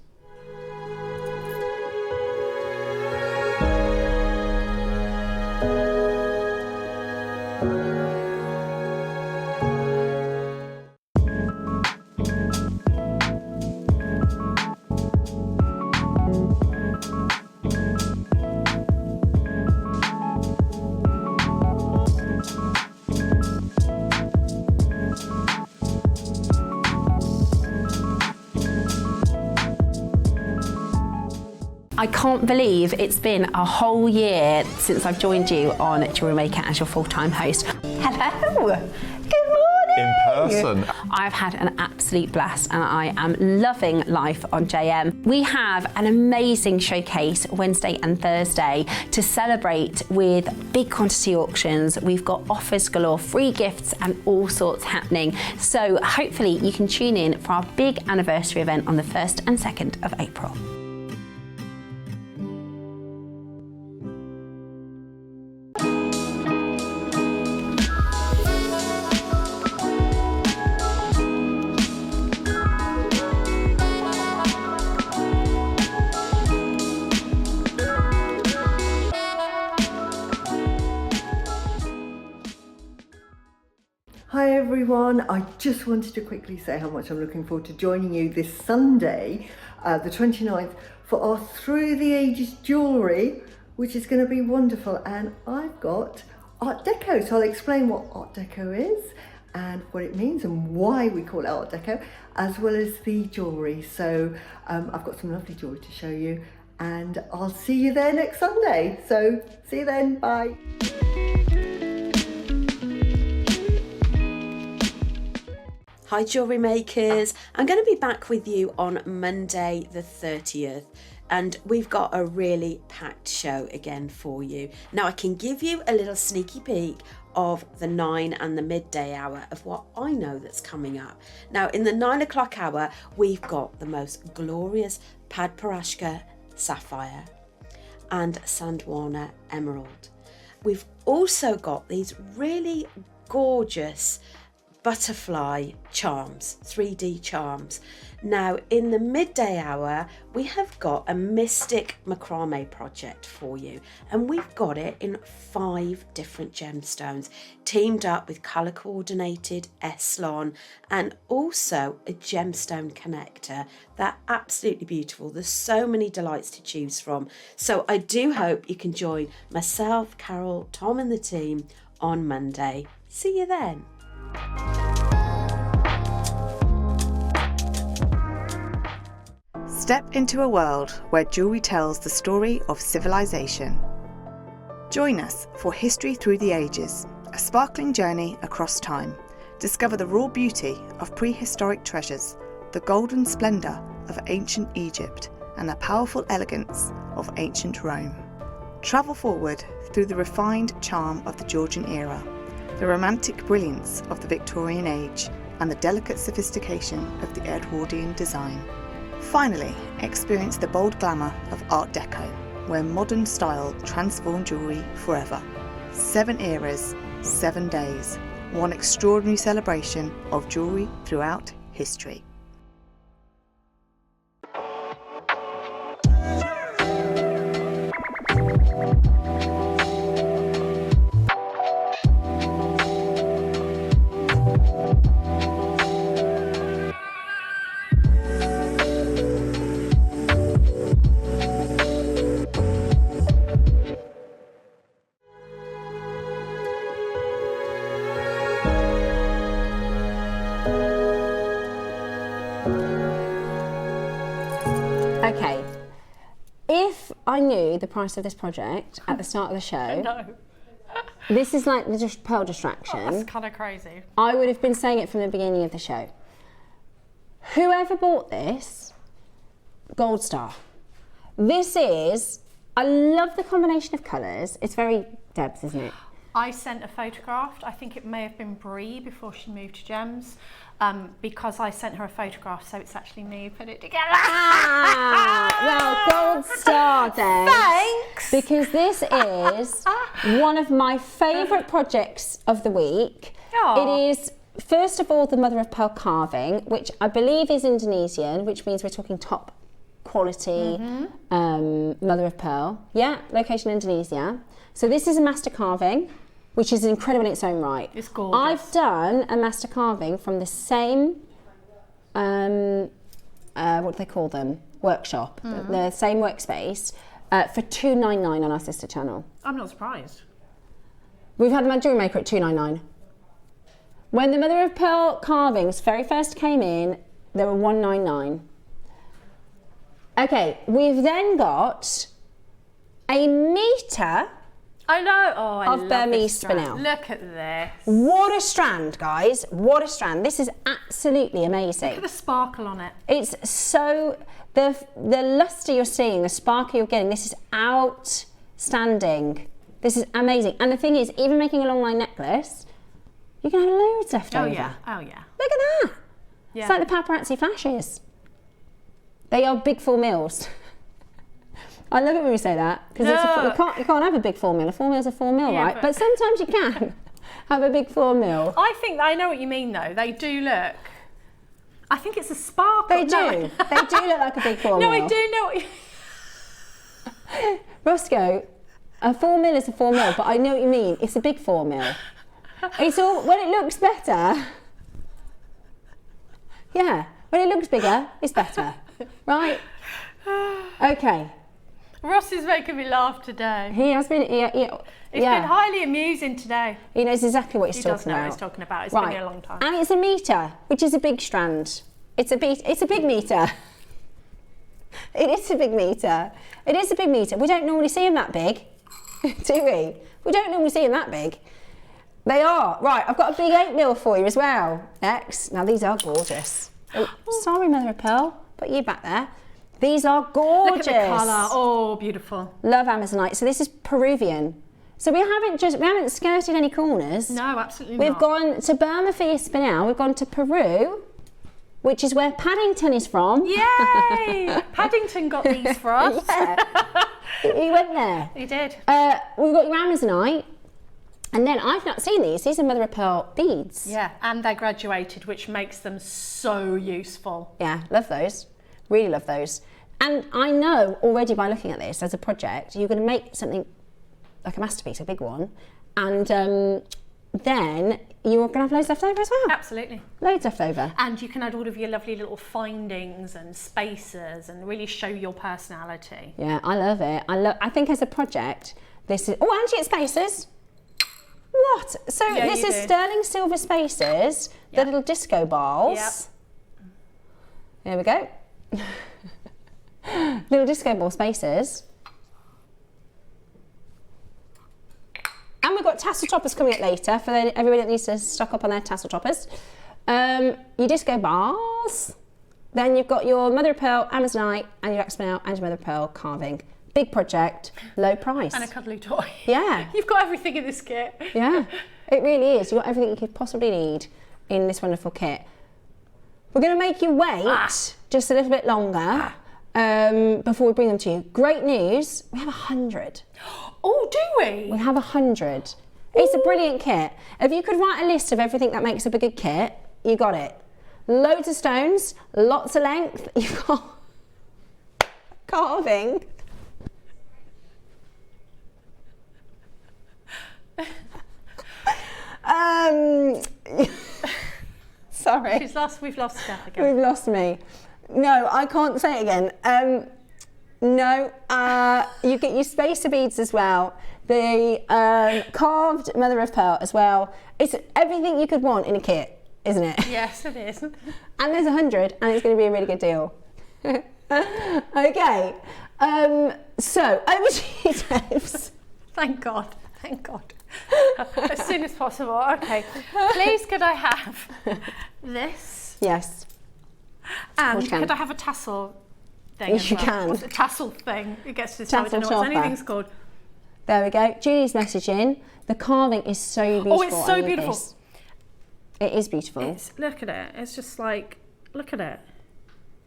I can't believe it's been a whole year since I've joined you on JewelleryMaker as your full-time host. Hello! Good morning! In person. I've had an absolute blast and I am loving life on JM. We have an amazing showcase Wednesday and Thursday to celebrate with big quantity auctions. We've got offers galore, free gifts and all sorts happening. So hopefully you can tune in for our big anniversary event on the 1st and 2nd of April. Hi everyone, I just wanted to quickly say how much I'm looking forward to joining you this Sunday, the 29th, for our Through the Ages jewellery, which is going to be wonderful. And I've got Art Deco, so I'll explain what Art Deco is and what it means and why we call it Art Deco, as well as the jewellery. So I've got some lovely jewellery to show you and I'll see you there next Sunday. So see you then, bye. Hi jewellery makers, I'm going to be back with you on Monday the 30th and we've got a really packed show again for you. Now I can give you a little sneaky peek of the 9 and the midday hour of what I know that's coming up. Now in the 9 o'clock hour we've got the most glorious Padparashka sapphire and Sandwana emerald. We've also got these really gorgeous butterfly charms, 3D charms. Now in the midday hour we have got a mystic macrame project for you and we've got it in 5 different gemstones teamed up with colour coordinated Eslon and also a gemstone connector. They're absolutely beautiful. There's so many delights to choose from, so I do hope you can join myself, Carol, Tom and the team on Monday. See you then. Step into a world where jewellery tells the story of civilization. Join us for History Through the Ages, a sparkling journey across time. Discover the raw beauty of prehistoric treasures, the golden splendour of ancient Egypt, and the powerful elegance of ancient Rome. Travel forward through the refined charm of the Georgian era, the romantic brilliance of the Victorian age, and the delicate sophistication of the Edwardian design. Finally, experience the bold glamour of Art Deco, where modern style transformed jewellery forever. 7 eras, 7 days, one extraordinary celebration of jewellery throughout history. Okay, if I knew the price of this project at the start of the show, No. this is like the pearl distraction. That's kind of crazy. I would have been saying it from the beginning of the show. Whoever bought this, gold star. This is, I love the combination of colours. It's very Debs, isn't it? I sent a photograph. I think it may have been Brie before she moved to Gems, because I sent her a photograph, so it's actually me who put it together. Well, gold star then. Thanks. Because this is one of my favourite projects of the week. Aw. It is, first of all, the mother of pearl carving, which I believe is Indonesian, which means we're talking top quality mother of pearl. Yeah, location Indonesia. So this is a master carving, which is incredible in its own right. It's gorgeous. I've done a master carving from the same, what do they call them? Workshop, the same workspace, for $2.99 on our sister channel. I'm not surprised. We've had my JewelleryMaker at $2.99. When the mother of pearl carvings very first came in, they were $1.99. Okay, we've then got a metre I know. Oh, I of love Burmese this strand. spinel. Look at this. What a strand, guys. What a strand. This is absolutely amazing. Look at the sparkle on it. It's so, the luster you're seeing, the sparkle you're getting, this is outstanding. This is amazing. And the thing is, even making a long line necklace, you can have loads left over. Oh yeah. Oh yeah. Look at that. Yeah. It's like the paparazzi flashes. They are big 4 mils. I love it when we say that, because you can't have a big 4 mil. A 4 mil's a 4 mil, Yeah, right? But sometimes you can have a big 4 mil. I think I know what you mean though. They do look. I think it's a sparkle. They do. No. They do look like a big 4 mil. No, I do know what you... Roscoe, a 4 mil is a 4 mil, but I know what you mean. It's a big 4 mil. It's all, when it looks better. Yeah, when it looks bigger, it's better. Right? Okay. Ross is making me laugh today. He has been, It's been highly amusing today. He knows exactly what he's He talking does know about. what he's talking about. It's Right. been here a long time. And it's a metre, which is a big strand. It's a big metre. It is a big metre. It is a big metre. We don't normally see them that big, do we? We don't normally see them that big. They are. Right, I've got a big 8 mil for you as well. Next. Now these are gorgeous. Oh, sorry, mother of pearl. Put you back there. These are gorgeous. Look at the colour. Oh, beautiful. Love Amazonite. So this is Peruvian. So we haven't skirted any corners. No, absolutely We've not. gone to Burma for your spinel. We've gone to Peru, which is where Paddington is from. Yay! Paddington got these for us. Yeah. He went there. He did. We've got your Amazonite. And then I've not seen these. These are mother of pearl beads. Yeah, and they graduated, which makes them so useful. Yeah, love those. Really love those. And I know already by looking at this as a project, you're going to make something like a masterpiece, a big one, and then you're going to have loads left over as well. Absolutely. Loads left over. And you can add all of your lovely little findings and spaces and really show your personality. Yeah, I love it. I think as a project, this is... Oh, and you get spaces. What? So Yeah, this you is do. sterling silver spaces, the Yep. little disco balls. Yep. There we go. Little disco ball spaces. tassel toppers coming up later for everybody that needs to stock up on their tassel toppers. Your disco bars. Then you've got your mother of pearl, Amazonite, and your Axminel and your mother of pearl carving. Big project, low price. And a cuddly toy. Yeah. You've got everything in this kit. Yeah, it really is. You've got everything you could possibly need in this wonderful kit. We're going to make you wait just a little bit longer before we bring them to you. Great news, we have 100. Oh, do we? We have 100. It's a brilliant kit. If you could write a list of everything that makes up a good kit, you got it. Loads of stones, lots of length. You've got carving. Sorry. We've lost Steph again. We've lost me. No, I can't say it again. You get your spacer beads as well. The carved mother of pearl as well. It's everything you could want in a kit, isn't it? Yes, it is. And there's 100, and it's going to be a really good deal. Okay. So over to you, Debs. Thank God. Thank God. As soon as possible. Okay. Please, could I have this? Yes. And could I have a tassel thing? Yes, you can. What's a tassel thing? It gets to tell me Tassel what topper. anything's called. There we go. Julie's messaging. The carving is so beautiful. Oh, it's so beautiful. It is beautiful. Look at it. It's just like, look at it.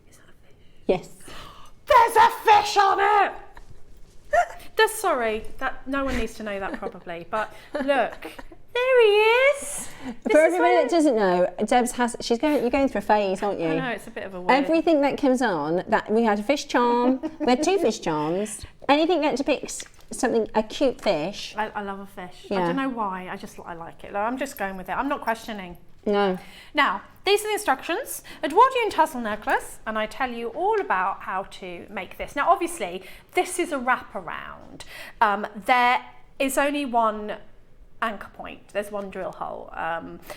Is that a fish? Yes. There's a fish on it! Sorry, that no one needs to know that probably, but look, there he is. For everybody that doesn't know, Debs you're going through a phase, aren't you? I know, it's a bit of a weird. Everything that comes on, that we had a fish charm, we had 2 fish charms, anything that depicts a cute fish. I love a fish. Yeah. I don't know why, I like it. I'm just going with it. I'm not questioning. No. Now, these are the instructions. Edwardian tassel necklace, and I tell you all about how to make this. Now, obviously, this is a wraparound. There is only one anchor point. There's one drill hole.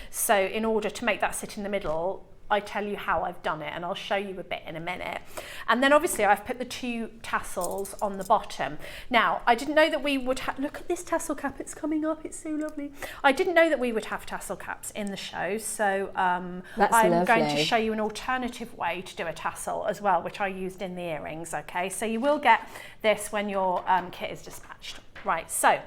So in order to make that sit in the middle, I tell you how I've done it, and I'll show you a bit in a minute. And then obviously I've put the 2 tassels on the bottom. Now, I didn't know that we would have, look at this tassel cap, it's coming up, it's so lovely. I didn't know that we would have tassel caps in the show, so I'm going to show you an alternative way to do a tassel as well, which I used in the earrings, okay? So you will get this when your kit is dispatched. Right, so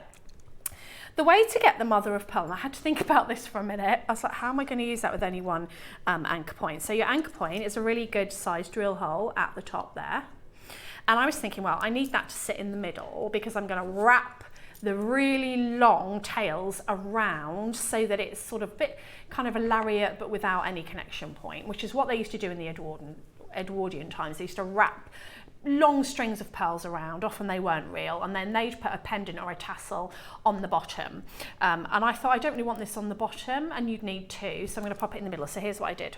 the way to get the mother of pearl, and I had to think about this for a minute. I was like, how am I going to use that with only one anchor point? So your anchor point is a really good sized drill hole at the top there. And I was thinking, well, I need that to sit in the middle because I'm going to wrap the really long tails around so that it's sort of a bit kind of a lariat but without any connection point, which is what they used to do in the Edwardian times. They used to wrap long strings of pearls around, often they weren't real, and then they'd put a pendant or a tassel on the bottom. And I thought, I don't really want this on the bottom, and you'd need 2, so I'm going to pop it in the middle. So here's what I did.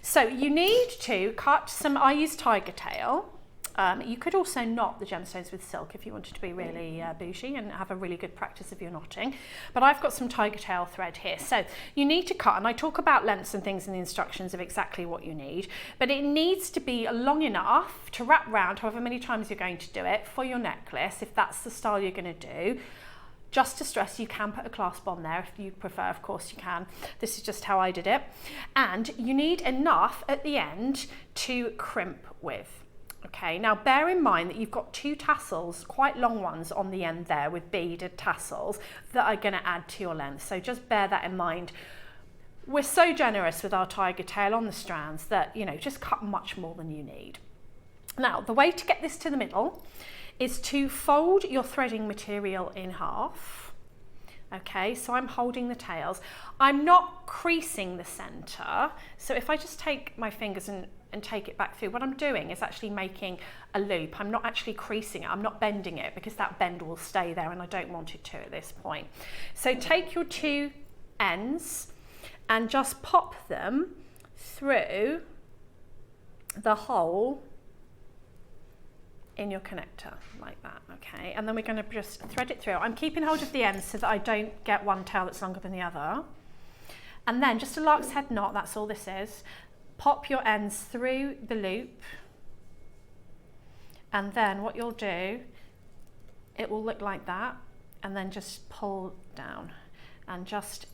So you need to cut some, I used tiger tail. You could also knot the gemstones with silk if you wanted to be really bougie and have a really good practice of your knotting. But I've got some tiger tail thread here. So you need to cut, and I talk about lengths and things in the instructions of exactly what you need, but it needs to be long enough to wrap round however many times you're going to do it for your necklace, if that's the style you're going to do. Just to stress, you can put a clasp on there if you prefer, of course you can. This is just how I did it. And you need enough at the end to crimp with. Okay, now bear in mind that you've got 2 tassels, quite long ones on the end there with beaded tassels that are going to add to your length. So just bear that in mind. We're so generous with our tiger tail on the strands that, you know, just cut much more than you need. Now, the way to get this to the middle is to fold your threading material in half. Okay, so I'm holding the tails. I'm not creasing the center. So if I just take my fingers and take it back through, what I'm doing is actually making a loop. I'm not actually creasing it. I'm not bending it because that bend will stay there and I don't want it to at this point. So take your 2 ends and just pop them through the hole in your connector like that, okay? And then we're going to just thread it through. I'm keeping hold of the ends so that I don't get one tail that's longer than the other. And then just a lark's head knot, that's all this is. Pop your ends through the loop, and then what you'll do, it will look like that, and then just pull down. and just,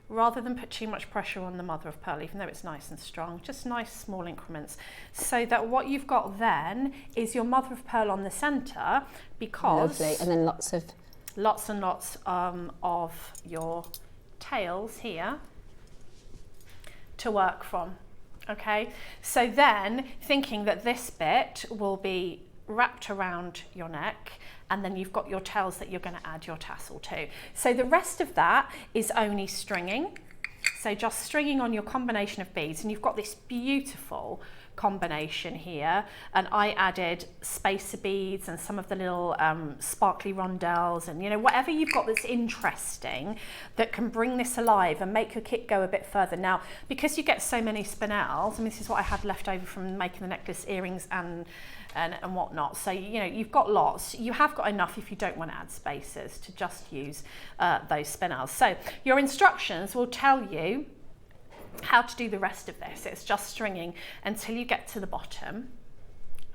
rather than put too much pressure on the mother of pearl, even though it's nice and strong, just nice small increments, so that what you've got then is your mother of pearl on the centre, because lovely. And then lots and lots of your tails here to work from. Okay, so then thinking that this bit will be wrapped around your neck, and then you've got your tails that you're going to add your tassel to. So the rest of that is only stringing. So just stringing on your combination of beads, and you've got this beautiful combination here, and I added spacer beads and some of the little sparkly rondelles, and you know, whatever you've got that's interesting that can bring this alive and make your kit go a bit further. Now, because you get so many spinels, and this is what I had left over from making the necklace, earrings and whatnot, so you know, you've got lots. You have got enough if you don't want to add spacers to just use those spinels. So your instructions will tell you how to do the rest of this. It's just stringing until you get to the bottom,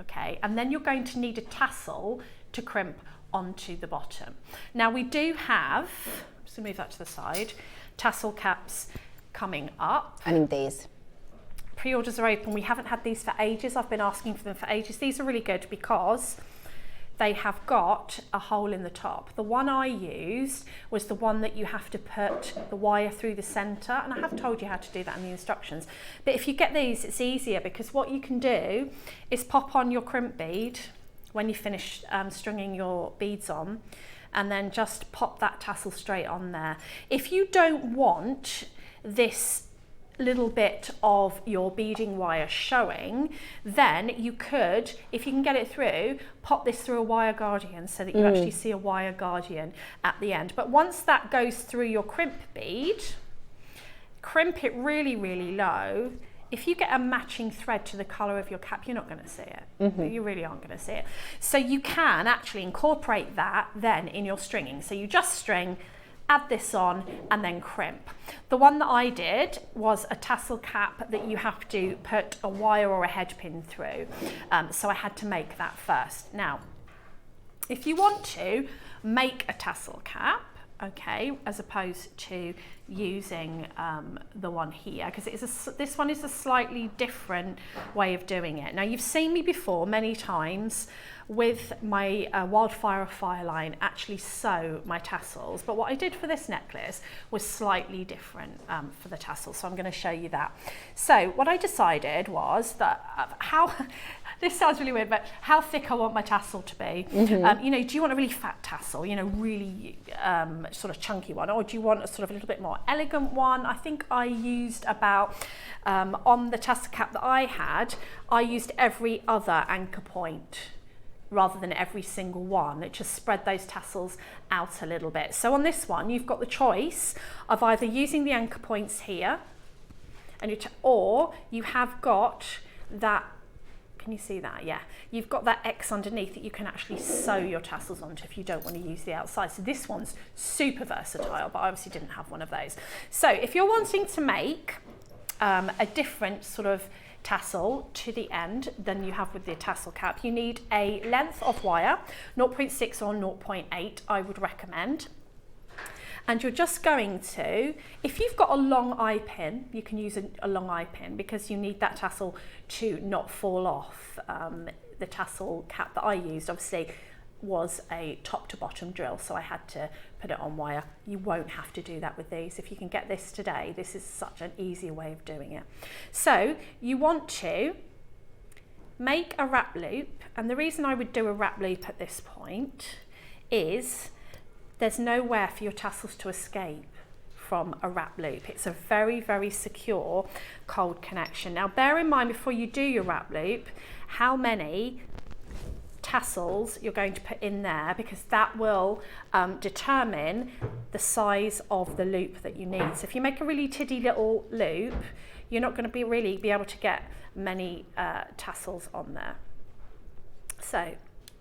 okay, and then you're going to need a tassel to crimp onto the bottom. Now we do have, I'm just going to move that to the side, tassel caps coming up. I need these. Pre-orders are open. We haven't had these for ages. I've been asking for them for ages. These are really good because they have got a hole in the top. The one I used was the one that you have to put the wire through the centre, and I have told you how to do that in the instructions. But if you get these, it's easier, because what you can do is pop on your crimp bead when you finish stringing your beads on, and then just pop that tassel straight on there. If you don't want this little bit of your beading wire showing, then you could, if you can get it through, pop this through a wire guardian so that you actually see a wire guardian at the end. But once that goes through your crimp bead, crimp it really, really low. If you get a matching thread to the colour of your cap, you're not going to see it. You really aren't going to see it. So you can actually incorporate that then in your stringing. So you just string, add this on, and then crimp. The one that I did was a tassel cap that you have to put a wire or a head pin through. So I had to make that first. Now, if you want to make a tassel cap, okay, as opposed to using the one here, because this one is a slightly different way of doing it. Now, you've seen me before many times with my Wildfire Fire line actually sew my tassels, but what I did for this necklace was slightly different for the tassels, so I'm going to show you that. So what I decided was that this sounds really weird, but how thick I want my tassel to be. You know, do you want a really fat tassel, you know, really sort of chunky one, or do you want a sort of a little bit more elegant one? I think I used about, on the tassel cap that I had, I used every other anchor point rather than every single one. It just spread those tassels out a little bit. So on this one, you've got the choice of either using the anchor points here, and or you have got that, can you see that? Yeah, you've got that X underneath that you can actually sew your tassels onto if you don't want to use the outside. So this one's super versatile, but I obviously didn't have one of those. So if you're wanting to make a different sort of tassel to the end than you have with the tassel cap, you need a length of wire, 0.6 or 0.8 I would recommend. And you're just going to, if you've got a long eye pin, you can use a long eye pin, because you need that tassel to not fall off. The tassel cap that I used obviously was a top to bottom drill, so I had to put it on wire. You won't have to do that with these. If you can get this today, this is such an easy way of doing it. So you want to make a wrap loop, and the reason I would do a wrap loop at this point is there's nowhere for your tassels to escape from a wrap loop. It's a very, very secure cold connection. Now bear in mind before you do your wrap loop how many tassels you're going to put in there, because that will determine the size of the loop that you need. So if you make a really tiddy little loop, you're not going to really be able to get many tassels on there. So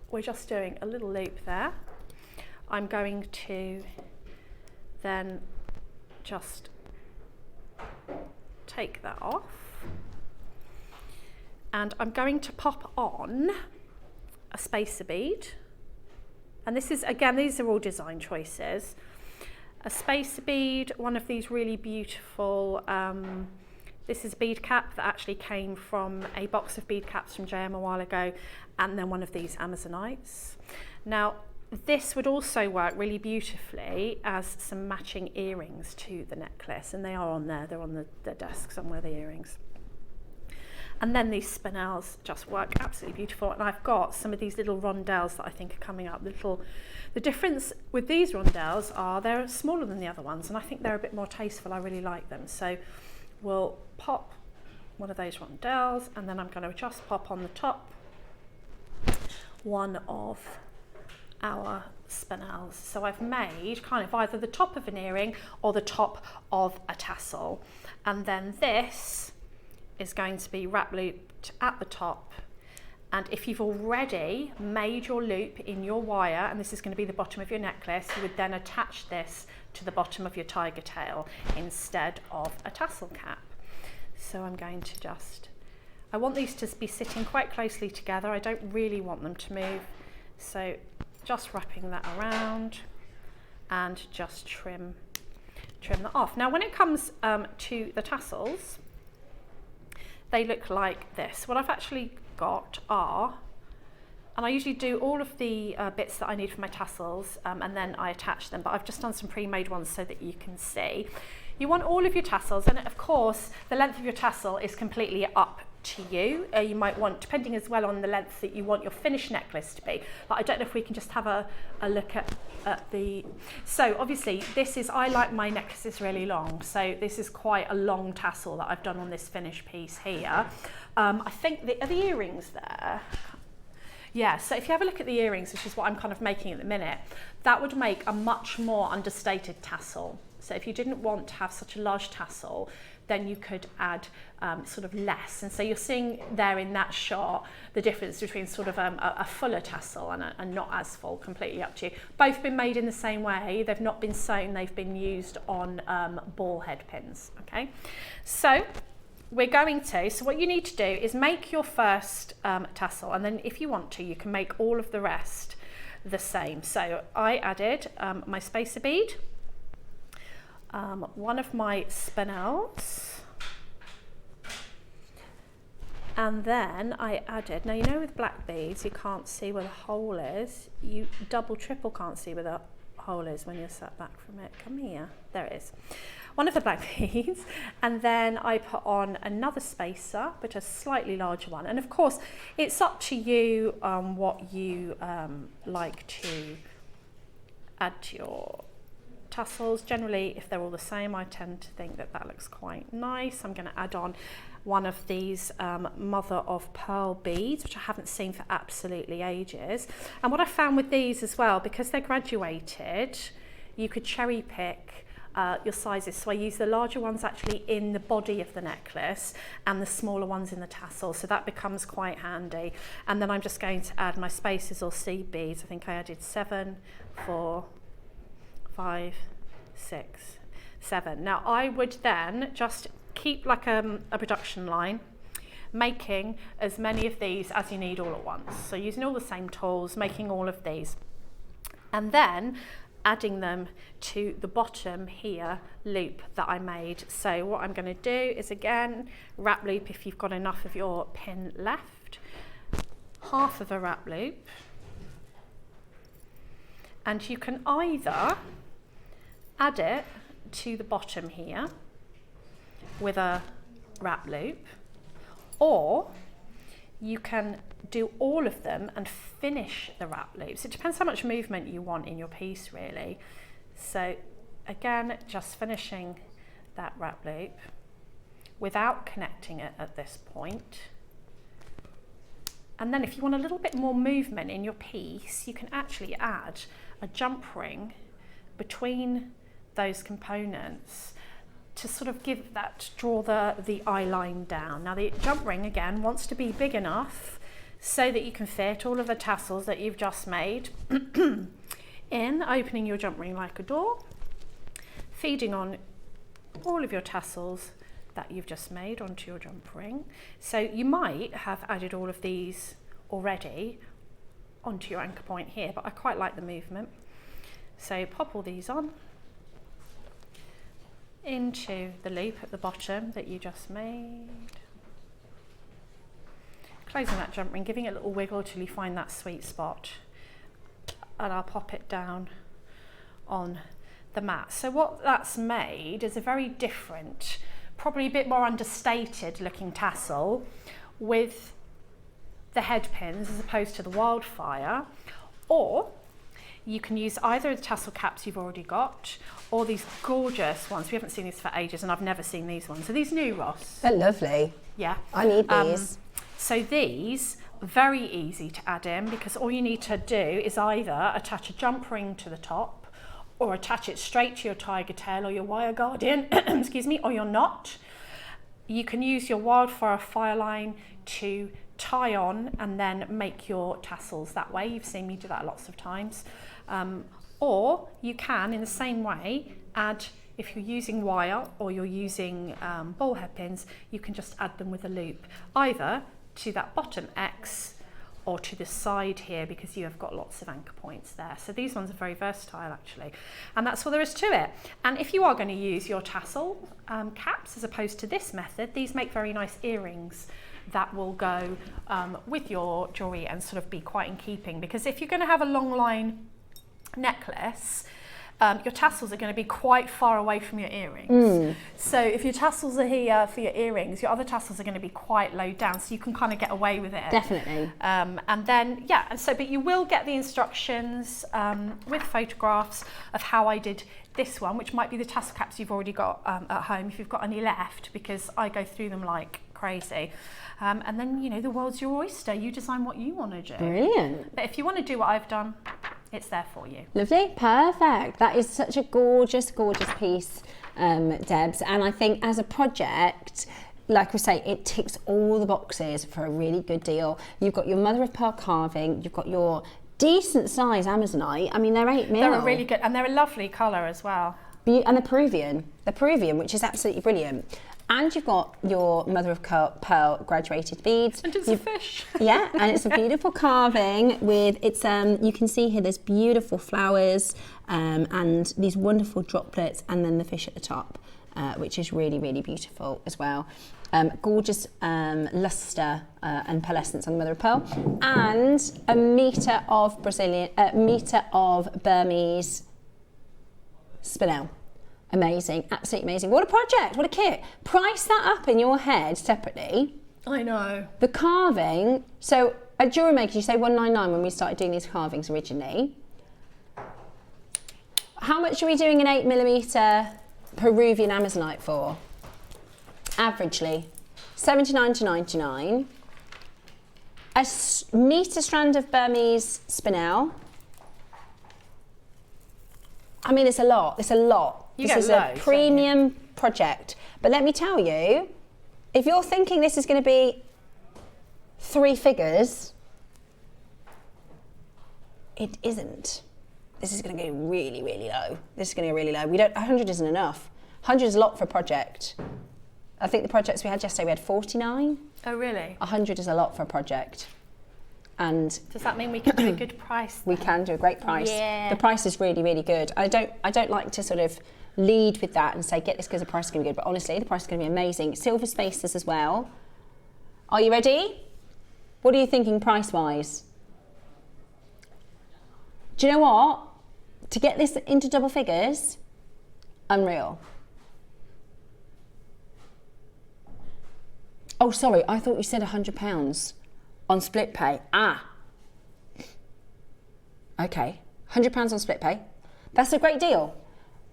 we're just doing a little loop there. I'm going to then just take that off, and I'm going to pop on a spacer bead, and this is, again, these are all design choices. a spacer bead, one of these really beautiful, this is a bead cap that actually came from a box of bead caps from JM a while ago, and then one of these Amazonites. Now, this would also work really beautifully as some matching earrings to the necklace, and they are on there, they're on the desk somewhere, the earrings. And then these spinels just work absolutely beautiful, and I've got some of these little rondelles that I think are coming up. The difference with these rondelles are they're smaller than the other ones, and I think they're a bit more tasteful. I really like them. So we'll pop one of those rondelles, and then I'm going to just pop on the top one of our spinels. So I've made kind of either the top of an earring or the top of a tassel, and then this is going to be wrap looped at the top. And if you've already made your loop in your wire, and this is going to be the bottom of your necklace, you would then attach this to the bottom of your tiger tail instead of a tassel cap. So I'm going to I want these to be sitting quite closely together. I don't really want them to move. So just wrapping that around and just trim that off. Now when it comes to the tassels, they look like this. What I've actually got are, and I usually do all of the bits that I need for my tassels and then I attach them, but I've just done some pre-made ones so that you can see. You want all of your tassels, and of course the length of your tassel is completely up to you. You might want, depending as well on the length that you want your finished necklace to be. But I don't know if we can just have a look at the, so obviously this is, I like my necklaces really long, so this is quite a long tassel that I've done on this finished piece here. I think, are the earrings there? Yeah, so if you have a look at the earrings, which is what I'm kind of making at the minute, that would make a much more understated tassel. So if you didn't want to have such a large tassel, then you could add sort of less. And so you're seeing there in that shot the difference between sort of a fuller tassel and a not as full, completely up to you. Both been made in the same way. They've not been sewn, they've been used on ball head pins, okay? So we're going to, so what you need to do is make your first tassel, and then if you want to, you can make all of the rest the same. So I added my spacer bead, one of my spinels, and then I added, now you know with black beads you can't see where the hole is, you double triple can't see where the hole is when you're sat back from it. Come here, there it is. One of the black beads, and then I put on another spacer, but a slightly larger one. And of course it's up to you what you like to add to your tassels. Generally, if they're all the same, I tend to think that that looks quite nice. I'm going to add on one of these mother of pearl beads, which I haven't seen for absolutely ages. And what I found with these as well, because they're graduated, you could cherry pick your sizes. So I use the larger ones actually in the body of the necklace and the smaller ones in the tassel, so that becomes quite handy. And then I'm just going to add my spacers or seed beads. I think I added 7, 4, 5, 6, 7. Now I would then just keep like a production line, making as many of these as you need all at once. So using all the same tools, making all of these, and then adding them to the bottom here loop that I made. So what I'm going to do is again wrap loop if you've got enough of your pin left, half of a wrap loop, and you can either add it to the bottom here with a wrap loop, or you can do all of them and finish the wrap loops. It depends how much movement you want in your piece really. So again, just finishing that wrap loop without connecting it at this point. And then if you want a little bit more movement in your piece, you can actually add a jump ring between those components to sort of give that, draw the eye line down. Now the jump ring again wants to be big enough so that you can fit all of the tassels that you've just made in, opening your jump ring like a door, feeding on all of your tassels that you've just made onto your jump ring. So you might have added all of these already onto your anchor point here, but I quite like the movement. So pop all these on, into the loop at the bottom that you just made. Closing that jump ring, giving it a little wiggle till you find that sweet spot. And I'll pop it down on the mat. So what that's made is a very different, probably a bit more understated looking tassel with the head pins as opposed to the wildfire. Or you can use either of the tassel caps you've already got, or these gorgeous ones. We haven't seen these for ages, and I've never seen these ones. Are these new, Ross? They're lovely. Yeah. I need these. So these, very easy to add in, because all you need to do is either attach a jump ring to the top, or attach it straight to your tiger tail or your wire guardian, excuse me, or your knot. You can use your wildfire fire line to tie on and then make your tassels that way. You've seen me do that lots of times. Or you can, in the same way, add, if you're using wire or you're using ball head pins, you can just add them with a loop, either to that bottom X or to the side here, because you have got lots of anchor points there. So these ones are very versatile actually, and that's all there is to it. And if you are going to use your tassel caps as opposed to this method, these make very nice earrings that will go with your jewellery and sort of be quite in keeping, because if you're going to have a long line necklace, your tassels are going to be quite far away from your earrings. So if your tassels are here for your earrings, your other tassels are going to be quite low down, so you can kind of get away with it. Definitely. And then, yeah, and so, but you will get the instructions with photographs of how I did this one, which might be the tassel caps you've already got at home, if you've got any left, because I go through them like crazy. And then, you know, the world's your oyster. You design what you want to do. Brilliant. But if you want to do what I've done, it's there for you. Lovely, perfect. That is such a gorgeous, gorgeous piece, Debs. And I think as a project, like we say, it ticks all the boxes for a really good deal. You've got your mother of pearl carving, you've got your decent size Amazonite. I mean, they're 8 mil. They're a really good, and they're a lovely colour as well. And the Peruvian, which is absolutely brilliant. And you've got your mother of pearl graduated beads. And it's a fish. Yeah, and it's a beautiful carving with, it's you can see here there's beautiful flowers and these wonderful droplets, and then the fish at the top, which is really, really beautiful as well. Gorgeous luster and pearlescence on the mother of pearl, and a metre of Burmese spinel. Amazing, absolutely amazing. What a project, what a kit. Price that up in your head separately. I know. The carving, so at JewelleryMaker you say 199 when we started doing these carvings originally. How much are we doing an 8mm Peruvian Amazonite for? Averagely, 79 to 99. A metre strand of Burmese spinel. I mean, it's a lot, You this get is loads, a premium project. But let me tell you, if you're thinking this is going to be 3 figures, it isn't. This is going to go really, really low. This is going to go really low. 100 isn't enough. 100 is a lot for a project. I think the projects we had yesterday, we had 49. Oh, really? 100 is a lot for a project. And does that mean we can do a good price? We can do a great price. Yeah. The price is really, really good. I don't like to sort of lead with that and say get this because the price is going to be good, but honestly the price is going to be amazing. Silver spaces as well. Are you ready? What are you thinking price wise? Do you know what? To get this into double figures, unreal. Oh sorry, I thought you said £100 on split pay. Okay, £100 on split pay. That's a great deal.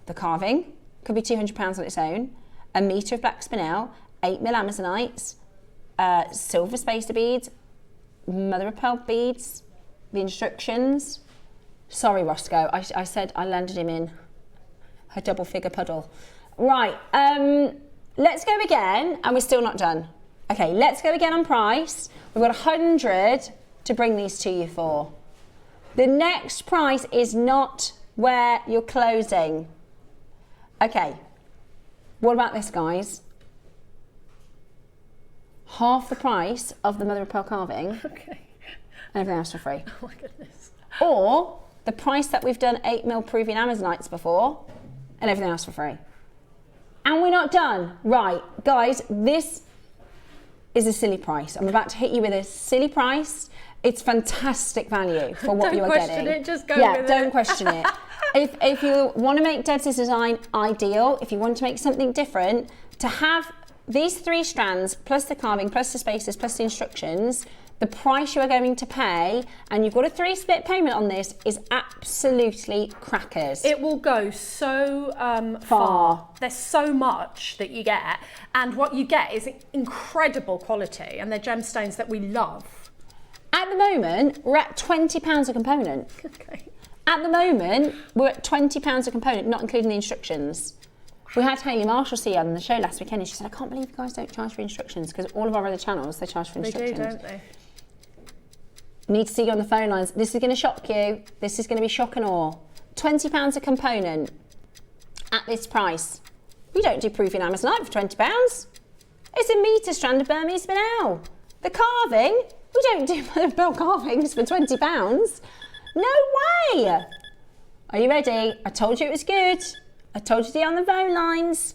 The carving could be £200 on its own. A metre of black spinel, 8mm Amazonites, silver spacer beads, mother of pearl beads, the instructions. Sorry, Roscoe, I said I landed him in a double figure puddle. Right, let's go again, and we're still not done. Okay, let's go again on price. We've got 100 to bring these to you for. The next price is not where you're closing. Okay, what about this, guys? Half the price of the mother of pearl carving. Okay. And everything else for free. Oh my goodness. Or the price that we've done 8mm Peruvian Amazonites before, and everything else for free. And we're not done. Right, guys, this is a silly price. I'm about to hit you with a silly price. It's fantastic value for what you are getting. Don't question it, just go with it. Yeah, don't question it. If you want to make Deb's design ideal, if you want to make something different, to have these 3 strands, plus the carving, plus the spaces, plus the instructions, the price you are going to pay, and you've got a 3 split payment on this, is absolutely crackers. It will go so far. There's so much that you get, and what you get is incredible quality, and they're gemstones that we love. At the moment, we're at £20 a component. Okay. At the moment, we're at £20 a component, not including the instructions. We had Hayley Marshall see on the show last weekend, and she said, I can't believe you guys don't charge for instructions, because all of our other channels, they charge for instructions. They do, don't they? Need to see you on the phone lines. This is going to shock you. This is going to be shock and awe. £20 a component at this price. We don't do proofing Amazonite for £20. It's a metre strand of Burmese spinel. The carving, we don't do mother of pearl carvings for £20. No way! Are you ready? I told you it was good. I told you to be on the phone lines.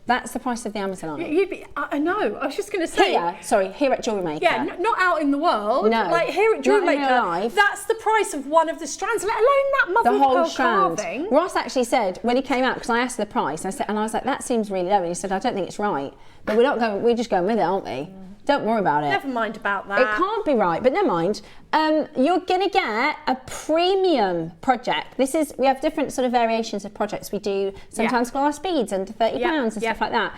That's the price of the Amazonite. I know, I was just going to say. Here at JewelleryMaker. Yeah, not out in the world. No. Like here at JewelleryMaker, that's the price of one of the strands, let alone that mother of pearl carving. Ross actually said, when he came out, because I asked the price, and I was like, that seems really low. And he said, I don't think it's right. But we're just going with it, aren't we? Don't worry about it. Never mind about that. It can't be right, but never mind. You're going to get a premium project. We have different sort of variations of projects. We do sometimes glass beads under £30 and stuff like that.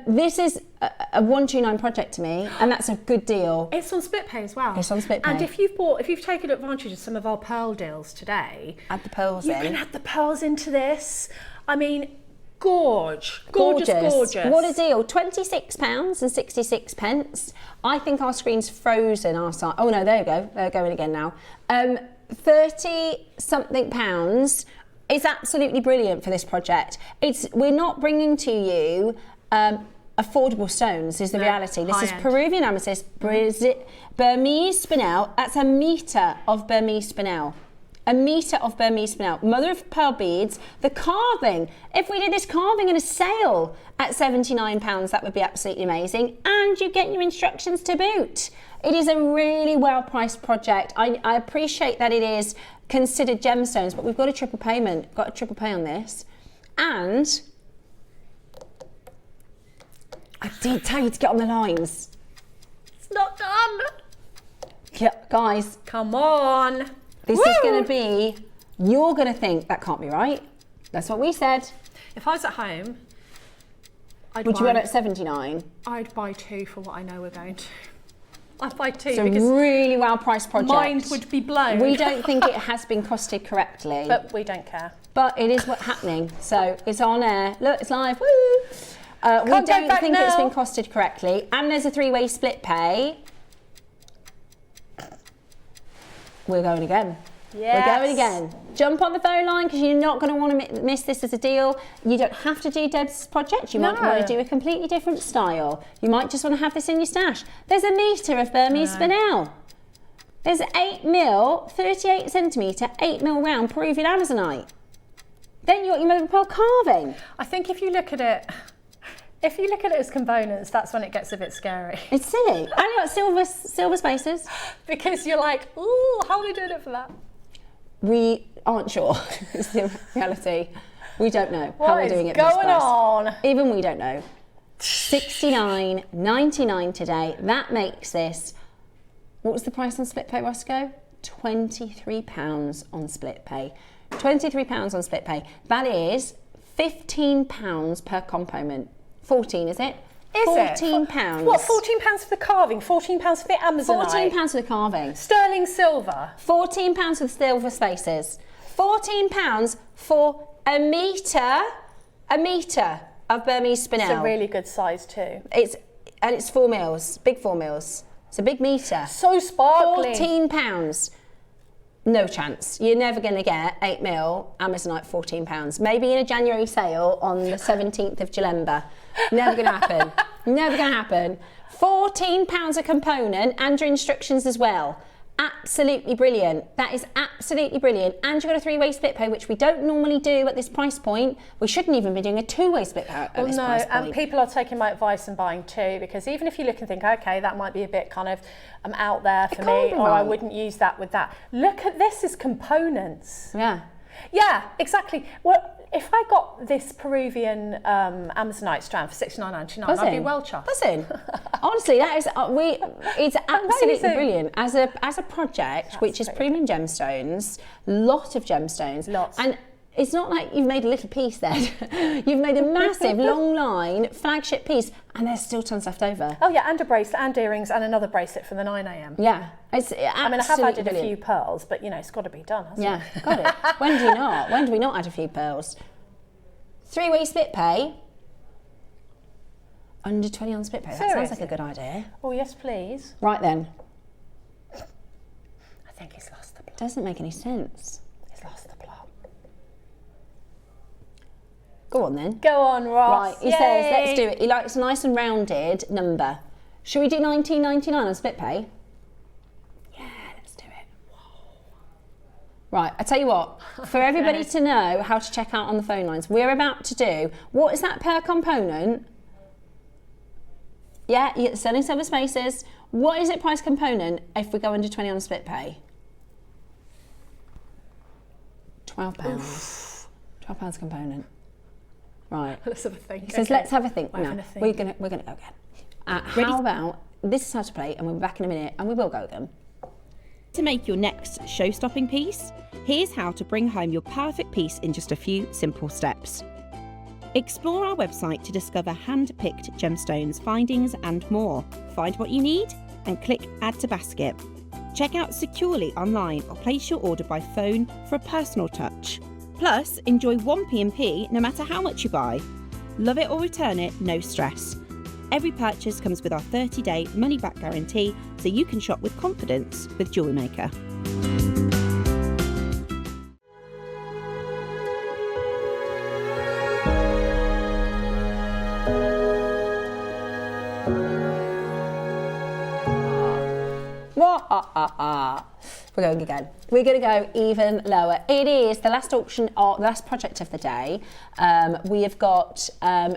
This is a 129 project to me, and that's a good deal. It's on split pay as well. It's on split pay. And if you've taken advantage of some of our pearl deals today, add the pearls you can add the pearls into this. I mean, gorgeous. What a deal. £26.66. I think our screen's frozen our side. Oh no, there you go. They're going again now. 30 something pounds. It's absolutely brilliant for this project. We're not bringing to you affordable stones is the reality. This is Peruvian amethyst, Burmese spinel. That's a metre of Burmese spinel. A metre of Burmese spinel. Mother of pearl beads. The carving. If we did this carving in a sale at £79, that would be absolutely amazing. And you get your instructions to boot. It is a really well-priced project. I appreciate that it is considered gemstones, but we've got a triple payment. Got a triple pay on this. And I did tell you to get on the lines. It's not done. Yeah, guys. Come on. This is going to be, you're going to think that can't be right. That's what we said. If I was at home, would you want it at 79? I'd buy 2 for what I know we're going to. I'd buy 2 it's because a really well-priced project. Mind would be blown. We don't think it has been costed correctly. But we don't care. But it is what's happening. So it's on air. Look, it's live. Woo! We don't think it's been costed correctly. And there's a 3-way split pay. We're going again. Yes. We're going again. Jump on the phone line because you're not going to want to miss this as a deal. You don't have to do Deb's project. You might want to do a completely different style. You might just want to have this in your stash. There's a metre of Burmese spinel. There's 8mm, 38 centimetre, 8mm round Peruvian Amazonite. Then you got your mother of pearl carving. I think if you look at it as components, that's when it gets a bit scary. It's silly. And you got silver spaces. Because you're like, ooh, how are we doing it for that? We aren't sure. It's the reality. We don't know how we're doing it. What's going on? Even we don't know. $69.99 today. That makes this. What was the price on split pay, Roscoe? £23 on split pay. £23 on split pay. That is £15 per component. 14, is it? £14. What, £14 for the carving? £14 for the Amazonite? £14 for the carving. Sterling silver? £14 for the silver spaces. £14 for a metre of Burmese spinel. It's a really good size too. It's 4 mils, big 4 mils. It's a big metre. So sparkly. £14. No chance. You're never going to get 8mm Amazonite £14. Maybe in a January sale on the 17th of July. Never going to happen. Never going to happen. £14 a component and your instructions as well. absolutely brilliant. That is absolutely brilliant. And you've got a three-way split pay, which we don't normally do at this price point. We shouldn't even be doing a two-way split pay at this price point. And people are taking my advice and buying two, because even if you look and think, okay, that might be a bit kind of out there for me, or I wouldn't use that with that. Look at this as components. Yeah. Yeah, exactly. Well, if I got this Peruvian Amazonite strand for $69.99, I'd be well chuffed. Buzzing. Honestly, that is it's absolutely brilliant as a project, which is premium gemstones, lot of gemstones, and it's not like you've made a little piece then. You've made a massive long line flagship piece, and there's still tons left over. Oh yeah, and a bracelet and earrings and another bracelet for the 9 a.m. Yeah, it's I mean, I have added a few pearls, but you know, it's got to be done, hasn't it? Yeah, got it. When do you not? When do we not add a few pearls? Three-way split pay. Under 20 on split pay. That sounds like a good idea. Oh yes, please. Right then. I think he's lost the plot. Doesn't make any sense. He's lost the plot. Go on then. Go on, Ross. Right, he says, let's do it. He likes a nice and rounded number. Should we do $19.99 on split pay? Yeah, let's do it. Whoa. Right, I tell you what, for everybody to know how to check out on the phone lines, we're about to do, what is that per component? Yeah, you're selling silver spaces. What is it price component if we go under 20 on split pay? £12. £12 component. Right. Let's have a think. He says, let's have a think. We're No, we're gonna go again. How about this is how to play, and we'll be back in a minute, and we will go again. To make your next show-stopping piece, here's how to bring home your perfect piece in just a few simple steps. Explore our website to discover hand-picked gemstones, findings and more. Find what you need and click Add to Basket. Check out securely online or place your order by phone for a personal touch. Plus, enjoy one P&P no matter how much you buy. Love it or return it, no stress. Every purchase comes with our 30-day money-back guarantee, so you can shop with confidence with JewelleryMaker. We're going again. We're going to go even lower. It is the last auction, or the last project of the day. We have got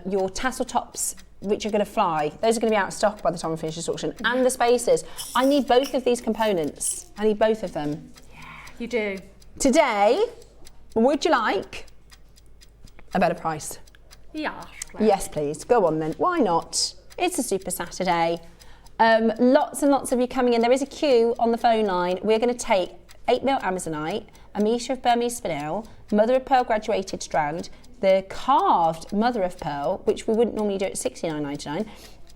your tassel tops, which are going to fly. Those are going to be out of stock by the time we finish this auction. And the spaces. I need both of these components. I need both of them. Yeah, you do. Today, would you like a better price? Yeah. Yes, please. Go on then. Why not? It's a Super Saturday. Lots and lots of you coming in. There is a queue on the phone line. We're going to take 8mm Amazonite, a metre of Burmese spinel, mother of pearl graduated strand, the carved mother of pearl, which we wouldn't normally do at $69.99,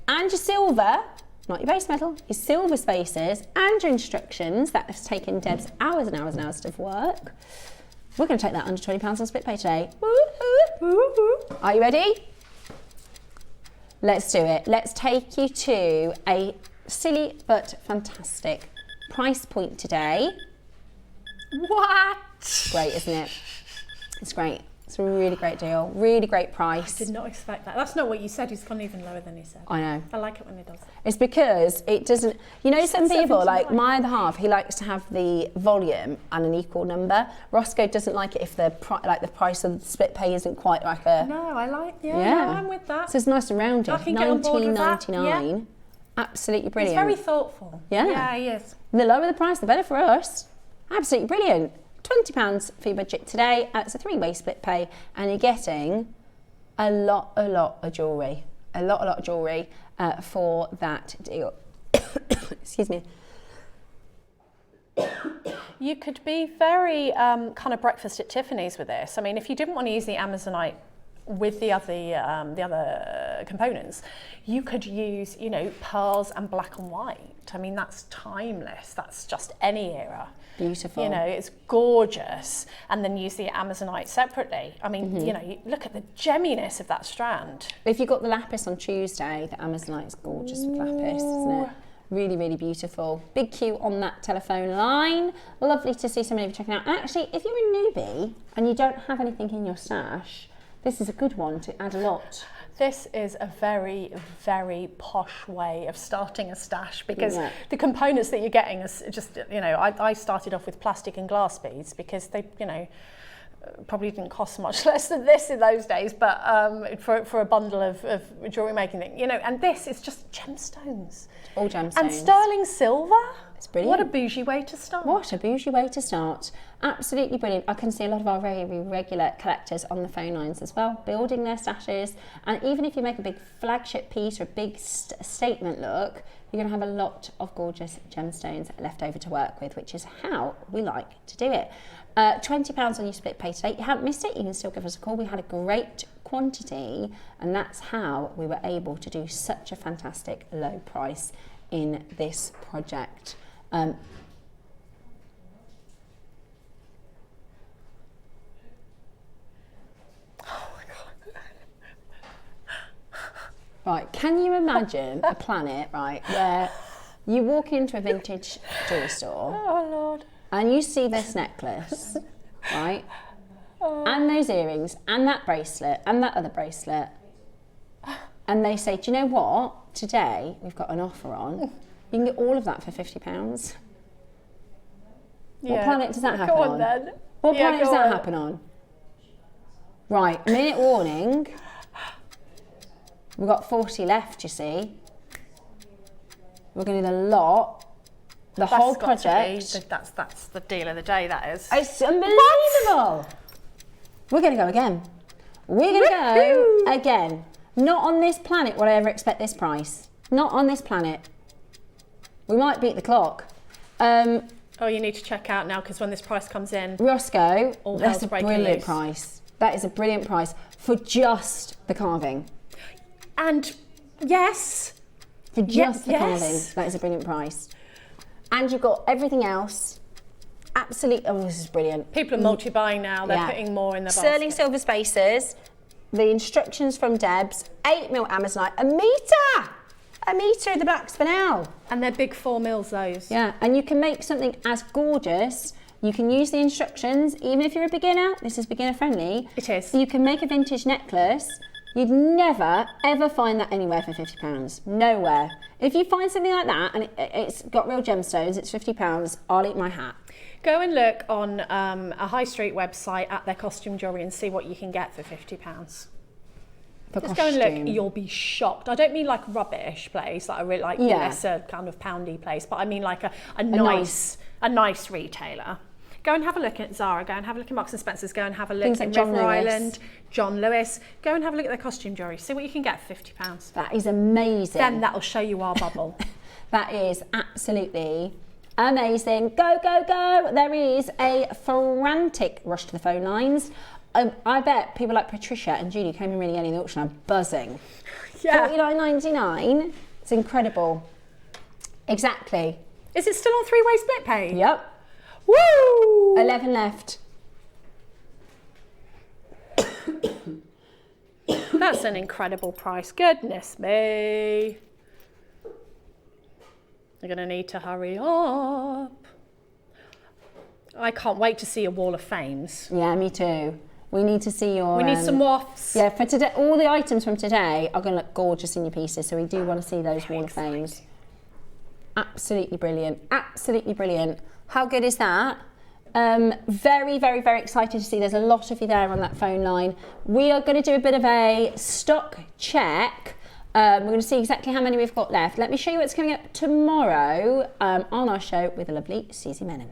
and your silver, not your base metal, your silver spaces, and your instructions. That has taken Deb's hours and hours and hours of work. We're going to take that under £20 on split pay today. Are you ready? Let's do it. Let's take you to a silly but fantastic price point today. What? Great, isn't it? It's great. It's a really great deal. Really great price. I did not expect that. That's not what you said. He's gone even lower than he said. I know. I like it when he does it. It's because it doesn't, you know, some people, like 79. my other half, he likes to have the volume and an equal number. Roscoe doesn't like it if the price of the split pay isn't quite like a... No, I like, no, I'm with that. So it's nice and rounded. I can get on board with that. $19.99. Yeah. Absolutely brilliant. He's very thoughtful. Yeah. Yeah, he is. The lower the price, the better for us. Absolutely brilliant. £20 for your budget today. It's a three-way split pay, and you're getting a lot of jewellery. A lot of jewellery for that deal. Excuse me. You could be very kind of breakfast at Tiffany's with this. I mean, if you didn't want to use the Amazonite with the other components, you could use, you know, pearls and black and white. I mean, that's timeless. That's just any era. Beautiful. You know, it's gorgeous. And then use the Amazonite separately. I mean, you know, you look at the gemminess of that strand. If you got the lapis on Tuesday, the Amazonite is gorgeous with lapis, isn't it? Really, really beautiful. Big queue on that telephone line. Lovely to see so many of you checking out. Actually, if you're a newbie and you don't have anything in your stash, this is a good one to add a lot. This is a very, very posh way of starting a stash, because the components that you're getting is just, you know, I started off with plastic and glass beads because they, you know, probably didn't cost much less than this in those days, but for a bundle of jewellery making thing, you know, and this is just gemstones. All gemstones. And sterling silver. It's brilliant. What a bougie way to start. What a bougie way to start. Absolutely brilliant. I can see a lot of our very regular collectors on the phone lines as well, building their stashes. And even if you make a big flagship piece or a big statement look, you're going to have a lot of gorgeous gemstones left over to work with, which is how we like to do it. £20 on your split pay today. You haven't missed it, you can still give us a call. We had a great quantity, and that's how we were able to do such a fantastic low price in this project. Right, can you imagine a planet, right, where you walk into a vintage jewellery store, Oh Lord. and you see this necklace, right, and those earrings, and that bracelet, and that other bracelet, and they say, do you know what, today we've got an offer on, you can get all of that for £50. What planet does that happen Go on? on then. What Yeah, planet does go that on. happen on? Right, minute warning. We've got 40 left, you see. We're going to do the lot. The whole That's got to project. be that's the deal of the day, that is. It's unbelievable. We're going to go again. We're going to go again. Not on this planet would I ever expect this price. Not on this planet. We might beat the clock. Oh, you need to check out now, because when this price comes in, Roscoe, All that's hell's a breaking brilliant loose. price. That is a brilliant price for just the carving. and yes, For just the yes. carving, that is a brilliant price. And you've got everything else. Absolutely, oh, this is brilliant. people are multi-buying now. They're Yeah. putting more in their Sterling basket. silver spacers, the instructions from Debs, 8mm Amazonite, a metre of the black spinel. And they're big 4 mils, those. Yeah, and you can make something as gorgeous. You can use the instructions, even if you're a beginner. This is beginner friendly. It is. You can make a vintage necklace. You'd never, ever find that anywhere for £50. Nowhere. If you find something like that and it's got real gemstones, it's £50, I'll eat my hat. Go and look on a high street website at their costume jewellery and see what you can get for £50. For Just costume. go and look, you'll be shocked. I don't mean like a rubbish place, like a really like Yeah. lesser kind of poundy place, but I mean like a nice retailer. Go and have a look at Zara, go and have a look at Marks and Spencer's, go and have a look Things at like John River Lewis. Island, John Lewis. Go and have a look at their costume jewellery, see what you can get for £50. That is amazing. Then that'll show you our bubble. That is absolutely amazing. Go, go, go. There is a frantic rush to the phone lines. I bet people like Patricia and Judy came in really early in the auction are buzzing. Yeah. $49.99. It's incredible. Exactly. Is it still on three-way split pay? Yep. Woo! 11 left. That's an incredible price. Goodness me. You're going to need to hurry up. I can't wait to see your wall of fames. Yeah, me too. We need to see your... We need some wafts. Yeah, for today, all the items from today are going to look gorgeous in your pieces, so we do want to see those wall of fames. Absolutely brilliant. Absolutely brilliant. How good is that? Very, very, very excited to see there's a lot of you there on that phone line. We are going to do a bit of a stock check. We're going to see exactly how many we've got left. Let me show you what's coming up tomorrow on our show with the lovely Susie Menon.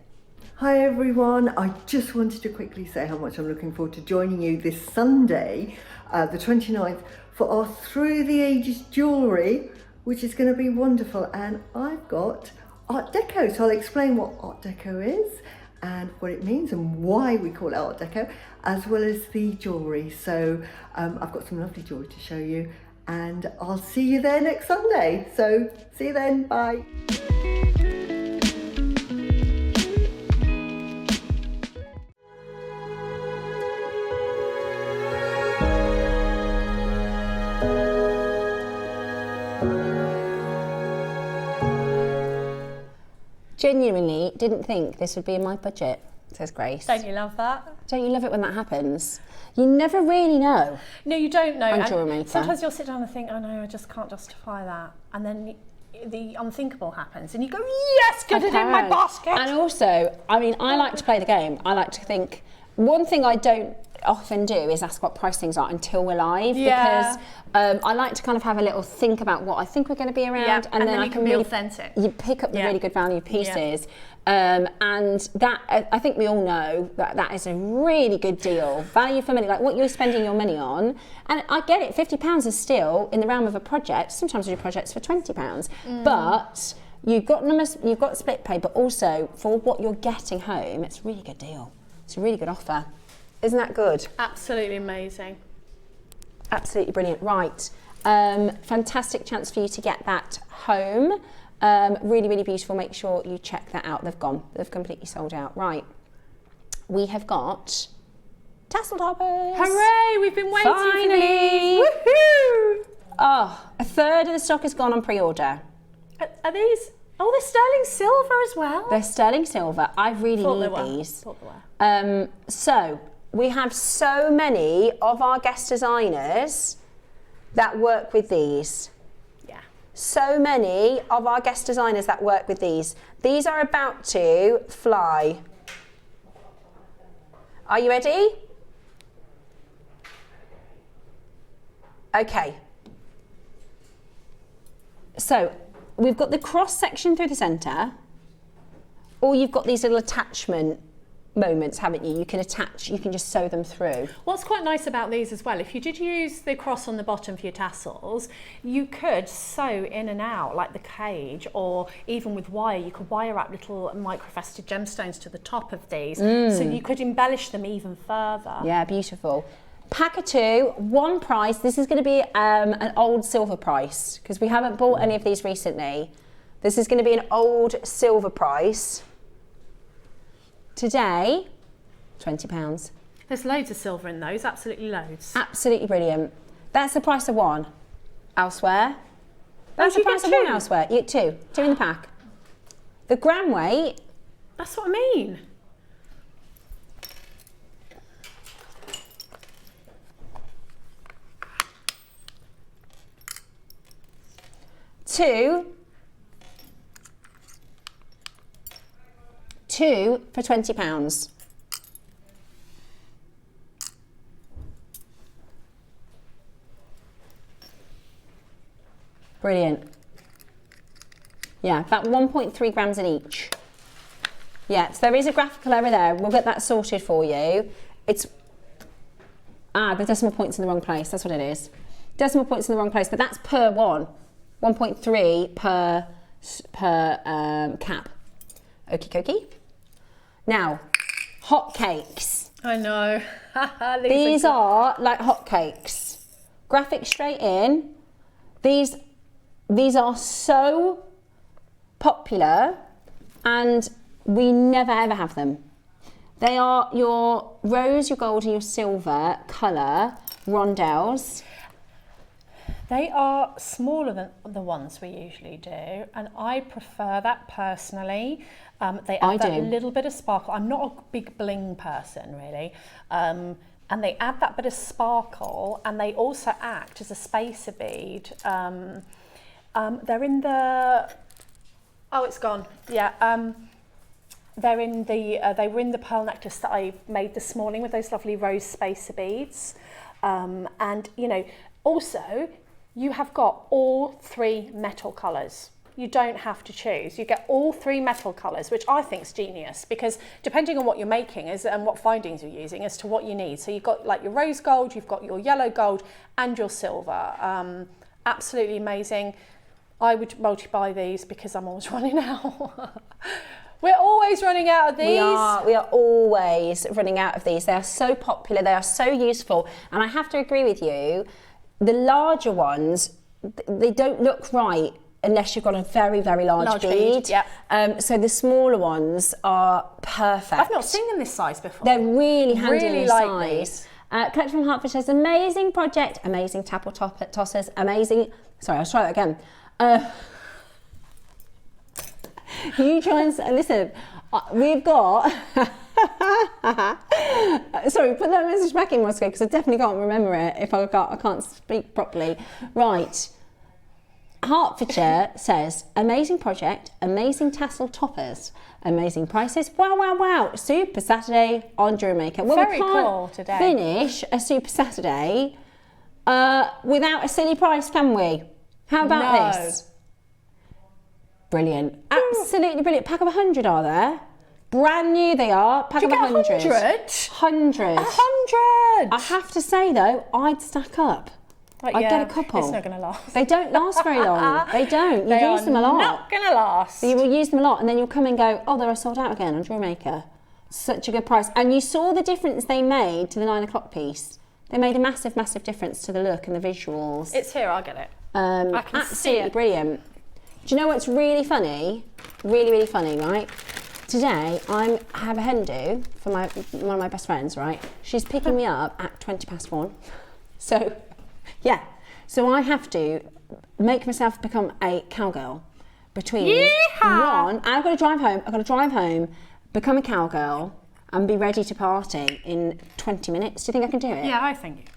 Hi everyone, I just wanted to quickly say how much I'm looking forward to joining you this Sunday, the 29th, for our Through the Ages jewellery, which is going to be wonderful. And I've got Art Deco, so I'll explain what Art Deco is and what it means and why we call it Art Deco, as well as the jewellery. So I've got some lovely jewellery to show you, and I'll see you there next Sunday. So see you then, bye. Genuinely didn't think this would be in my budget. says Grace. Don't you love that? Don't you love it when that happens? You never really know. No, you don't know. On And JewelleryMaker. sometimes you'll sit down and think, oh no, I just can't justify that. And then the unthinkable happens and you go, yes, get it in my basket. And also, I mean, I like to play the game. I like to think, one thing I don't often do is ask what price things are until we're live, because I like to kind of have a little think about what I think we're going to be around, and then I can be really authentic. You pick up the really good value pieces, and that I think we all know that is a really good deal, value for money, like what you're spending your money on. And I get it, £50 is still in the realm of a project. Sometimes we do projects for £20, but you've got split pay, but also for what you're getting home, it's a really good deal. It's a really good offer. Isn't that good? Absolutely amazing. Absolutely brilliant. Right. Fantastic chance for you to get that home. Really, really beautiful. Make sure you check that out. They've gone. They've completely sold out. Right. We have got tassel toppers. Hooray! We've been waiting Finally. for these. Woohoo! Oh, a third of the stock has gone on pre-order. Are these? Oh, they're sterling silver as well. They're sterling silver. I really need these. Thought they were. So we have so many of our guest designers that work with these. Yeah. So many of our guest designers that work with these. These are about to fly. Are you ready? Okay. So we've got the cross section through the centre, or you've got these little attachment moments, haven't you? You can attach, you can just sew them through. What's quite nice about these as well, if you did use the cross on the bottom for your tassels, you could sew in and out like the cage, or even with wire, you could wire up little microfaceted gemstones to the top of these, so you could embellish them even further. Yeah, beautiful. Pack of two, one price. This is going to be an old silver price, because we haven't bought any of these recently. This is going to be an old silver price. Today, £20. There's loads of silver in those, absolutely loads. Absolutely brilliant. That's the price of one. Elsewhere, that's the you get price of one two? elsewhere. You get two in the pack. The gram weight, That's what I mean. two for £20. Brilliant. Yeah, about 1.3 grams in each. Yeah, so there is a graphical error there. We'll get that sorted for you. It's, the decimal point's in the wrong place. That's what it is. Decimal point's in the wrong place, but that's per one. 1.3 per cap. Okie dokie. Now, hot cakes. I know. These are like hot cakes. Graphic straight in. These are so popular, and we never ever have them. They are your rose, your gold and your silver colour rondelles. They are smaller than the ones we usually do, and I prefer that personally. They add that little bit of sparkle. I'm not a big bling person, really. And they add that bit of sparkle, and they also act as a spacer bead. They're in the... Oh, it's gone. Yeah. They were in the pearl necklace that I made this morning with those lovely rose spacer beads. And, you know, also, you have got all three metal colours. You don't have to choose. You get all three metal colours, which I think is genius, because depending on what you're making and what findings you're using as to what you need. So you've got like your rose gold, you've got your yellow gold and your silver. Absolutely amazing. I would multi-buy these because I'm always running out. We're always running out of these. We are always running out of these. They are so popular, they are so useful. And I have to agree with you, the larger ones, they don't look right unless you've got a very, very large bead. Yeah. So the smaller ones are perfect. I've not seen them this size before. They're really handy in this like size. Collection from Hertford says, amazing project, amazing tassel tossers, amazing... Sorry, I'll try that again. You try and listen. We've got Sorry, put that message back in, Moscow, because I definitely can't remember it if I can't speak properly. Right. Hertfordshire says, amazing project, amazing tassel toppers, amazing prices. Wow, wow, wow. Super Saturday on JewelleryMaker. Well, Very we can't cool today. finish a Super Saturday without a silly price, can we? How about this? Brilliant. Absolutely brilliant. Pack of 100 are there? Brand new they are. Pack of 100. 100? 100. 100! I have to say though, I'd stack up. Like, I'd yeah, get a couple. It's not going to last. They don't last very long. They don't. You They use are them a lot. not going to last. You will use them a lot and then you'll come and go, oh, they're sold out again on JewelleryMaker. Such a good price. And you saw the difference they made to the 9 o'clock piece. They made a massive, massive difference to the look and the visuals. It's here, I'll get it. I can see Absolutely it. brilliant. Do you know what's really funny? Really, really funny, right? Today, I have a hen do for one of my best friends, right? She's picking me up at 1:20. So, yeah. So I have to make myself become a cowgirl between one. And I've got to drive home, become a cowgirl, and be ready to party in 20 minutes. Do you think I can do it? Yeah,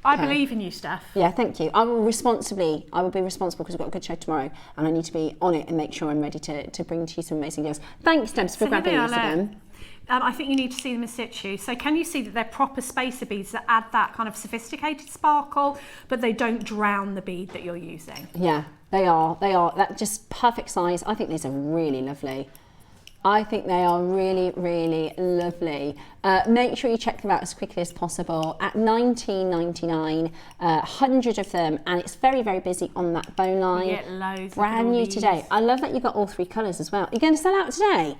I believe in you, Steph. Yeah, thank you. I will be responsible because we've got a good show tomorrow and I need to be on it and make sure I'm ready to bring to you some amazing deals. Thanks, Debs, for grabbing these again. I think you need to see them in situ. So can you see that they're proper spacer beads that add that kind of sophisticated sparkle, but they don't drown the bead that you're using? Yeah, they are. That just perfect size. I think these are really lovely. I think they are really, really lovely. Make sure you check them out as quickly as possible at $19.99, 100 of them, and it's very, very busy on that bone line. You get loads. Brand new today. I love that you've got all 3 colours as well. You're going to sell out today?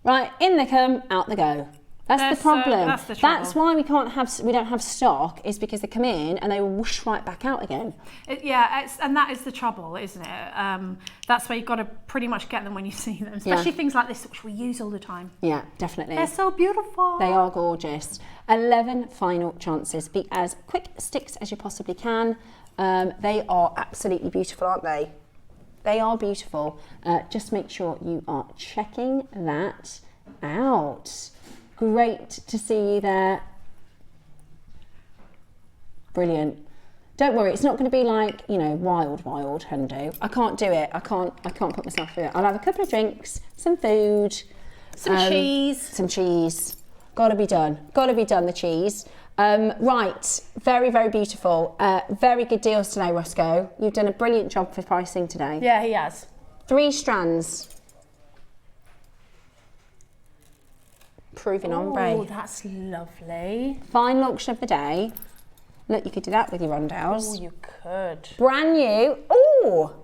Right, in they come, out they go. That's the problem. That's the trouble. That's why we don't have stock, is because they come in and they will whoosh right back out again. And that is the trouble, isn't it? That's why you've got to pretty much get them when you see them, especially things like this, which we use all the time. Yeah, definitely. They're so beautiful. They are gorgeous. 11 final chances. Be as quick sticks as you possibly can. They are absolutely beautiful, aren't they? They are beautiful. Just make sure you are checking that out. Great to see you there. Brilliant. Don't worry, it's not going to be like, you know, wild hen do. I can't do it. I can't put myself through it. I'll have a couple of drinks, some food, some cheese. Gotta be done, the cheese. Right, very, very beautiful. Very good deals today, Roscoe. You've done a brilliant job for pricing today. Yeah, he has. 3 strands. Proving ombre. Oh, that's lovely. Final auction of the day. Look, you could do that with your rondelles. Oh, you could. Brand new. Oh,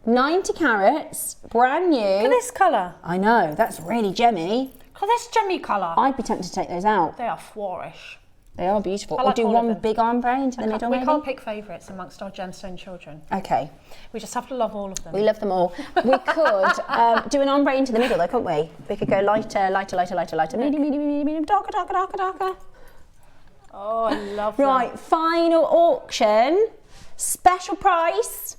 90 carats. Brand new. Look at this colour. I know, that's really gemmy. Look at this gemmy colour. I'd be tempted to take those out. They are flourish. They are beautiful. I like or do all of one them. big ombre into the middle, We maybe? can't pick favourites amongst our gemstone children. Okay. We just have to love all of them. We love them all. We could do an ombre into the middle though, couldn't we? We could go lighter, medium, darker. Oh, I love them. Right, final auction. Special price.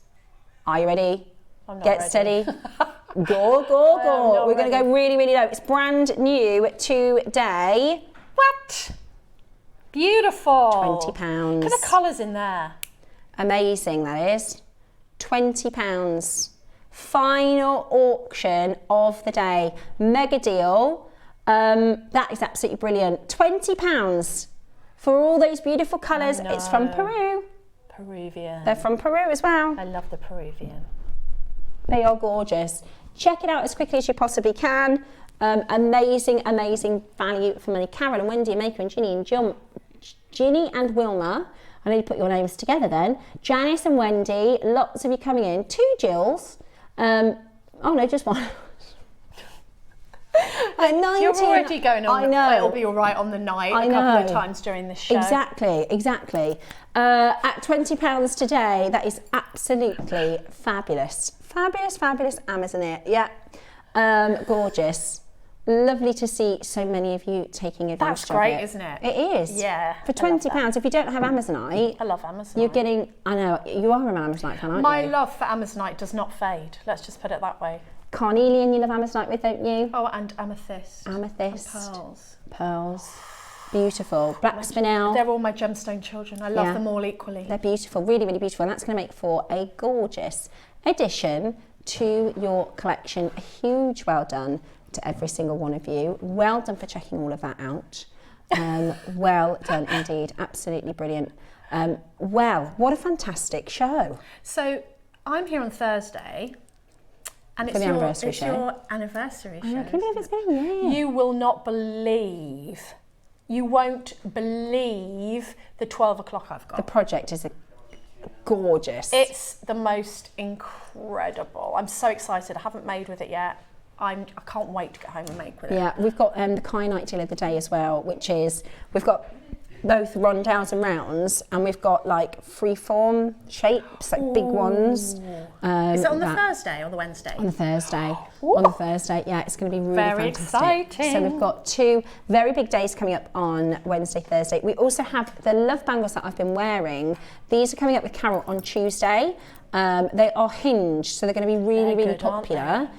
Are you ready? I'm not Get ready. steady. Go. We're going to go really, really low. It's brand new today. What? Beautiful. £20. Look at the colours in there. Amazing, that is. £20. Final auction of the day. Mega deal. That is absolutely brilliant. £20 for all those beautiful colours. It's from Peru. Peruvian. They're from Peru as well. I love the Peruvian. They are gorgeous. Check it out as quickly as you possibly can. Amazing value for money. Carol and Wendy, Maker and Ginny and Wilma. I need to put your names together then. Janice and Wendy, lots of you coming in. 2 Jills. Oh no, just one. 19, You're already going on. I know. It'll be all right on the night a couple of times during the show. Exactly. At £20 today, that is absolutely fabulous. Fabulous Amazon it. Yeah. Gorgeous. Lovely to see so many of you taking advantage of it. That's great, isn't it? It is. Yeah. For £20, if you don't have Amazonite, I love Amazonite. you're getting, I know, you are an Amazonite fan, aren't My you? love for Amazonite does not fade. Let's just put it that way. Carnelian, you love Amazonite with, don't you? Oh, and amethyst. Amethyst. And pearls. Pearls. Beautiful. Black spinel. They're all my gemstone children. I love them all equally. They're beautiful, really, really beautiful. And that's going to make for a gorgeous addition to your collection. A huge well done to every single one of you. Well done for checking all of that out. Well done indeed. Absolutely brilliant. Well, what a fantastic show. So I'm here on Thursday. And For the anniversary show. your anniversary show. I can't believe it's going, yeah. You will not believe, you won't believe the 12 o'clock I've got. The project is gorgeous. It's the most incredible. I'm so excited. I haven't made with it yet. I can't wait to get home and make with it. Yeah, we've got the kyanite deal of the day as well, which is, we've got both rondelles and rounds, and we've got like freeform shapes, like big ones. Is it on the Thursday or the Wednesday? On the Thursday. On the Thursday, yeah, it's going to be really Very fantastic. exciting. So we've got 2 very big days coming up on Wednesday, Thursday. We also have the love bangles that I've been wearing. These are coming up with Carol on Tuesday. They are hinged, so they're going to be really, really popular.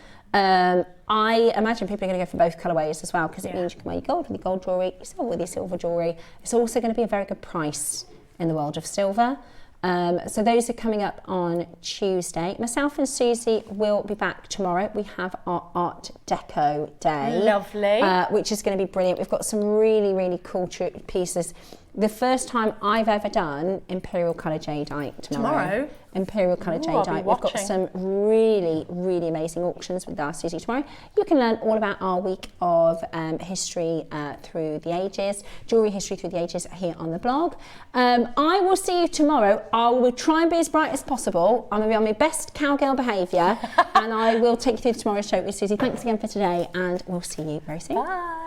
I imagine people are going to go for both colourways as well, because it means you can wear your gold with your gold jewellery, your silver with your silver jewellery. It's also going to be a very good price in the world of silver. So those are coming up on Tuesday. Myself and Susie will be back tomorrow. We have our Art Deco Day. Lovely. Which is going to be brilliant. We've got some really, really cool pieces. The first time I've ever done Imperial Colour Jadeite tomorrow. Imperial Colour Jadeite. We've got some really, really amazing auctions with our Susie tomorrow. You can learn all about our week of history through the ages, jewellery history through the ages here on the blog. I will see you tomorrow. I will try and be as bright as possible. I'm going to be on my best cowgirl behaviour and I will take you through tomorrow's show with Susie. Thanks again for today and we'll see you very soon. Bye.